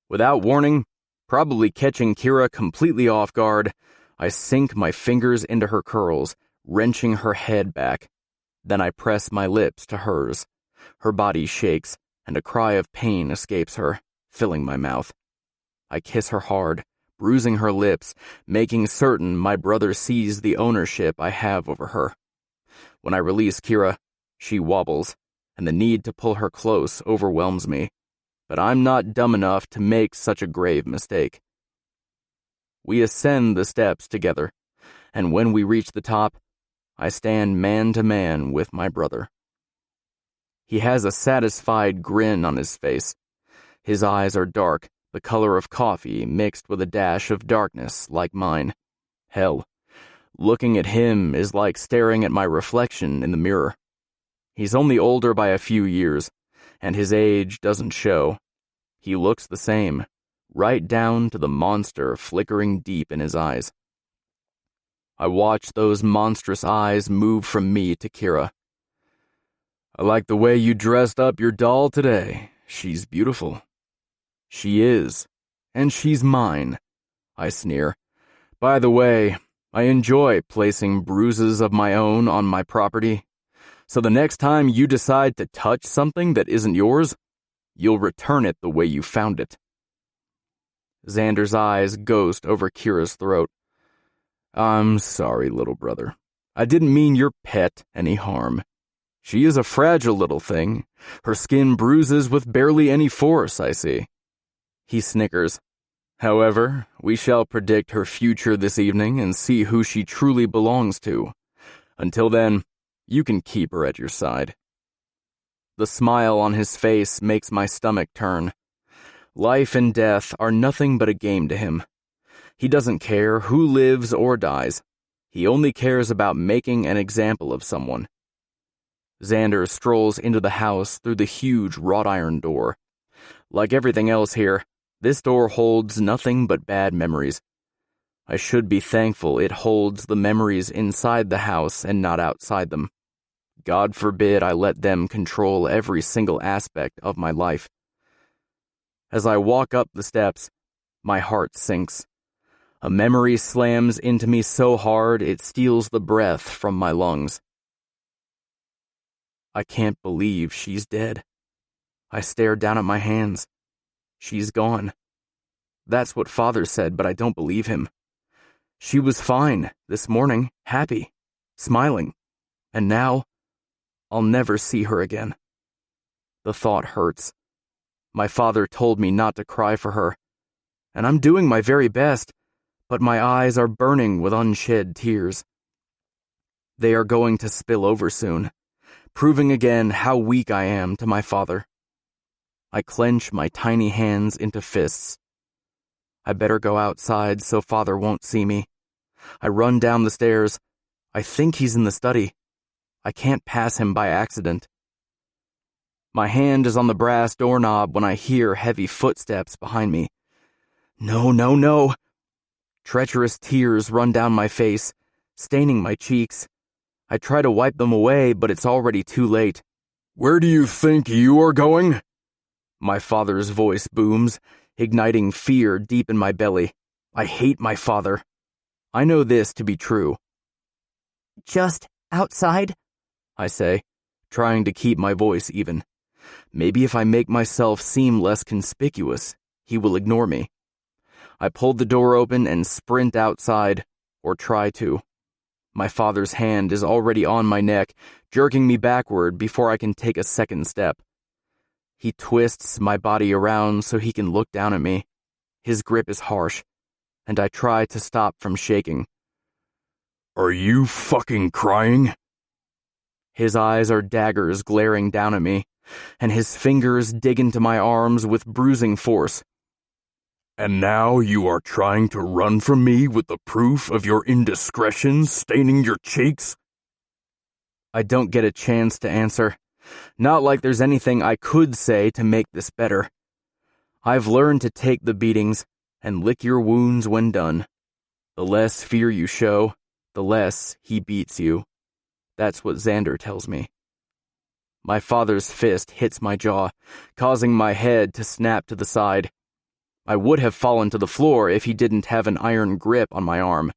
Without warning, probably catching Kira completely off guard, I sink my fingers into her curls, wrenching her head back. Then I press my lips to hers. Her body shakes, and a cry of pain escapes her, filling my mouth. I kiss her hard, bruising her lips, making certain my brother sees the ownership I have over her. When I release Kira, she wobbles, and the need to pull her close overwhelms me, but I'm not dumb enough to make such a grave mistake. We ascend the steps together, and when we reach the top, I stand man to man with my brother. He has a satisfied grin on his face. His eyes are dark, the color of coffee mixed with a dash of darkness like mine. Hell, looking at him is like staring at my reflection in the mirror. He's only older by a few years, and his age doesn't show. He looks the same, right down to the monster flickering deep in his eyes. I watch those monstrous eyes move from me to Kira. I like the way you dressed up your doll today. She's beautiful. She is, and she's mine, I sneer. By the way, I enjoy placing bruises of my own on my property. So the next time you decide to touch something that isn't yours, you'll return it the way you found it. Xander's eyes ghost over Kira's throat. I'm sorry, little brother. I didn't mean your pet any harm. She is a fragile little thing. Her skin bruises with barely any force, I see. He snickers. However, we shall predict her future this evening and see who she truly belongs to. Until then, you can keep her at your side. The smile on his face makes my stomach turn. Life and death are nothing but a game to him. He doesn't care who lives or dies. He only cares about making an example of someone. Xander strolls into the house through the huge wrought iron door. Like everything else here, this door holds nothing but bad memories. I should be thankful it holds the memories inside the house and not outside them. God forbid I let them control every single aspect of my life. As I walk up the steps, my heart sinks. A memory slams into me so hard it steals the breath from my lungs. I can't believe she's dead. I stare down at my hands. She's gone. That's what Father said, but I don't believe him. She was fine this morning, happy, smiling, and now I'll never see her again. The thought hurts. My father told me not to cry for her, and I'm doing my very best, but my eyes are burning with unshed tears. They are going to spill over soon, proving again how weak I am to my father. I clench my tiny hands into fists. I better go outside so Father won't see me. I run down the stairs. I think he's in the study. I can't pass him by accident. My hand is on the brass doorknob when I hear heavy footsteps behind me. No, no, no. Treacherous tears run down my face, staining my cheeks. I try to wipe them away, but it's already too late. Where do you think you are going? My father's voice booms, igniting fear deep in my belly. I hate my father. I know this to be true. Just outside, I say, trying to keep my voice even. Maybe if I make myself seem less conspicuous, he will ignore me. I pull the door open and sprint outside, or try to. My father's hand is already on my neck, jerking me backward before I can take a second step. He twists my body around so he can look down at me. His grip is harsh, and I try to stop from shaking. Are you fucking crying? His eyes are daggers glaring down at me, and his fingers dig into my arms with bruising force. And now you are trying to run from me with the proof of your indiscretion staining your cheeks? I don't get a chance to answer. Not like there's anything I could say to make this better. I've learned to take the beatings and lick your wounds when done. The less fear you show, the less he beats you. That's what Xander tells me. My father's fist hits my jaw, causing my head to snap to the side. I would have fallen to the floor if he didn't have an iron grip on my arm.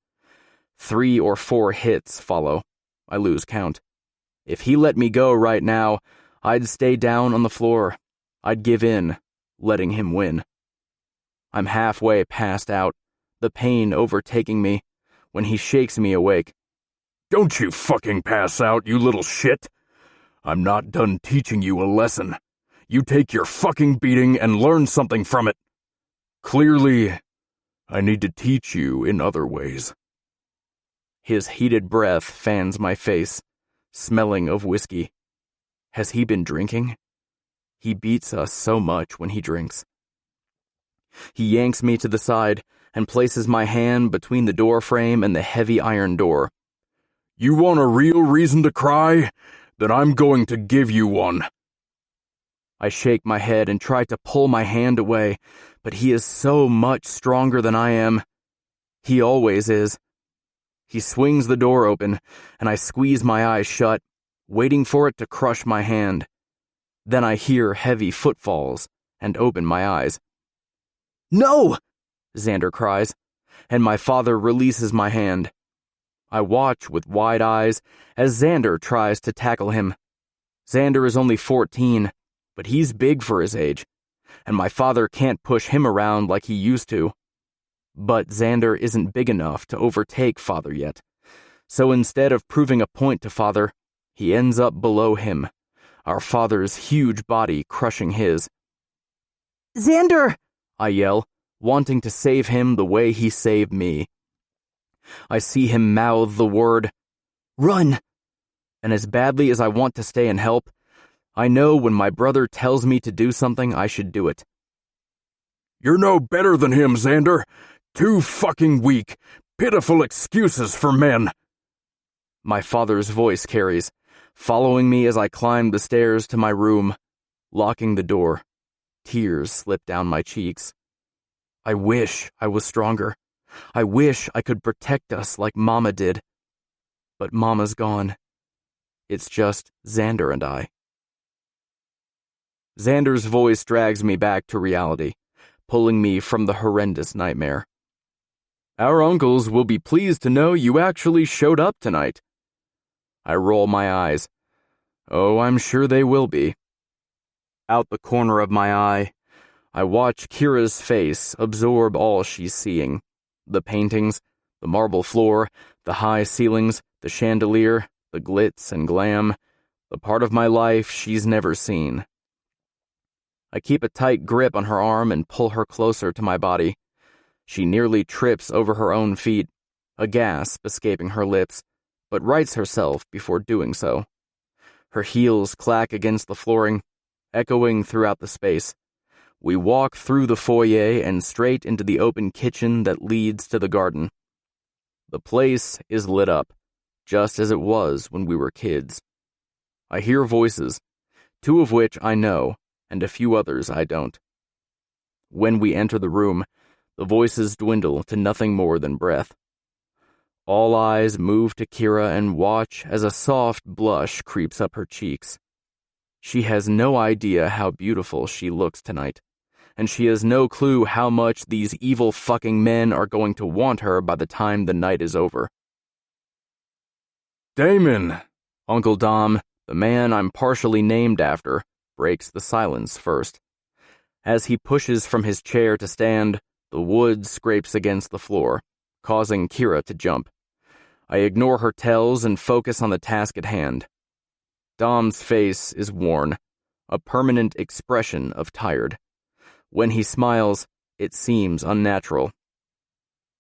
3 or 4 hits follow. I lose count. If he let me go right now, I'd stay down on the floor. I'd give in, letting him win. I'm halfway passed out, the pain overtaking me, when he shakes me awake. Don't you fucking pass out, you little shit! I'm not done teaching you a lesson. You take your fucking beating and learn something from it. Clearly, I need to teach you in other ways. His heated breath fans my face, smelling of whiskey. Has he been drinking? He beats us so much when he drinks. He yanks me to the side and places my hand between the door frame and the heavy iron door. You want a real reason to cry? Then I'm going to give you one. I shake my head and try to pull my hand away, but he is so much stronger than I am. He always is. He swings the door open, and I squeeze my eyes shut, waiting for it to crush my hand. Then I hear heavy footfalls and open my eyes. No! Xander cries, and my father releases my hand. I watch with wide eyes as Xander tries to tackle him. Xander is only 14, but he's big for his age, and my father can't push him around like he used to. But Xander isn't big enough to overtake Father yet, so instead of proving a point to Father, he ends up below him, our father's huge body crushing his. Xander! I yell, wanting to save him the way he saved me. I see him mouth the word, "Run!" And as badly as I want to stay and help, I know when my brother tells me to do something, I should do it. You're no better than him, Xander. Too fucking weak. Pitiful excuses for men. My father's voice carries, following me as I climb the stairs to my room, locking the door. Tears slip down my cheeks. I wish I was stronger. I wish I could protect us like Mama did. But Mama's gone. It's just Xander and I. Xander's voice drags me back to reality, pulling me from the horrendous nightmare. Our uncles will be pleased to know you actually showed up tonight. I roll my eyes. Oh, I'm sure they will be. Out the corner of my eye, I watch Kira's face absorb all she's seeing. The paintings, the marble floor, the high ceilings, the chandelier, the glitz and glam, the part of my life she's never seen. I keep a tight grip on her arm and pull her closer to my body. She nearly trips over her own feet, a gasp escaping her lips, but rights herself before doing so. Her heels clack against the flooring, echoing throughout the space. We walk through the foyer and straight into the open kitchen that leads to the garden. The place is lit up, just as it was when we were kids. I hear voices, 2 of which I know, and a few others I don't. When we enter the room, the voices dwindle to nothing more than breath. All eyes move to Kira and watch as a soft blush creeps up her cheeks. She has no idea how beautiful she looks tonight, and she has no clue how much these evil fucking men are going to want her by the time the night is over. Damon! Uncle Dom, the man I'm partially named after, breaks the silence first. As he pushes from his chair to stand, the wood scrapes against the floor, causing Kira to jump. I ignore her tells and focus on the task at hand. Dom's face is worn, a permanent expression of tired. When he smiles, it seems unnatural.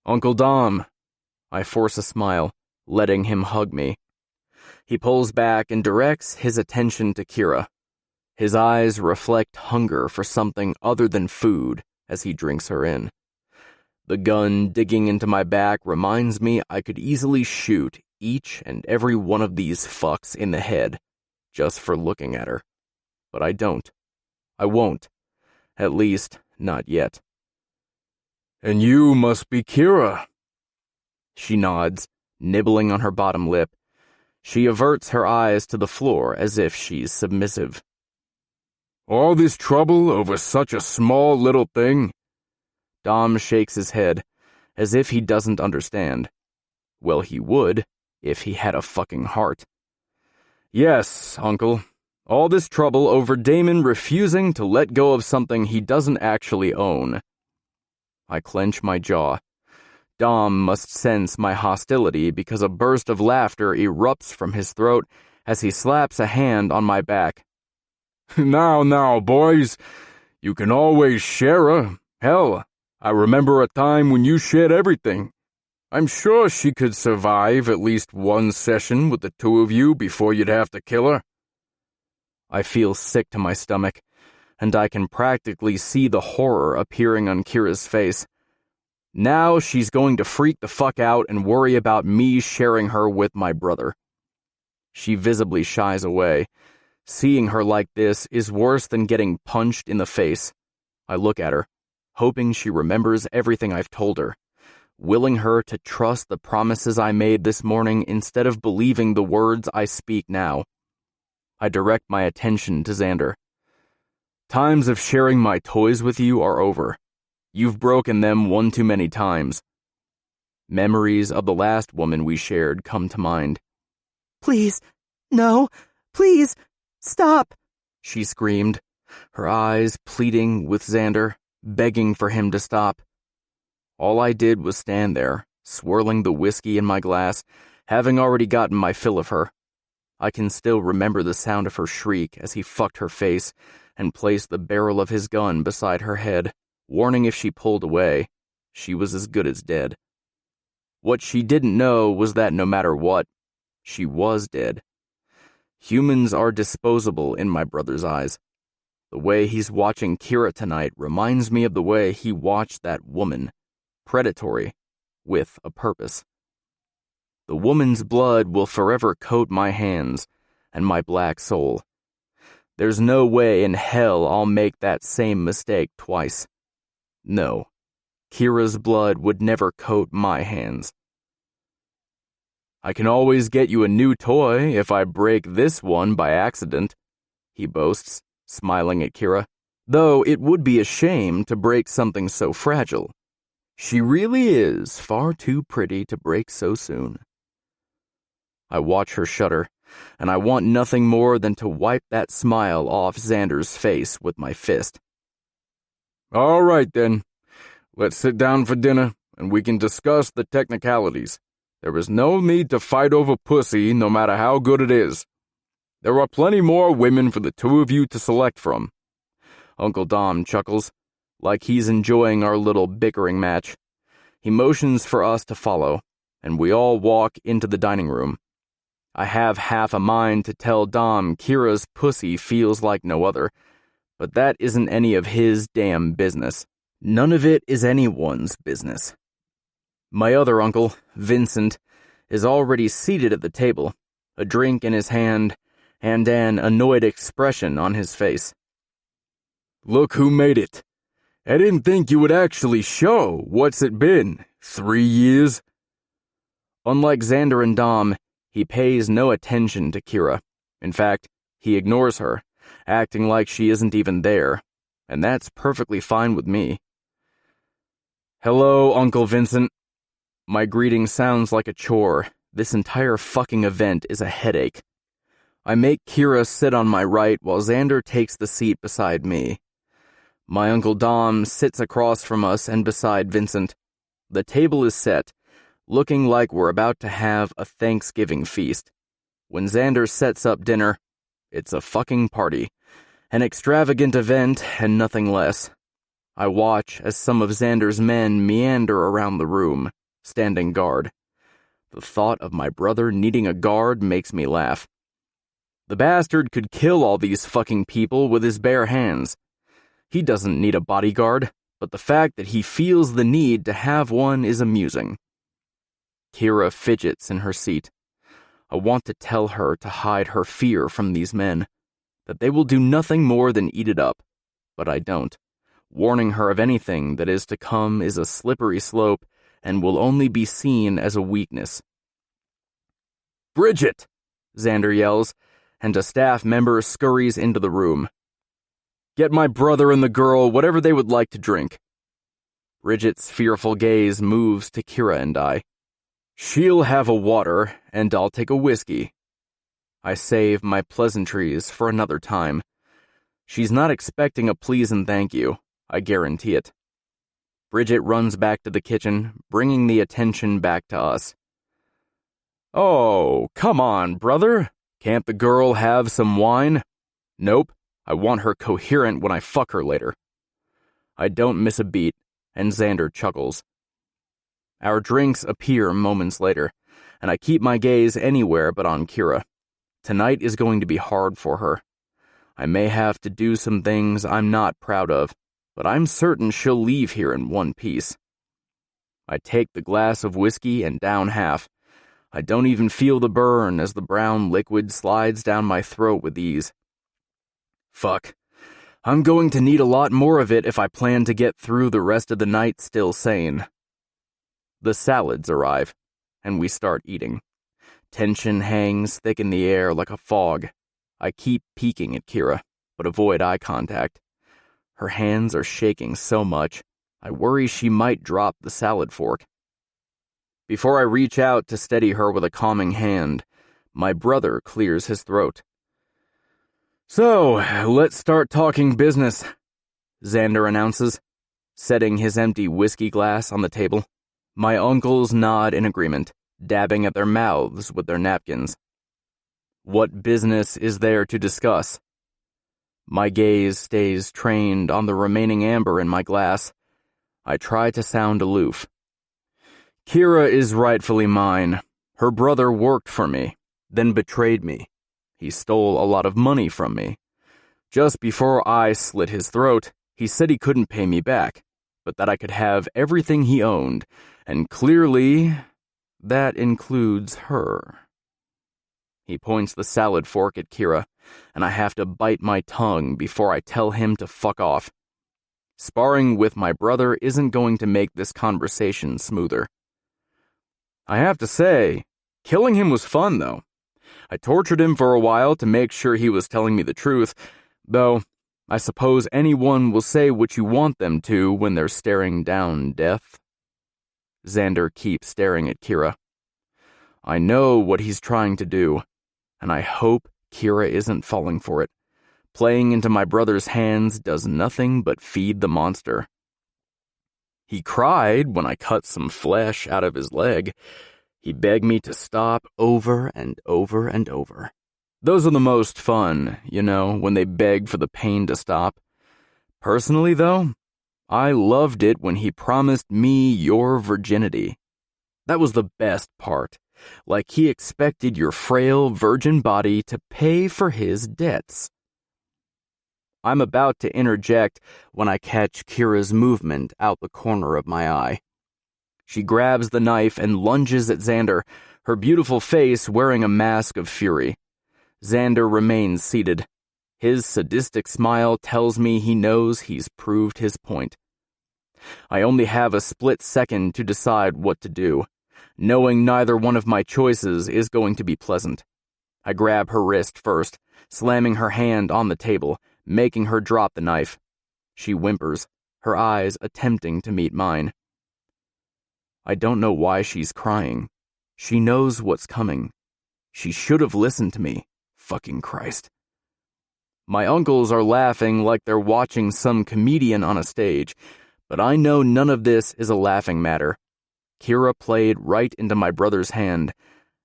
Uncle Dom. I force a smile, letting him hug me. He pulls back and directs his attention to Kira. His eyes reflect hunger for something other than food as he drinks her in. The gun digging into my back reminds me I could easily shoot each and every one of these fucks in the head just for looking at her. But I don't. I won't. At least, not yet. And you must be Kira. She nods, nibbling on her bottom lip. She averts her eyes to the floor as if she's submissive. All this trouble over such a small little thing? Dom shakes his head, as if he doesn't understand. Well, he would, if he had a fucking heart. Yes, Uncle. All this trouble over Damon refusing to let go of something he doesn't actually own. I clench my jaw. Dom must sense my hostility because a burst of laughter erupts from his throat as he slaps a hand on my back. Now, boys. You can always share her. Hell, I remember a time when you shared everything. I'm sure she could survive at least one session with the 2 of you before you'd have to kill her. I feel sick to my stomach, and I can practically see the horror appearing on Kira's face. Now she's going to freak the fuck out and worry about me sharing her with my brother. She visibly shies away. Seeing her like this is worse than getting punched in the face. I look at her, hoping she remembers everything I've told her, willing her to trust the promises I made this morning instead of believing the words I speak now. I direct my attention to Xander. Times of sharing my toys with you are over. You've broken them one too many times. Memories of the last woman we shared come to mind. Please, no, please, stop, she screamed, her eyes pleading with Xander, begging for him to stop. All I did was stand there, swirling the whiskey in my glass, having already gotten my fill of her. I can still remember the sound of her shriek as he fucked her face and placed the barrel of his gun beside her head, warning if she pulled away, she was as good as dead. What she didn't know was that no matter what, she was dead. Humans are disposable in my brother's eyes. The way he's watching Kira tonight reminds me of the way he watched that woman, predatory, with a purpose. The woman's blood will forever coat my hands and my black soul. There's no way in hell I'll make that same mistake twice. No, Kira's blood would never coat my hands. I can always get you a new toy if I break this one by accident, he boasts, smiling at Kira, though it would be a shame to break something so fragile. She really is far too pretty to break so soon. I watch her shudder, and I want nothing more than to wipe that smile off Xander's face with my fist. All right, then. Let's sit down for dinner, and we can discuss the technicalities. There is no need to fight over pussy, no matter how good it is. There are plenty more women for the 2 of you to select from. Uncle Dom chuckles, like he's enjoying our little bickering match. He motions for us to follow, and we all walk into the dining room. I have half a mind to tell Dom Kira's pussy feels like no other, but that isn't any of his damn business. None of it is anyone's business. My other uncle, Vincent, is already seated at the table, a drink in his hand, and an annoyed expression on his face. Look who made it. I didn't think you would actually show. What's it been? 3 years? Unlike Xander and Dom, he pays no attention to Kira. In fact, he ignores her, acting like she isn't even there, and that's perfectly fine with me. Hello, Uncle Vincent. My greeting sounds like a chore. This entire fucking event is a headache. I make Kira sit on my right while Xander takes the seat beside me. My Uncle Dom sits across from us and beside Vincent. The table is set, looking like we're about to have a Thanksgiving feast. When Xander sets up dinner, it's a fucking party. An extravagant event and nothing less. I watch as some of Xander's men meander around the room, standing guard. The thought of my brother needing a guard makes me laugh. The bastard could kill all these fucking people with his bare hands. He doesn't need a bodyguard, but the fact that he feels the need to have one is amusing. Kira fidgets in her seat. I want to tell her to hide her fear from these men, that they will do nothing more than eat it up, but I don't. Warning her of anything that is to come is a slippery slope and will only be seen as a weakness. "Bridget!" Xander yells, and a staff member scurries into the room. "Get my brother and the girl whatever they would like to drink." Bridget's fearful gaze moves to Kira and I. "She'll have a water, and I'll take a whiskey." I save my pleasantries for another time. She's not expecting a please and thank you, I guarantee it. Bridget runs back to the kitchen, bringing the attention back to us. "Oh, come on, brother. Can't the girl have some wine?" "Nope. I want her coherent when I fuck her later." I don't miss a beat, and Xander chuckles. Our drinks appear moments later, and I keep my gaze anywhere but on Kira. Tonight is going to be hard for her. I may have to do some things I'm not proud of, but I'm certain she'll leave here in one piece. I take the glass of whiskey and down half. I don't even feel the burn as the brown liquid slides down my throat with ease. Fuck. I'm going to need a lot more of it if I plan to get through the rest of the night still sane. The salads arrive, and we start eating. Tension hangs thick in the air like a fog. I keep peeking at Kira, but avoid eye contact. Her hands are shaking so much, I worry she might drop the salad fork. Before I reach out to steady her with a calming hand, my brother clears his throat. "So, let's start talking business," Xander announces, setting his empty whiskey glass on the table. My uncles nod in agreement, dabbing at their mouths with their napkins. What business is there to discuss? My gaze stays trained on the remaining amber in my glass. I try to sound aloof. Kira is rightfully mine. Her brother worked for me, then betrayed me. He stole a lot of money from me. Just before I slit his throat, he said he couldn't pay me back, but that I could have everything he owned, and clearly, that includes her. He points the salad fork at Kira, and I have to bite my tongue before I tell him to fuck off. Sparring with my brother isn't going to make this conversation smoother. I have to say, killing him was fun, though. I tortured him for a while to make sure he was telling me the truth, though I suppose anyone will say what you want them to when they're staring down death. Xander keeps staring at Kira. I know what he's trying to do, and I hope Kira isn't falling for it. Playing into my brother's hands does nothing but feed the monster. He cried when I cut some flesh out of his leg. He begged me to stop over and over and over. Those are the most fun, when they beg for the pain to stop. Personally, though, I loved it when he promised me your virginity. That was the best part. Like he expected your frail virgin body to pay for his debts. I'm about to interject when I catch Kira's movement out the corner of my eye. She grabs the knife and lunges at Xander, her beautiful face wearing a mask of fury. Xander remains seated. His sadistic smile tells me he knows he's proved his point. I only have a split second to decide what to do, knowing neither one of my choices is going to be pleasant. I grab her wrist first, slamming her hand on the table, making her drop the knife. She whimpers, her eyes attempting to meet mine. I don't know why she's crying. She knows what's coming. She should have listened to me. Fucking Christ. My uncles are laughing like they're watching some comedian on a stage, but I know none of this is a laughing matter. Kira played right into my brother's hand,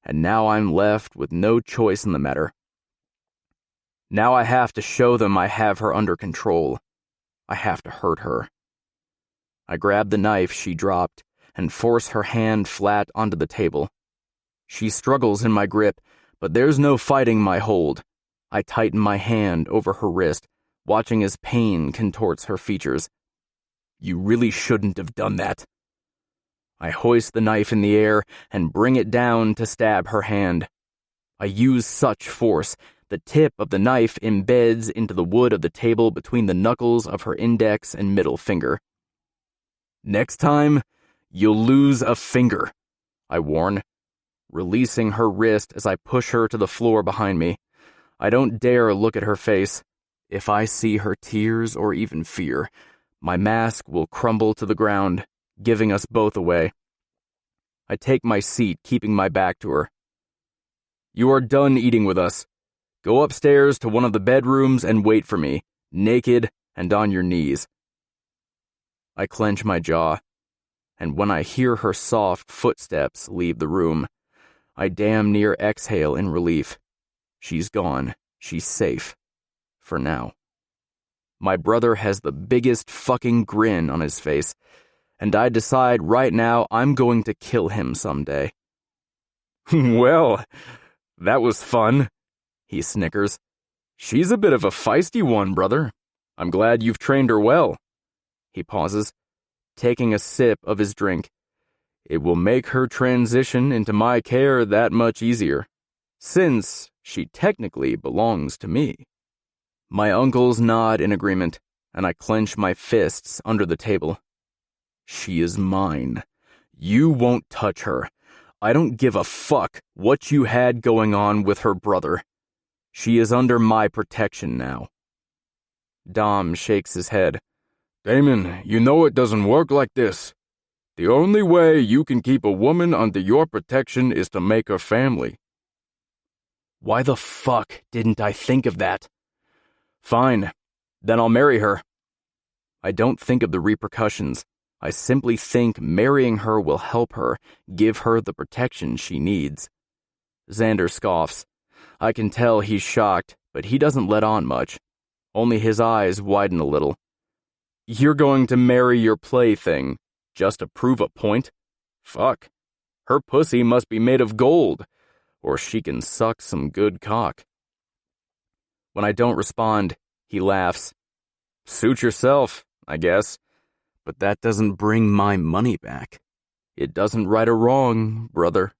and now I'm left with no choice in the matter. Now I have to show them I have her under control. I have to hurt her. I grab the knife she dropped and force her hand flat onto the table. She struggles in my grip, but there's no fighting my hold. I tighten my hand over her wrist, watching as pain contorts her features. You really shouldn't have done that. I hoist the knife in the air and bring it down to stab her hand. I use such force, the tip of the knife embeds into the wood of the table between the knuckles of her index and middle finger. Next time, you'll lose a finger, I warn, releasing her wrist as I push her to the floor behind me. I don't dare look at her face. If I see her tears or even fear, my mask will crumble to the ground, giving us both away. I take my seat, keeping my back to her. You are done eating with us. Go upstairs to one of the bedrooms and wait for me, naked and on your knees. I clench my jaw, and when I hear her soft footsteps leave the room, I damn near exhale in relief. She's gone. She's safe. For now. My brother has the biggest fucking grin on his face, and I decide right now I'm going to kill him someday. Well, that was fun, he snickers. She's a bit of a feisty one, brother. I'm glad you've trained her well. He pauses, taking a sip of his drink. It will make her transition into my care that much easier, since she technically belongs to me. My uncles nod in agreement, and I clench my fists under the table. She is mine. You won't touch her. I don't give a fuck what you had going on with her brother. She is under my protection now. Dom shakes his head. Damon, you know it doesn't work like this. The only way you can keep a woman under your protection is to make her family. Why the fuck didn't I think of that? Fine, then I'll marry her. I don't think of the repercussions. I simply think marrying her will help her, give her the protection she needs. Xander scoffs. I can tell he's shocked, but he doesn't let on much. Only his eyes widen a little. You're going to marry your plaything, just to prove a point? Fuck. Her pussy must be made of gold, or she can suck some good cock. When I don't respond, he laughs. Suit yourself, I guess. But that doesn't bring my money back. It doesn't right or wrong, brother.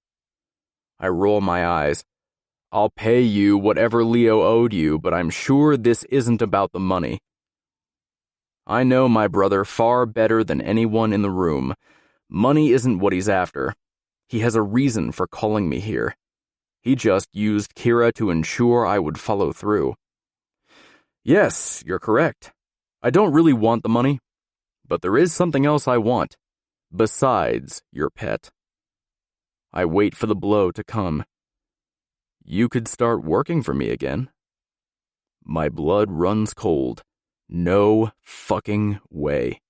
I roll my eyes. I'll pay you whatever Leo owed you, but I'm sure this isn't about the money. I know my brother far better than anyone in the room. Money isn't what he's after. He has a reason for calling me here. He just used Kira to ensure I would follow through. Yes, you're correct. I don't really want the money, but there is something else I want, besides your pet. I wait for the blow to come. You could start working for me again. My blood runs cold. No fucking way.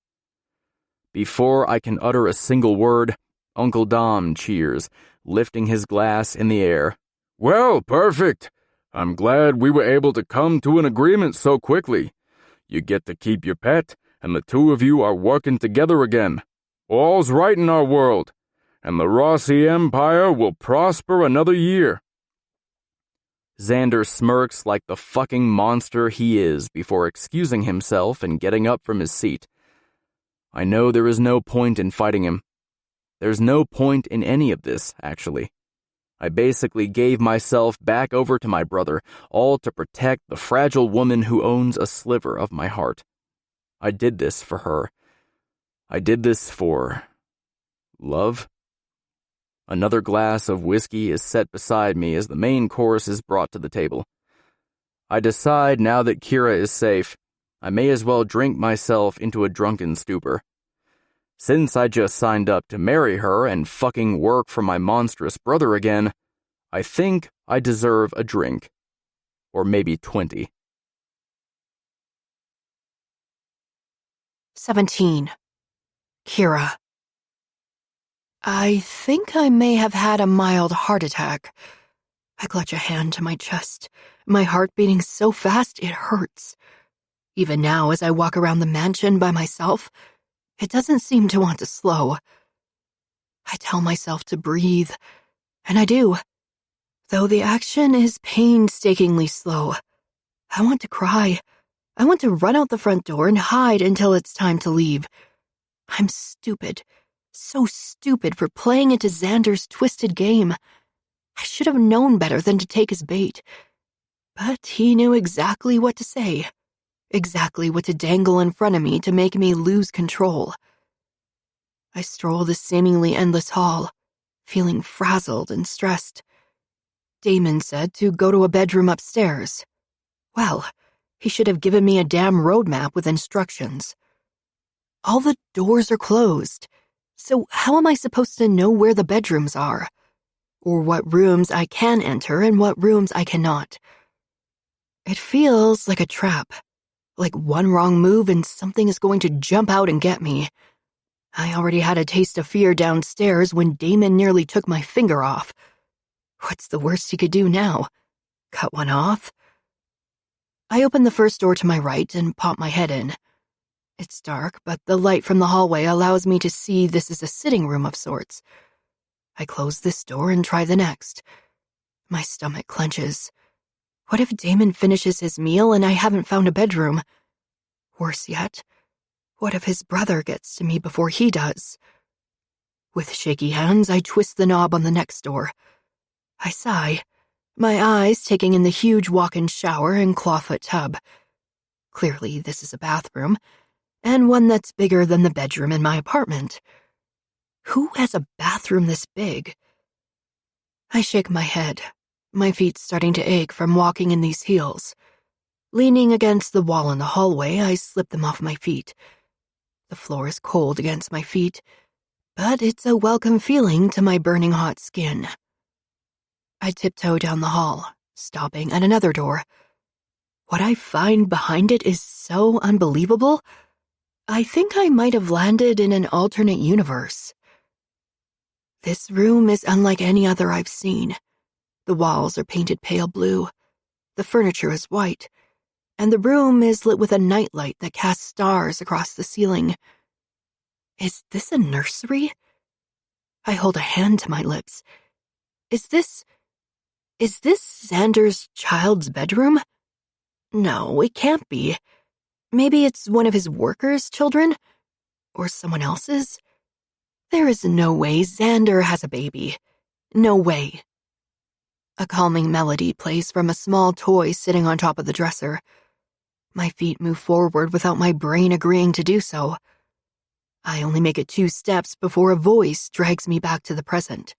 Before I can utter a single word, Uncle Dom cheers, lifting his glass in the air. Well, perfect. I'm glad we were able to come to an agreement so quickly. You get to keep your pet, and the two of you are working together again. All's right in our world, and the Rossi Empire will prosper another year. Xander smirks like the fucking monster he is before excusing himself and getting up from his seat. I know there is no point in fighting him. There's no point in any of this, actually. I basically gave myself back over to my brother, all to protect the fragile woman who owns a sliver of my heart. I did this for her. I did this for love. Another glass of whiskey is set beside me as the main course is brought to the table. I decide now that Kira is safe, I may as well drink myself into a drunken stupor. Since I just signed up to marry her and fucking work for my monstrous brother again, I think I deserve a drink. Or maybe 20. 17. Kira. I think I may have had a mild heart attack. I clutch a hand to my chest, my heart beating so fast it hurts. Even now, as I walk around the mansion by myself, it doesn't seem to want to slow. I tell myself to breathe, and I do, though the action is painstakingly slow. I want to cry. I want to run out the front door and hide until it's time to leave. I'm stupid, so stupid for playing into Xander's twisted game. I should have known better than to take his bait. But he knew exactly what to say, exactly what to dangle in front of me to make me lose control. I stroll the seemingly endless hall, feeling frazzled and stressed. Damon said to go to a bedroom upstairs. Well, he should have given me a damn roadmap with instructions. All the doors are closed, so how am I supposed to know where the bedrooms are? Or what rooms I can enter and what rooms I cannot? It feels like a trap, like one wrong move and something is going to jump out and get me. I already had a taste of fear downstairs when Damon nearly took my finger off. What's the worst he could do now? Cut one off? I open the first door to my right and pop my head in. It's dark, but the light from the hallway allows me to see this is a sitting room of sorts. I close this door and try the next. My stomach clenches. What if Damon finishes his meal and I haven't found a bedroom? Worse yet, what if his brother gets to me before he does? With shaky hands, I twist the knob on the next door. I sigh, my eyes taking in the huge walk-in shower and clawfoot tub. Clearly, this is a bathroom, and one that's bigger than the bedroom in my apartment. Who has a bathroom this big? I shake my head, my feet starting to ache from walking in these heels. Leaning against the wall in the hallway, I slip them off my feet. The floor is cold against my feet, but it's a welcome feeling to my burning hot skin. I tiptoe down the hall, stopping at another door. What I find behind it is so unbelievable. I think I might have landed in an alternate universe. This room is unlike any other I've seen. The walls are painted pale blue, the furniture is white, and the room is lit with a nightlight that casts stars across the ceiling. Is this a nursery? I hold a hand to my lips. Is this Xander's child's bedroom? No, it can't be. Maybe it's one of his workers' children? Or someone else's? There is no way Xander has a baby. No way. A calming melody plays from a small toy sitting on top of the dresser. My feet move forward without my brain agreeing to do so. I only make it 2 steps before a voice drags me back to the present.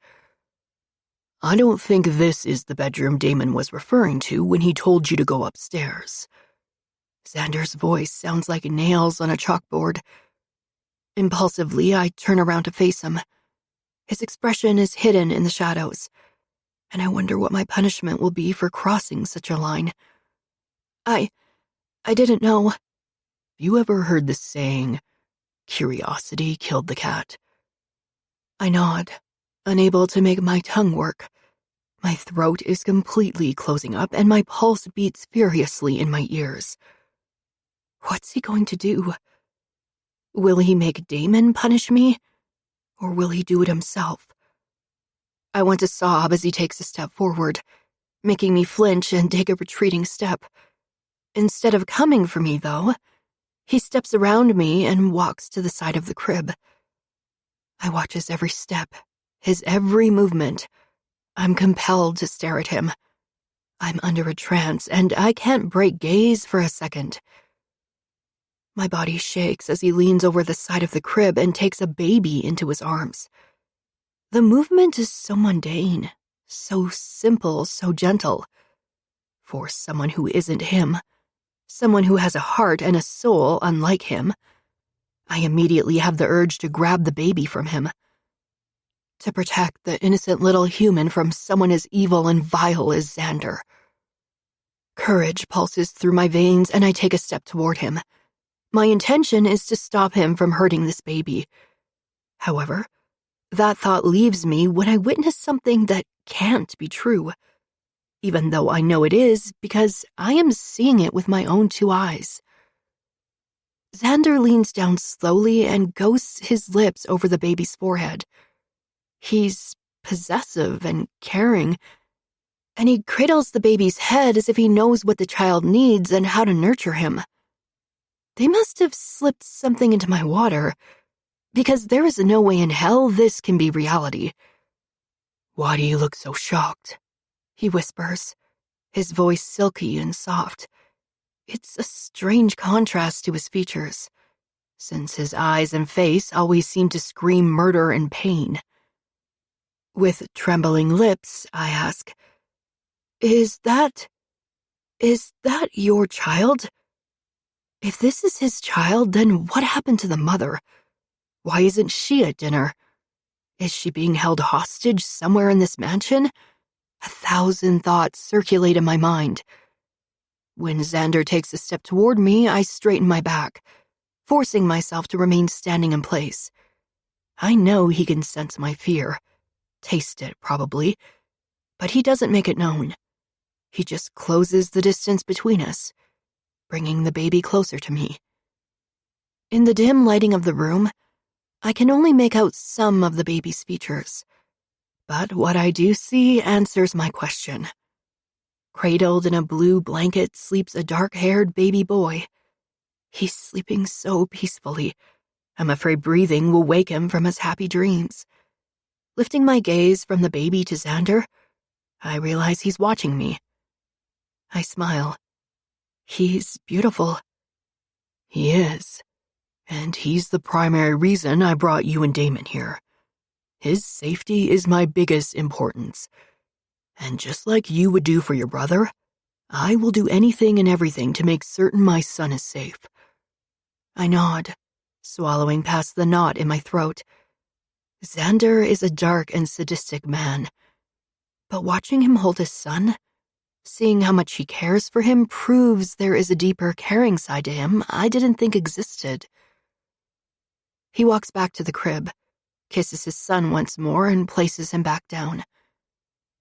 I don't think this is the bedroom Damon was referring to when he told you to go upstairs. Xander's voice sounds like nails on a chalkboard. Impulsively, I turn around to face him. His expression is hidden in the shadows, and I wonder what my punishment will be for crossing such a line. I didn't know. You ever heard the saying, curiosity killed the cat? I nod, unable to make my tongue work. My throat is completely closing up and my pulse beats furiously in my ears. What's he going to do? Will he make Damon punish me? Or will he do it himself? I want to sob as he takes a step forward, making me flinch and take a retreating step. Instead of coming for me, though, he steps around me and walks to the side of the crib. I watch his every step, his every movement. I'm compelled to stare at him. I'm under a trance, and I can't break gaze for a second. My body shakes as he leans over the side of the crib and takes a baby into his arms. The movement is so mundane, so simple, so gentle. For someone who isn't him, someone who has a heart and a soul unlike him, I immediately have the urge to grab the baby from him. To protect the innocent little human from someone as evil and vile as Xander. Courage pulses through my veins and I take a step toward him. My intention is to stop him from hurting this baby. However, that thought leaves me when I witness something that can't be true, even though I know it is because I am seeing it with my own 2 eyes. Xander leans down slowly and ghosts his lips over the baby's forehead. He's possessive and caring, and he cradles the baby's head as if he knows what the child needs and how to nurture him. They must have slipped something into my water, because there is no way in hell this can be reality. Why do you look so shocked? He whispers, his voice silky and soft. It's a strange contrast to his features, since his eyes and face always seem to scream murder and pain. With trembling lips, I ask, Is that your child? If this is his child, then what happened to the mother? Why isn't she at dinner? Is she being held hostage somewhere in this mansion? 1,000 thoughts circulate in my mind. When Xander takes a step toward me, I straighten my back, forcing myself to remain standing in place. I know he can sense my fear, taste it probably, but he doesn't make it known. He just closes the distance between us, bringing the baby closer to me. In the dim lighting of the room, I can only make out some of the baby's features, but what I do see answers my question. Cradled in a blue blanket sleeps a dark-haired baby boy. He's sleeping so peacefully, I'm afraid breathing will wake him from his happy dreams. Lifting my gaze from the baby to Xander, I realize he's watching me. I smile. He's beautiful. He is. And he's the primary reason I brought you and Damon here. His safety is my biggest importance. And just like you would do for your brother, I will do anything and everything to make certain my son is safe. I nod, swallowing past the knot in my throat. Xander is a dark and sadistic man. But watching him hold his son, seeing how much he cares for him, proves there is a deeper caring side to him I didn't think existed. He walks back to the crib, kisses his son once more, and places him back down.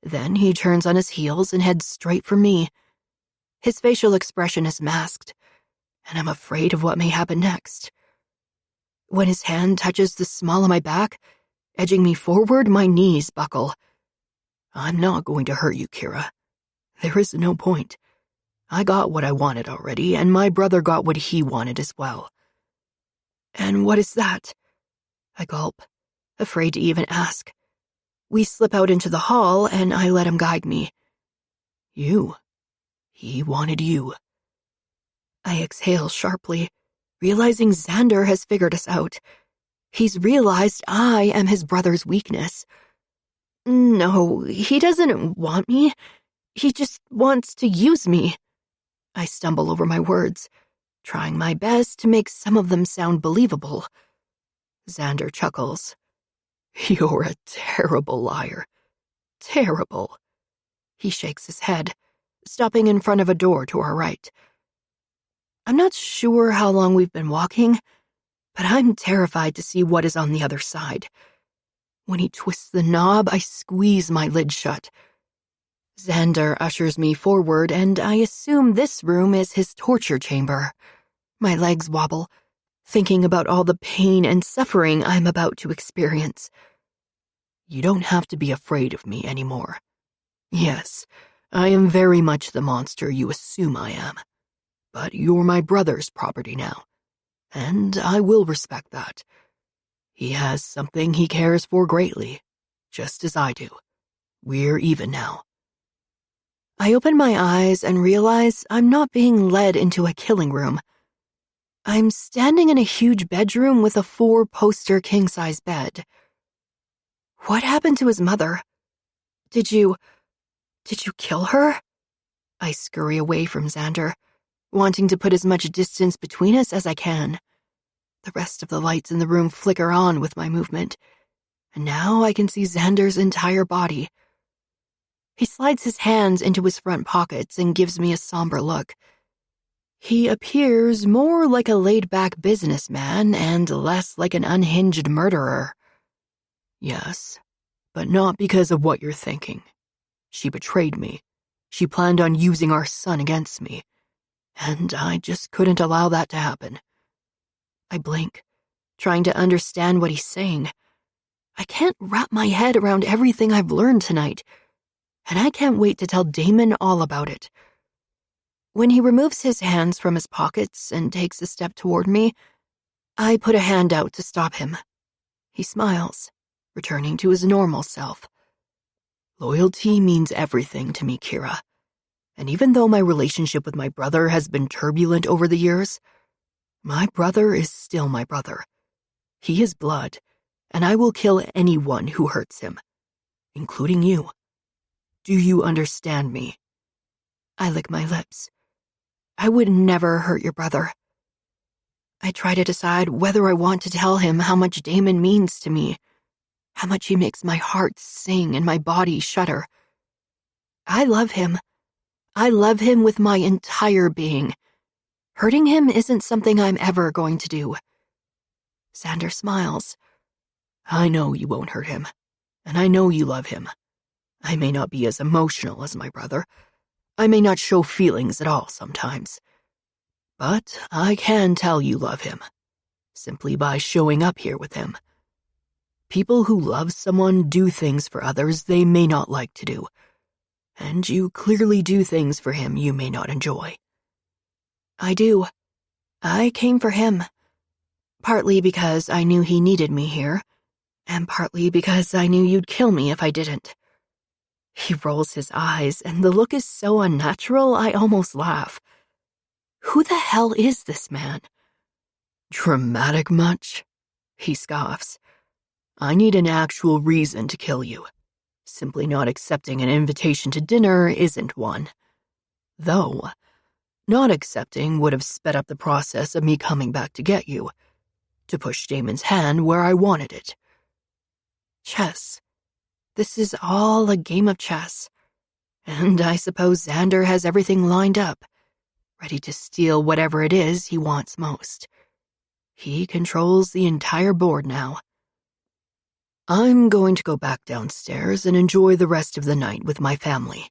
Then he turns on his heels and heads straight for me. His facial expression is masked, and I'm afraid of what may happen next. When his hand touches the small of my back, edging me forward, my knees buckle. I'm not going to hurt you, Kira. There is no point. I got what I wanted already, and my brother got what he wanted as well. And what is that? I gulp, afraid to even ask. We slip out into the hall, and I let him guide me. You. He wanted you. I exhale sharply, realizing Xander has figured us out. He's realized I am his brother's weakness. No, he doesn't want me. He just wants to use me. I stumble over my words, trying my best to make some of them sound believable. Xander chuckles. You're a terrible liar. Terrible. He shakes his head, stopping in front of a door to our right. I'm not sure how long we've been walking, but I'm terrified to see what is on the other side. When he twists the knob, I squeeze my lid shut. Xander ushers me forward, and I assume this room is his torture chamber. My legs wobble, thinking about all the pain and suffering I'm about to experience. You don't have to be afraid of me anymore. Yes, I am very much the monster you assume I am. But you're my brother's property now, and I will respect that. He has something he cares for greatly, just as I do. We're even now. I open my eyes and realize I'm not being led into a killing room. I'm standing in a huge bedroom with a 4-poster king-size bed. What happened to his mother? Did you kill her? I scurry away from Xander, wanting to put as much distance between us as I can. The rest of the lights in the room flicker on with my movement, and now I can see Xander's entire body. He slides his hands into his front pockets and gives me a somber look. He appears more like a laid-back businessman and less like an unhinged murderer. Yes, but not because of what you're thinking. She betrayed me. She planned on using our son against me, and I just couldn't allow that to happen. I blink, trying to understand what he's saying. I can't wrap my head around everything I've learned tonight, and I can't wait to tell Damon all about it. When he removes his hands from his pockets and takes a step toward me, I put a hand out to stop him. He smiles, returning to his normal self. Loyalty means everything to me, Kira. And even though my relationship with my brother has been turbulent over the years, my brother is still my brother. He is blood, and I will kill anyone who hurts him, including you. Do you understand me? I lick my lips. I would never hurt your brother. I try to decide whether I want to tell him how much Damon means to me, how much he makes my heart sing and my body shudder. I love him. I love him with my entire being. Hurting him isn't something I'm ever going to do. Xander smiles. I know you won't hurt him, and I know you love him. I may not be as emotional as my brother. I may not show feelings at all sometimes. But I can tell you love him, simply by showing up here with him. People who love someone do things for others they may not like to do, and you clearly do things for him you may not enjoy. I do. I came for him. Partly because I knew he needed me here, and partly because I knew you'd kill me if I didn't. He rolls his eyes, and the look is so unnatural I almost laugh. Who the hell is this man? Dramatic much? He scoffs. I need an actual reason to kill you. Simply not accepting an invitation to dinner isn't one. Though, not accepting would have sped up the process of me coming back to get you, to push Damon's hand where I wanted it. Chess. This is all a game of chess. And I suppose Xander has everything lined up, ready to steal whatever it is he wants most. He controls the entire board now. I'm going to go back downstairs and enjoy the rest of the night with my family.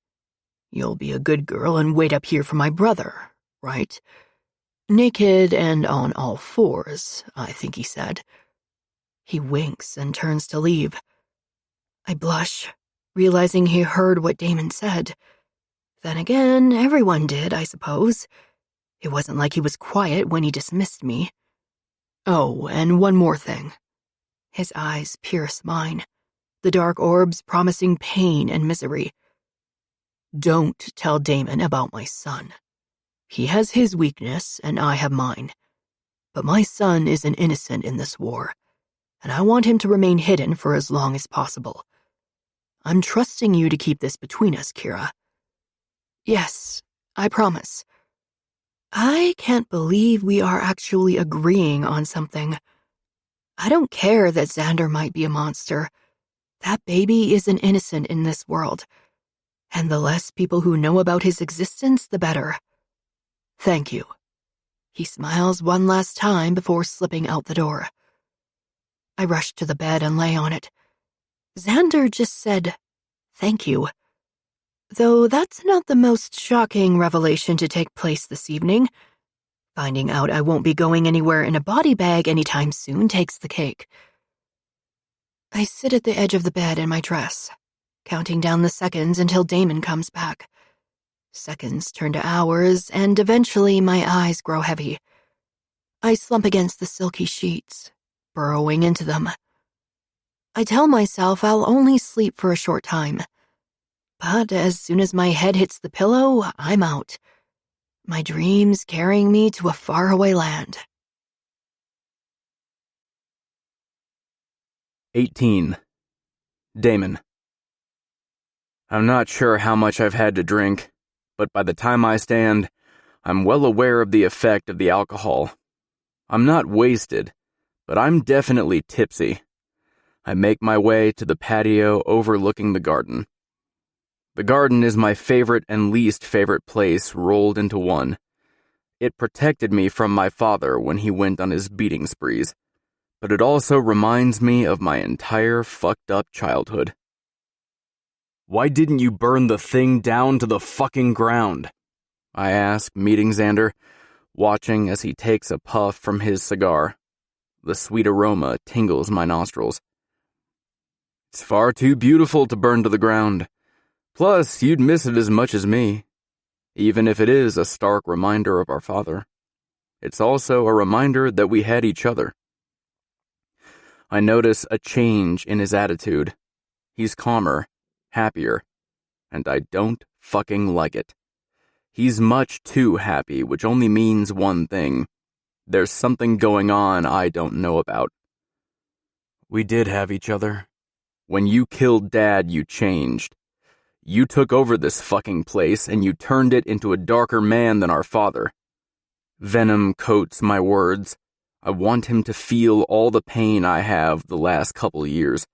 You'll be a good girl and wait up here for my brother, right? Naked and on all fours, I think he said. He winks and turns to leave. I blush, realizing he heard what Damon said. Then again, everyone did, I suppose. It wasn't like he was quiet when he dismissed me. Oh, and one more thing. His eyes pierce mine, the dark orbs promising pain and misery. Don't tell Damon about my son. He has his weakness, and I have mine. But my son is an innocent in this war, and I want him to remain hidden for as long as possible. I'm trusting you to keep this between us, Kira. Yes, I promise. I can't believe we are actually agreeing on something. I don't care that Xander might be a monster. That baby is an innocent in this world, and the less people who know about his existence, the better. Thank you. He smiles one last time before slipping out the door. I rush to the bed and lay on it. Xander just said, "Thank you." Though that's not the most shocking revelation to take place this evening. Finding out I won't be going anywhere in a body bag anytime soon takes the cake. I sit at the edge of the bed in my dress, counting down the seconds until Damon comes back. Seconds turn to hours, and eventually my eyes grow heavy. I slump against the silky sheets, burrowing into them. I tell myself I'll only sleep for a short time, But as soon as my head hits the pillow, I'm out. My dreams carrying me to a faraway land. 18. Damon. I'm not sure how much I've had to drink, but by the time I stand, I'm well aware of the effect of the alcohol. I'm not wasted, but I'm definitely tipsy. I make my way to the patio overlooking the garden. The garden is my favorite and least favorite place rolled into one. It protected me from my father when he went on his beating sprees, but it also reminds me of my entire fucked up childhood. Why didn't you burn the thing down to the fucking ground? I ask, meeting Xander, watching as he takes a puff from his cigar. The sweet aroma tingles my nostrils. It's far too beautiful to burn to the ground. Plus, you'd miss it as much as me. Even if it is a stark reminder of our father, it's also a reminder that we had each other. I notice a change in his attitude. He's calmer, happier, and I don't fucking like it. He's much too happy, which only means one thing. There's something going on I don't know about. We did have each other. When you killed Dad, you changed. You took over this fucking place and you turned it into a darker man than our father. Venom coats my words. I want him to feel all the pain I have the last couple years.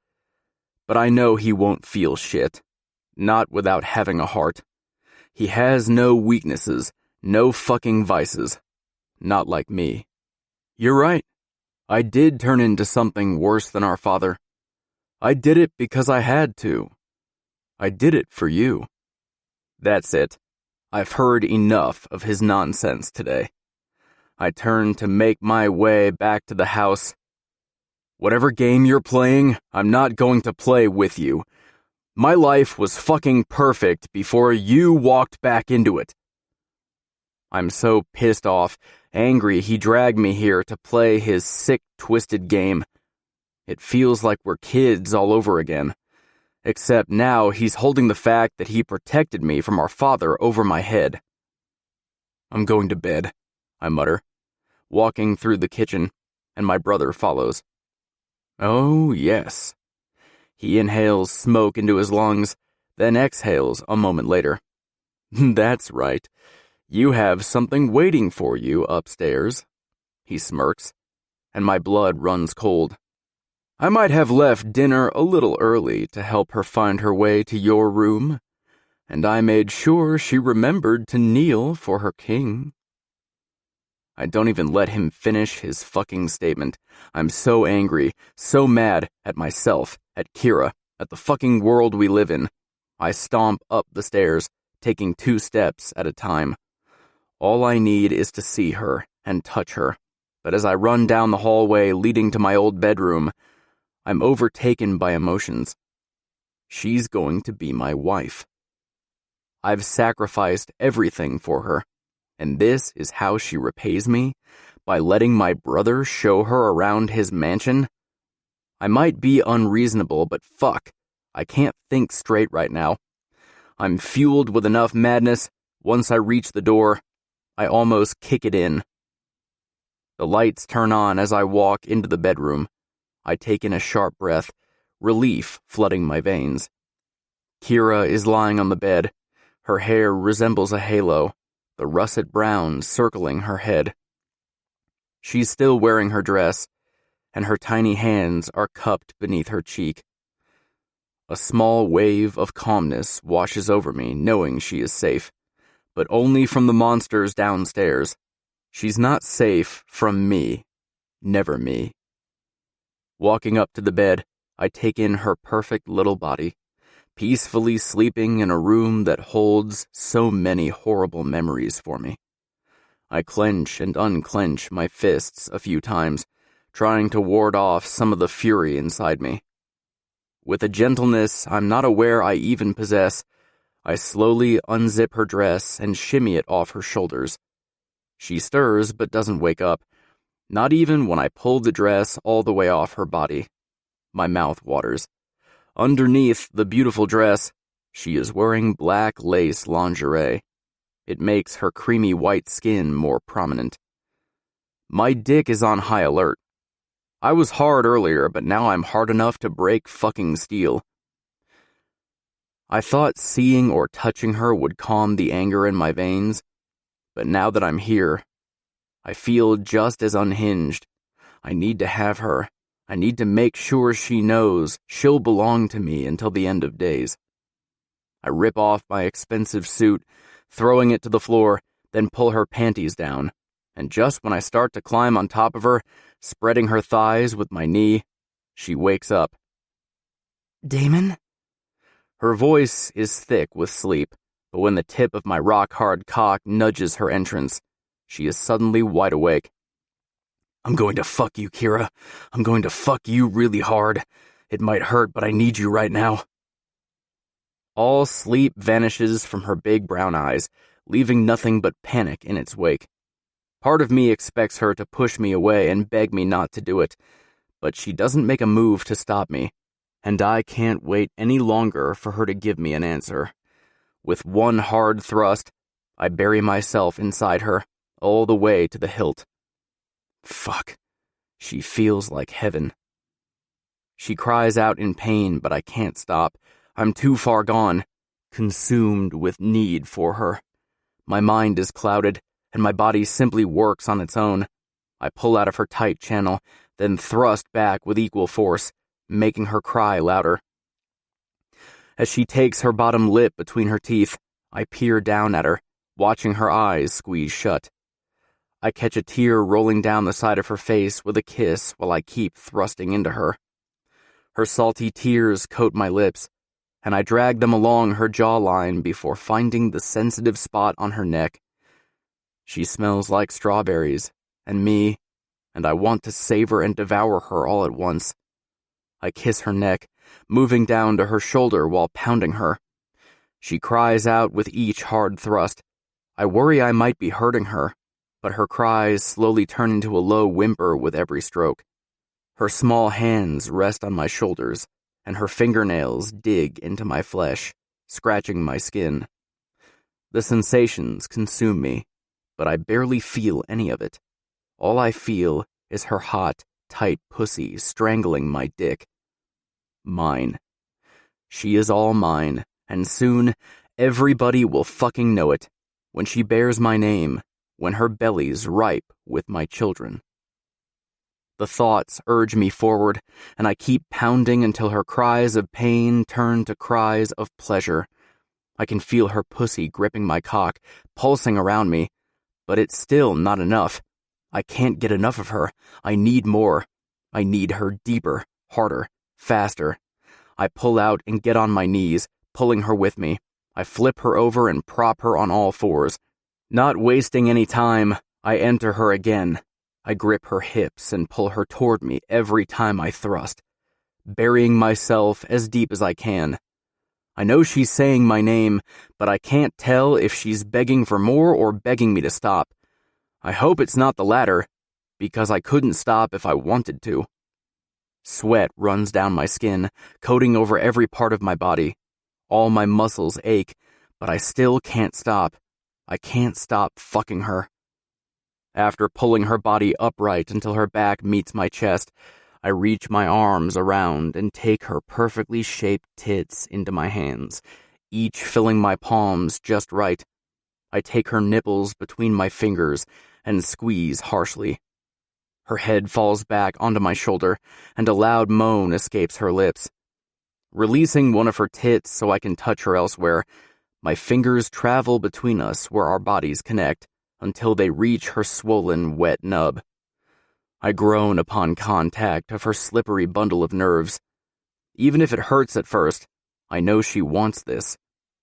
But I know he won't feel shit. Not without having a heart. He has no weaknesses, no fucking vices. Not like me. You're right. I did turn into something worse than our father. I did it because I had to. I did it for you. That's it. I've heard enough of his nonsense today. I turn to make my way back to the house. Whatever game you're playing, I'm not going to play with you. My life was fucking perfect before you walked back into it. I'm so pissed off, angry he dragged me here to play his sick, twisted game. It feels like we're kids all over again. Except now he's holding the fact that he protected me from our father over my head. I'm going to bed, I mutter, walking through the kitchen, and my brother follows. Oh, yes. He inhales smoke into his lungs, then exhales a moment later. That's right. You have something waiting for you upstairs. He smirks, and my blood runs cold. I might have left dinner a little early to help her find her way to your room, and I made sure she remembered to kneel for her king. I don't even let him finish his fucking statement. I'm so angry, so mad at myself, at Kira, at the fucking world we live in. I stomp up the stairs, taking 2 steps at a time. All I need is to see her and touch her, but as I run down the hallway leading to my old bedroom, I'm overtaken by emotions. She's going to be my wife. I've sacrificed everything for her, and this is how she repays me, by letting my brother show her around his mansion. I might be unreasonable, but fuck, I can't think straight right now. I'm fueled with enough madness. Once I reach the door, I almost kick it in. The lights turn on as I walk into the bedroom. I take in a sharp breath, relief flooding my veins. Kira is lying on the bed. Her hair resembles a halo, the russet brown circling her head. She's still wearing her dress, and her tiny hands are cupped beneath her cheek. A small wave of calmness washes over me, knowing she is safe, but only from the monsters downstairs. She's not safe from me. Never me. Walking up to the bed, I take in her perfect little body, peacefully sleeping in a room that holds so many horrible memories for me. I clench and unclench my fists a few times, trying to ward off some of the fury inside me. With a gentleness I'm not aware I even possess, I slowly unzip her dress and shimmy it off her shoulders. She stirs but doesn't wake up, not even when I pull the dress all the way off her body. My mouth waters. Underneath the beautiful dress, She is wearing black lace lingerie. It makes her creamy white skin more prominent. My dick is on high alert. I was hard earlier, but now I'm hard enough to break fucking steel. I thought seeing or touching her would calm the anger in my veins, but now that I'm here, I feel just as unhinged. I need to have her. I need to make sure she knows she'll belong to me until the end of days. I rip off my expensive suit, throwing it to the floor, then pull her panties down, and just when I start to climb on top of her, spreading her thighs with my knee, she wakes up. Damon? Her voice is thick with sleep, but when the tip of my rock-hard cock nudges her entrance, she is suddenly wide awake. I'm going to fuck you, Kira. I'm going to fuck you really hard. It might hurt, but I need you right now. All sleep vanishes from her big brown eyes, leaving nothing but panic in its wake. Part of me expects her to push me away and beg me not to do it, but she doesn't make a move to stop me, and I can't wait any longer for her to give me an answer. With one hard thrust, I bury myself inside her, all the way to the hilt. Fuck. She feels like heaven. She cries out in pain, but I can't stop. I'm too far gone, consumed with need for her. My mind is clouded, and my body simply works on its own. I pull out of her tight channel, then thrust back with equal force, making her cry louder. As she takes her bottom lip between her teeth, I peer down at her, watching her eyes squeeze shut. I catch a tear rolling down the side of her face with a kiss while I keep thrusting into her. Her salty tears coat my lips, and I drag them along her jawline before finding the sensitive spot on her neck. She smells like strawberries, and me, and I want to savor and devour her all at once. I kiss her neck, moving down to her shoulder while pounding her. She cries out with each hard thrust. I worry I might be hurting her, but her cries slowly turn into a low whimper with every stroke. Her small hands rest on my shoulders, and her fingernails dig into my flesh, scratching my skin. The sensations consume me, but I barely feel any of it. All I feel is her hot, tight pussy strangling my dick. Mine. She is all mine, and soon everybody will fucking know it, when she bears my name, when her belly's ripe with my children. The thoughts urge me forward, and I keep pounding until her cries of pain turn to cries of pleasure. I can feel her pussy gripping my cock, pulsing around me, but it's still not enough. I can't get enough of her. I need more. I need her deeper, harder, faster. I pull out and get on my knees, pulling her with me. I flip her over and prop her on all fours. Not wasting any time, I enter her again. I grip her hips and pull her toward me every time I thrust, burying myself as deep as I can. I know she's saying my name, but I can't tell if she's begging for more or begging me to stop. I hope it's not the latter, because I couldn't stop if I wanted to. Sweat runs down my skin, coating over every part of my body. All my muscles ache, but I still can't stop. I can't stop fucking her. After pulling her body upright until her back meets my chest, I reach my arms around and take her perfectly shaped tits into my hands, each filling my palms just right. I take her nipples between my fingers and squeeze harshly. Her head falls back onto my shoulder, and a loud moan escapes her lips. Releasing one of her tits so I can touch her elsewhere, my fingers travel between us where our bodies connect, until they reach her swollen, wet nub. I groan upon contact of her slippery bundle of nerves. Even if it hurts at first, I know she wants this.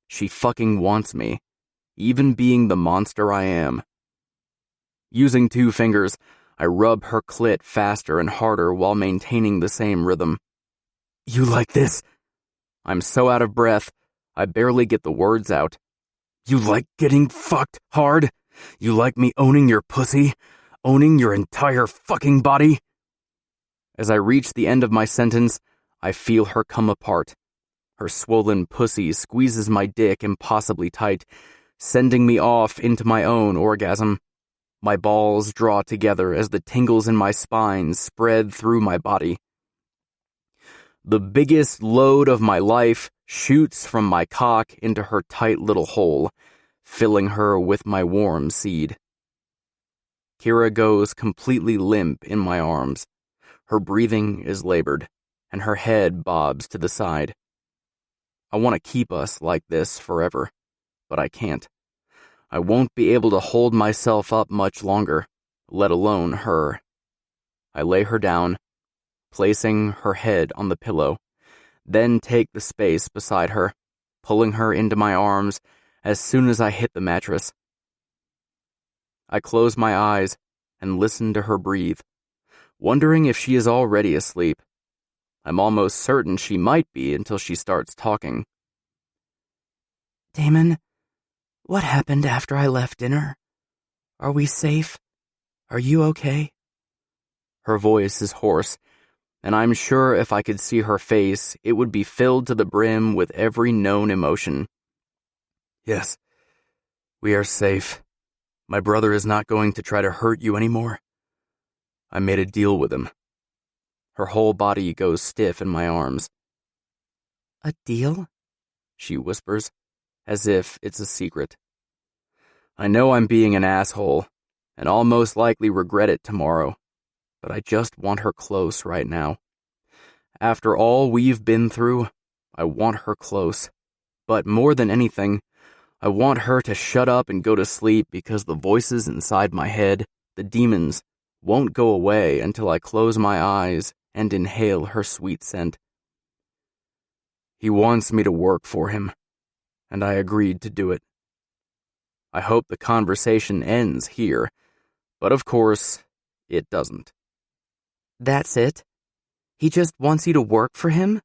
She fucking wants me, even being the monster I am. Using 2 fingers, I rub her clit faster and harder while maintaining the same rhythm. You like this? I'm so out of breath, I barely get the words out. You like getting fucked hard? You like me owning your pussy? Owning your entire fucking body? As I reach the end of my sentence, I feel her come apart. Her swollen pussy squeezes my dick impossibly tight, sending me off into my own orgasm. My balls draw together as the tingles in my spine spread through my body. The biggest load of my life shoots from my cock into her tight little hole, filling her with my warm seed. Kira goes completely limp in my arms. Her breathing is labored, and her head bobs to the side. I want to keep us like this forever, but I can't. I won't be able to hold myself up much longer, let alone her. I lay her down, placing her head on the pillow, then take the space beside her, pulling her into my arms as soon as I hit the mattress. I close my eyes and listen to her breathe, wondering if she is already asleep. I'm almost certain she might be until she starts talking. Damon, what happened after I left dinner? Are we safe? Are you okay? Her voice is hoarse, and I'm sure if I could see her face, it would be filled to the brim with every known emotion. Yes, we are safe. My brother is not going to try to hurt you anymore. I made a deal with him. Her whole body goes stiff in my arms. A deal? She whispers, as if it's a secret. I know I'm being an asshole, and I'll most likely regret it tomorrow, but I just want her close right now. After all we've been through, I want her close. But more than anything, I want her to shut up and go to sleep because the voices inside my head, the demons, won't go away until I close my eyes and inhale her sweet scent. He wants me to work for him, and I agreed to do it. I hope the conversation ends here, but of course, it doesn't. That's it? He just wants you to work for him?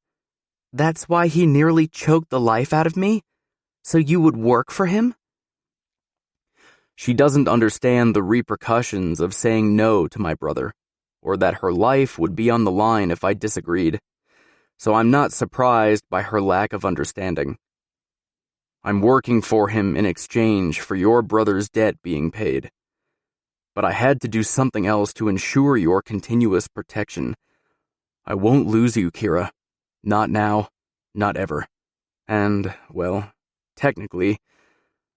That's why he nearly choked the life out of me? So you would work for him? She doesn't understand the repercussions of saying no to my brother, or that her life would be on the line if I disagreed, so I'm not surprised by her lack of understanding. I'm working for him in exchange for your brother's debt being paid. But I had to do something else to ensure your continuous protection. I won't lose you, Kira. Not now, not ever. And, well, technically,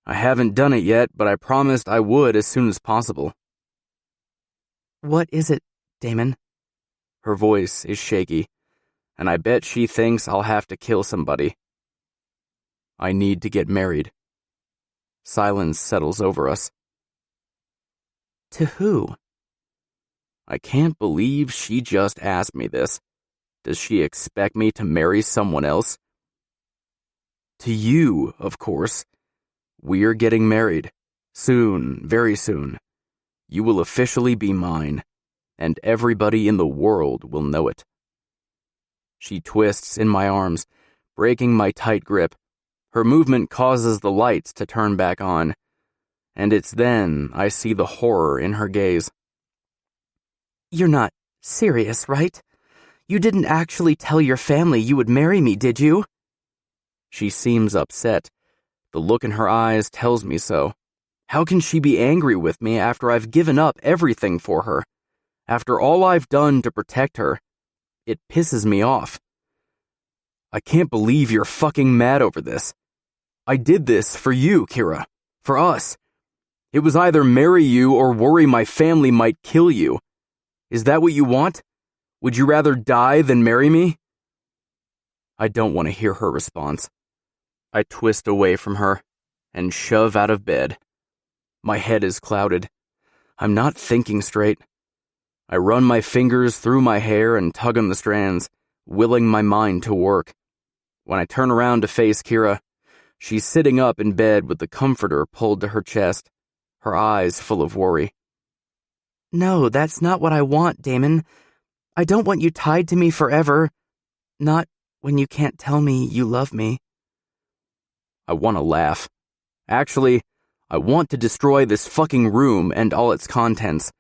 I haven't done it yet, but I promised I would as soon as possible. What is it, Damon? Her voice is shaky, and I bet she thinks I'll have to kill somebody. I need to get married. Silence settles over us. To who? I can't believe she just asked me this. Does she expect me to marry someone else? To you, of course. We're getting married. Soon, very soon. You will officially be mine, and everybody in the world will know it. She twists in my arms, breaking my tight grip. Her movement causes the lights to turn back on, and it's then I see the horror in her gaze. You're not serious, right? You didn't actually tell your family you would marry me, did you? She seems upset. The look in her eyes tells me so. How can she be angry with me after I've given up everything for her? After all I've done to protect her? It pisses me off. I can't believe you're fucking mad over this. I did this for you, Kira. For us. It was either marry you or worry my family might kill you. Is that what you want? Would you rather die than marry me? I don't want to hear her response. I twist away from her and shove out of bed. My head is clouded. I'm not thinking straight. I run my fingers through my hair and tug on the strands, willing my mind to work. When I turn around to face Kira, she's sitting up in bed with the comforter pulled to her chest, her eyes full of worry. No, that's not what I want, Damon. I don't want you tied to me forever. Not when you can't tell me you love me. I want to laugh. Actually, I want to destroy this fucking room and all its contents.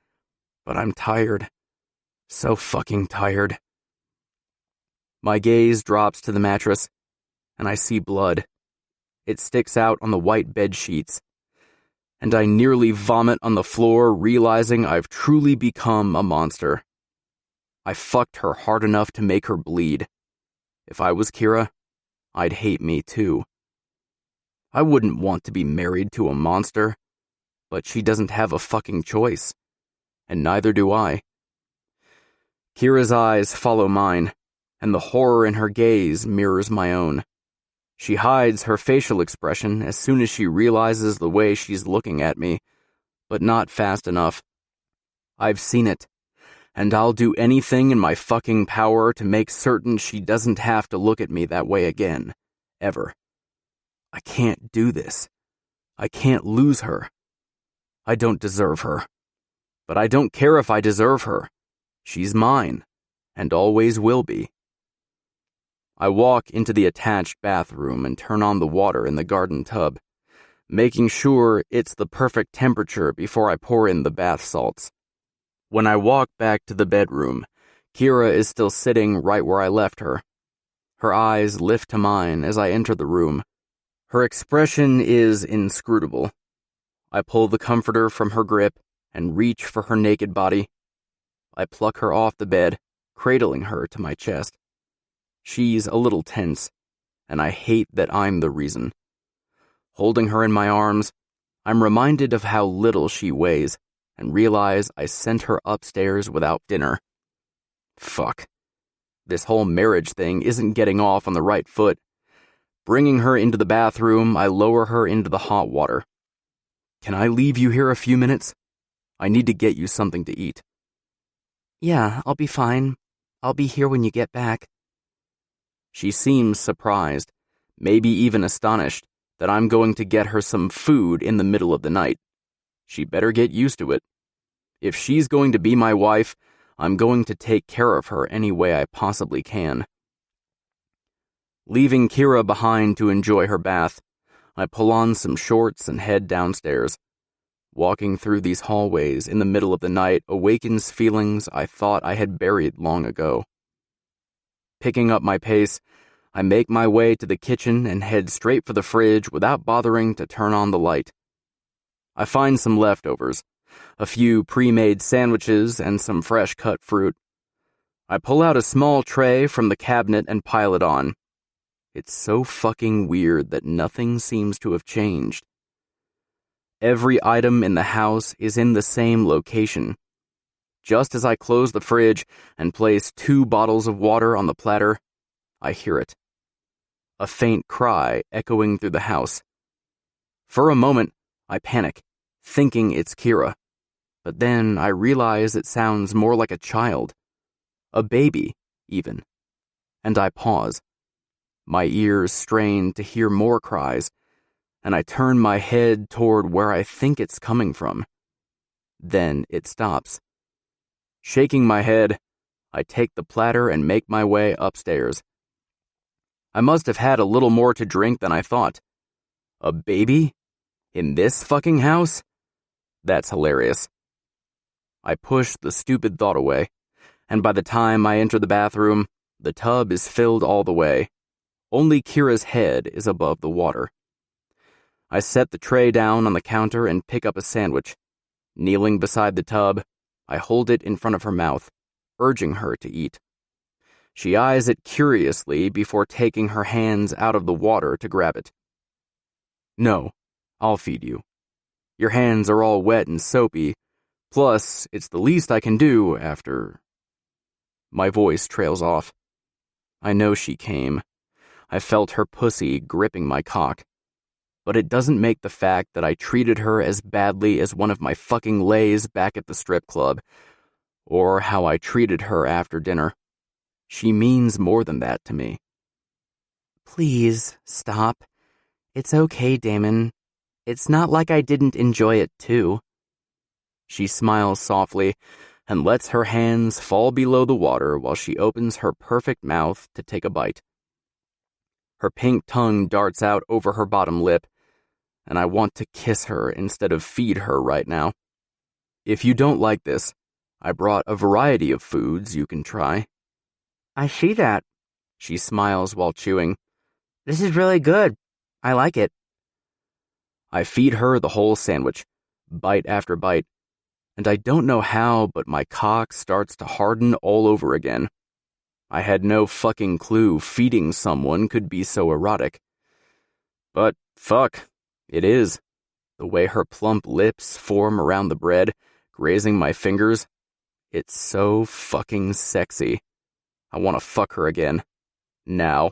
But I'm tired. So fucking tired. My gaze drops to the mattress. and I see blood. It sticks out on the white bed sheets, and I nearly vomit on the floor, realizing I've truly become a monster. I fucked her hard enough to make her bleed. If I was Kira, I'd hate me too. I wouldn't want to be married to a monster, but she doesn't have a fucking choice, and neither do I. Kira's eyes follow mine, and the horror in her gaze mirrors my own. She hides her facial expression as soon as she realizes the way she's looking at me, but not fast enough. I've seen it, and I'll do anything in my fucking power to make certain she doesn't have to look at me that way again, ever. I can't do this. I can't lose her. I don't deserve her. But I don't care if I deserve her. She's mine, and always will be. I walk into the attached bathroom and turn on the water in the garden tub, making sure it's the perfect temperature before I pour in the bath salts. When I walk back to the bedroom, Kira is still sitting right where I left her. Her eyes lift to mine as I enter the room. Her expression is inscrutable. I pull the comforter from her grip and reach for her naked body. I pluck her off the bed, cradling her to my chest. She's a little tense, and I hate that I'm the reason. Holding her in my arms, I'm reminded of how little she weighs, and realize I sent her upstairs without dinner. Fuck. This whole marriage thing isn't getting off on the right foot. Bringing her into the bathroom, I lower her into the hot water. Can I leave you here a few minutes? I need to get you something to eat. Yeah, I'll be fine. I'll be here when you get back. She seems surprised, maybe even astonished, that I'm going to get her some food in the middle of the night. She better get used to it. If she's going to be my wife, I'm going to take care of her any way I possibly can. Leaving Kira behind to enjoy her bath, I pull on some shorts and head downstairs. Walking through these hallways in the middle of the night awakens feelings I thought I had buried long ago. Picking up my pace, I make my way to the kitchen and head straight for the fridge without bothering to turn on the light. I find some leftovers, a few pre-made sandwiches and some fresh-cut fruit. I pull out a small tray from the cabinet and pile it on. It's so fucking weird that nothing seems to have changed. Every item in the house is in the same location. Just as I close the fridge and place 2 bottles of water on the platter, I hear it. A faint cry echoing through the house. For a moment, I panic, thinking it's Kira. But then I realize it sounds more like a child. A baby, even. And I pause. My ears strain to hear more cries, and I turn my head toward where I think it's coming from. Then it stops. Shaking my head, I take the platter and make my way upstairs. I must have had a little more to drink than I thought. A baby? In this fucking house? That's hilarious. I push the stupid thought away, and by the time I enter the bathroom, the tub is filled all the way. Only Kira's head is above the water. I set the tray down on the counter and pick up a sandwich. Kneeling beside the tub, I hold it in front of her mouth, urging her to eat. She eyes it curiously before taking her hands out of the water to grab it. No, I'll feed you. Your hands are all wet and soapy, plus it's the least I can do after... My voice trails off. I know she came. I felt her pussy gripping my cock. But it doesn't make the fact that I treated her as badly as one of my fucking lays back at the strip club, or how I treated her after dinner. She means more than that to me. Please, stop. It's okay, Damon. It's not like I didn't enjoy it too. She smiles softly and lets her hands fall below the water while she opens her perfect mouth to take a bite. Her pink tongue darts out over her bottom lip, and I want to kiss her instead of feed her right now. If you don't like this, I brought a variety of foods you can try. I see that. She smiles while chewing. This is really good. I like it. I feed her the whole sandwich, bite after bite, and I don't know how, but my cock starts to harden all over again. I had no fucking clue feeding someone could be so erotic. But fuck, it is. The way her plump lips form around the bread, grazing my fingers, it's so fucking sexy. I want to fuck her again. Now.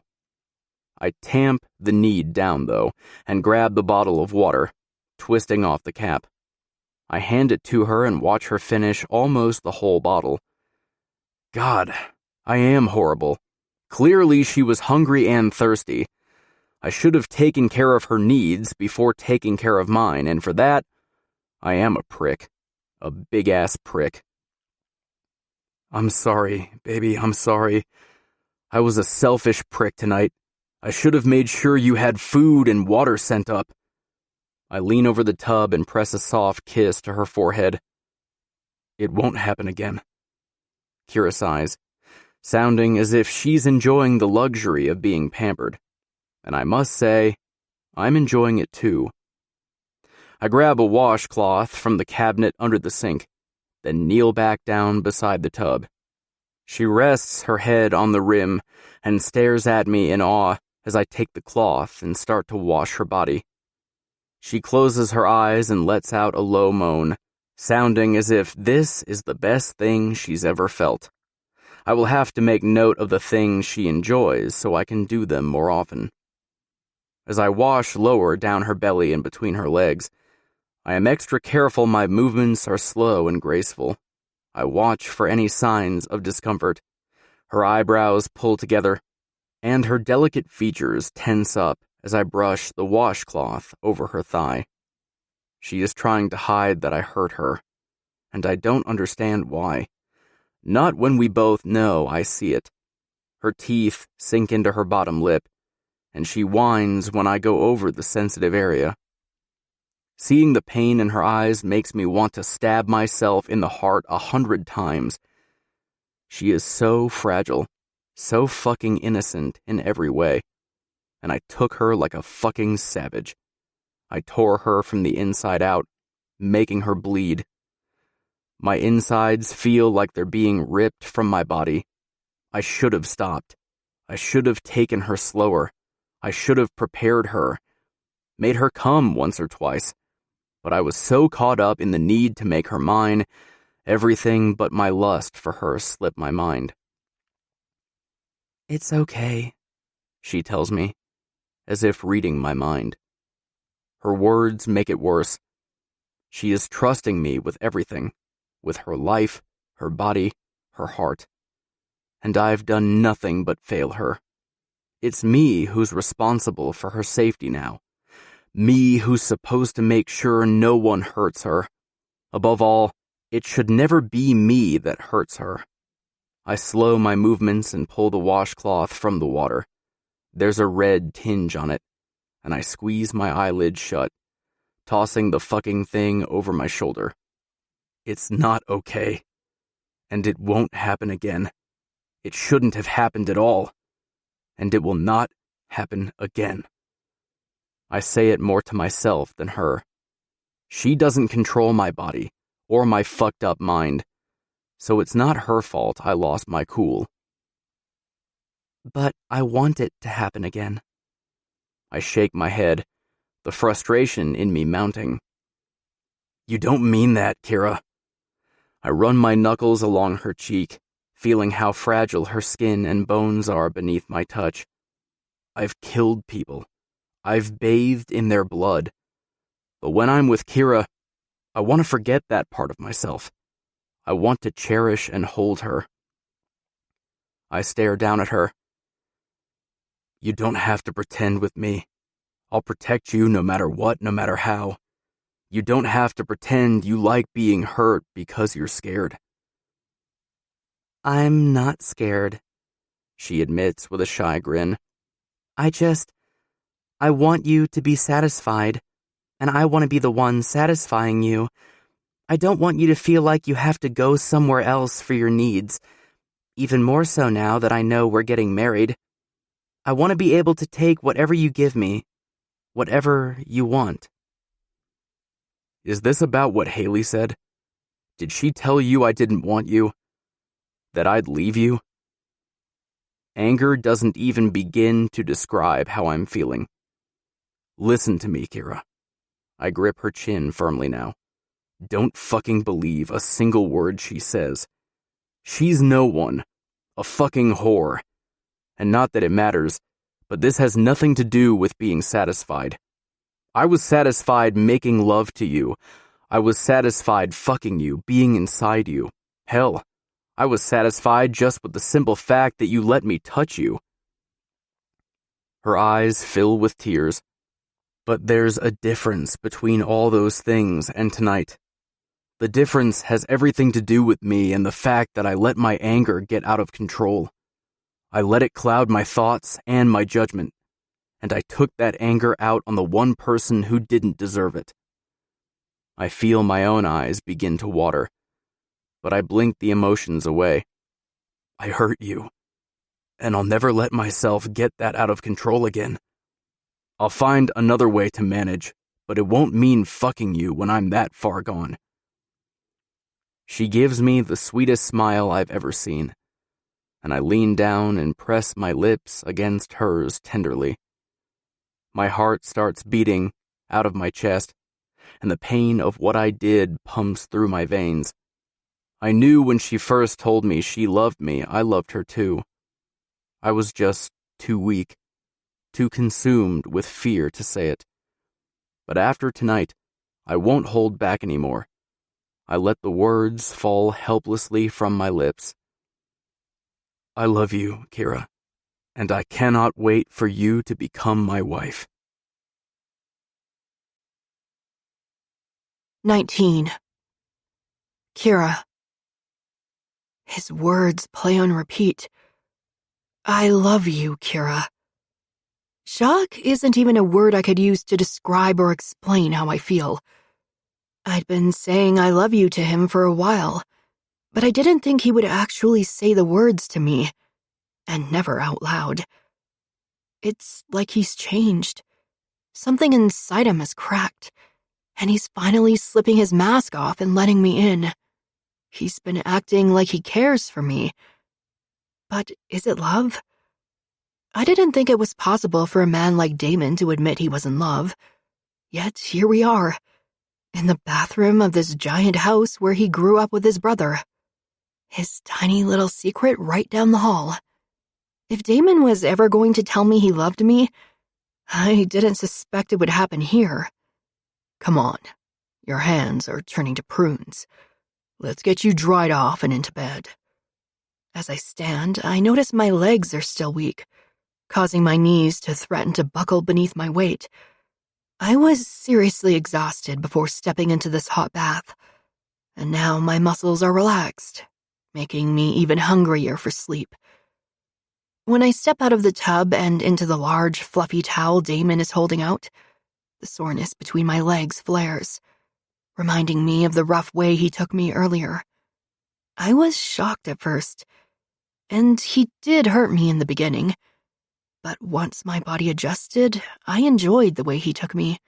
I tamp the need down, though, and grab the bottle of water, twisting off the cap. I hand it to her and watch her finish almost the whole bottle. God, I am horrible. Clearly she was hungry and thirsty. I should have taken care of her needs before taking care of mine, and for that, I am a prick. A big-ass prick. I'm sorry, baby, I'm sorry. I was a selfish prick tonight. I should have made sure you had food and water sent up. I lean over the tub and press a soft kiss to her forehead. It won't happen again. Kira sighs, sounding as if she's enjoying the luxury of being pampered. And I must say, I'm enjoying it too. I grab a washcloth from the cabinet under the sink, then kneel back down beside the tub. She rests her head on the rim and stares at me in awe as I take the cloth and start to wash her body. She closes her eyes and lets out a low moan, sounding as if this is the best thing she's ever felt. I will have to make note of the things she enjoys so I can do them more often. As I wash lower down her belly and between her legs, I am extra careful my movements are slow and graceful. I watch for any signs of discomfort. Her eyebrows pull together, and her delicate features tense up as I brush the washcloth over her thigh. She is trying to hide that I hurt her, and I don't understand why. Not when we both know I see it. Her teeth sink into her bottom lip, and she whines when I go over the sensitive area. Seeing the pain in her eyes makes me want to stab myself in the heart 100 times. She is so fragile, so fucking innocent in every way, and I took her like a fucking savage. I tore her from the inside out, making her bleed. My insides feel like they're being ripped from my body. I should have stopped. I should have taken her slower. I should have prepared her, made her come once or twice. But I was so caught up in the need to make her mine, everything but my lust for her slipped my mind. It's okay, she tells me, as if reading my mind. Her words make it worse. She is trusting me with everything, with her life, her body, her heart. And I've done nothing but fail her. It's me who's responsible for her safety now. Me who's supposed to make sure no one hurts her. Above all, it should never be me that hurts her. I slow my movements and pull the washcloth from the water. There's a red tinge on it, and I squeeze my eyelids shut, tossing the fucking thing over my shoulder. It's not okay. And it won't happen again. It shouldn't have happened at all. And it will not happen again. I say it more to myself than her. She doesn't control my body, or my fucked up mind, so it's not her fault I lost my cool. But I want it to happen again. I shake my head, the frustration in me mounting. You don't mean that, Kira. I run my knuckles along her cheek, feeling how fragile her skin and bones are beneath my touch. I've killed people. I've bathed in their blood. But when I'm with Kira, I want to forget that part of myself. I want to cherish and hold her. I stare down at her. You don't have to pretend with me. I'll protect you no matter what, no matter how. You don't have to pretend you like being hurt because you're scared. I'm not scared, she admits with a shy grin. I want you to be satisfied, and I want to be the one satisfying you. I don't want you to feel like you have to go somewhere else for your needs, even more so now that I know we're getting married. I want to be able to take whatever you give me, whatever you want. Is this about what Haley said? Did she tell you I didn't want you? That I'd leave you? Anger doesn't even begin to describe how I'm feeling. Listen to me, Kira. I grip her chin firmly now. Don't fucking believe a single word she says. She's no one. A fucking whore. And not that it matters, but this has nothing to do with being satisfied. I was satisfied making love to you. I was satisfied fucking you, being inside you. Hell, I was satisfied just with the simple fact that you let me touch you. Her eyes fill with tears. But there's a difference between all those things and tonight. The difference has everything to do with me and the fact that I let my anger get out of control. I let it cloud my thoughts and my judgment, and I took that anger out on the one person who didn't deserve it. I feel my own eyes begin to water, but I blink the emotions away. I hurt you, and I'll never let myself get that out of control again. I'll find another way to manage, but it won't mean fucking you when I'm that far gone. She gives me the sweetest smile I've ever seen, and I lean down and press my lips against hers tenderly. My heart starts beating out of my chest, and the pain of what I did pumps through my veins. I knew when she first told me she loved me, I loved her too. I was just too weak, too consumed with fear to say it. But after tonight, I won't hold back anymore. I let the words fall helplessly from my lips. I love you, Kira, and I cannot wait for you to become my wife. 19. Kira. His words play on repeat. I love you, Kira. Shock isn't even a word I could use to describe or explain how I feel. I'd been saying I love you to him for a while, but I didn't think he would actually say the words to me, and never out loud. It's like he's changed. Something inside him has cracked, and he's finally slipping his mask off and letting me in. He's been acting like he cares for me. But is it love? I didn't think it was possible for a man like Damon to admit he was in love. Yet here we are, in the bathroom of this giant house where he grew up with his brother. His tiny little secret right down the hall. If Damon was ever going to tell me he loved me, I didn't suspect it would happen here. Come on, your hands are turning to prunes. Let's get you dried off and into bed. As I stand, I notice my legs are still weak, causing my knees to threaten to buckle beneath my weight. I was seriously exhausted before stepping into this hot bath, and now my muscles are relaxed, making me even hungrier for sleep. When I step out of the tub and into the large, fluffy towel Damon is holding out, the soreness between my legs flares, reminding me of the rough way he took me earlier. I was shocked at first, and he did hurt me in the beginning. But once my body adjusted, I enjoyed the way he took me.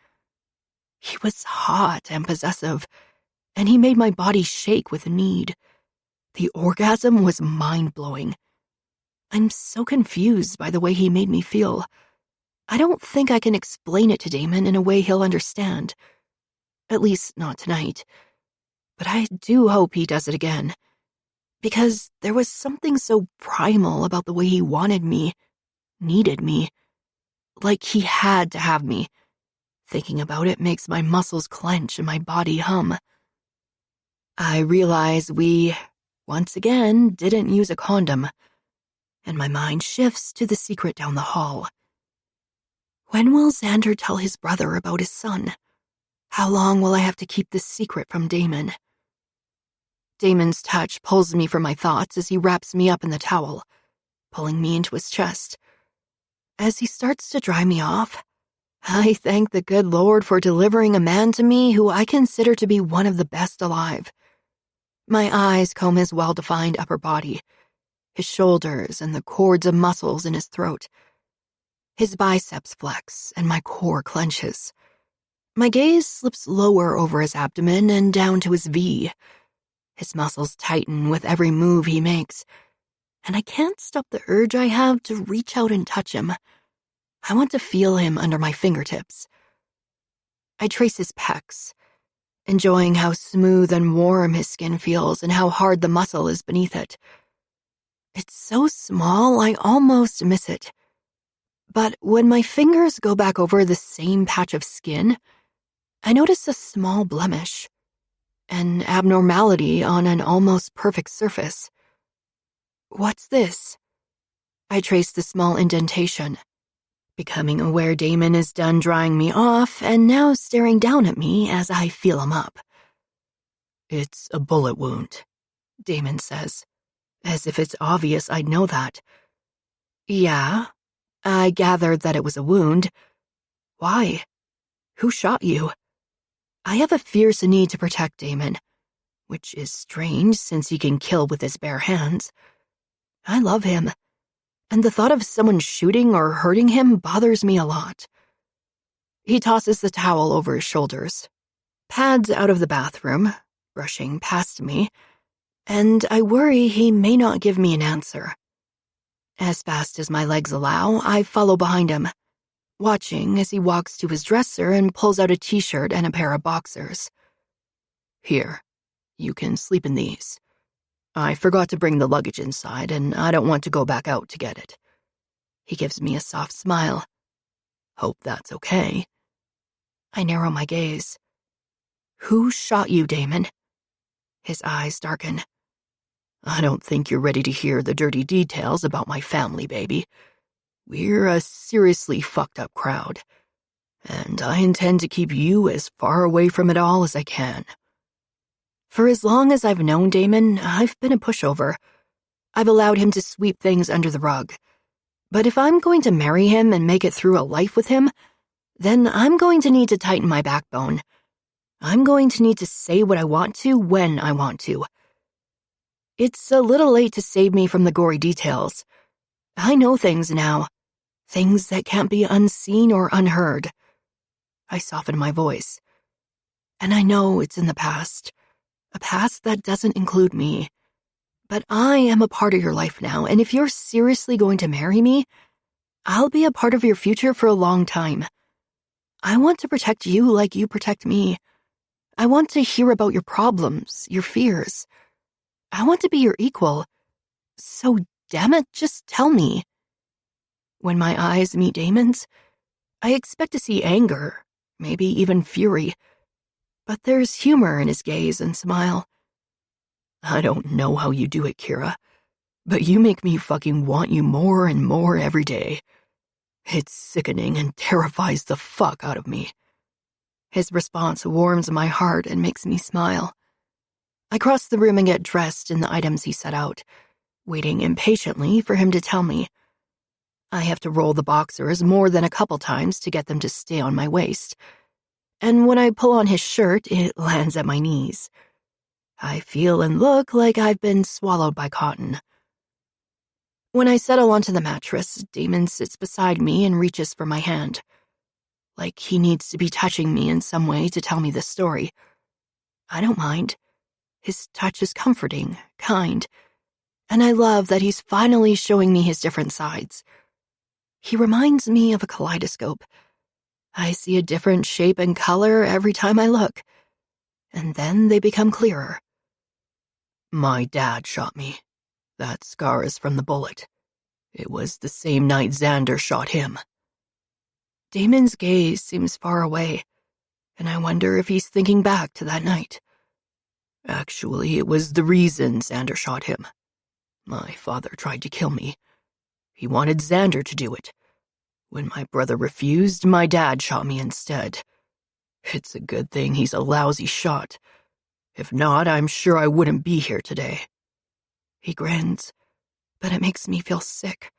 He was hot and possessive, and he made my body shake with need. The orgasm was mind-blowing. I'm so confused by the way he made me feel. I don't think I can explain it to Damon in a way he'll understand. At least not tonight. But I do hope he does it again. Because there was something so primal about the way he wanted me, needed me. Like he had to have me. Thinking about it makes my muscles clench and my body hum. I realize we, once again, didn't use a condom, and my mind shifts to the secret down the hall. When will Xander tell his brother about his son? How long will I have to keep this secret from Damon? Damon's touch pulls me from my thoughts as he wraps me up in the towel, pulling me into his chest. As he starts to dry me off, I thank the good Lord for delivering a man to me who I consider to be one of the best alive. My eyes comb his well-defined upper body, his shoulders, and the cords of muscles in his throat. His biceps flex and my core clenches. My gaze slips lower over his abdomen and down to his V. His muscles tighten with every move he makes, and I can't stop the urge I have to reach out and touch him. I want to feel him under my fingertips. I trace his pecs, enjoying how smooth and warm his skin feels and how hard the muscle is beneath it. It's so small I almost miss it. But when my fingers go back over the same patch of skin, I notice a small blemish, an abnormality on an almost perfect surface. What's this? I trace the small indentation, becoming aware Damon is done drying me off and now staring down at me as I feel him up. It's a bullet wound, Damon says, as if it's obvious I'd know that. Yeah, I gathered that it was a wound. Why? Who shot you? I have a fierce need to protect Damon, which is strange since he can kill with his bare hands. I love him, and the thought of someone shooting or hurting him bothers me a lot. He tosses the towel over his shoulders, pads out of the bathroom, brushing past me, and I worry he may not give me an answer. As fast as my legs allow, I follow behind him, watching as he walks to his dresser and pulls out a t-shirt and a pair of boxers. Here, you can sleep in these. I forgot to bring the luggage inside, and I don't want to go back out to get it. He gives me a soft smile. Hope that's okay. I narrow my gaze. Who shot you, Damon? His eyes darken. I don't think you're ready to hear the dirty details about my family, baby. We're a seriously fucked up crowd, and I intend to keep you as far away from it all as I can. For as long as I've known Damon, I've been a pushover. I've allowed him to sweep things under the rug. But if I'm going to marry him and make it through a life with him, then I'm going to need to tighten my backbone. I'm going to need to say what I want to when I want to. It's a little late to save me from the gory details. I know things now. Things that can't be unseen or unheard. I soften my voice. And I know it's in the past. A past that doesn't include me. But I am a part of your life now, and if you're seriously going to marry me, I'll be a part of your future for a long time. I want to protect you like you protect me. I want to hear about your problems, your fears. I want to be your equal. So damn it, just tell me. When my eyes meet Damon's, I expect to see anger, maybe even fury. But there's humor in his gaze and smile. I don't know how you do it, Kira, but you make me fucking want you more and more every day. It's sickening and terrifies the fuck out of me. His response warms my heart and makes me smile. I cross the room and get dressed in the items he set out, waiting impatiently for him to tell me. I have to roll the boxers more than a couple times to get them to stay on my waist, and when I pull on his shirt, it lands at my knees. I feel and look like I've been swallowed by cotton. When I settle onto the mattress, Damon sits beside me and reaches for my hand, like he needs to be touching me in some way to tell me the story. I don't mind. His touch is comforting, kind, and I love that he's finally showing me his different sides. He reminds me of a kaleidoscope. I see a different shape and color every time I look, and then they become clearer. My dad shot me. That scar is from the bullet. It was the same night Xander shot him. Damon's gaze seems far away, and I wonder if he's thinking back to that night. Actually, it was the reason Xander shot him. My father tried to kill me. He wanted Xander to do it. When my brother refused, my dad shot me instead. It's a good thing he's a lousy shot. If not, I'm sure I wouldn't be here today. He grins, but it makes me feel sick.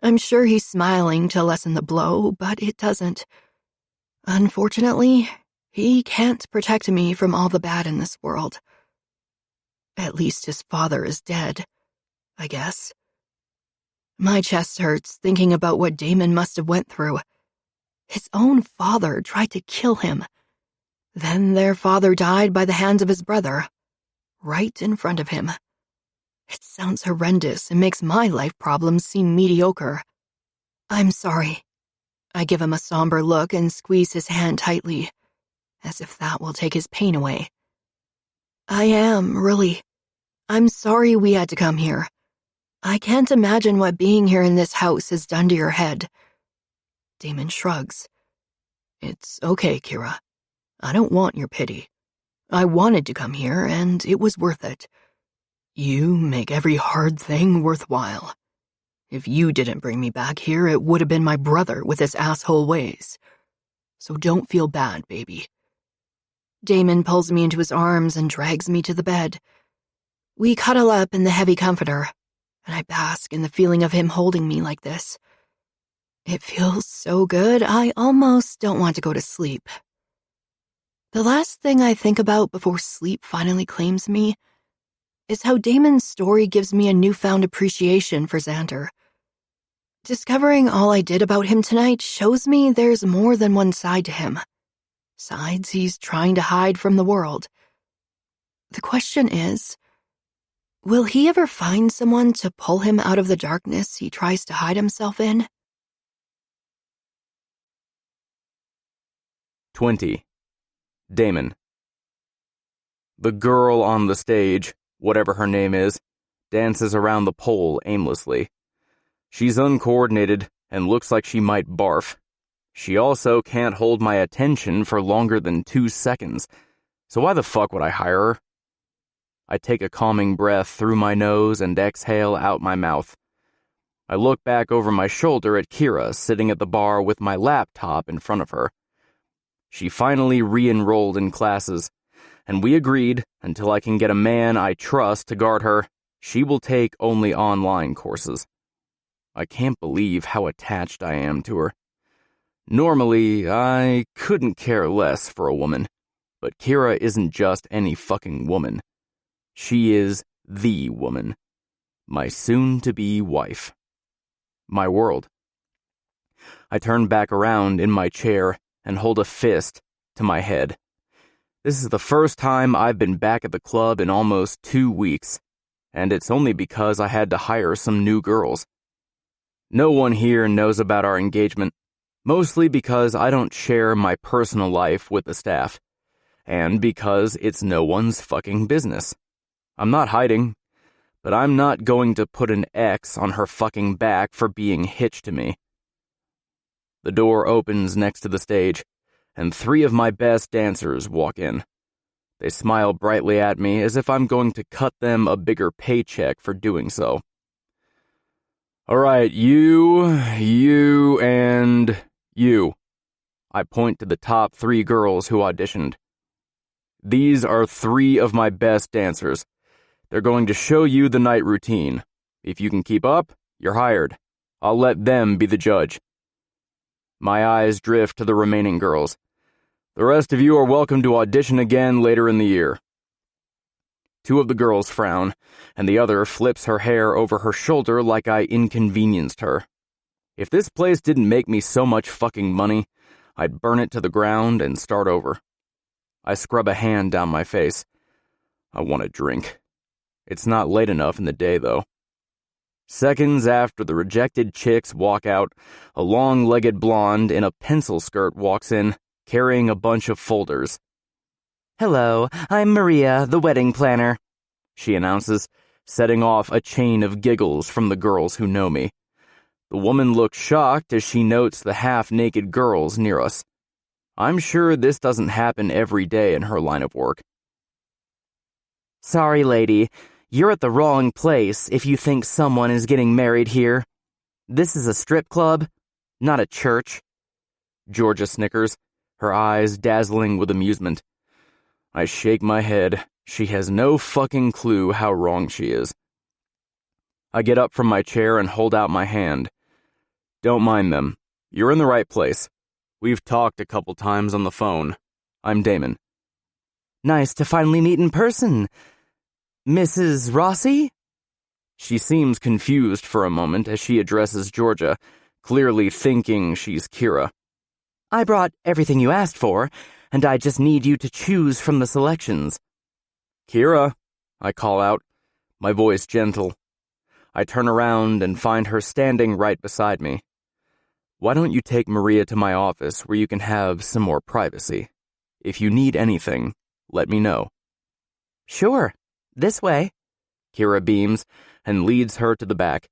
I'm sure he's smiling to lessen the blow, but it doesn't. Unfortunately, he can't protect me from all the bad in this world. At least his father is dead, I guess. My chest hurts thinking about what Damon must have went through. His own father tried to kill him. Then their father died by the hands of his brother, right in front of him. It sounds horrendous and makes my life problems seem mediocre. I'm sorry. I give him a somber look and squeeze his hand tightly, as if that will take his pain away. I am, really. I'm sorry we had to come here. I can't imagine what being here in this house has done to your head. Damon shrugs. It's okay, Kira. I don't want your pity. I wanted to come here, and it was worth it. You make every hard thing worthwhile. If you didn't bring me back here, it would have been my brother with his asshole ways. So don't feel bad, baby. Damon pulls me into his arms and drags me to the bed. We cuddle up in the heavy comforter, and I bask in the feeling of him holding me like this. It feels so good, I almost don't want to go to sleep. The last thing I think about before sleep finally claims me is how Damon's story gives me a newfound appreciation for Xander. Discovering all I did about him tonight shows me there's more than one side to him. Sides he's trying to hide from the world. The question is, will he ever find someone to pull him out of the darkness he tries to hide himself in? 20. Damon. The girl on the stage, whatever her name is, dances around the pole aimlessly. She's uncoordinated and looks like she might barf. She also can't hold my attention for longer than 2 seconds, so why the fuck would I hire her? I take a calming breath through my nose and exhale out my mouth. I look back over my shoulder at Kira sitting at the bar with my laptop in front of her. She finally re-enrolled in classes, and we agreed, until I can get a man I trust to guard her, she will take only online courses. I can't believe how attached I am to her. Normally, I couldn't care less for a woman, but Kira isn't just any fucking woman. She is the woman. My soon-to-be wife. My world. I turn back around in my chair and hold a fist to my head. This is the first time I've been back at the club in almost 2 weeks, and it's only because I had to hire some new girls. No one here knows about our engagement, mostly because I don't share my personal life with the staff, and because it's no one's fucking business. I'm not hiding, but I'm not going to put an X on her fucking back for being hitched to me. The door opens next to the stage, and 3 of my best dancers walk in. They smile brightly at me as if I'm going to cut them a bigger paycheck for doing so. All right, you, and you. I point to the top 3 girls who auditioned. These are 3 of my best dancers. They're going to show you the night routine. If you can keep up, you're hired. I'll let them be the judge. My eyes drift to the remaining girls. The rest of you are welcome to audition again later in the year. 2 of the girls frown, and the other flips her hair over her shoulder like I inconvenienced her. If this place didn't make me so much fucking money, I'd burn it to the ground and start over. I scrub a hand down my face. I want a drink. It's not late enough in the day, though. Seconds after the rejected chicks walk out, a long-legged blonde in a pencil skirt walks in, carrying a bunch of folders. Hello, I'm Maria, the wedding planner, she announces, setting off a chain of giggles from the girls who know me. The woman looks shocked as she notes the half-naked girls near us. I'm sure this doesn't happen every day in her line of work. Sorry, lady. You're at the wrong place if you think someone is getting married here. This is a strip club, not a church. Georgia snickers, her eyes dazzling with amusement. I shake my head. She has no fucking clue how wrong she is. I get up from my chair and hold out my hand. Don't mind them. You're in the right place. We've talked a couple times on the phone. I'm Damon. Nice to finally meet in person. Mrs. Rossi? She seems confused for a moment as she addresses Georgia, clearly thinking she's Kira. I brought everything you asked for, and I just need you to choose from the selections. Kira, I call out, my voice gentle. I turn around and find her standing right beside me. Why don't you take Maria to my office where you can have some more privacy? If you need anything, let me know. Sure, this way. Kira beams and leads her to the back.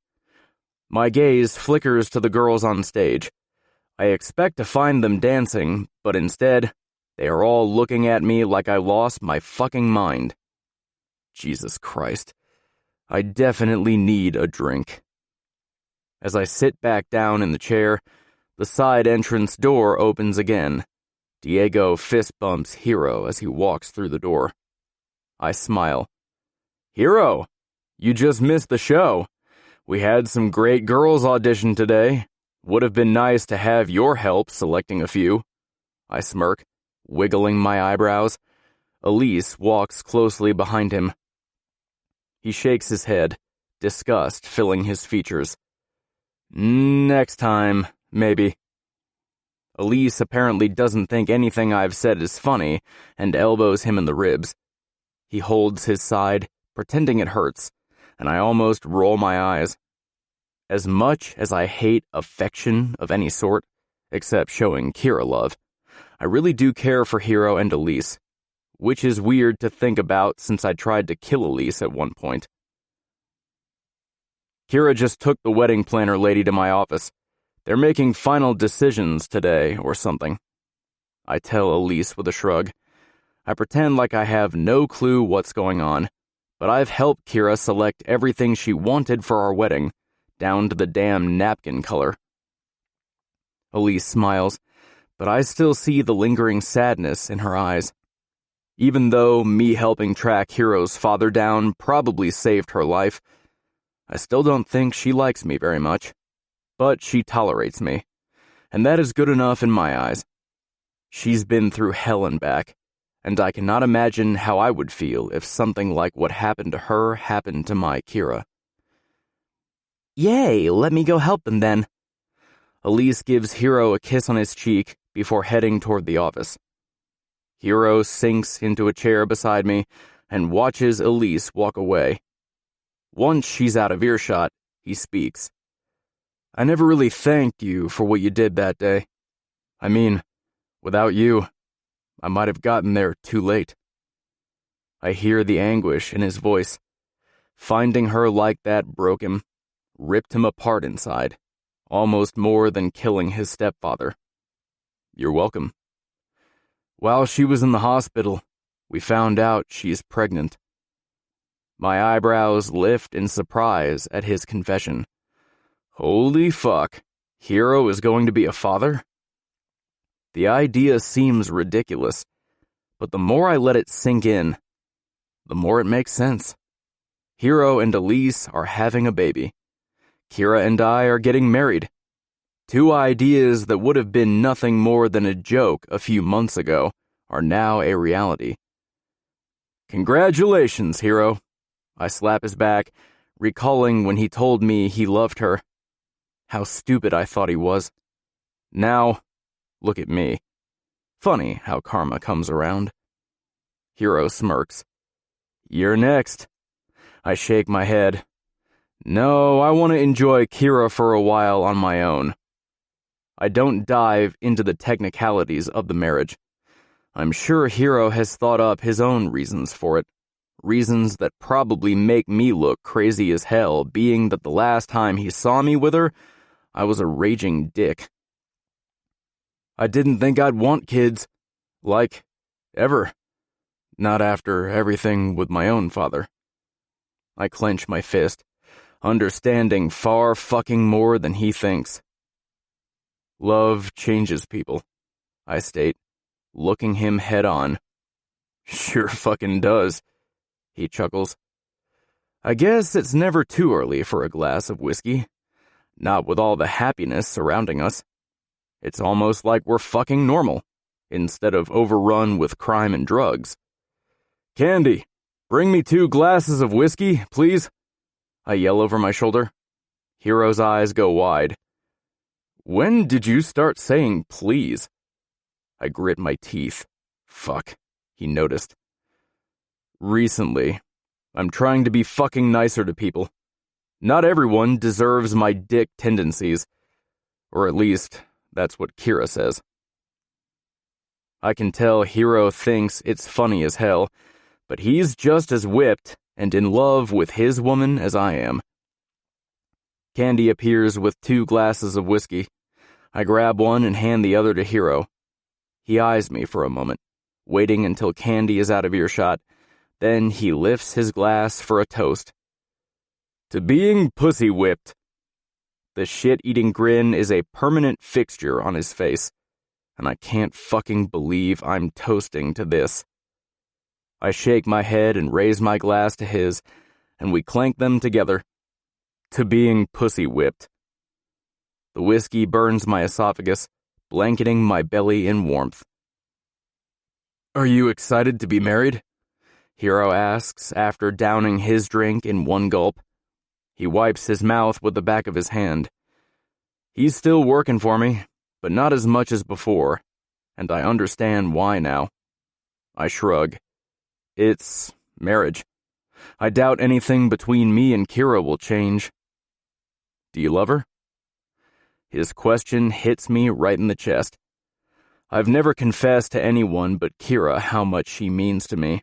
My gaze flickers to the girls on stage. I expect to find them dancing, but instead, they are all looking at me like I lost my fucking mind. Jesus Christ. I definitely need a drink. As I sit back down in the chair, the side entrance door opens again. Diego fist bumps Hero as he walks through the door. I smile. Hero, you just missed the show. We had some great girls audition today. Would have been nice to have your help selecting a few. I smirk, wiggling my eyebrows. Elise walks closely behind him. He shakes his head, disgust filling his features. Next time, maybe. Elise apparently doesn't think anything I've said is funny and elbows him in the ribs. He holds his side, pretending it hurts, and I almost roll my eyes. As much as I hate affection of any sort, except showing Kira love, I really do care for Hero and Elise, which is weird to think about since I tried to kill Elise at one point. Kira just took the wedding planner lady to my office. They're making final decisions today or something. I tell Elise with a shrug. I pretend like I have no clue what's going on, but I've helped Kira select everything she wanted for our wedding, down to the damn napkin color. Elise smiles, but I still see the lingering sadness in her eyes. Even though me helping track Hero's father down probably saved her life, I still don't think she likes me very much. But she tolerates me, and that is good enough in my eyes. She's been through hell and back, and I cannot imagine how I would feel if something like what happened to her happened to my Kira. Yay, let me go help them then. Elise gives Hero a kiss on his cheek before heading toward the office. Hero sinks into a chair beside me and watches Elise walk away. Once she's out of earshot, he speaks. I never really thanked you for what you did that day. I mean, without you, I might have gotten there too late. I hear the anguish in his voice. Finding her like that broke him, ripped him apart inside, almost more than killing his stepfather. You're welcome. While she was in the hospital, we found out she's pregnant. My eyebrows lift in surprise at his confession. Holy fuck, Hero is going to be a father? The idea seems ridiculous, but the more I let it sink in, the more it makes sense. Hero and Elise are having a baby. Kira and I are getting married. Two ideas that would have been nothing more than a joke a few months ago are now a reality. Congratulations, Hero. I slap his back, recalling when he told me he loved her. How stupid I thought he was. Now, look at me. Funny how karma comes around. Hero smirks. You're next. I shake my head. No, I want to enjoy Kira for a while on my own. I don't dive into the technicalities of the marriage. I'm sure Hero has thought up his own reasons for it. Reasons that probably make me look crazy as hell, being that the last time he saw me with her, I was a raging dick. I didn't think I'd want kids. Like, ever. Not after everything with my own father. I clench my fist, understanding far fucking more than he thinks. Love changes people, I state, looking him head on. Sure fucking does, he chuckles. I guess it's never too early for a glass of whiskey. Not with all the happiness surrounding us. It's almost like we're fucking normal, instead of overrun with crime and drugs. Candy, bring me 2 glasses of whiskey, please. I yell over my shoulder. Hiro's eyes go wide. When did you start saying please? I grit my teeth. Fuck, he noticed. Recently. I'm trying to be fucking nicer to people. Not everyone deserves my dick tendencies. Or at least, that's what Kira says. I can tell Hiro thinks it's funny as hell, but he's just as whipped and in love with his woman as I am. Candy appears with 2 glasses of whiskey. I grab one and hand the other to Hiro. He eyes me for a moment, waiting until Candy is out of earshot. Then he lifts his glass for a toast. To being pussy whipped. The shit-eating grin is a permanent fixture on his face, and I can't fucking believe I'm toasting to this. I shake my head and raise my glass to his, and we clank them together. To being pussy whipped. The whiskey burns my esophagus, blanketing my belly in warmth. Are you excited to be married? Hiro asks after downing his drink in one gulp. He wipes his mouth with the back of his hand. He's still working for me, but not as much as before, and I understand why now. I shrug. It's marriage. I doubt anything between me and Kira will change. Do you love her? His question hits me right in the chest. I've never confessed to anyone but Kira how much she means to me.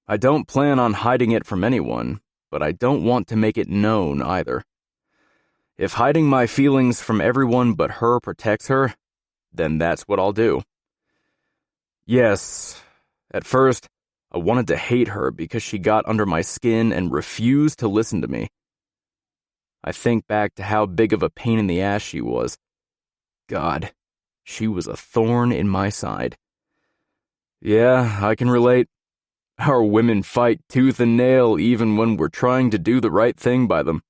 I don't plan on hiding it from anyone, but I don't want to make it known either. If hiding my feelings from everyone but her protects her, then that's what I'll do. Yes, at first, I wanted to hate her because she got under my skin and refused to listen to me. I think back to how big of a pain in the ass she was. God, she was a thorn in my side. Yeah, I can relate. Our women fight tooth and nail even when we're trying to do the right thing by them.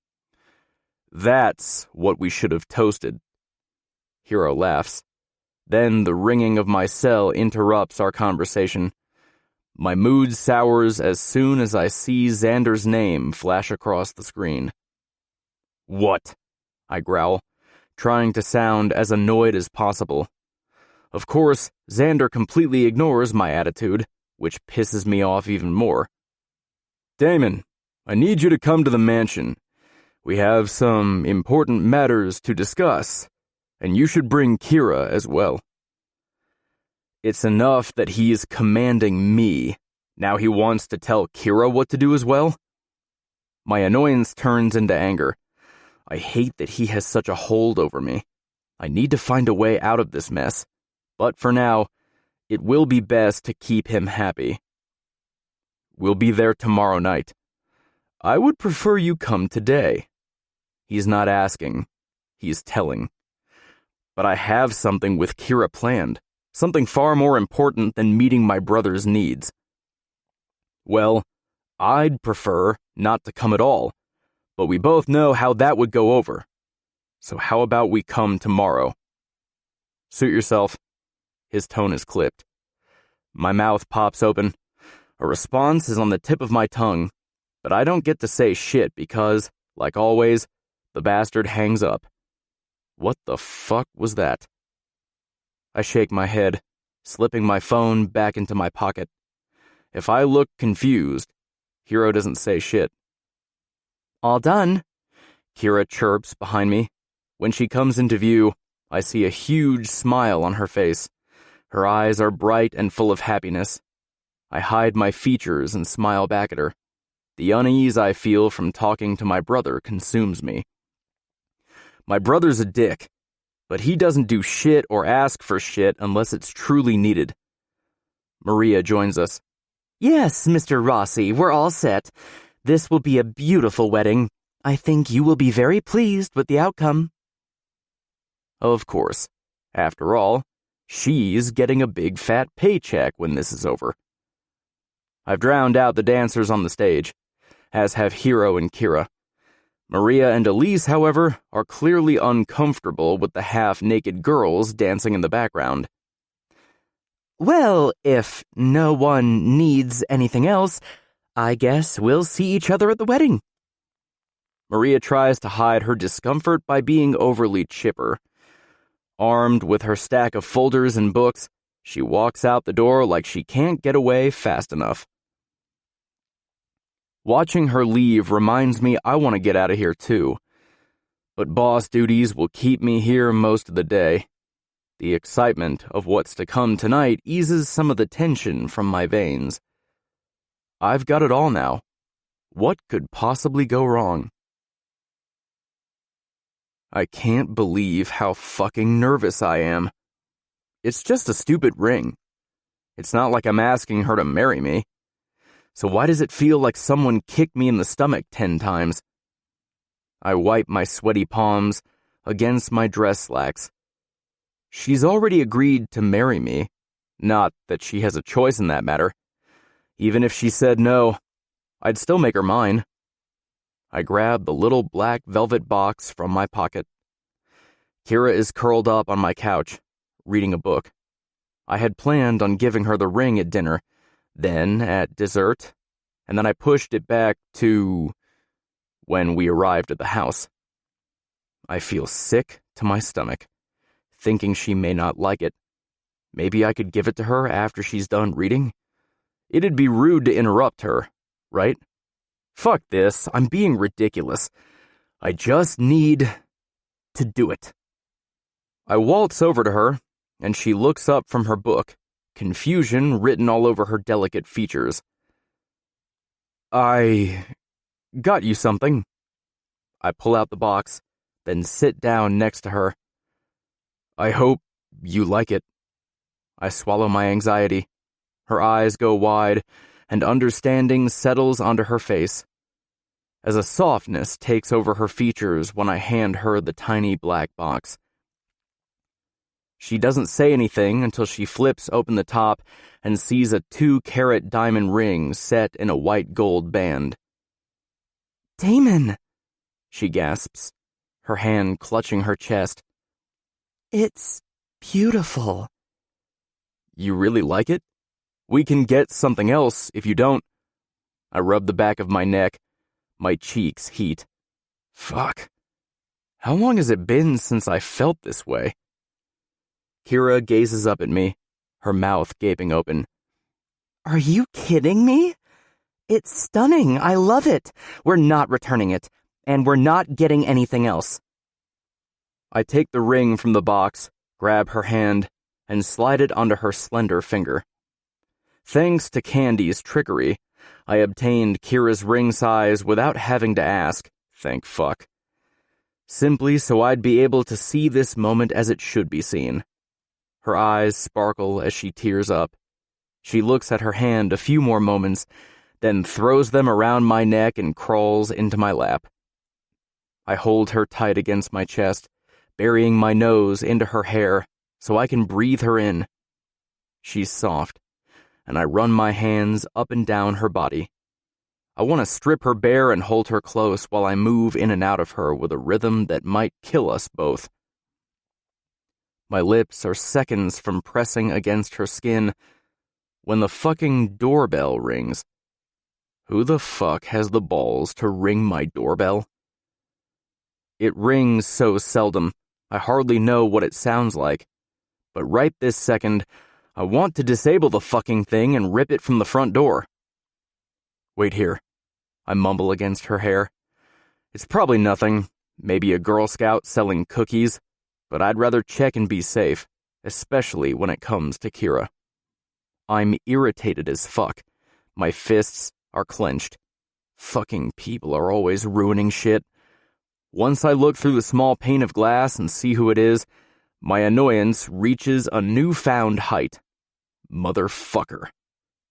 That's what we should have toasted. Hiro laughs. Then the ringing of my cell interrupts our conversation. My mood sours as soon as I see Xander's name flash across the screen. What? I growl, trying to sound as annoyed as possible. Of course, Xander completely ignores my attitude, which pisses me off even more. Damon, I need you to come to the mansion. We have some important matters to discuss, and you should bring Kira as well. It's enough that he is commanding me. Now he wants to tell Kira what to do as well? My annoyance turns into anger. I hate that he has such a hold over me. I need to find a way out of this mess. But for now, it will be best to keep him happy. We'll be there tomorrow night. I would prefer you come today. He's not asking. He's telling. But I have something with Kira planned. Something far more important than meeting my brother's needs. Well, I'd prefer not to come at all, but we both know how that would go over. So how about we come tomorrow? Suit yourself. His tone is clipped. My mouth pops open. A response is on the tip of my tongue, but I don't get to say shit because, like always, the bastard hangs up. What the fuck was that? I shake my head, slipping my phone back into my pocket. If I look confused, Hiro doesn't say shit. All done, Kira chirps behind me. When she comes into view, I see a huge smile on her face. Her eyes are bright and full of happiness. I hide my features and smile back at her. The unease I feel from talking to my brother consumes me. My brother's a dick, but he doesn't do shit or ask for shit unless it's truly needed. Maria joins us. Yes, Mr. Rossi, we're all set. This will be a beautiful wedding. I think you will be very pleased with the outcome. Of course. After all, she's getting a big fat paycheck when this is over. I've drowned out the dancers on the stage, as have Hiro and Kira. Maria and Elise, however, are clearly uncomfortable with the half-naked girls dancing in the background. Well, if no one needs anything else, I guess we'll see each other at the wedding. Maria tries to hide her discomfort by being overly chipper. Armed with her stack of folders and books, she walks out the door like she can't get away fast enough. Watching her leave reminds me I want to get out of here too. But boss duties will keep me here most of the day. The excitement of what's to come tonight eases some of the tension from my veins. I've got it all now. What could possibly go wrong? I can't believe how fucking nervous I am. It's just a stupid ring. It's not like I'm asking her to marry me. So why does it feel like someone kicked me in the stomach 10 times? I wipe my sweaty palms against my dress slacks. She's already agreed to marry me. Not that she has a choice in that matter. Even if she said no, I'd still make her mine. I grab the little black velvet box from my pocket. Kira is curled up on my couch, reading a book. I had planned on giving her the ring at dinner, then at dessert, and then I pushed it back to when we arrived at the house. I feel sick to my stomach, thinking she may not like it. Maybe I could give it to her after she's done reading? It'd be rude to interrupt her, right? Fuck this, I'm being ridiculous. I just need to do it. I waltz over to her, and she looks up from her book, confusion written all over her delicate features. I got you something. I pull out the box, then sit down next to her. I hope you like it. I swallow my anxiety. Her eyes go wide, and understanding settles onto her face, as a softness takes over her features when I hand her the tiny black box. She doesn't say anything until she flips open the top and sees a 2-carat diamond ring set in a white gold band. Damon, she gasps, her hand clutching her chest. It's beautiful. You really like it? We can get something else if you don't. I rub the back of my neck. My cheeks heat. Fuck. How long has it been since I felt this way? Kira gazes up at me, her mouth gaping open. Are you kidding me? It's stunning. I love it. We're not returning it, and we're not getting anything else. I take the ring from the box, grab her hand, and slide it onto her slender finger. Thanks to Candy's trickery, I obtained Kira's ring size without having to ask, thank fuck. Simply so I'd be able to see this moment as it should be seen. Her eyes sparkle as she tears up. She looks at her hand a few more moments, then throws them around my neck and crawls into my lap. I hold her tight against my chest, burying my nose into her hair so I can breathe her in. She's soft, and I run my hands up and down her body. I want to strip her bare and hold her close while I move in and out of her with a rhythm that might kill us both. My lips are seconds from pressing against her skin when the fucking doorbell rings. Who the fuck has the balls to ring my doorbell? It rings so seldom, I hardly know what it sounds like. But right this second, I want to disable the fucking thing and rip it from the front door. Wait here. I mumble against her hair. It's probably nothing, maybe a Girl Scout selling cookies, but I'd rather check and be safe, especially when it comes to Kira. I'm irritated as fuck. My fists are clenched. Fucking people are always ruining shit. Once I look through the small pane of glass and see who it is, my annoyance reaches a newfound height. Motherfucker.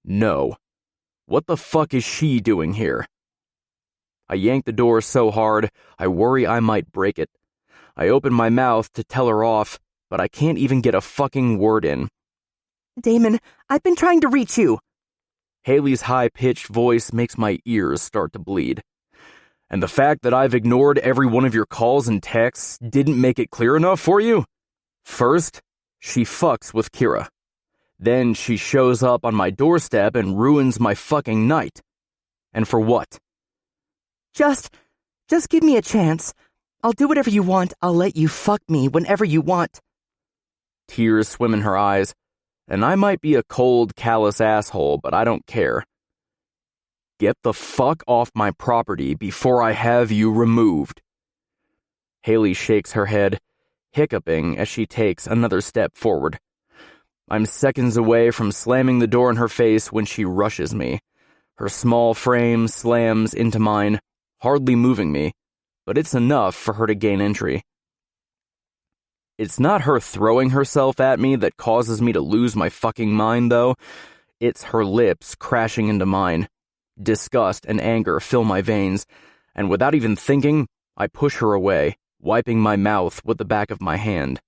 No. What the fuck is she doing here? I yank the door so hard, I worry I might break it. I open my mouth to tell her off, but I can't even get a fucking word in. Damon, I've been trying to reach you. Haley's high-pitched voice makes my ears start to bleed. And the fact that I've ignored every one of your calls and texts didn't make it clear enough for you? First, she fucks with Kira. Then she shows up on my doorstep and ruins my fucking night. And for what? Just Just give me a chance. I'll do whatever you want. I'll let you fuck me whenever you want. Tears swim in her eyes, and I might be a cold, callous asshole, but I don't care. Get the fuck off my property before I have you removed. Haley shakes her head, hiccuping as she takes another step forward. I'm seconds away from slamming the door in her face when she rushes me. Her small frame slams into mine, hardly moving me, but it's enough for her to gain entry. It's not her throwing herself at me that causes me to lose my fucking mind, though. It's her lips crashing into mine. Disgust and anger fill my veins, and without even thinking, I push her away, wiping my mouth with the back of my hand.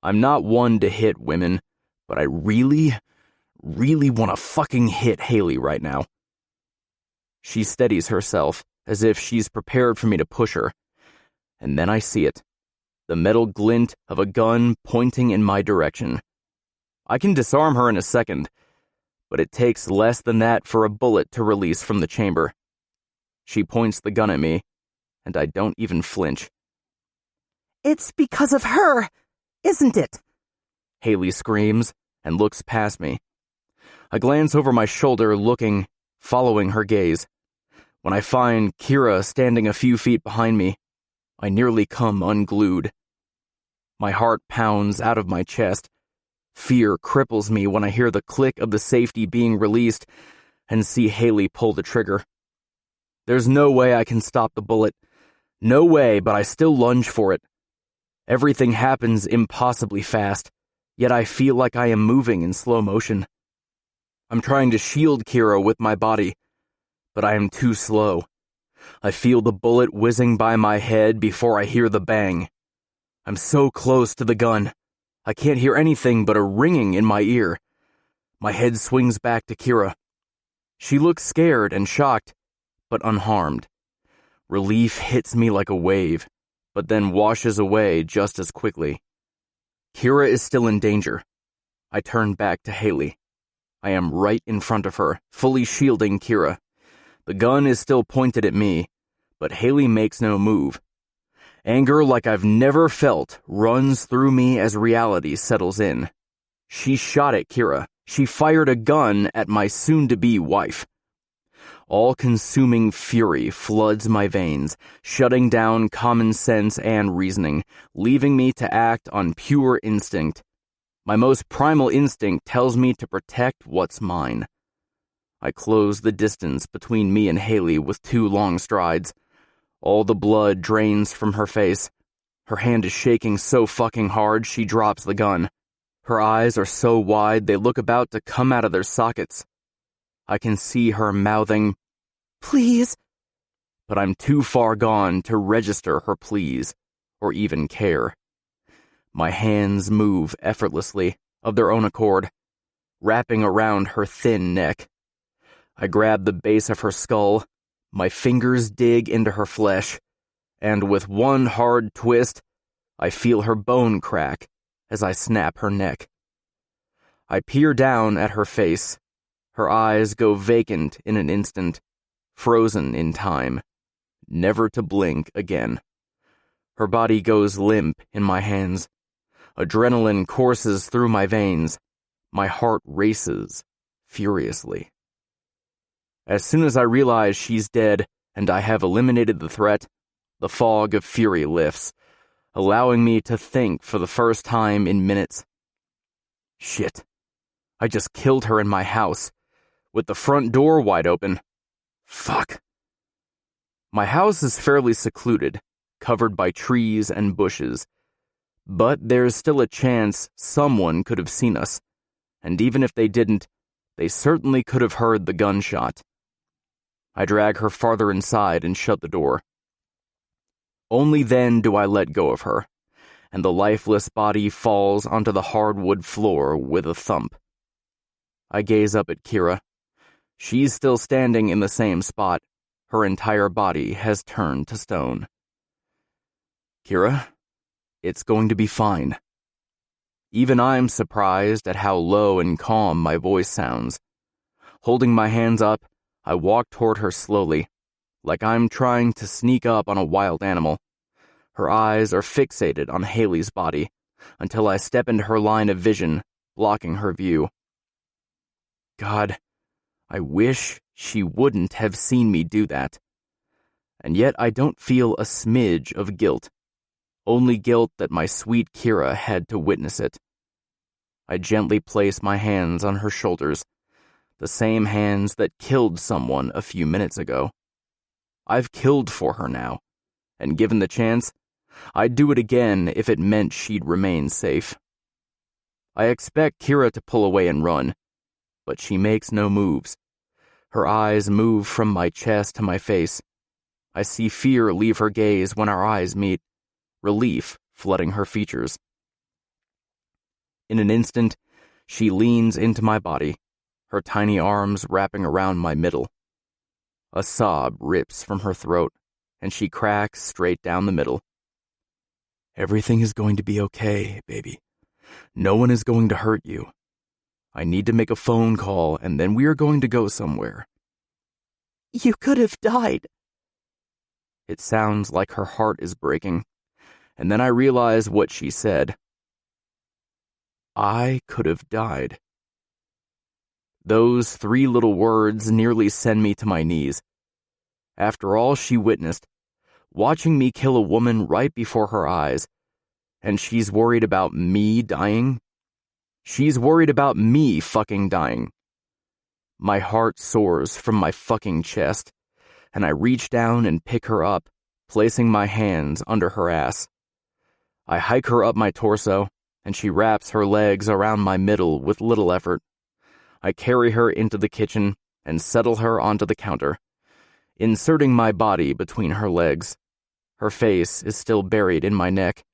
I'm not one to hit women, but I really want to fucking hit Haley right now. She steadies herself, as if she's prepared for me to push her, and then I see it. The metal glint of a gun pointing in my direction. I can disarm her in a second, but it takes less than that for a bullet to release from the chamber. She points the gun at me, and I don't even flinch. It's because of her, isn't it? Haley screams and looks past me. I glance over my shoulder, looking, following her gaze. When I find Kira standing a few feet behind me, I nearly come unglued. My heart pounds out of my chest. Fear cripples me when I hear the click of the safety being released and see Haley pull the trigger. There's no way I can stop the bullet. No way, but I still lunge for it. Everything happens impossibly fast, yet I feel like I am moving in slow motion. I'm trying to shield Kira with my body, but I am too slow. I feel the bullet whizzing by my head before I hear the bang. I'm so close to the gun. I can't hear anything but a ringing in my ear. My head swings back to Kira. She looks scared and shocked, but unharmed. Relief hits me like a wave, but then washes away just as quickly. Kira is still in danger. I turn back to Haley. I am right in front of her, fully shielding Kira. The gun is still pointed at me, but Haley makes no move. Anger like I've never felt runs through me as reality settles in. She shot at Kira. She fired a gun at my soon-to-be wife. All-consuming fury floods my veins, shutting down common sense and reasoning, leaving me to act on pure instinct. My most primal instinct tells me to protect what's mine. I close the distance between me and Haley with 2 long strides. All the blood drains from her face. Her hand is shaking so fucking hard she drops the gun. Her eyes are so wide they look about to come out of their sockets. I can see her mouthing, "Please," but I'm too far gone to register her pleas, or even care. My hands move effortlessly, of their own accord, wrapping around her thin neck. I grab the base of her skull, my fingers dig into her flesh, and with one hard twist, I feel her bone crack as I snap her neck. I peer down at her face. Her eyes go vacant in an instant, frozen in time, never to blink again. Her body goes limp in my hands. Adrenaline courses through my veins. My heart races furiously. As soon as I realize she's dead and I have eliminated the threat, the fog of fury lifts, allowing me to think for the first time in minutes. Shit. I just killed her in my house, with the front door wide open. Fuck. My house is fairly secluded, covered by trees and bushes, but there's still a chance someone could have seen us, and even if they didn't, they certainly could have heard the gunshot. I drag her farther inside and shut the door. Only then do I let go of her, and the lifeless body falls onto the hardwood floor with a thump. I gaze up at Kira. She's still standing in the same spot. Her entire body has turned to stone. Kira, it's going to be fine. Even I'm surprised at how low and calm my voice sounds. Holding my hands up, I walk toward her slowly, like I'm trying to sneak up on a wild animal. Her eyes are fixated on Haley's body until I step into her line of vision, blocking her view. God, I wish she wouldn't have seen me do that. And yet I don't feel a smidge of guilt, only guilt that my sweet Kira had to witness it. I gently place my hands on her shoulders, the same hands that killed someone a few minutes ago. I've killed for her now, and given the chance, I'd do it again if it meant she'd remain safe. I expect Kira to pull away and run, but she makes no moves. Her eyes move from my chest to my face. I see fear leave her gaze when our eyes meet, relief flooding her features. In an instant, she leans into my body, her tiny arms wrapping around my middle. A sob rips from her throat, and she cracks straight down the middle. Everything is going to be okay, baby. No one is going to hurt you. I need to make a phone call, and then we are going to go somewhere. You could have died. It sounds like her heart is breaking, and then I realize what she said. I could have died. Those 3 little words nearly send me to my knees. After all she witnessed, watching me kill a woman right before her eyes, and she's worried about me dying? She's worried about me fucking dying. My heart soars from my fucking chest, and I reach down and pick her up, placing my hands under her ass. I hike her up my torso, and she wraps her legs around my middle with little effort. I carry her into the kitchen and settle her onto the counter, inserting my body between her legs. Her face is still buried in my neck,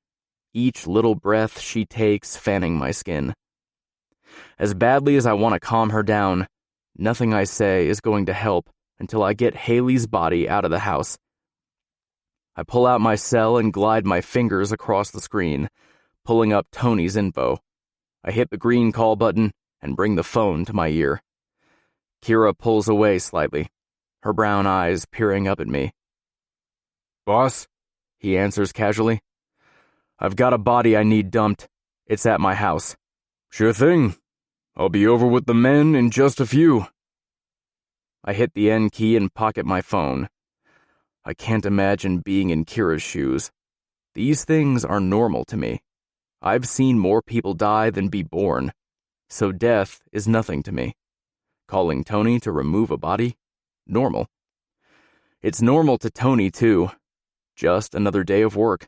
each little breath she takes fanning my skin. As badly as I want to calm her down, nothing I say is going to help until I get Haley's body out of the house. I pull out my cell and glide my fingers across the screen, pulling up Tony's info. I hit the green call button and bring the phone to my ear. Kira pulls away slightly, her brown eyes peering up at me. Boss? He answers casually. I've got a body I need dumped. It's at my house. Sure thing. I'll be over with the men in just a few. I hit the end key and pocket my phone. I can't imagine being in Kira's shoes. These things are normal to me. I've seen more people die than be born, so death is nothing to me. Calling Tony to remove a body? Normal. It's normal to Tony, too. Just another day of work.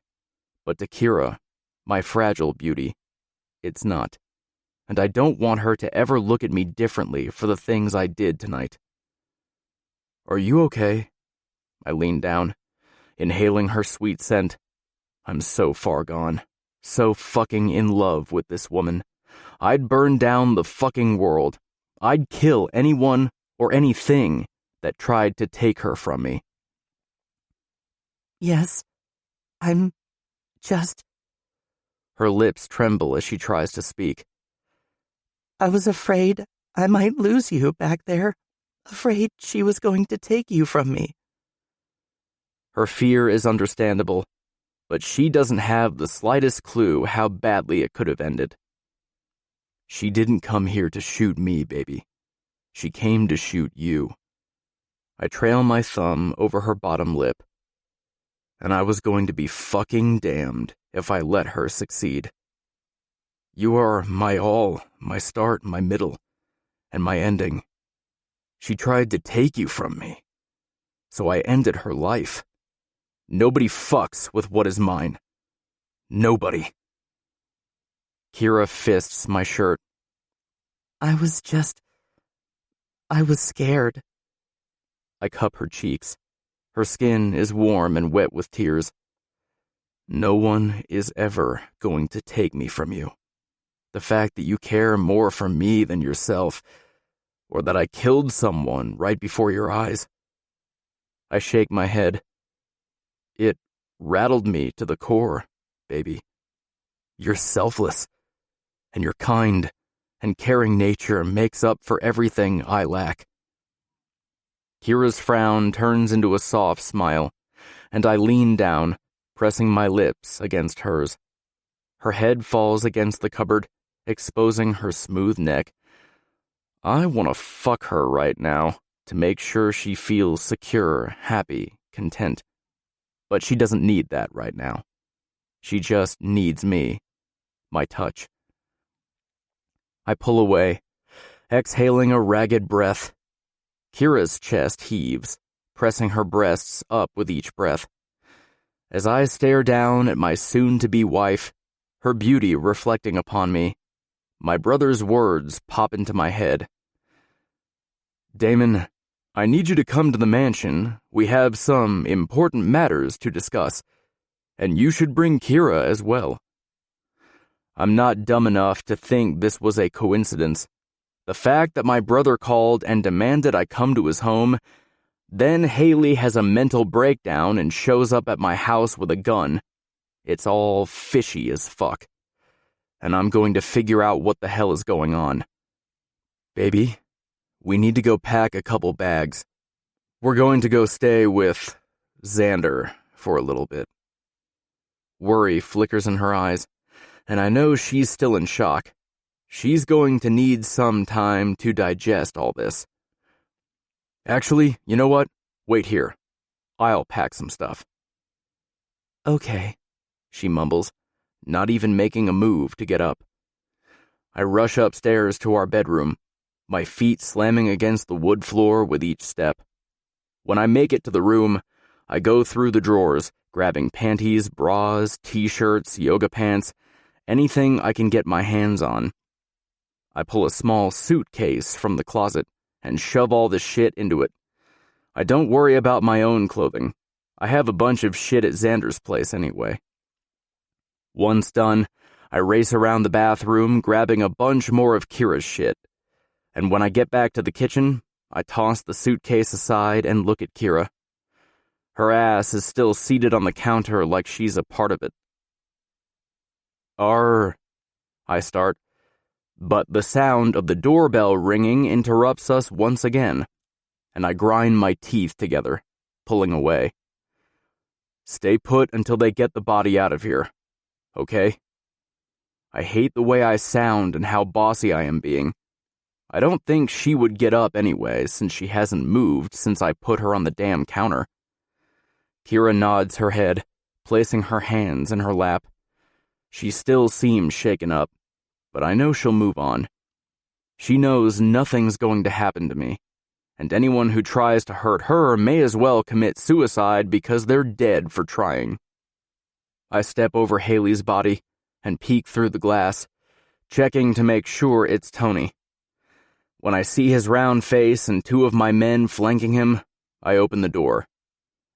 But to Kira, my fragile beauty, it's not. And I don't want her to ever look at me differently for the things I did tonight. Are you okay? I lean down, inhaling her sweet scent. I'm so far gone. So fucking in love with this woman. I'd burn down the fucking world. I'd kill anyone or anything that tried to take her from me. Yes, I'm just... Her lips tremble as she tries to speak. I was afraid I might lose you back there. Afraid she was going to take you from me. Her fear is understandable, but she doesn't have the slightest clue how badly it could have ended. She didn't come here to shoot me, baby. She came to shoot you. I trail my thumb over her bottom lip. And I was going to be fucking damned if I let her succeed. You are my all, my start, my middle, and my ending. She tried to take you from me, so I ended her life. Nobody fucks with what is mine. Nobody. Kira fists my shirt. I was scared. I cup her cheeks. Her skin is warm and wet with tears. No one is ever going to take me from you. The fact that you care more for me than yourself, or that I killed someone right before your eyes. I shake my head. It rattled me to the core, baby. You're selfless, and your kind and caring nature makes up for everything I lack. Kira's frown turns into a soft smile, and I lean down, pressing my lips against hers. Her head falls against the cupboard, exposing her smooth neck. I want to fuck her right now to make sure she feels secure, happy, content. But she doesn't need that right now. She just needs me, my touch. I pull away, exhaling a ragged breath. Kira's chest heaves, pressing her breasts up with each breath. As I stare down at my soon-to-be wife, her beauty reflecting upon me, my brother's words pop into my head. Damon, I need you to come to the mansion. We have some important matters to discuss, and you should bring Kira as well. I'm not dumb enough to think this was a coincidence. The fact that my brother called and demanded I come to his home, then Haley has a mental breakdown and shows up at my house with a gun. It's all fishy as fuck. And I'm going to figure out what the hell is going on. Baby, we need to go pack a couple bags. We're going to go stay with Xander for a little bit. Worry flickers in her eyes, and I know she's still in shock. She's going to need some time to digest all this. Actually, you know what? Wait here. I'll pack some stuff. Okay, she mumbles, not even making a move to get up. I rush upstairs to our bedroom, my feet slamming against the wood floor with each step. When I make it to the room, I go through the drawers, grabbing panties, bras, t-shirts, yoga pants, anything I can get my hands on. I pull a small suitcase from the closet and shove all the shit into it. I don't worry about my own clothing. I have a bunch of shit at Xander's place anyway. Once done, I race around the bathroom, grabbing a bunch more of Kira's shit. And when I get back to the kitchen, I toss the suitcase aside and look at Kira. Her ass is still seated on the counter like she's a part of it. I start. But the sound of the doorbell ringing interrupts us once again, and I grind my teeth together, pulling away. Stay put until they get the body out of here, okay? I hate the way I sound and how bossy I am being. I don't think she would get up anyway, since she hasn't moved since I put her on the damn counter. Kira nods her head, placing her hands in her lap. She still seems shaken up, but I know she'll move on. She knows nothing's going to happen to me, and anyone who tries to hurt her may as well commit suicide because they're dead for trying. I step over Haley's body and peek through the glass, checking to make sure it's Tony. When I see his round face and two of my men flanking him, I open the door.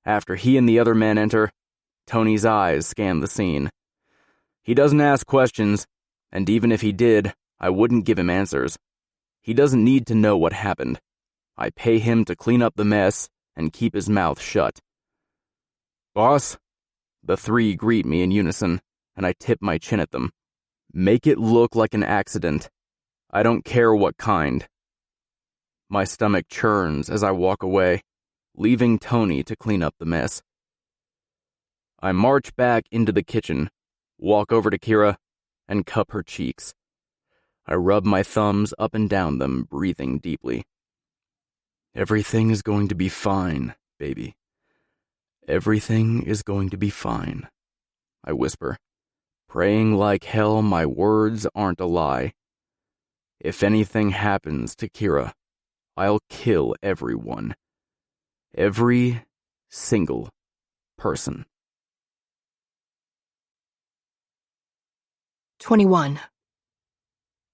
After he and the other men enter, Tony's eyes scan the scene. He doesn't ask questions, and even if he did, I wouldn't give him answers. He doesn't need to know what happened. I pay him to clean up the mess and keep his mouth shut. Boss? The three greet me in unison, and I tip my chin at them. Make it look like an accident. I don't care what kind. My stomach churns as I walk away, leaving Tony to clean up the mess. I march back into the kitchen, walk over to Kira, and cup her cheeks. I rub my thumbs up and down them, breathing deeply. Everything is going to be fine, baby. Everything is going to be fine, I whisper, praying like hell my words aren't a lie. If anything happens to Kira, I'll kill everyone. Every single person. 21.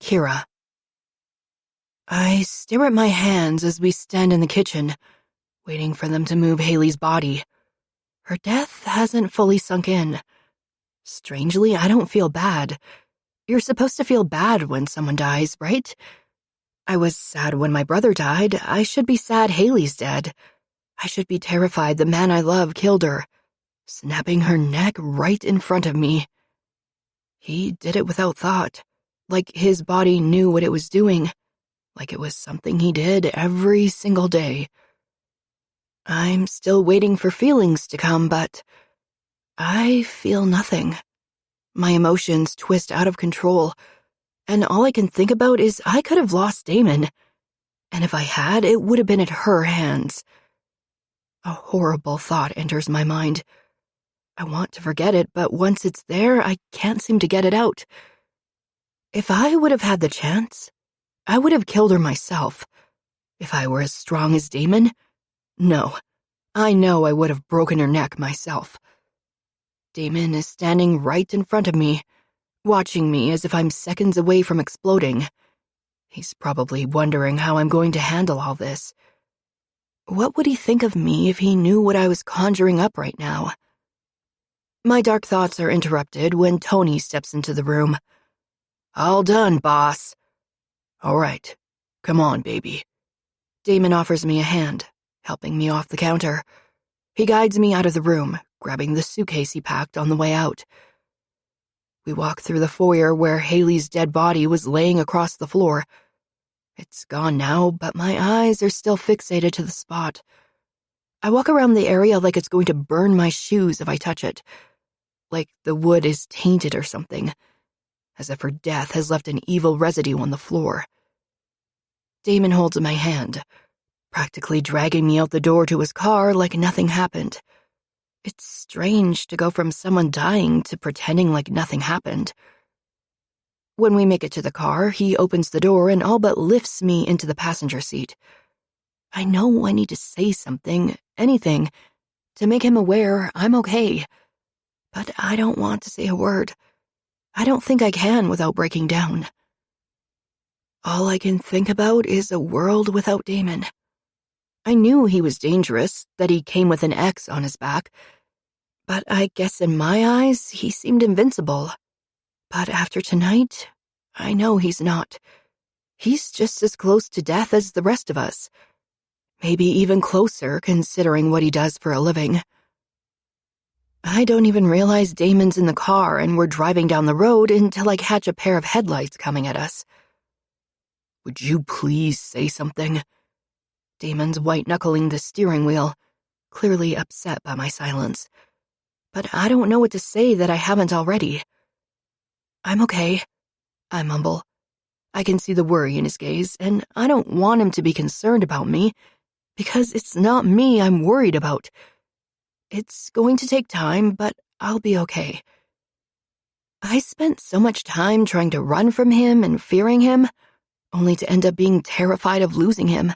Kira. I stare at my hands as we stand in the kitchen, waiting for them to move Haley's body. Her death hasn't fully sunk in. Strangely, I don't feel bad. You're supposed to feel bad when someone dies, right? I was sad when my brother died. I should be sad Haley's dead. I should be terrified the man I love killed her, snapping her neck right in front of me. He did it without thought, like his body knew what it was doing, like it was something he did every single day. I'm still waiting for feelings to come, but I feel nothing. My emotions twist out of control, and all I can think about is I could have lost Damon. And if I had, it would have been at her hands. A horrible thought enters my mind. I want to forget it, but once it's there, I can't seem to get it out. If I would have had the chance, I would have killed her myself. If I were as strong as Damon, no. I know I would have broken her neck myself. Damon is standing right in front of me, watching me as if I'm seconds away from exploding. He's probably wondering how I'm going to handle all this. What would he think of me if he knew what I was conjuring up right now? My dark thoughts are interrupted when Tony steps into the room. All done, boss. All right, come on, baby. Damon offers me a hand, helping me off the counter. He guides me out of the room, grabbing the suitcase he packed on the way out. We walk through the foyer where Haley's dead body was laying across the floor. It's gone now, but my eyes are still fixated to the spot. I walk around the area like it's going to burn my shoes if I touch it, like the wood is tainted or something, as if her death has left an evil residue on the floor. Damon holds my hand, practically dragging me out the door to his car like nothing happened. It's strange to go from someone dying to pretending like nothing happened. When we make it to the car, he opens the door and all but lifts me into the passenger seat. I know I need to say something, anything, to make him aware I'm okay. But I don't want to say a word. I don't think I can without breaking down. All I can think about is a world without Damon. I knew he was dangerous, that he came with an X on his back, but I guess in my eyes, he seemed invincible. But after tonight, I know he's not. He's just as close to death as the rest of us. Maybe even closer, considering what he does for a living. I don't even realize Damon's in the car and we're driving down the road until I catch a pair of headlights coming at us. Would you please say something? Damon's white-knuckling the steering wheel, clearly upset by my silence. But I don't know what to say that I haven't already. I'm okay, I mumble. I can see the worry in his gaze, and I don't want him to be concerned about me, because it's not me I'm worried about. It's going to take time, but I'll be okay. I spent so much time trying to run from him and fearing him, only to end up being terrified of losing him.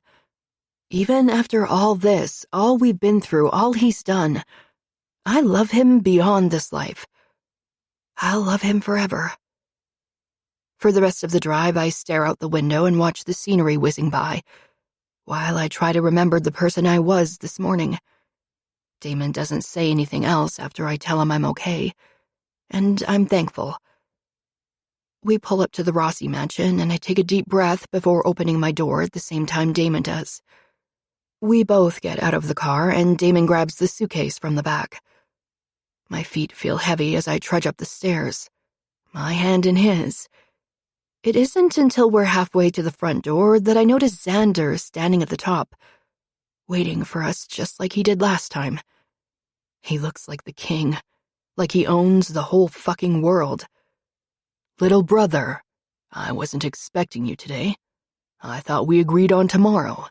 Even after all this, all we've been through, all he's done, I love him beyond this life. I'll love him forever. For the rest of the drive, I stare out the window and watch the scenery whizzing by, while I try to remember the person I was this morning. Damon doesn't say anything else after I tell him I'm okay, and I'm thankful. We pull up to the Rossi mansion, and I take a deep breath before opening my door at the same time Damon does. We both get out of the car, and Damon grabs the suitcase from the back. My feet feel heavy as I trudge up the stairs, my hand in his. It isn't until we're halfway to the front door that I notice Xander standing at the top, waiting for us just like he did last time. He looks like the king, like he owns the whole fucking world. Little brother, I wasn't expecting you today. I thought we agreed on tomorrow.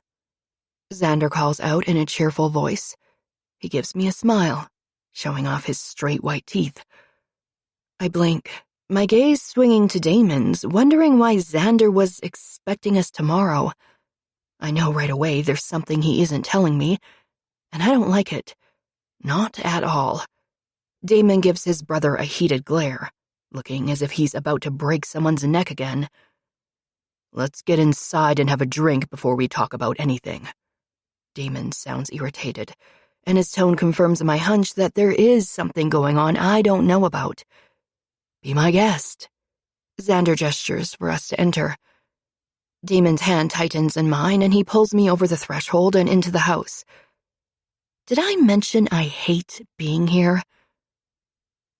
Xander calls out in a cheerful voice. He gives me a smile, showing off his straight white teeth. I blink, my gaze swinging to Damon's, wondering why Xander was expecting us tomorrow. I know right away there's something he isn't telling me, and I don't like it. Not at all. Damon gives his brother a heated glare, looking as if he's about to break someone's neck again. Let's get inside and have a drink before we talk about anything. Damon sounds irritated, and his tone confirms my hunch that there is something going on I don't know about. Be my guest. Xander gestures for us to enter. Damon's hand tightens in mine, and he pulls me over the threshold and into the house. Did I mention I hate being here?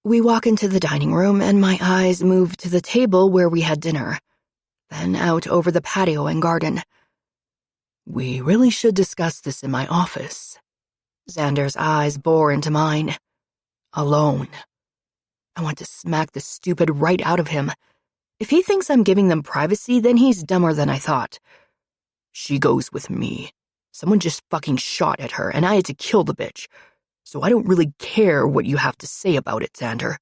We walk into the dining room, and my eyes move to the table where we had dinner, then out over the patio and garden. We really should discuss this in my office, Xander's eyes bore into mine. Alone. I want to smack the stupid right out of him. If he thinks I'm giving them privacy, then he's dumber than I thought. She goes with me. Someone just fucking shot at her, and I had to kill the bitch. So I don't really care what you have to say about it, Xander.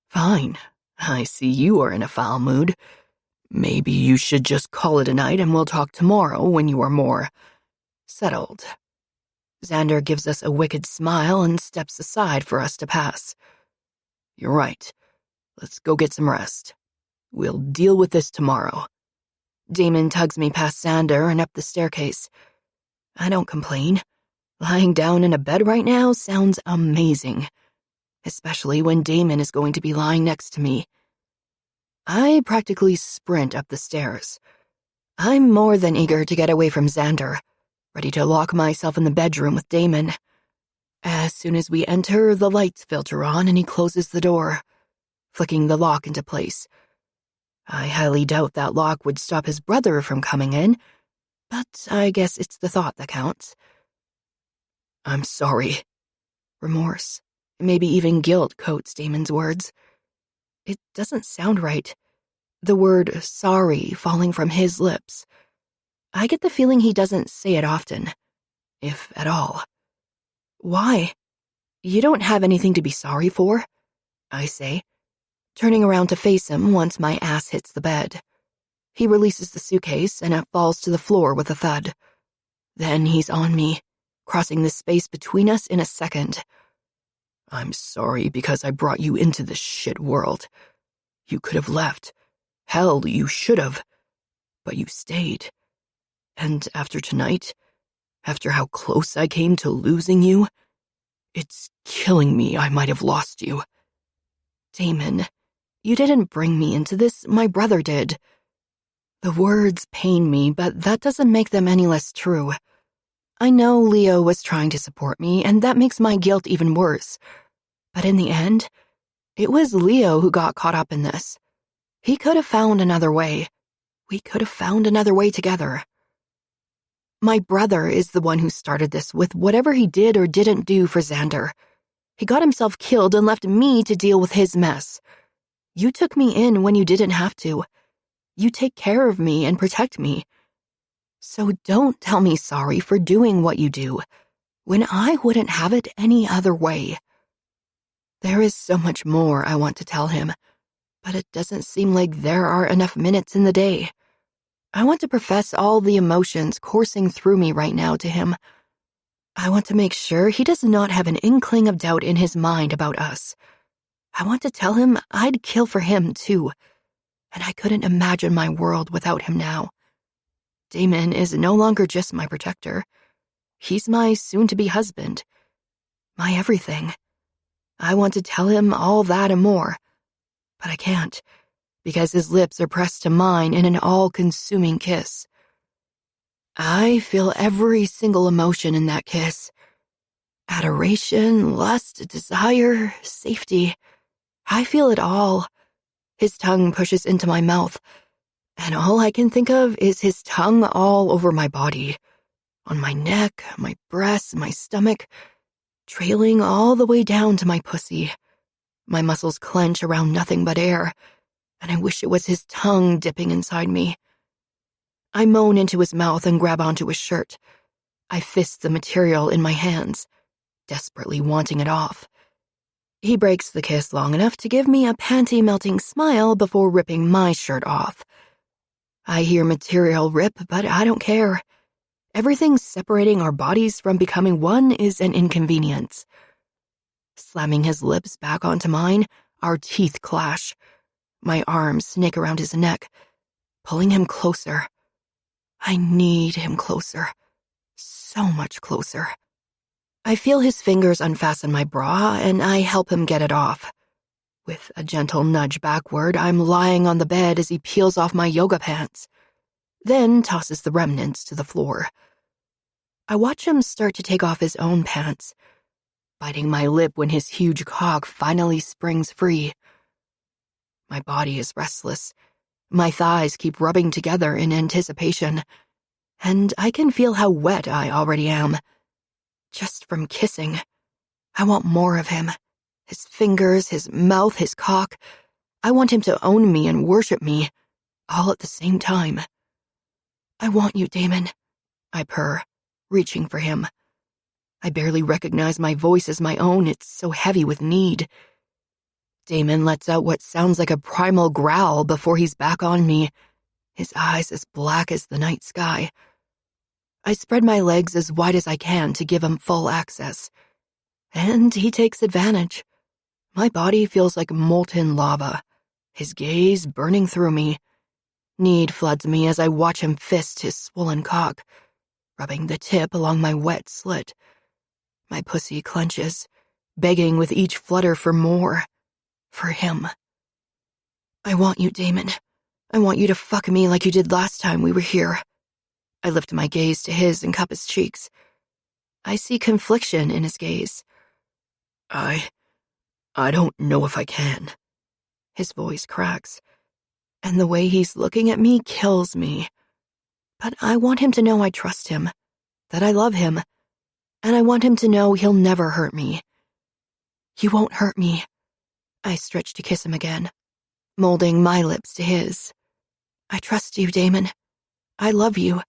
Fine. I see you are in a foul mood. Maybe you should just call it a night and we'll talk tomorrow when you are more settled. Xander gives us a wicked smile and steps aside for us to pass. You're right. Let's go get some rest. We'll deal with this tomorrow. Damon tugs me past Xander and up the staircase. I don't complain. Lying down in a bed right now sounds amazing, especially when Damon is going to be lying next to me. I practically sprint up the stairs. I'm more than eager to get away from Xander, ready to lock myself in the bedroom with Damon. As soon as we enter, the lights filter on and he closes the door, flicking the lock into place. I highly doubt that lock would stop his brother from coming in, but I guess it's the thought that counts. I'm sorry. Remorse, maybe even guilt coats Damon's words. It doesn't sound right. The word sorry falling from his lips. I get the feeling he doesn't say it often, if at all. Why? You don't have anything to be sorry for, I say, turning around to face him once my ass hits the bed. He releases the suitcase and it falls to the floor with a thud. Then he's on me, crossing the space between us in a second. I'm sorry because I brought you into this shit world. You could have left. Hell, you should have. But you stayed. And after tonight, after how close I came to losing you, it's killing me I might have lost you. Damon, you didn't bring me into this, my brother did. The words pain me, but that doesn't make them any less true. I know Leo was trying to support me, and that makes my guilt even worse. But in the end, it was Leo who got caught up in this. He could have found another way. We could have found another way together. My brother is the one who started this with whatever he did or didn't do for Xander. He got himself killed and left me to deal with his mess. You took me in when you didn't have to. You take care of me and protect me. So don't tell me sorry for doing what you do, when I wouldn't have it any other way. There is so much more I want to tell him, but it doesn't seem like there are enough minutes in the day. I want to profess all the emotions coursing through me right now to him. I want to make sure he does not have an inkling of doubt in his mind about us. I want to tell him I'd kill for him too, and I couldn't imagine my world without him now. Damon is no longer just my protector. He's my soon-to-be husband, my everything. I want to tell him all that and more, but I can't, because his lips are pressed to mine in an all-consuming kiss. I feel every single emotion in that kiss. Adoration, lust, desire, safety. I feel it all. His tongue pushes into my mouth, and all I can think of is his tongue all over my body, on my neck, my breasts, my stomach, trailing all the way down to my pussy. My muscles clench around nothing but air, and I wish it was his tongue dipping inside me. I moan into his mouth and grab onto his shirt. I fist the material in my hands, desperately wanting it off. He breaks the kiss long enough to give me a panty-melting smile before ripping my shirt off. I hear material rip, but I don't care. Everything separating our bodies from becoming one is an inconvenience. Slamming his lips back onto mine, our teeth clash. My arms snake around his neck, pulling him closer. I need him closer. So much closer. I feel his fingers unfasten my bra, and I help him get it off. With a gentle nudge backward, I'm lying on the bed as he peels off my yoga pants, then tosses the remnants to the floor. I watch him start to take off his own pants, biting my lip when his huge cock finally springs free. My body is restless. My thighs keep rubbing together in anticipation, and I can feel how wet I already am. just from kissing. I want more of him. His fingers, his mouth, his cock. I want him to own me and worship me, all at the same time. I want you, Damon, I purr, reaching for him. I barely recognize my voice as my own, it's so heavy with need. Damon lets out what sounds like a primal growl before he's back on me, his eyes as black as the night sky. I spread my legs as wide as I can to give him full access. And he takes advantage. My body feels like molten lava, his gaze burning through me. Need floods me as I watch him fist his swollen cock, rubbing the tip along my wet slit. My pussy clenches, begging with each flutter for more. For him. I want you, Damon. I want you to fuck me like you did last time we were here. I lift my gaze to his and cup his cheeks. I see confliction in his gaze. I don't know if I can. His voice cracks, and the way he's looking at me kills me. But I want him to know I trust him, that I love him, and I want him to know he'll never hurt me. You won't hurt me. I stretch to kiss him again, molding my lips to his. I trust you, Damon. I love you,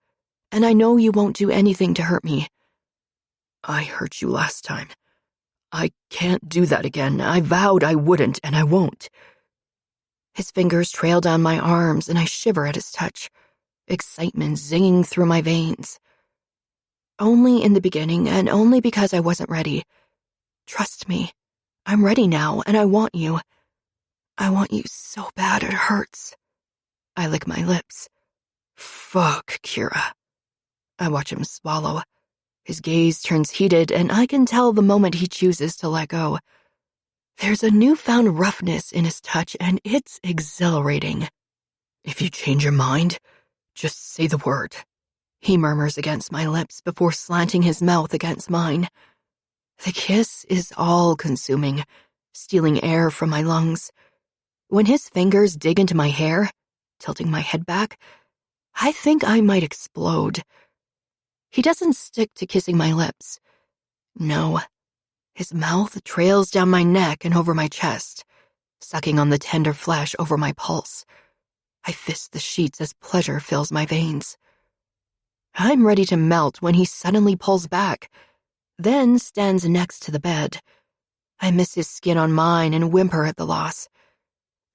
and I know you won't do anything to hurt me. I hurt you last time. I can't do that again. I vowed I wouldn't, and I won't. His fingers trail down my arms, and I shiver at his touch, excitement zinging through my veins. Only in the beginning, and only because I wasn't ready. Trust me. I'm ready now, and I want you. I want you so bad it hurts. I lick my lips. Fuck, Kira. I watch him swallow. His gaze turns heated, and I can tell the moment he chooses to let go. There's a newfound roughness in his touch, and it's exhilarating. If you change your mind, just say the word. He murmurs against my lips before slanting his mouth against mine. The kiss is all-consuming, stealing air from my lungs. When his fingers dig into my hair, tilting my head back, I think I might explode. He doesn't stick to kissing my lips. No. His mouth trails down my neck and over my chest, sucking on the tender flesh over my pulse. I fist the sheets as pleasure fills my veins. I'm ready to melt when he suddenly pulls back, then stands next to the bed. I miss his skin on mine and whimper at the loss.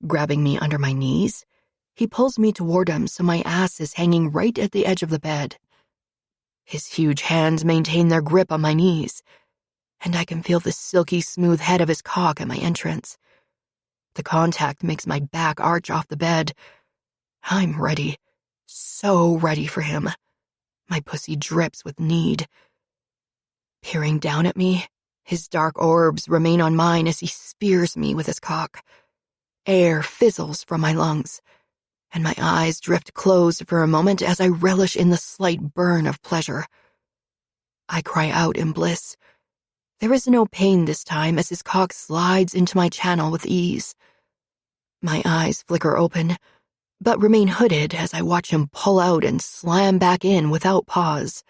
Grabbing me under my knees, he pulls me toward him so my ass is hanging right at the edge of the bed. His huge hands maintain their grip on my knees, and I can feel the silky smooth head of his cock at my entrance. The contact makes my back arch off the bed. I'm ready, so ready for him. My pussy drips with need. Peering down at me, his dark orbs remain on mine as he spears me with his cock. Air fizzles from my lungs, and my eyes drift closed for a moment as I relish in the slight burn of pleasure. I cry out in bliss. There is no pain this time as his cock slides into my channel with ease. My eyes flicker open, but remain hooded as I watch him pull out and slam back in without pause.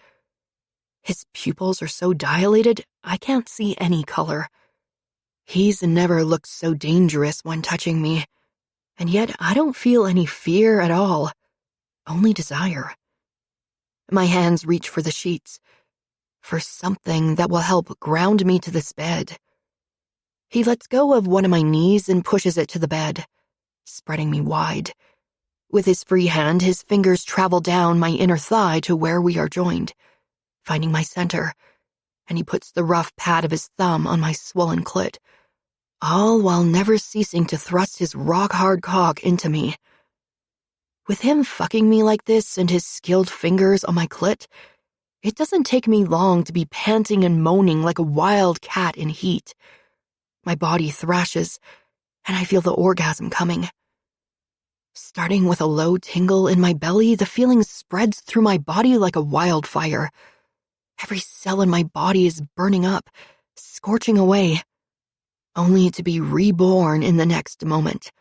His pupils are so dilated, I can't see any color. He's never looked so dangerous when touching me, and yet I don't feel any fear at all, only desire. My hands reach for the sheets, for something that will help ground me to this bed. He lets go of one of my knees and pushes it to the bed, spreading me wide. With his free hand, his fingers travel down my inner thigh to where we are joined, finding my center, and he puts the rough pad of his thumb on my swollen clit, all while never ceasing to thrust his rock-hard cock into me. With him fucking me like this and his skilled fingers on my clit, it doesn't take me long to be panting and moaning like a wild cat in heat. My body thrashes, and I feel the orgasm coming. Starting with a low tingle in my belly, the feeling spreads through my body like a wildfire. Every cell in my body is burning up, scorching away, only to be reborn in the next moment.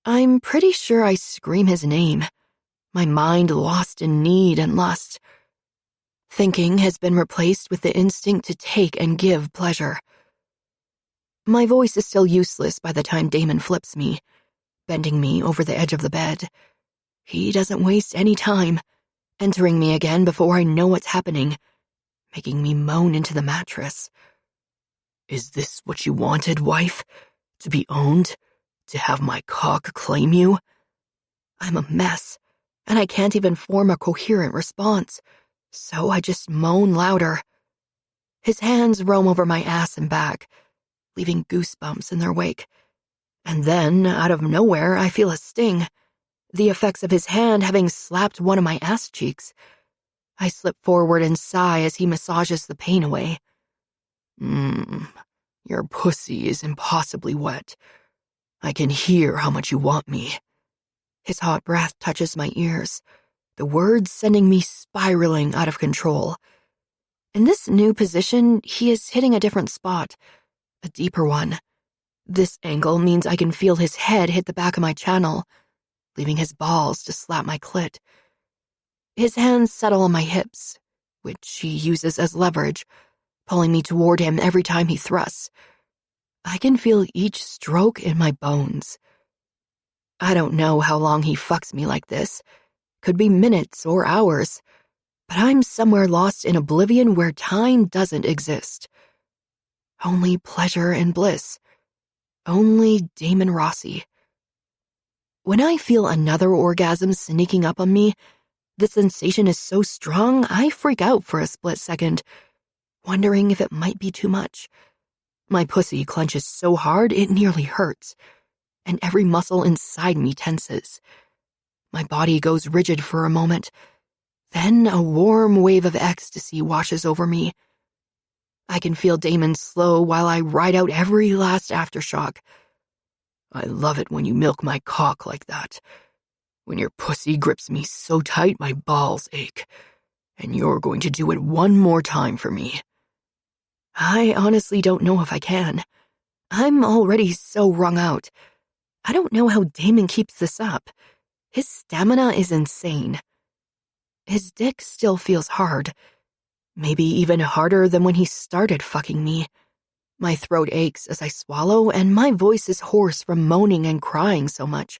I'm pretty sure I scream his name, my mind lost in need and lust. Thinking has been replaced with the instinct to take and give pleasure. My voice is still useless by the time Damon flips me, bending me over the edge of the bed. He doesn't waste any time, entering me again before I know what's happening, making me moan into the mattress. Is this what you wanted, wife? To be owned? To have my cock claim you? I'm a mess, and I can't even form a coherent response, so I just moan louder. His hands roam over my ass and back, leaving goosebumps in their wake. And then, out of nowhere, I feel a sting, the effects of his hand having slapped one of my ass cheeks. I slip forward and sigh as he massages the pain away. Your pussy is impossibly wet. I can hear how much you want me. His hot breath touches my ears, the words sending me spiraling out of control. In this new position, he is hitting a different spot, a deeper one. This angle means I can feel his head hit the back of my channel, leaving his balls to slap my clit. His hands settle on my hips, which he uses as leverage, pulling me toward him every time he thrusts. I can feel each stroke in my bones. I don't know how long he fucks me like this. Could be minutes or hours, but I'm somewhere lost in oblivion where time doesn't exist. Only pleasure and bliss. Only Damon Rossi. When I feel another orgasm sneaking up on me, the sensation is so strong I freak out for a split second, wondering if it might be too much. My pussy clenches so hard it nearly hurts, and every muscle inside me tenses. My body goes rigid for a moment. Then a warm wave of ecstasy washes over me. I can feel Damon slow while I ride out every last aftershock. I love it when you milk my cock like that. When your pussy grips me so tight my balls ache. And you're going to do it one more time for me. I honestly don't know if I can. I'm already so wrung out. I don't know how Damon keeps this up. His stamina is insane. His dick still feels hard. Maybe even harder than when he started fucking me. My throat aches as I swallow, and my voice is hoarse from moaning and crying so much.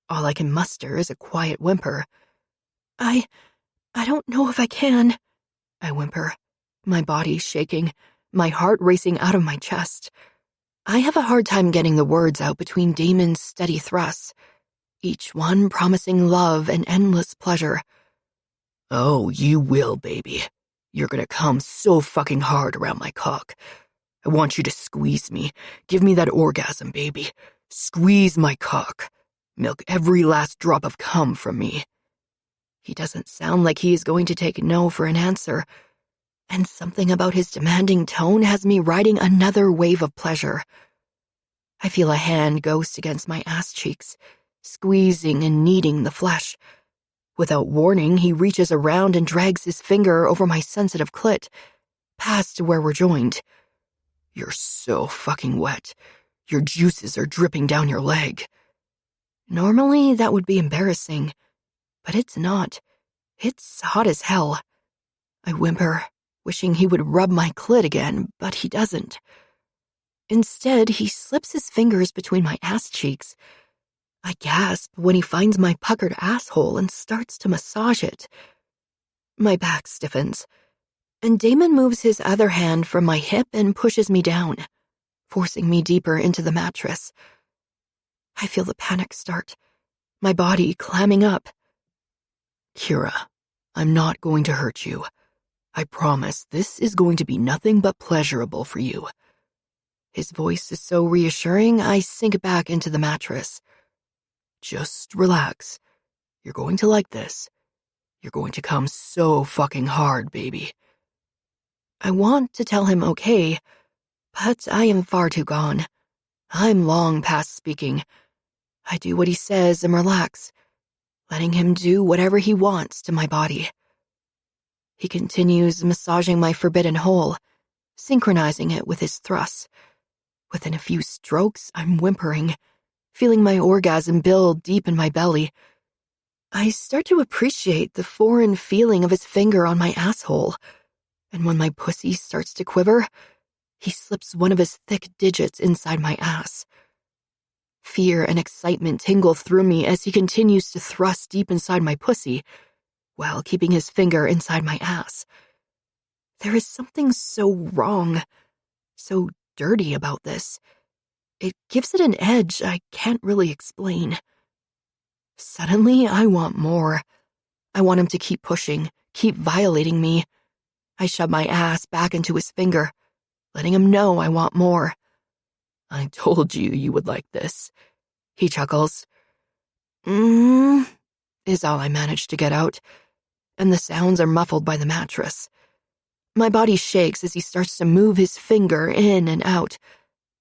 All I can muster is a quiet whimper. I don't know if I can, I whimper, my body shaking, my heart racing out of my chest. I have a hard time getting the words out between Damon's steady thrusts, each one promising love and endless pleasure. Oh, you will, baby. You're gonna come so fucking hard around my cock. I want you to squeeze me. Give me that orgasm, baby. Squeeze my cock. Milk every last drop of cum from me. He doesn't sound like he is going to take no for an answer, and something about his demanding tone has me riding another wave of pleasure. I feel a hand ghost against my ass cheeks, squeezing and kneading the flesh. Without warning, he reaches around and drags his finger over my sensitive clit, past where we're joined. You're so fucking wet. Your juices are dripping down your leg. Normally, that would be embarrassing, but it's not. It's hot as hell. I whimper, wishing he would rub my clit again, but he doesn't. Instead, he slips his fingers between my ass cheeks. I gasp when he finds my puckered asshole and starts to massage it. My back stiffens, and Damon moves his other hand from my hip and pushes me down, forcing me deeper into the mattress. I feel the panic start, my body clamming up. Kira, I'm not going to hurt you. I promise this is going to be nothing but pleasurable for you. His voice is so reassuring, I sink back into the mattress. Just relax. You're going to like this. You're going to come so fucking hard, baby. I want to tell him okay, but I am far too gone. I'm long past speaking. I do what he says and relax, letting him do whatever he wants to my body. He continues massaging my forbidden hole, synchronizing it with his thrusts. Within a few strokes, I'm whimpering, feeling my orgasm build deep in my belly. I start to appreciate the foreign feeling of his finger on my asshole, and when my pussy starts to quiver, he slips one of his thick digits inside my ass. Fear and excitement tingle through me as he continues to thrust deep inside my pussy, while keeping his finger inside my ass. There is something so wrong, so dirty about this. It gives it an edge I can't really explain. Suddenly, I want more. I want him to keep pushing, keep violating me. I shove my ass back into his finger, letting him know I want more. I told you you would like this. He chuckles. Is all I manage to get out, and the sounds are muffled by the mattress. My body shakes as he starts to move his finger in and out,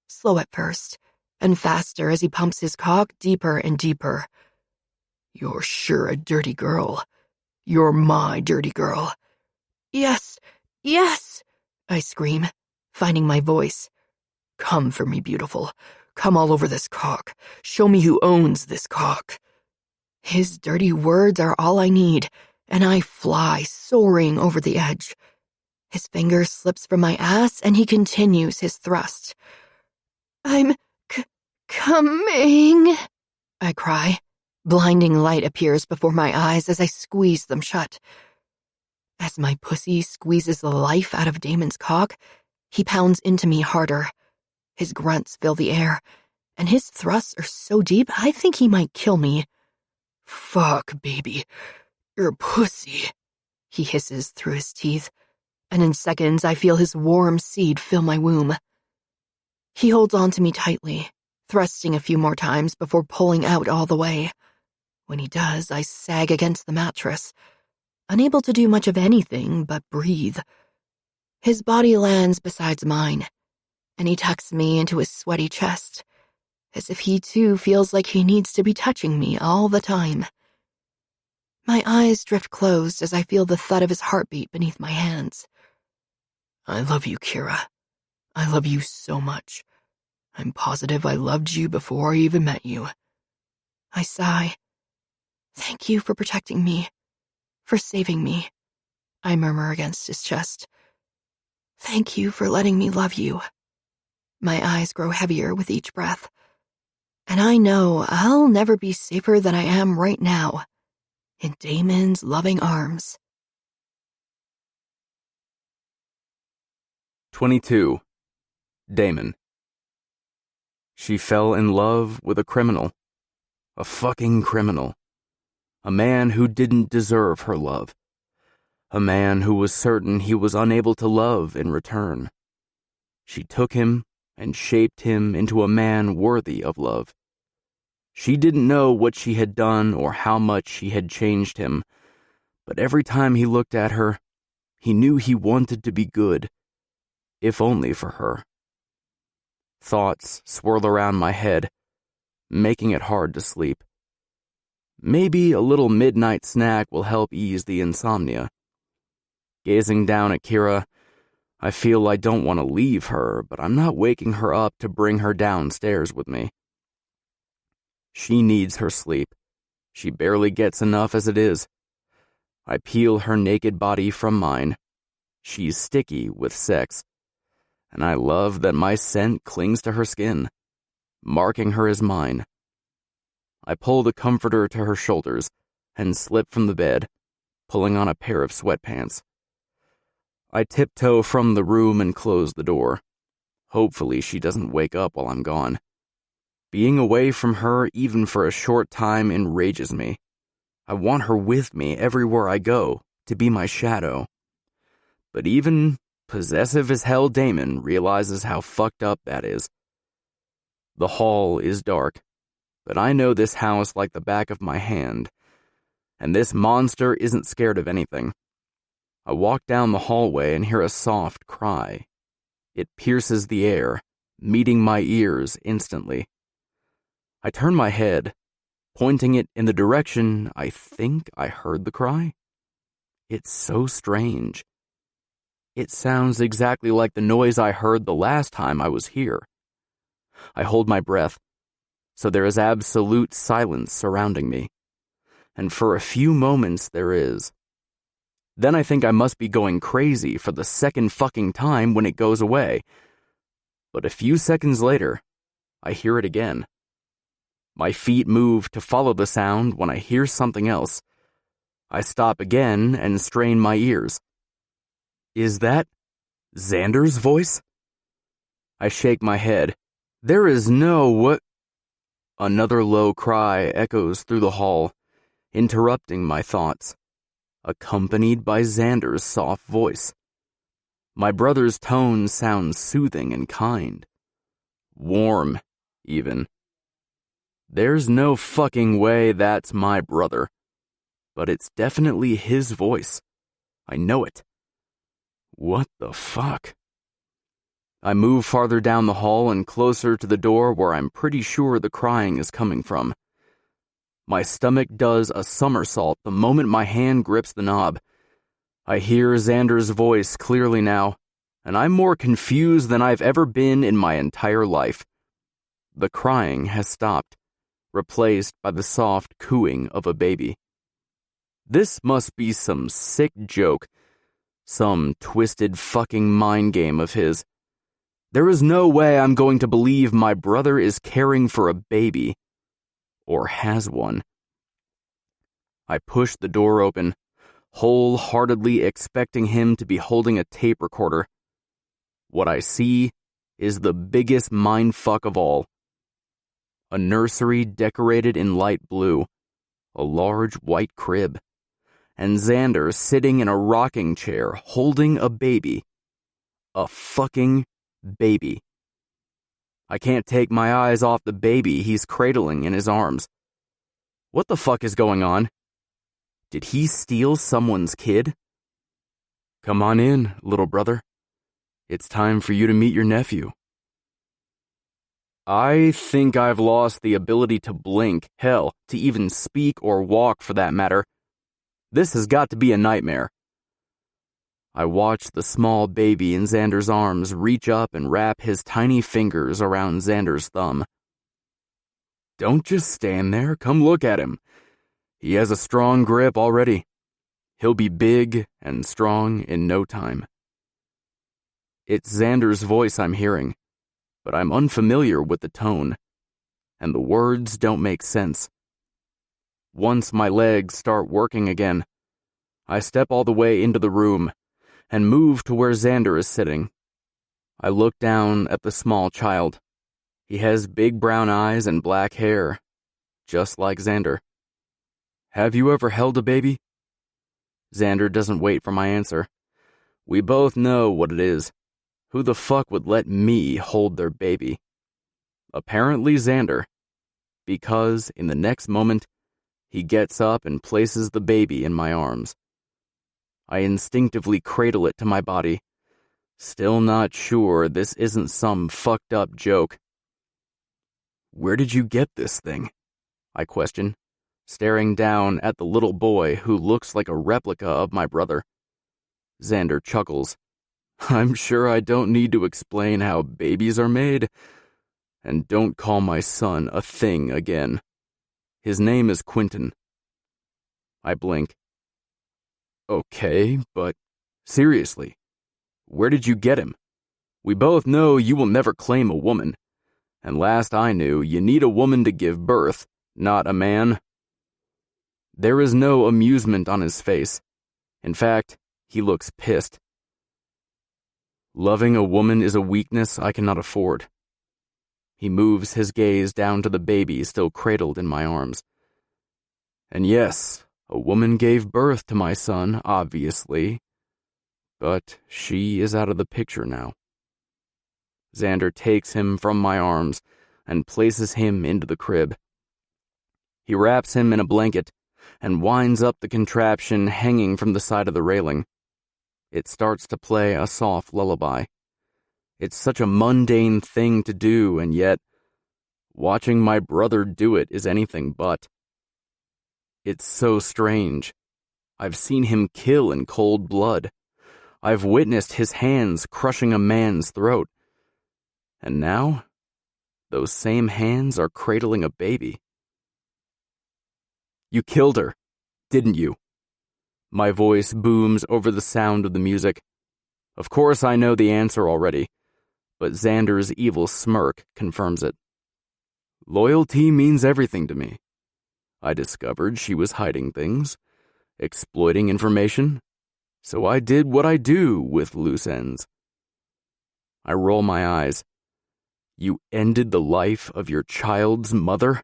slow at first, and faster as he pumps his cock deeper and deeper. You're sure a dirty girl. You're my dirty girl. Yes, yes, I scream, finding my voice. Come for me, beautiful. Come all over this cock. Show me who owns this cock. His dirty words are all I need, and I fly, soaring over the edge. His finger slips from my ass, and he continues his thrust. I'm coming, I cry. Blinding light appears before my eyes as I squeeze them shut. As my pussy squeezes the life out of Damon's cock, he pounds into me harder. His grunts fill the air, and his thrusts are so deep I think he might kill me. Fuck, baby. You're a pussy, he hisses through his teeth, and in seconds I feel his warm seed fill my womb. He holds on to me tightly, thrusting a few more times before pulling out all the way. When he does, I sag against the mattress, unable to do much of anything but breathe. His body lands beside mine, and he tucks me into his sweaty chest, as if he too feels like he needs to be touching me all the time. My eyes drift closed as I feel the thud of his heartbeat beneath my hands. I love you, Kira. I love you so much. I'm positive I loved you before I even met you. I sigh. Thank you for protecting me, for saving me, I murmur against his chest. Thank you for letting me love you. My eyes grow heavier with each breath, and I know I'll never be safer than I am right now, in Damon's loving arms. 22. Damon. She fell in love with a criminal. A fucking criminal. A man who didn't deserve her love. A man who was certain he was unable to love in return. She took him and shaped him into a man worthy of love. She didn't know what she had done or how much she had changed him, but every time he looked at her, he knew he wanted to be good, if only for her. Thoughts swirl around my head, making it hard to sleep. Maybe a little midnight snack will help ease the insomnia. Gazing down at Kira, I feel I don't want to leave her, but I'm not waking her up to bring her downstairs with me. She needs her sleep. She barely gets enough as it is. I peel her naked body from mine. She's sticky with sex, and I love that my scent clings to her skin, marking her as mine. I pull the comforter to her shoulders and slip from the bed, pulling on a pair of sweatpants. I tiptoe from the room and close the door. Hopefully she doesn't wake up while I'm gone. Being away from her even for a short time enrages me. I want her with me everywhere I go, to be my shadow. But even possessive as hell Damon realizes how fucked up that is. The hall is dark, but I know this house like the back of my hand, and this monster isn't scared of anything. I walk down the hallway and hear a soft cry. It pierces the air, meeting my ears instantly. I turn my head, pointing it in the direction I think I heard the cry. It's so strange. It sounds exactly like the noise I heard the last time I was here. I hold my breath, so there is absolute silence surrounding me, and for a few moments there is. Then I think I must be going crazy for the second fucking time when it goes away. But a few seconds later, I hear it again. My feet move to follow the sound when I hear something else. I stop again and strain my ears. Is that Xander's voice? I shake my head. There is no what? Another low cry echoes through the hall, interrupting my thoughts, accompanied by Xander's soft voice. My brother's tone sounds soothing and kind. Warm, even. There's no fucking way that's my brother. But it's definitely his voice. I know it. What the fuck? I move farther down the hall and closer to the door where I'm pretty sure the crying is coming from. My stomach does a somersault the moment my hand grips the knob. I hear Xander's voice clearly now, and I'm more confused than I've ever been in my entire life. The crying has stopped, replaced by the soft cooing of a baby. This must be some sick joke, some twisted fucking mind game of his. There is no way I'm going to believe my brother is caring for a baby, or has one. I push the door open, wholeheartedly expecting him to be holding a tape recorder. What I see is the biggest mindfuck of all. A nursery decorated in light blue, a large white crib, and Xander sitting in a rocking chair holding a baby. A fucking baby. I can't take my eyes off the baby he's cradling in his arms. What the fuck is going on? Did he steal someone's kid? Come on in, little brother. It's time for you to meet your nephew. I think I've lost the ability to blink, hell, to even speak or walk for that matter. This has got to be a nightmare. I watch the small baby in Xander's arms reach up and wrap his tiny fingers around Xander's thumb. Don't just stand there, come look at him. He has a strong grip already. He'll be big and strong in no time. It's Xander's voice I'm hearing, but I'm unfamiliar with the tone, and the words don't make sense. Once my legs start working again, I step all the way into the room and move to where Xander is sitting. I look down at the small child. He has big brown eyes and black hair, just like Xander. Have you ever held a baby? Xander doesn't wait for my answer. We both know what it is. Who the fuck would let me hold their baby? Apparently Xander, because in the next moment, he gets up and places the baby in my arms. I instinctively cradle it to my body, still not sure this isn't some fucked up joke. Where did you get this thing? I question, staring down at the little boy who looks like a replica of my brother. Xander chuckles. I'm sure I don't need to explain how babies are made. And don't call my son a thing again. His name is Quentin. I blink. Okay, but seriously, where did you get him? We both know you will never claim a woman. And last I knew, you need a woman to give birth, not a man. There is no amusement on his face. In fact, he looks pissed. Loving a woman is a weakness I cannot afford. He moves his gaze down to the baby still cradled in my arms. And yes, a woman gave birth to my son, obviously, but she is out of the picture now. Xander takes him from my arms and places him into the crib. He wraps him in a blanket and winds up the contraption hanging from the side of the railing. It starts to play a soft lullaby. It's such a mundane thing to do, and yet, watching my brother do it is anything but. It's so strange. I've seen him kill in cold blood. I've witnessed his hands crushing a man's throat. And now, those same hands are cradling a baby. You killed her, didn't you? My voice booms over the sound of the music. Of course I know the answer already, but Xander's evil smirk confirms it. Loyalty means everything to me. I discovered she was hiding things, exploiting information, so I did what I do with loose ends. I roll my eyes. You ended the life of your child's mother?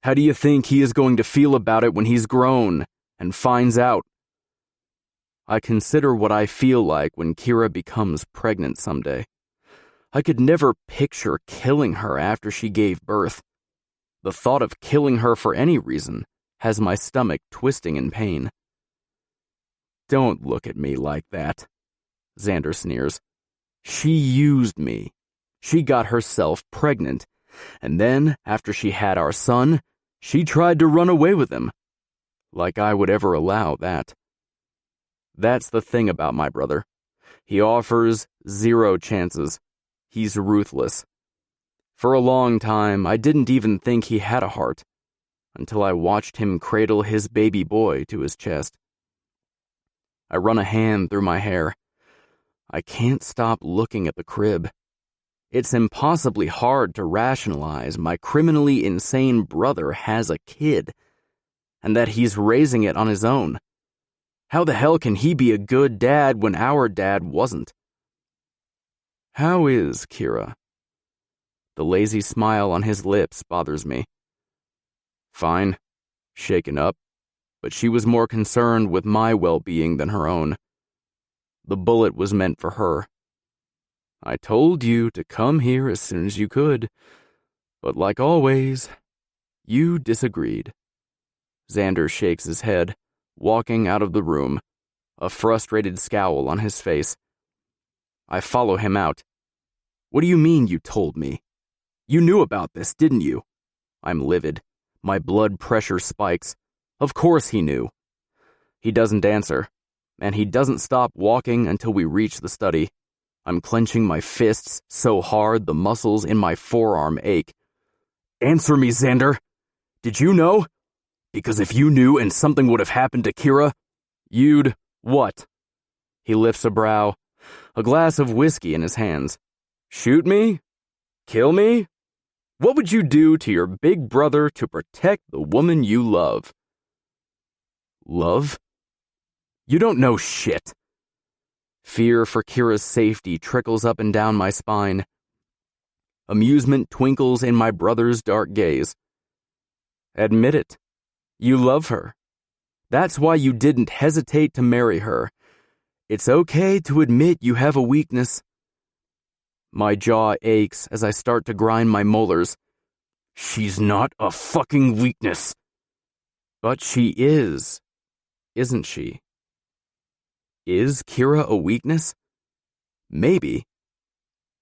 How do you think he is going to feel about it when he's grown and finds out? I consider what I feel like when Kira becomes pregnant someday. I could never picture killing her after she gave birth. The thought of killing her for any reason has my stomach twisting in pain. Don't look at me like that, Xander sneers. She used me. She got herself pregnant, and then, after she had our son, she tried to run away with him. Like I would ever allow that. That's the thing about my brother. He offers 0 chances. He's ruthless. For a long time, I didn't even think he had a heart, until I watched him cradle his baby boy to his chest. I run a hand through my hair. I can't stop looking at the crib. It's impossibly hard to rationalize my criminally insane brother has a kid, and that he's raising it on his own. How the hell can he be a good dad when our dad wasn't? How is Kira? The lazy smile on his lips bothers me. Fine, shaken up, but she was more concerned with my well-being than her own. The bullet was meant for her. I told you to come here as soon as you could, but like always, you disagreed. Xander shakes his head, walking out of the room, a frustrated scowl on his face. I follow him out. What do you mean you told me? You knew about this, didn't you? I'm livid. My blood pressure spikes. Of course he knew. He doesn't answer, and he doesn't stop walking until we reach the study. I'm clenching my fists so hard the muscles in my forearm ache. Answer me, Xander. Did you know? Because if you knew and something would have happened to Kira, you'd what? He lifts a brow, a glass of whiskey in his hands. Shoot me? Kill me? What would you do to your big brother to protect the woman you love? Love? You don't know shit. Fear for Kira's safety trickles up and down my spine. Amusement twinkles in my brother's dark gaze. Admit it. You love her. That's why you didn't hesitate to marry her. It's okay to admit you have a weakness. My jaw aches as I start to grind my molars. She's not a fucking weakness. But she is, isn't she? Is Kira a weakness? Maybe.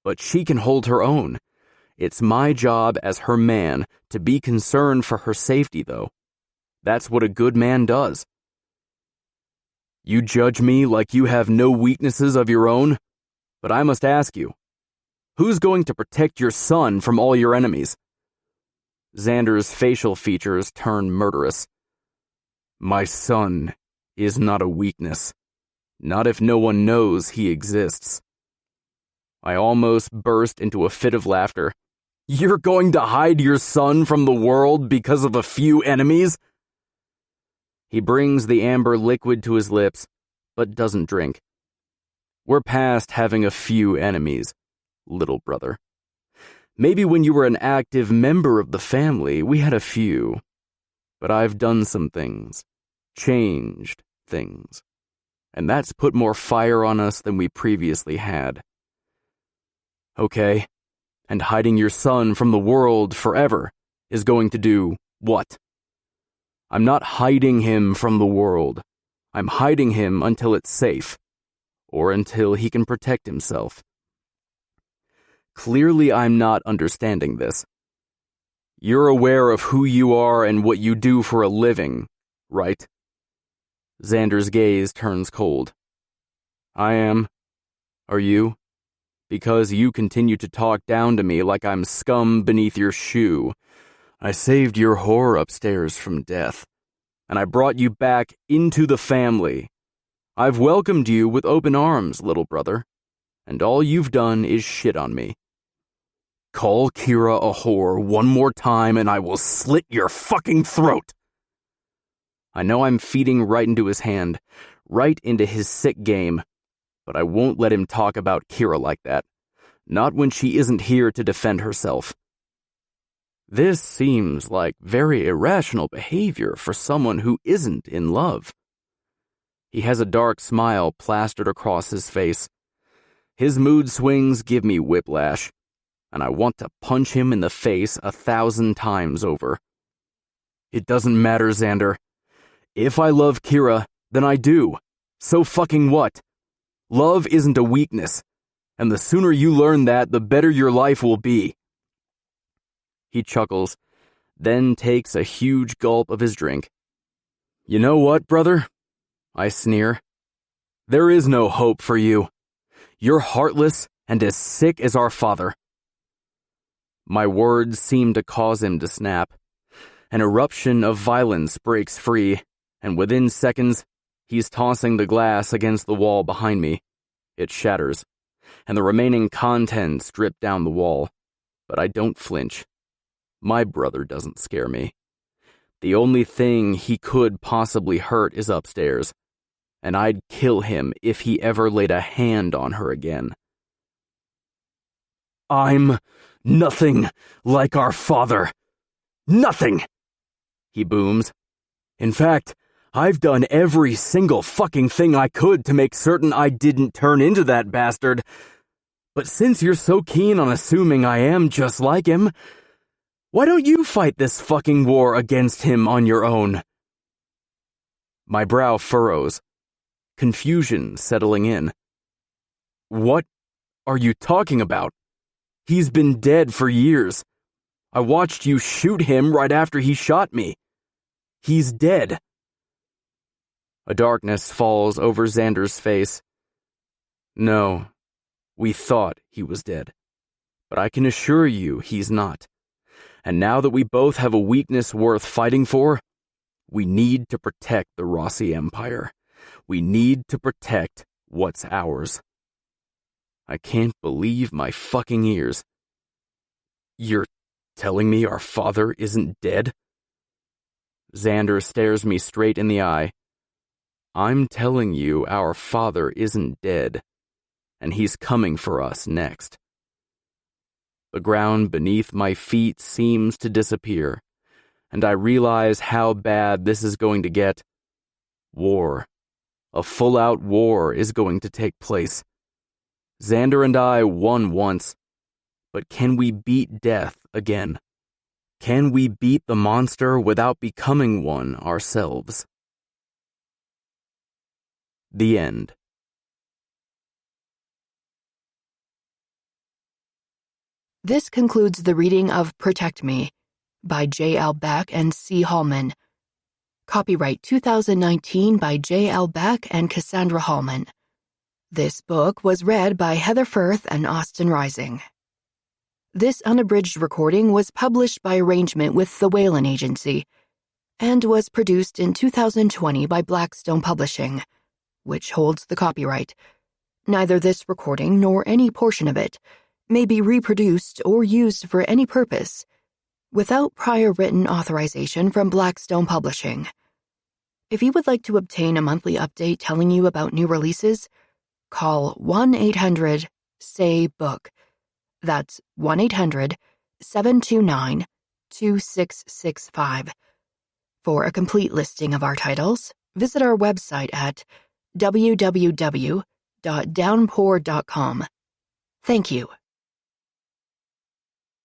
But she can hold her own. It's my job as her man to be concerned for her safety, though. That's what a good man does. You judge me like you have no weaknesses of your own, but I must ask you, who's going to protect your son from all your enemies? Xander's facial features turn murderous. My son is not a weakness. Not if no one knows he exists. I almost burst into a fit of laughter. You're going to hide your son from the world because of a few enemies? He brings the amber liquid to his lips, but doesn't drink. We're past having a few enemies, little brother. Maybe when you were an active member of the family, we had a few. But I've done some things. Changed things. And that's put more fire on us than we previously had. Okay, and hiding your son from the world forever is going to do what? I'm not hiding him from the world. I'm hiding him until it's safe, or until he can protect himself. Clearly, I'm not understanding this. You're aware of who you are and what you do for a living, right? Xander's gaze turns cold. I am. Are you? Because you continue to talk down to me like I'm scum beneath your shoe. I saved your whore upstairs from death. and I brought you back into the family. I've welcomed you with open arms, little brother, and all you've done is shit on me. Call Kira a whore one more time and I will slit your fucking throat. I know I'm feeding right into his hand, right into his sick game, but I won't let him talk about Kira like that, not when she isn't here to defend herself. This seems like very irrational behavior for someone who isn't in love. He has a dark smile plastered across his face. His mood swings give me whiplash, and I want to punch him in the face 1,000 times over. It doesn't matter, Xander. If I love Kira, then I do. So fucking what? Love isn't a weakness, and the sooner you learn that, the better your life will be. He chuckles, then takes a huge gulp of his drink. You know what, brother? I sneer. There is no hope for you. You're heartless and as sick as our father. My words seem to cause him to snap. An eruption of violence breaks free, and within seconds, he's tossing the glass against the wall behind me. It shatters, and the remaining contents drip down the wall. But I don't flinch. My brother doesn't scare me. The only thing he could possibly hurt is upstairs, and I'd kill him if he ever laid a hand on her again. I'm nothing like our father. Nothing, he booms. In fact, I've done every single fucking thing I could to make certain I didn't turn into that bastard. But since you're so keen on assuming I am just like him, why don't you fight this fucking war against him on your own? My brow furrows, confusion settling in. What are you talking about? He's been dead for years. I watched you shoot him right after he shot me. He's dead. A darkness falls over Xander's face. No, we thought he was dead, but I can assure you he's not. And now that we both have a weakness worth fighting for, we need to protect the Rossi Empire. We need to protect what's ours. I can't believe my fucking ears. You're telling me our father isn't dead? Xander stares me straight in the eye. I'm telling you our father isn't dead, and he's coming for us next. The ground beneath my feet seems to disappear, and I realize how bad this is going to get. War. A full-out war is going to take place. Xander and I won once, but can we beat death again? Can we beat the monster without becoming one ourselves? The end. This concludes the reading of Protect Me by J.L. Beck and C. Hallman. Copyright 2019 by J.L. Beck and Cassandra Hallman. This book was read by Heather Firth and Austin Rising. This unabridged recording was published by arrangement with the Whalen Agency and was produced in 2020 by Blackstone Publishing, which holds the copyright. Neither this recording nor any portion of it may be reproduced or used for any purpose without prior written authorization from Blackstone Publishing. If you would like to obtain a monthly update telling you about new releases, call 1-800-SAY-BOOK. That's 1-800-729-2665. For a complete listing of our titles, visit our website at www.downpour.com. Thank you.